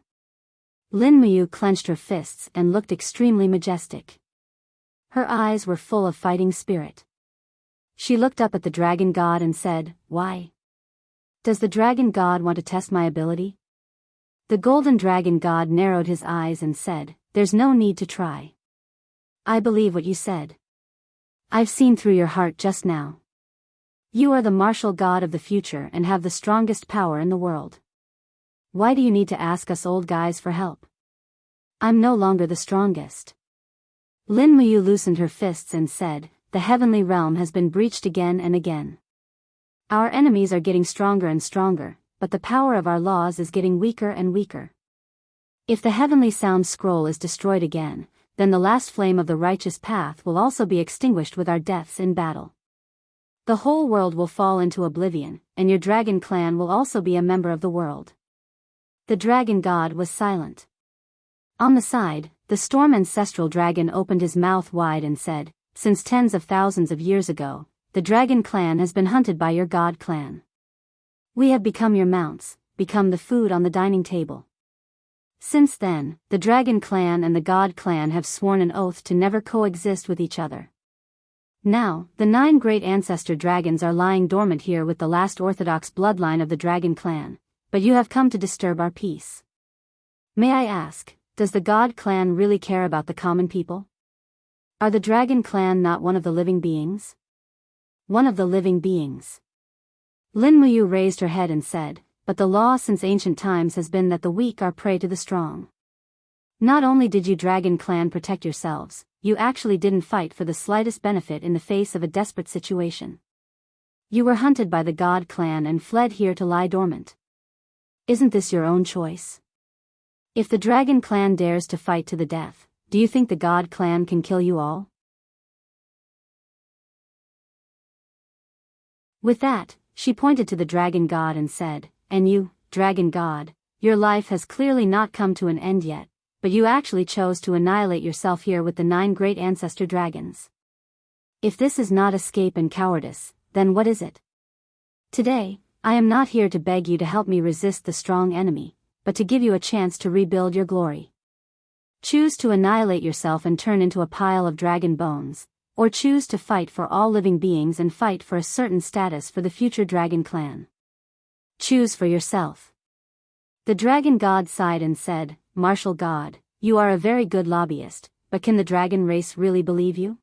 Lin Muyu clenched her fists and looked extremely majestic. Her eyes were full of fighting spirit. She looked up at the dragon god and said, "Why? Does the dragon god want to test my ability?" The golden dragon god narrowed his eyes and said, "There's no need to try. I believe what you said. I've seen through your heart just now. You are the martial god of the future and have the strongest power in the world. Why do you need to ask us old guys for help? I'm no longer the strongest." Lin Muyu loosened her fists and said, "The heavenly realm has been breached again and again. Our enemies are getting stronger and stronger, but the power of our laws is getting weaker and weaker. If the heavenly sound scroll is destroyed again, then the last flame of the righteous path will also be extinguished with our deaths in battle. The whole world will fall into oblivion, and your dragon clan will also be a member of the world." The dragon god was silent. On the side, the storm ancestral dragon opened his mouth wide and said, "Since tens of thousands of years ago, the dragon clan has been hunted by your god clan. We have become your mounts, become the food on the dining table. Since then, the dragon clan and the god clan have sworn an oath to never coexist with each other. Now, the 9 great ancestor dragons are lying dormant here with the last orthodox bloodline of the dragon clan, but you have come to disturb our peace. May I ask, does the god clan really care about the common people? Are the dragon clan not one of the living beings?" "One of the living beings." Lin Muyu raised her head and said, "But the law since ancient times has been that the weak are prey to the strong. Not only did you dragon clan protect yourselves, you actually didn't fight for the slightest benefit in the face of a desperate situation. You were hunted by the god clan and fled here to lie dormant. Isn't this your own choice? If the dragon clan dares to fight to the death, do you think the god clan can kill you all?" With that, she pointed to the dragon god and said, "And you, dragon god, your life has clearly not come to an end yet, but you actually chose to annihilate yourself here with the 9 great ancestor dragons. If this is not escape and cowardice, then what is it? Today, I am not here to beg you to help me resist the strong enemy, but to give you a chance to rebuild your glory. Choose to annihilate yourself and turn into a pile of dragon bones, or choose to fight for all living beings and fight for a certain status for the future dragon clan. Choose for yourself." The dragon god sighed and said, "Martial god, you are a very good lobbyist, but can the dragon race really believe you?"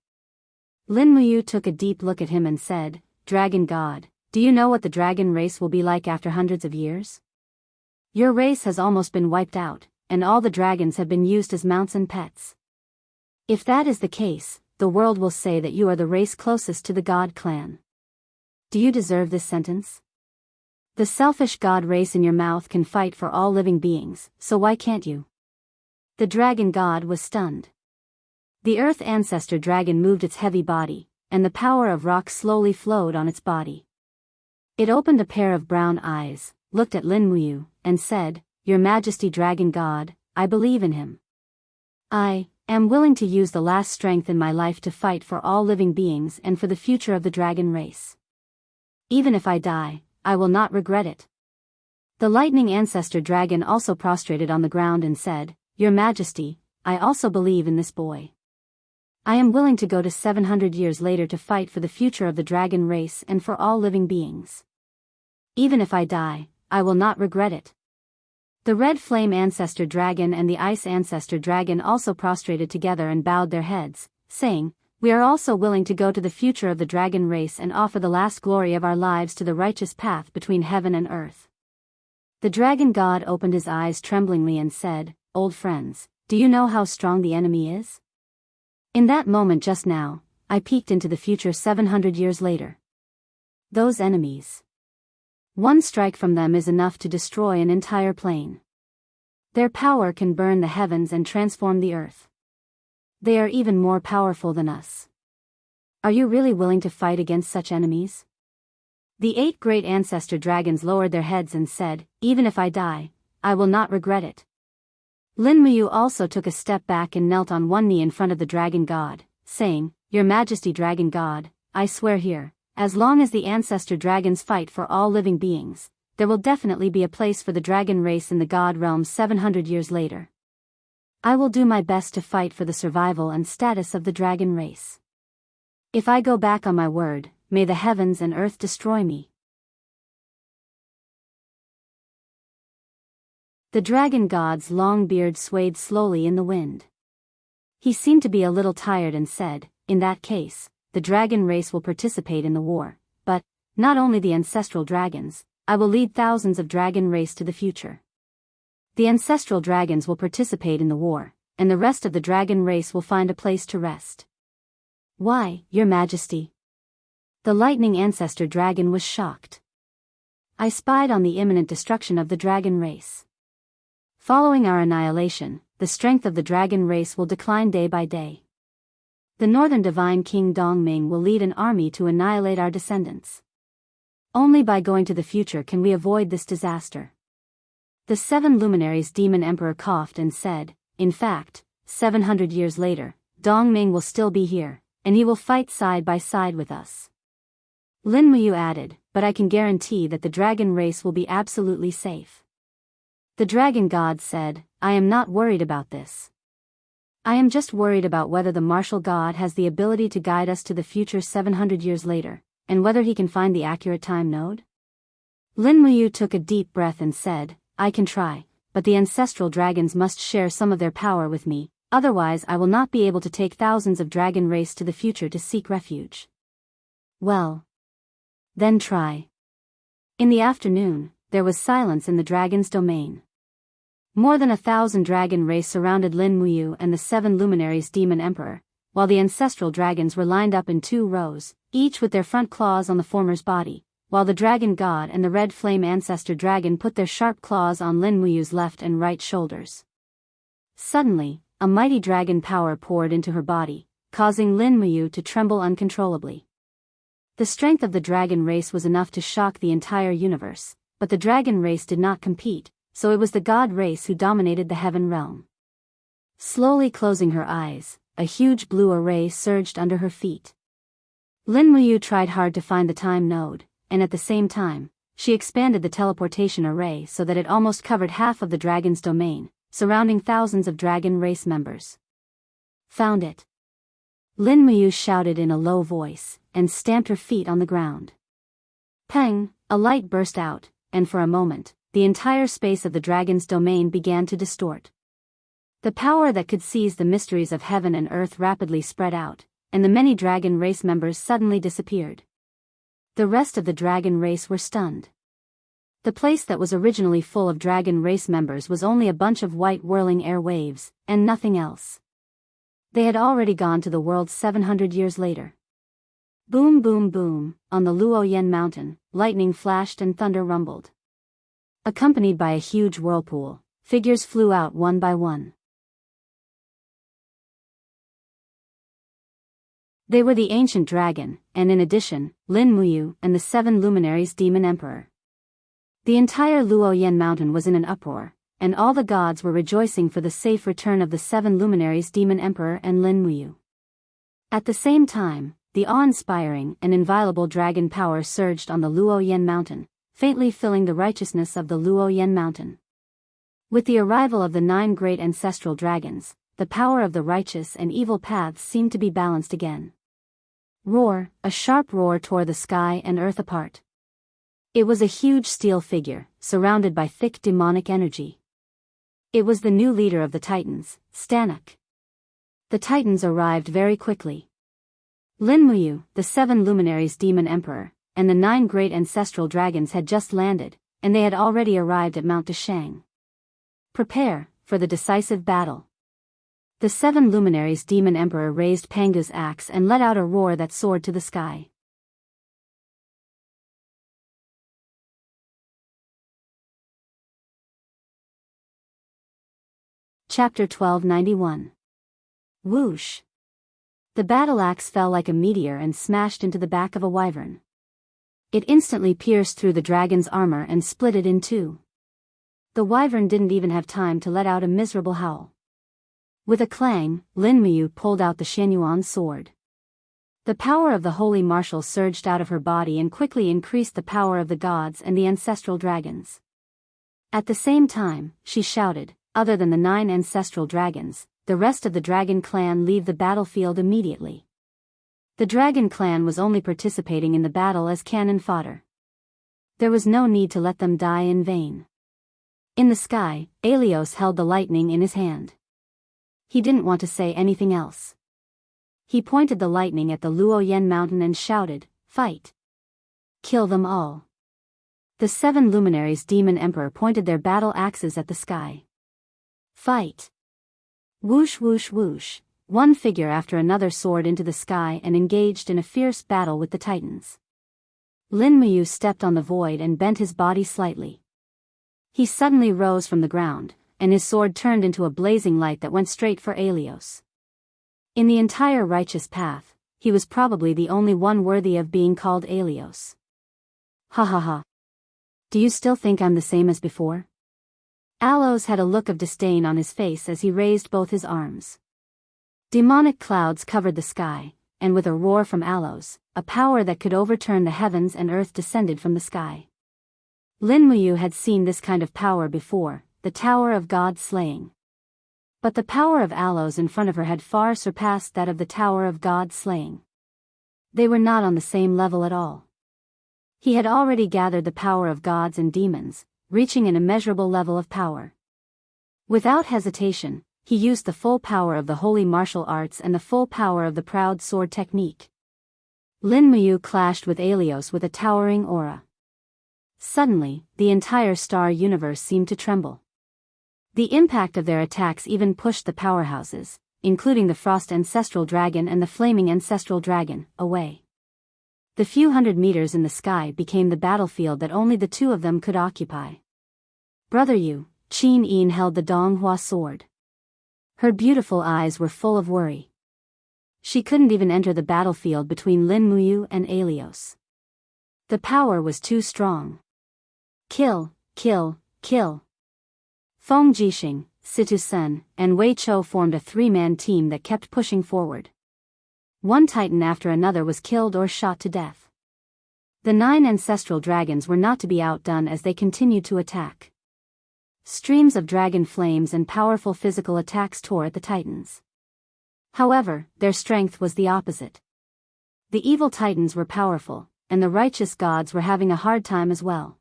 Lin Muyu took a deep look at him and said, "Dragon god, do you know what the dragon race will be like after hundreds of years? Your race has almost been wiped out, and all the dragons have been used as mounts and pets. If that is the case, the world will say that you are the race closest to the god clan. Do you deserve this sentence? The selfish god race in your mouth can fight for all living beings, so why can't you?" The dragon god was stunned. The earth ancestor dragon moved its heavy body, and the power of rock slowly flowed on its body. It opened a pair of brown eyes, looked at Lin Muyu, and said, "Your Majesty dragon god, I believe in him. I am willing to use the last strength in my life to fight for all living beings and for the future of the dragon race. Even if I die, I will not regret it." The lightning ancestor dragon also prostrated on the ground and said, "Your Majesty, I also believe in this boy. I am willing to go to 700 years later to fight for the future of the dragon race and for all living beings. Even if I die, I will not regret it." The red flame ancestor dragon and the ice ancestor dragon also prostrated together and bowed their heads, saying, "We are also willing to go to the future of the dragon race and offer the last glory of our lives to the righteous path between heaven and earth." The dragon god opened his eyes tremblingly and said, "Old friends, do you know how strong the enemy is? In that moment just now, I peeked into the future 700 years later. Those enemies. One strike from them is enough to destroy an entire plane. Their power can burn the heavens and transform the earth. They are even more powerful than us. Are you really willing to fight against such enemies?" The 8 great ancestor dragons lowered their heads and said, "Even if I die, I will not regret it." Lin Muyu also took a step back and knelt on one knee in front of the dragon god, saying, "Your Majesty dragon god, I swear here, as long as the ancestor dragons fight for all living beings, there will definitely be a place for the dragon race in the god realm 700 years later. I will do my best to fight for the survival and status of the dragon race. If I go back on my word, may the heavens and earth destroy me. The dragon god's long beard swayed slowly in the wind. He seemed to be a little tired and said, "In that case, the dragon race will participate in the war, but, not only the ancestral dragons, I will lead thousands of dragon race to the future. The ancestral dragons will participate in the war, and the rest of the dragon race will find a place to rest." "Why, Your Majesty?" The lightning ancestor dragon was shocked. "I spied on the imminent destruction of the dragon race. Following our annihilation, the strength of the dragon race will decline day by day. The northern divine king Dongming will lead an army to annihilate our descendants. Only by going to the future can we avoid this disaster." The 7 luminaries demon emperor coughed and said, "In fact, 700 years later, Dongming will still be here, and he will fight side by side with us." Lin Muyu added, "But I can guarantee that the dragon race will be absolutely safe." The dragon god said, "I am not worried about this. I am just worried about whether the martial god has the ability to guide us to the future 700 years later, and whether he can find the accurate time node." Lin Muyu took a deep breath and said, "I can try, but the ancestral dragons must share some of their power with me, otherwise I will not be able to take thousands of dragon race to the future to seek refuge." "Well, then try." In the afternoon, there was silence in the dragon's domain. More than 1,000 dragon race surrounded Lin Muyu and the 7 luminaries demon emperor, while the ancestral dragons were lined up in 2 rows, each with their front claws on the former's body, while the dragon god and the red flame ancestor dragon put their sharp claws on Lin Muyu's left and right shoulders. Suddenly, a mighty dragon power poured into her body, causing Lin Muyu to tremble uncontrollably. The strength of the dragon race was enough to shock the entire universe, but the dragon race did not compete, so it was the god race who dominated the heaven realm. Slowly closing her eyes, a huge blue array surged under her feet. Lin Muyu tried hard to find the time node, and at the same time, she expanded the teleportation array so that it almost covered half of the dragon's domain, surrounding thousands of dragon race members. "Found it!" Lin Muyu shouted in a low voice, and stamped her feet on the ground. Peng, a light burst out, and for a moment, the entire space of the dragon's domain began to distort. The power that could seize the mysteries of heaven and earth rapidly spread out, and the many dragon race members suddenly disappeared. The rest of the dragon race were stunned. The place that was originally full of dragon race members was only a bunch of white whirling air waves, and nothing else. They had already gone to the world 700 years later. Boom boom boom, on the Luoyan mountain, lightning flashed and thunder rumbled. Accompanied by a huge whirlpool, figures flew out one by one. They were the ancient dragon, and in addition, Lin Muyu and the 7 luminaries demon emperor. The entire Luoyan mountain was in an uproar, and all the gods were rejoicing for the safe return of the 7 luminaries demon emperor and Lin Muyu. At the same time, the awe-inspiring and inviolable dragon power surged on the Luoyan mountain, faintly filling the righteousness of the Luoyan mountain. With the arrival of the 9 great ancestral dragons, the power of the righteous and evil paths seemed to be balanced again. Roar, a sharp roar tore the sky and earth apart. It was a huge steel figure, surrounded by thick demonic energy. It was the new leader of the Titans, Stanok. The Titans arrived very quickly. Lin Muyu, the 7 luminaries demon emperor, and the 9 great ancestral dragons had just landed, and they had already arrived at Mount Dashang. Prepare for the decisive battle. The 7 luminaries demon emperor raised Pangu's axe and let out a roar that soared to the sky. Chapter 1291. Whoosh! The battle axe fell like a meteor and smashed into the back of a wyvern. It instantly pierced through the dragon's armor and split it in 2. The wyvern didn't even have time to let out a miserable howl. With a clang, Lin Muyu pulled out the Xianyuan sword. The power of the holy marshal surged out of her body and quickly increased the power of the gods and the ancestral dragons. At the same time, she shouted, "Other than the 9 ancestral dragons, the rest of the dragon clan leave the battlefield immediately." The dragon clan was only participating in the battle as cannon fodder. There was no need to let them die in vain. In the sky, Aelios held the lightning in his hand. He didn't want to say anything else. He pointed the lightning at the Luoyen mountain and shouted, "Fight! Kill them all!" The 7 luminaries demon emperor pointed their battle axes at the sky. Fight! Whoosh whoosh whoosh, one figure after another soared into the sky and engaged in a fierce battle with the titans. Lin Muyu stepped on the void and bent his body slightly. He suddenly rose from the ground, and his sword turned into a blazing light that went straight for Aelios. In the entire righteous path, he was probably the only one worthy of being called Aelios. Ha ha ha. Do you still think I'm the same as before? Alos had a look of disdain on his face as he raised both his arms. Demonic clouds covered the sky, and with a roar from Alos, a power that could overturn the heavens and earth descended from the sky. Lin Muyu had seen this kind of power before, the Tower of God Slaying. But the power of Alos in front of her had far surpassed that of the Tower of God Slaying. They were not on the same level at all. He had already gathered the power of gods and demons, reaching an immeasurable level of power. Without hesitation, he used the full power of the holy martial arts and the full power of the proud sword technique. Lin Muyu clashed with Aelios with a towering aura. Suddenly, the entire star universe seemed to tremble. The impact of their attacks even pushed the powerhouses, including the Frost Ancestral Dragon and the Flaming Ancestral Dragon, away. The few hundred meters in the sky became the battlefield that only the 2 of them could occupy. Brother Yu, Qin Yin held the Donghua sword. Her beautiful eyes were full of worry. She couldn't even enter the battlefield between Lin Muyu and Aelios. The power was too strong. Kill, kill, kill. Feng Jixing, Situ Sen, and Wei Chou formed a 3-man team that kept pushing forward. One titan after another was killed or shot to death. The 9 ancestral dragons were not to be outdone as they continued to attack. Streams of dragon flames and powerful physical attacks tore at the titans. However, their strength was the opposite. The evil titans were powerful, and the righteous gods were having a hard time as well.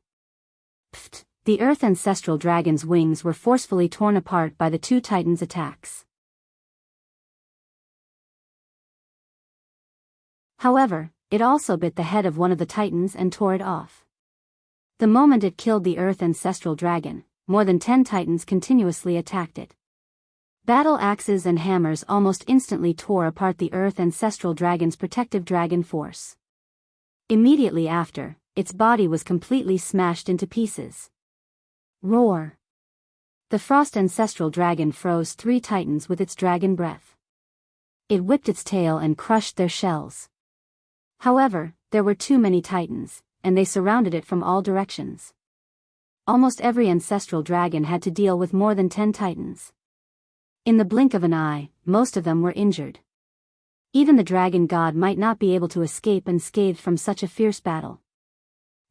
Pfft, the earth ancestral dragon's wings were forcefully torn apart by the 2 titans' attacks. However, it also bit the head of one of the titans and tore it off. The moment it killed the earth ancestral dragon, more than 10 titans continuously attacked it. Battle axes and hammers almost instantly tore apart the earth ancestral dragon's protective dragon force. Immediately after, its body was completely smashed into pieces. Roar! The frost ancestral dragon froze 3 titans with its dragon breath. It whipped its tail and crushed their shells. However, there were too many titans, and they surrounded it from all directions. Almost every ancestral dragon had to deal with more than 10 titans. In the blink of an eye, most of them were injured. Even the dragon god might not be able to escape unscathed from such a fierce battle.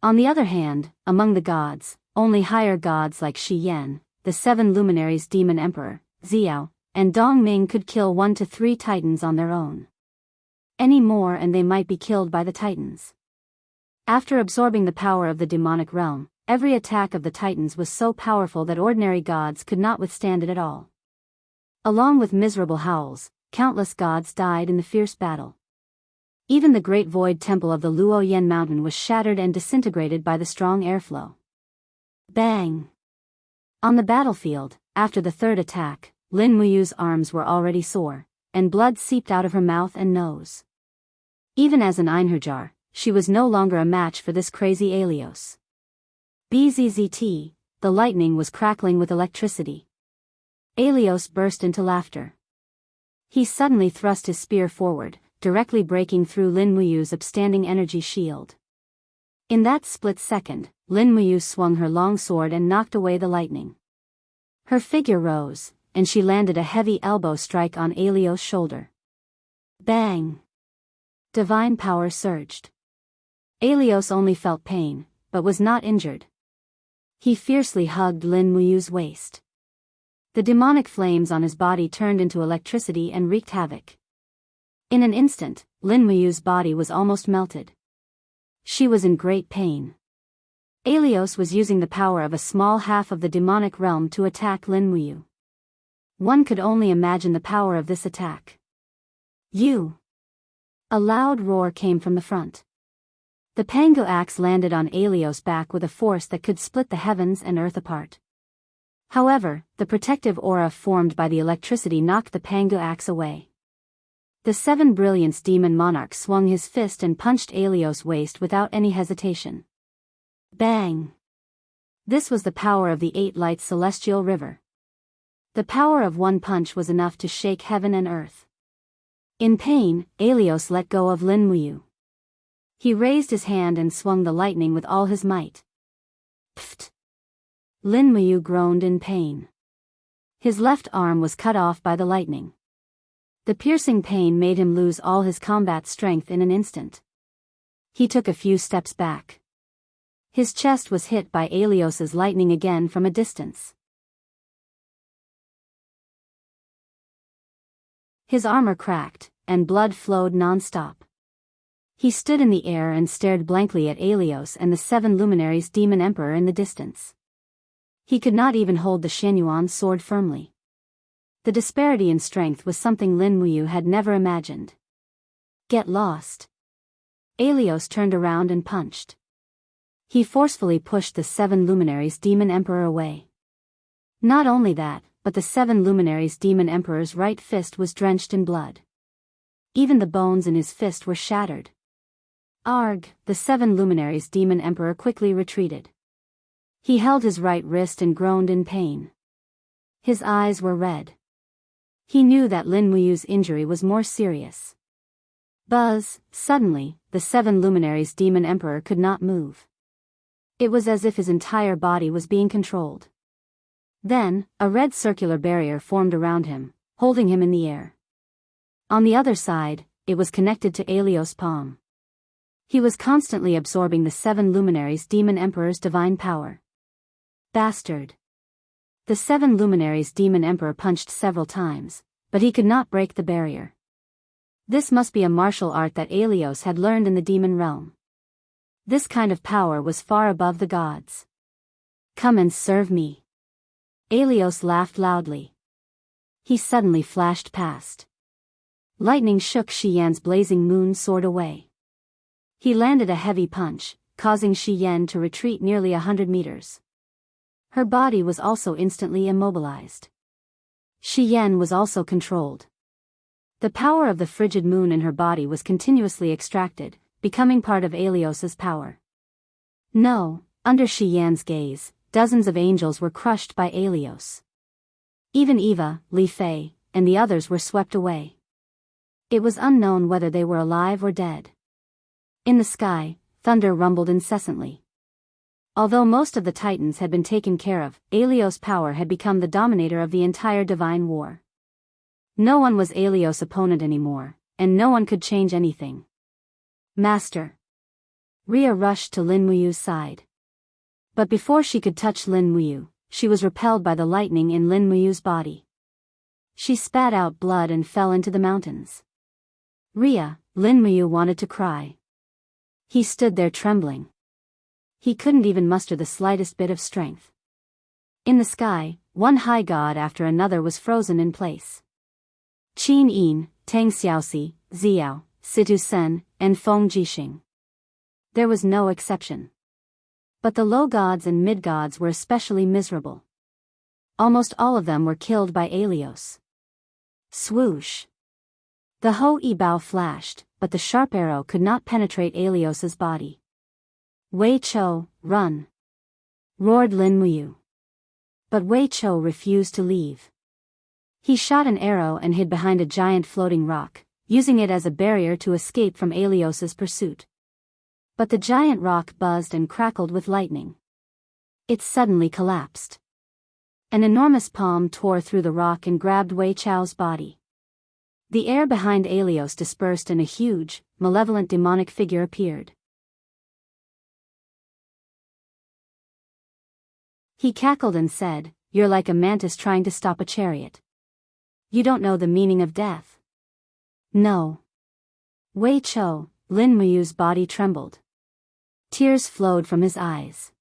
On the other hand, among the gods, only higher gods like Shi Yan, the 7 luminaries demon emperor, Xiao, and Dong Ming could kill 1 to 3 titans on their own. Any more and they might be killed by the titans. After absorbing the power of the demonic realm, every attack of the titans was so powerful that ordinary gods could not withstand it at all. Along with miserable howls, countless gods died in the fierce battle. Even the great void temple of the Luoyen mountain was shattered and disintegrated by the strong airflow. Bang! On the battlefield, after the 3rd attack, Lin Muyu's arms were already sore, and blood seeped out of her mouth and nose. Even as an Einherjar, she was no longer a match for this crazy Aelios. Bzzzt, the lightning was crackling with electricity. Aelios burst into laughter. He suddenly thrust his spear forward, directly breaking through Lin Muyu's upstanding energy shield. In that split second, Lin Muyu swung her long sword and knocked away the lightning. Her figure rose, and she landed a heavy elbow strike on Aelios' shoulder. Bang! Divine power surged. Aelios only felt pain, but was not injured. He fiercely hugged Lin Muyu's waist. The demonic flames on his body turned into electricity and wreaked havoc. In an instant, Lin Muyu's body was almost melted. She was in great pain. Aelios was using the power of a small half of the demonic realm to attack Lin Muyu. One could only imagine the power of this attack. You! A loud roar came from the front. The Pangu axe landed on Aelios' back with a force that could split the heavens and earth apart. However, the protective aura formed by the electricity knocked the Pangu axe away. The Seven Brilliance demon monarch swung his fist and punched Aelios' waist without any hesitation. Bang! This was the power of the Eight Lights celestial river. The power of one punch was enough to shake heaven and earth. In pain, Aelios let go of Lin Muyu. He raised his hand and swung the lightning with all his might. Pfft! Lin Muyu groaned in pain. His left arm was cut off by the lightning. The piercing pain made him lose all his combat strength in an instant. He took a few steps back. His chest was hit by Aelios's lightning again from a distance. His armor cracked, and blood flowed non-stop. He stood in the air and stared blankly at Aelios and the Seven Luminaries Demon Emperor in the distance. He could not even hold the Shenyuan sword firmly. The disparity in strength was something Lin Muyu had never imagined. Get lost. Aelios turned around and punched. He forcefully pushed the Seven Luminaries Demon Emperor away. Not only that, but the Seven Luminaries Demon Emperor's right fist was drenched in blood. Even the bones in his fist were shattered. Arg! The Seven Luminaries Demon Emperor quickly retreated. He held his right wrist and groaned in pain. His eyes were red. He knew that Lin Muyu's injury was more serious. Buzz! Suddenly, the Seven Luminaries Demon Emperor could not move. It was as if his entire body was being controlled. Then, a red circular barrier formed around him, holding him in the air. On the other side, it was connected to Aelios' palm. He was constantly absorbing the Seven Luminaries Demon Emperor's divine power. Bastard! The Seven Luminaries Demon Emperor punched several times, but he could not break the barrier. This must be a martial art that Aelios had learned in the demon realm. This kind of power was far above the gods. Come and serve me. Aelios laughed loudly. He suddenly flashed past. Lightning shook Shi Yan's blazing moon sword away. He landed a heavy punch, causing Shi Yan to retreat nearly 100 meters. Her body was also instantly immobilized. Shi Yan was also controlled. The power of the frigid moon in her body was continuously extracted, becoming part of Aelios's power. No, under Shi Yan's gaze, dozens of angels were crushed by Aelios. Even Eva, Li Fei, and the others were swept away. It was unknown whether they were alive or dead. In the sky, thunder rumbled incessantly. Although most of the Titans had been taken care of, Aelios' power had become the dominator of the entire divine war. No one was Aelios' opponent anymore, and no one could change anything. Master. Rhea rushed to Lin Muyu's side. But before she could touch Lin Muyu, she was repelled by the lightning in Lin Muyu's body. She spat out blood and fell into the mountains. Rhea, Lin Muyu wanted to cry. He stood there trembling. He couldn't even muster the slightest bit of strength. In the sky, one high god after another was frozen in place. Qin Yin, Tang Xiaoxi, Xiao, Situ Sen, and Feng Jixing. There was no exception. But the low gods and mid-gods were especially miserable. Almost all of them were killed by Aelios. Swoosh! The Ho-I bow flashed, but the sharp arrow could not penetrate Aelios's body. Wei Chou, run! Roared Lin Muyu. But Wei Chou refused to leave. He shot an arrow and hid behind a giant floating rock, using it as a barrier to escape from Aelios's pursuit. But the giant rock buzzed and crackled with lightning. It suddenly collapsed. An enormous palm tore through the rock and grabbed Wei Chou's body. The air behind Aelios dispersed and a huge, malevolent demonic figure appeared. He cackled and said, "You're like a mantis trying to stop a chariot. You don't know the meaning of death." "No." Wei Cho, Lin Muyu's body trembled. Tears flowed from his eyes.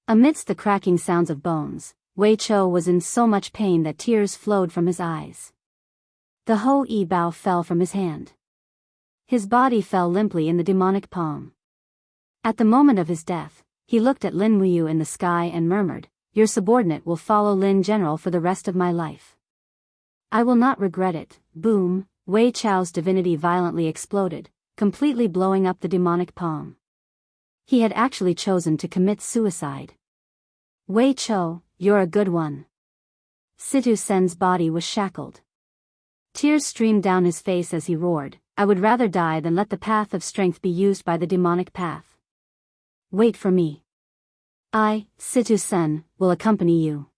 Amidst the cracking sounds of bones, Wei Cho was in so much pain that tears flowed from his eyes. The Ho-E bow fell from his hand. His body fell limply in the demonic palm. At the moment of his death, he looked at Lin Muyu in the sky and murmured, "Your subordinate will follow Lin General for the rest of my life. I will not regret it." Boom, Wei Chao's divinity violently exploded, completely blowing up the demonic palm. He had actually chosen to commit suicide. "Wei Cho, you're a good one." Situ Sen's body was shackled. Tears streamed down his face as he roared, "I would rather die than let the path of strength be used by the demonic path. Wait for me. I, Situ Sen, will accompany you."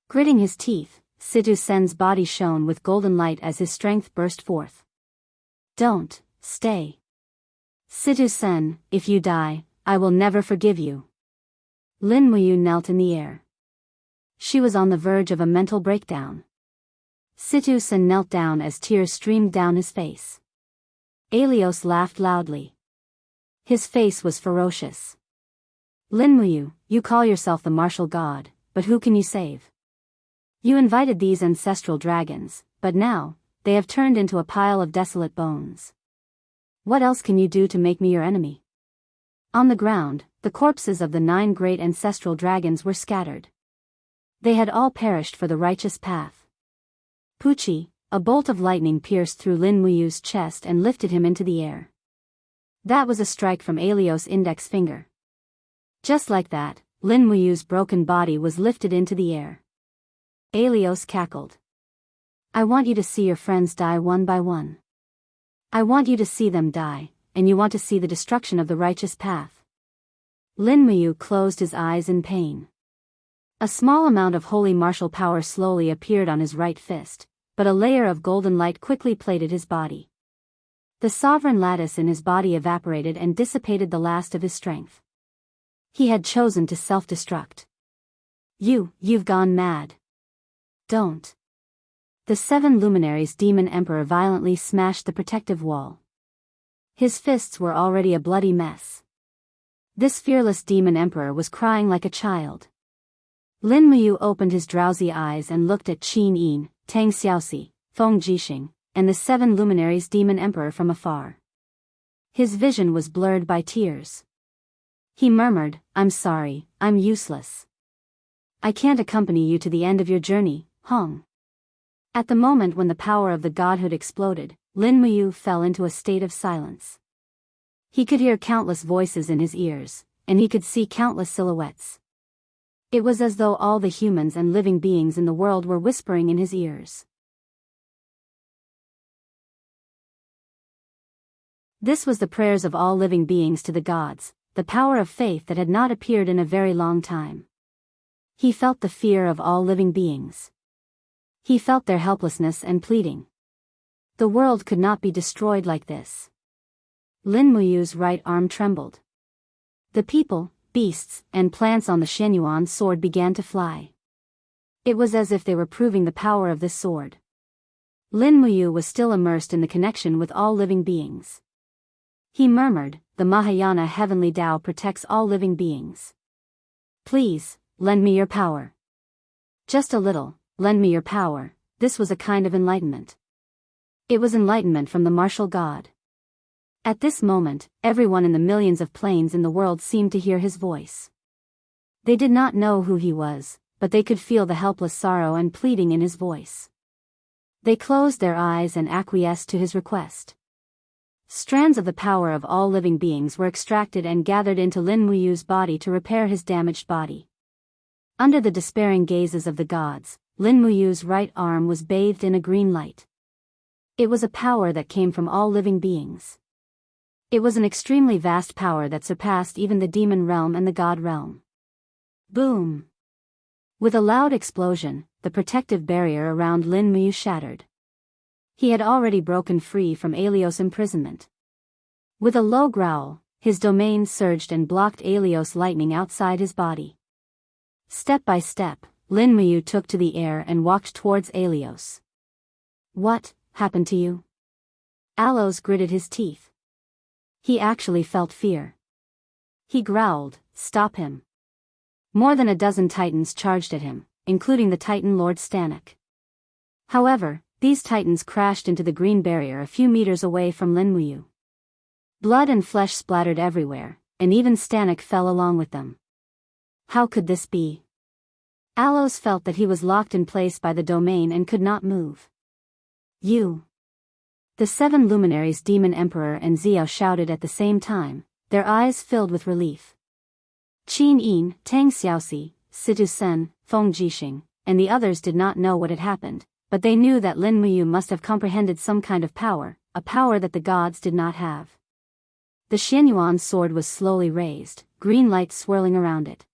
Gritting his teeth, Situ Sen's body shone with golden light as his strength burst forth. "Don't, stay. Situ Sen, if you die, I will never forgive you." Lin Muyu knelt in the air. She was on the verge of a mental breakdown. Situ Sen knelt down as tears streamed down his face. Aelios laughed loudly. His face was ferocious. "Lin Muyu, you call yourself the martial god, but who can you save? You invited these ancestral dragons, but now, they have turned into a pile of desolate bones. What else can you do to make me your enemy?" On the ground, the corpses of the 9 great ancestral dragons were scattered. They had all perished for the righteous path. Pucci, a bolt of lightning pierced through Lin Muyu's chest and lifted him into the air. That was a strike from Aelios' index finger. Just like that, Lin Muyu's broken body was lifted into the air. Aelios cackled. "I want you to see your friends die one by one. I want you to see them die, and you want to see the destruction of the righteous path." Lin Muyu closed his eyes in pain. A small amount of holy martial power slowly appeared on his right fist, but a layer of golden light quickly plated his body. The sovereign lattice in his body evaporated and dissipated the last of his strength. He had chosen to self-destruct. You've gone mad. Don't." The 7 luminaries demon emperor violently smashed the protective wall. His fists were already a bloody mess. This fearless demon emperor was crying like a child. Lin Muyu opened his drowsy eyes and looked at Qin Yin, Tang Xiaoxi, Feng Jixing, and the 7 luminaries demon emperor from afar. His vision was blurred by tears. He murmured, "I'm sorry, I'm useless. I can't accompany you to the end of your journey, Hong." At the moment when the power of the godhood exploded, Lin Muyu fell into a state of silence. He could hear countless voices in his ears, and he could see countless silhouettes. It was as though all the humans and living beings in the world were whispering in his ears. This was the prayers of all living beings to the gods, the power of faith that had not appeared in a very long time. He felt the fear of all living beings. He felt their helplessness and pleading. The world could not be destroyed like this. Lin Muyu's right arm trembled. The people, beasts, and plants on the Shenyuan sword began to fly. It was as if they were proving the power of this sword. Lin Muyu was still immersed in the connection with all living beings. He murmured, "The Mahayana heavenly Tao protects all living beings. Please, lend me your power. Just a little, lend me your power." This was a kind of enlightenment. It was enlightenment from the martial god. At this moment, everyone in the millions of planes in the world seemed to hear his voice. They did not know who he was, but they could feel the helpless sorrow and pleading in his voice. They closed their eyes and acquiesced to his request. Strands of the power of all living beings were extracted and gathered into Lin Muyu's body to repair his damaged body. Under the despairing gazes of the gods, Lin Muyu's right arm was bathed in a green light. It was a power that came from all living beings. It was an extremely vast power that surpassed even the demon realm and the god realm. Boom! With a loud explosion, the protective barrier around Lin Muyu shattered. He had already broken free from Aelios' imprisonment. With a low growl, his domain surged and blocked Aelios' lightning outside his body. Step by step, Lin Muyu took to the air and walked towards Aelios. What happened to you? Alos gritted his teeth. He actually felt fear. He growled, "Stop him." More than a dozen titans charged at him, including the titan Lord Stanek. However, these titans crashed into the green barrier a few meters away from Lin Muyu. Blood and flesh splattered everywhere, and even Stanek fell along with them. How could this be? Alos felt that he was locked in place by the domain and could not move. You! The 7 luminaries Demon Emperor and Xiao shouted at the same time, their eyes filled with relief. Qin Yin, Tang Xiaoxi, Situ Sen, Feng Jixing, and the others did not know what had happened, but they knew that Lin Muyu must have comprehended some kind of power, a power that the gods did not have. The Xianyuan sword was slowly raised, green light swirling around it.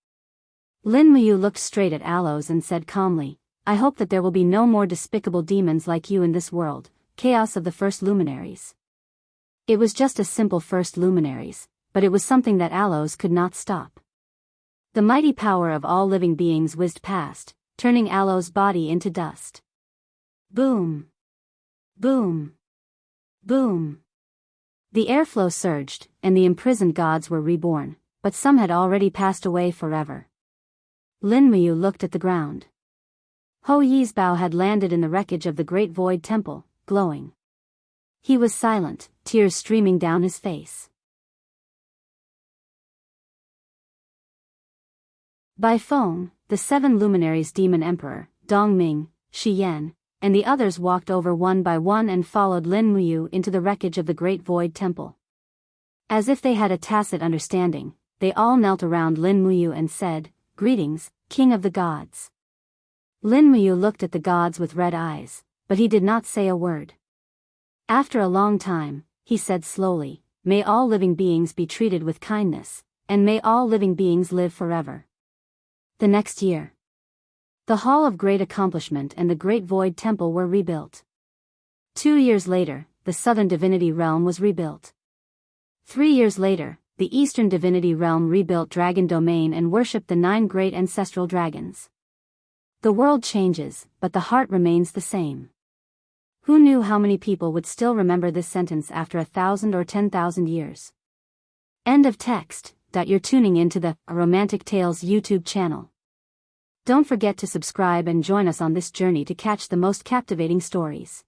Lin Muyu looked straight at Alos and said calmly, "I hope that there will be no more despicable demons like you in this world, chaos of the first luminaries." It was just a simple first luminaries, but it was something that Alos could not stop. The mighty power of all living beings whizzed past, turning Alos' body into dust. Boom! Boom! Boom! The airflow surged, and the imprisoned gods were reborn, but some had already passed away forever. Lin Muyu looked at the ground. Ho Yi's bow had landed in the wreckage of the Great Void Temple, glowing. He was silent, tears streaming down his face. By phone, the 7 luminaries Demon Emperor, Dong Ming, Shi Yan, and the others walked over one by one and followed Lin Muyu into the wreckage of the Great Void Temple. As if they had a tacit understanding, they all knelt around Lin Muyu and said, "Greetings, King of the Gods." Lin Muyu looked at the gods with red eyes, but he did not say a word. After a long time, he said slowly, "May all living beings be treated with kindness, and may all living beings live forever." The next year, the Hall of Great Accomplishment and the Great Void Temple were rebuilt. 2 years later, the Southern Divinity Realm was rebuilt. 3 years later, the Eastern Divinity Realm rebuilt Dragon Domain and worshipped the 9 great ancestral dragons. The world changes, but the heart remains the same. Who knew how many people would still remember this sentence after 1,000 or 10,000 years? End of text. You're tuning into the Romantic Tales YouTube channel. Don't forget to subscribe and join us on this journey to catch the most captivating stories.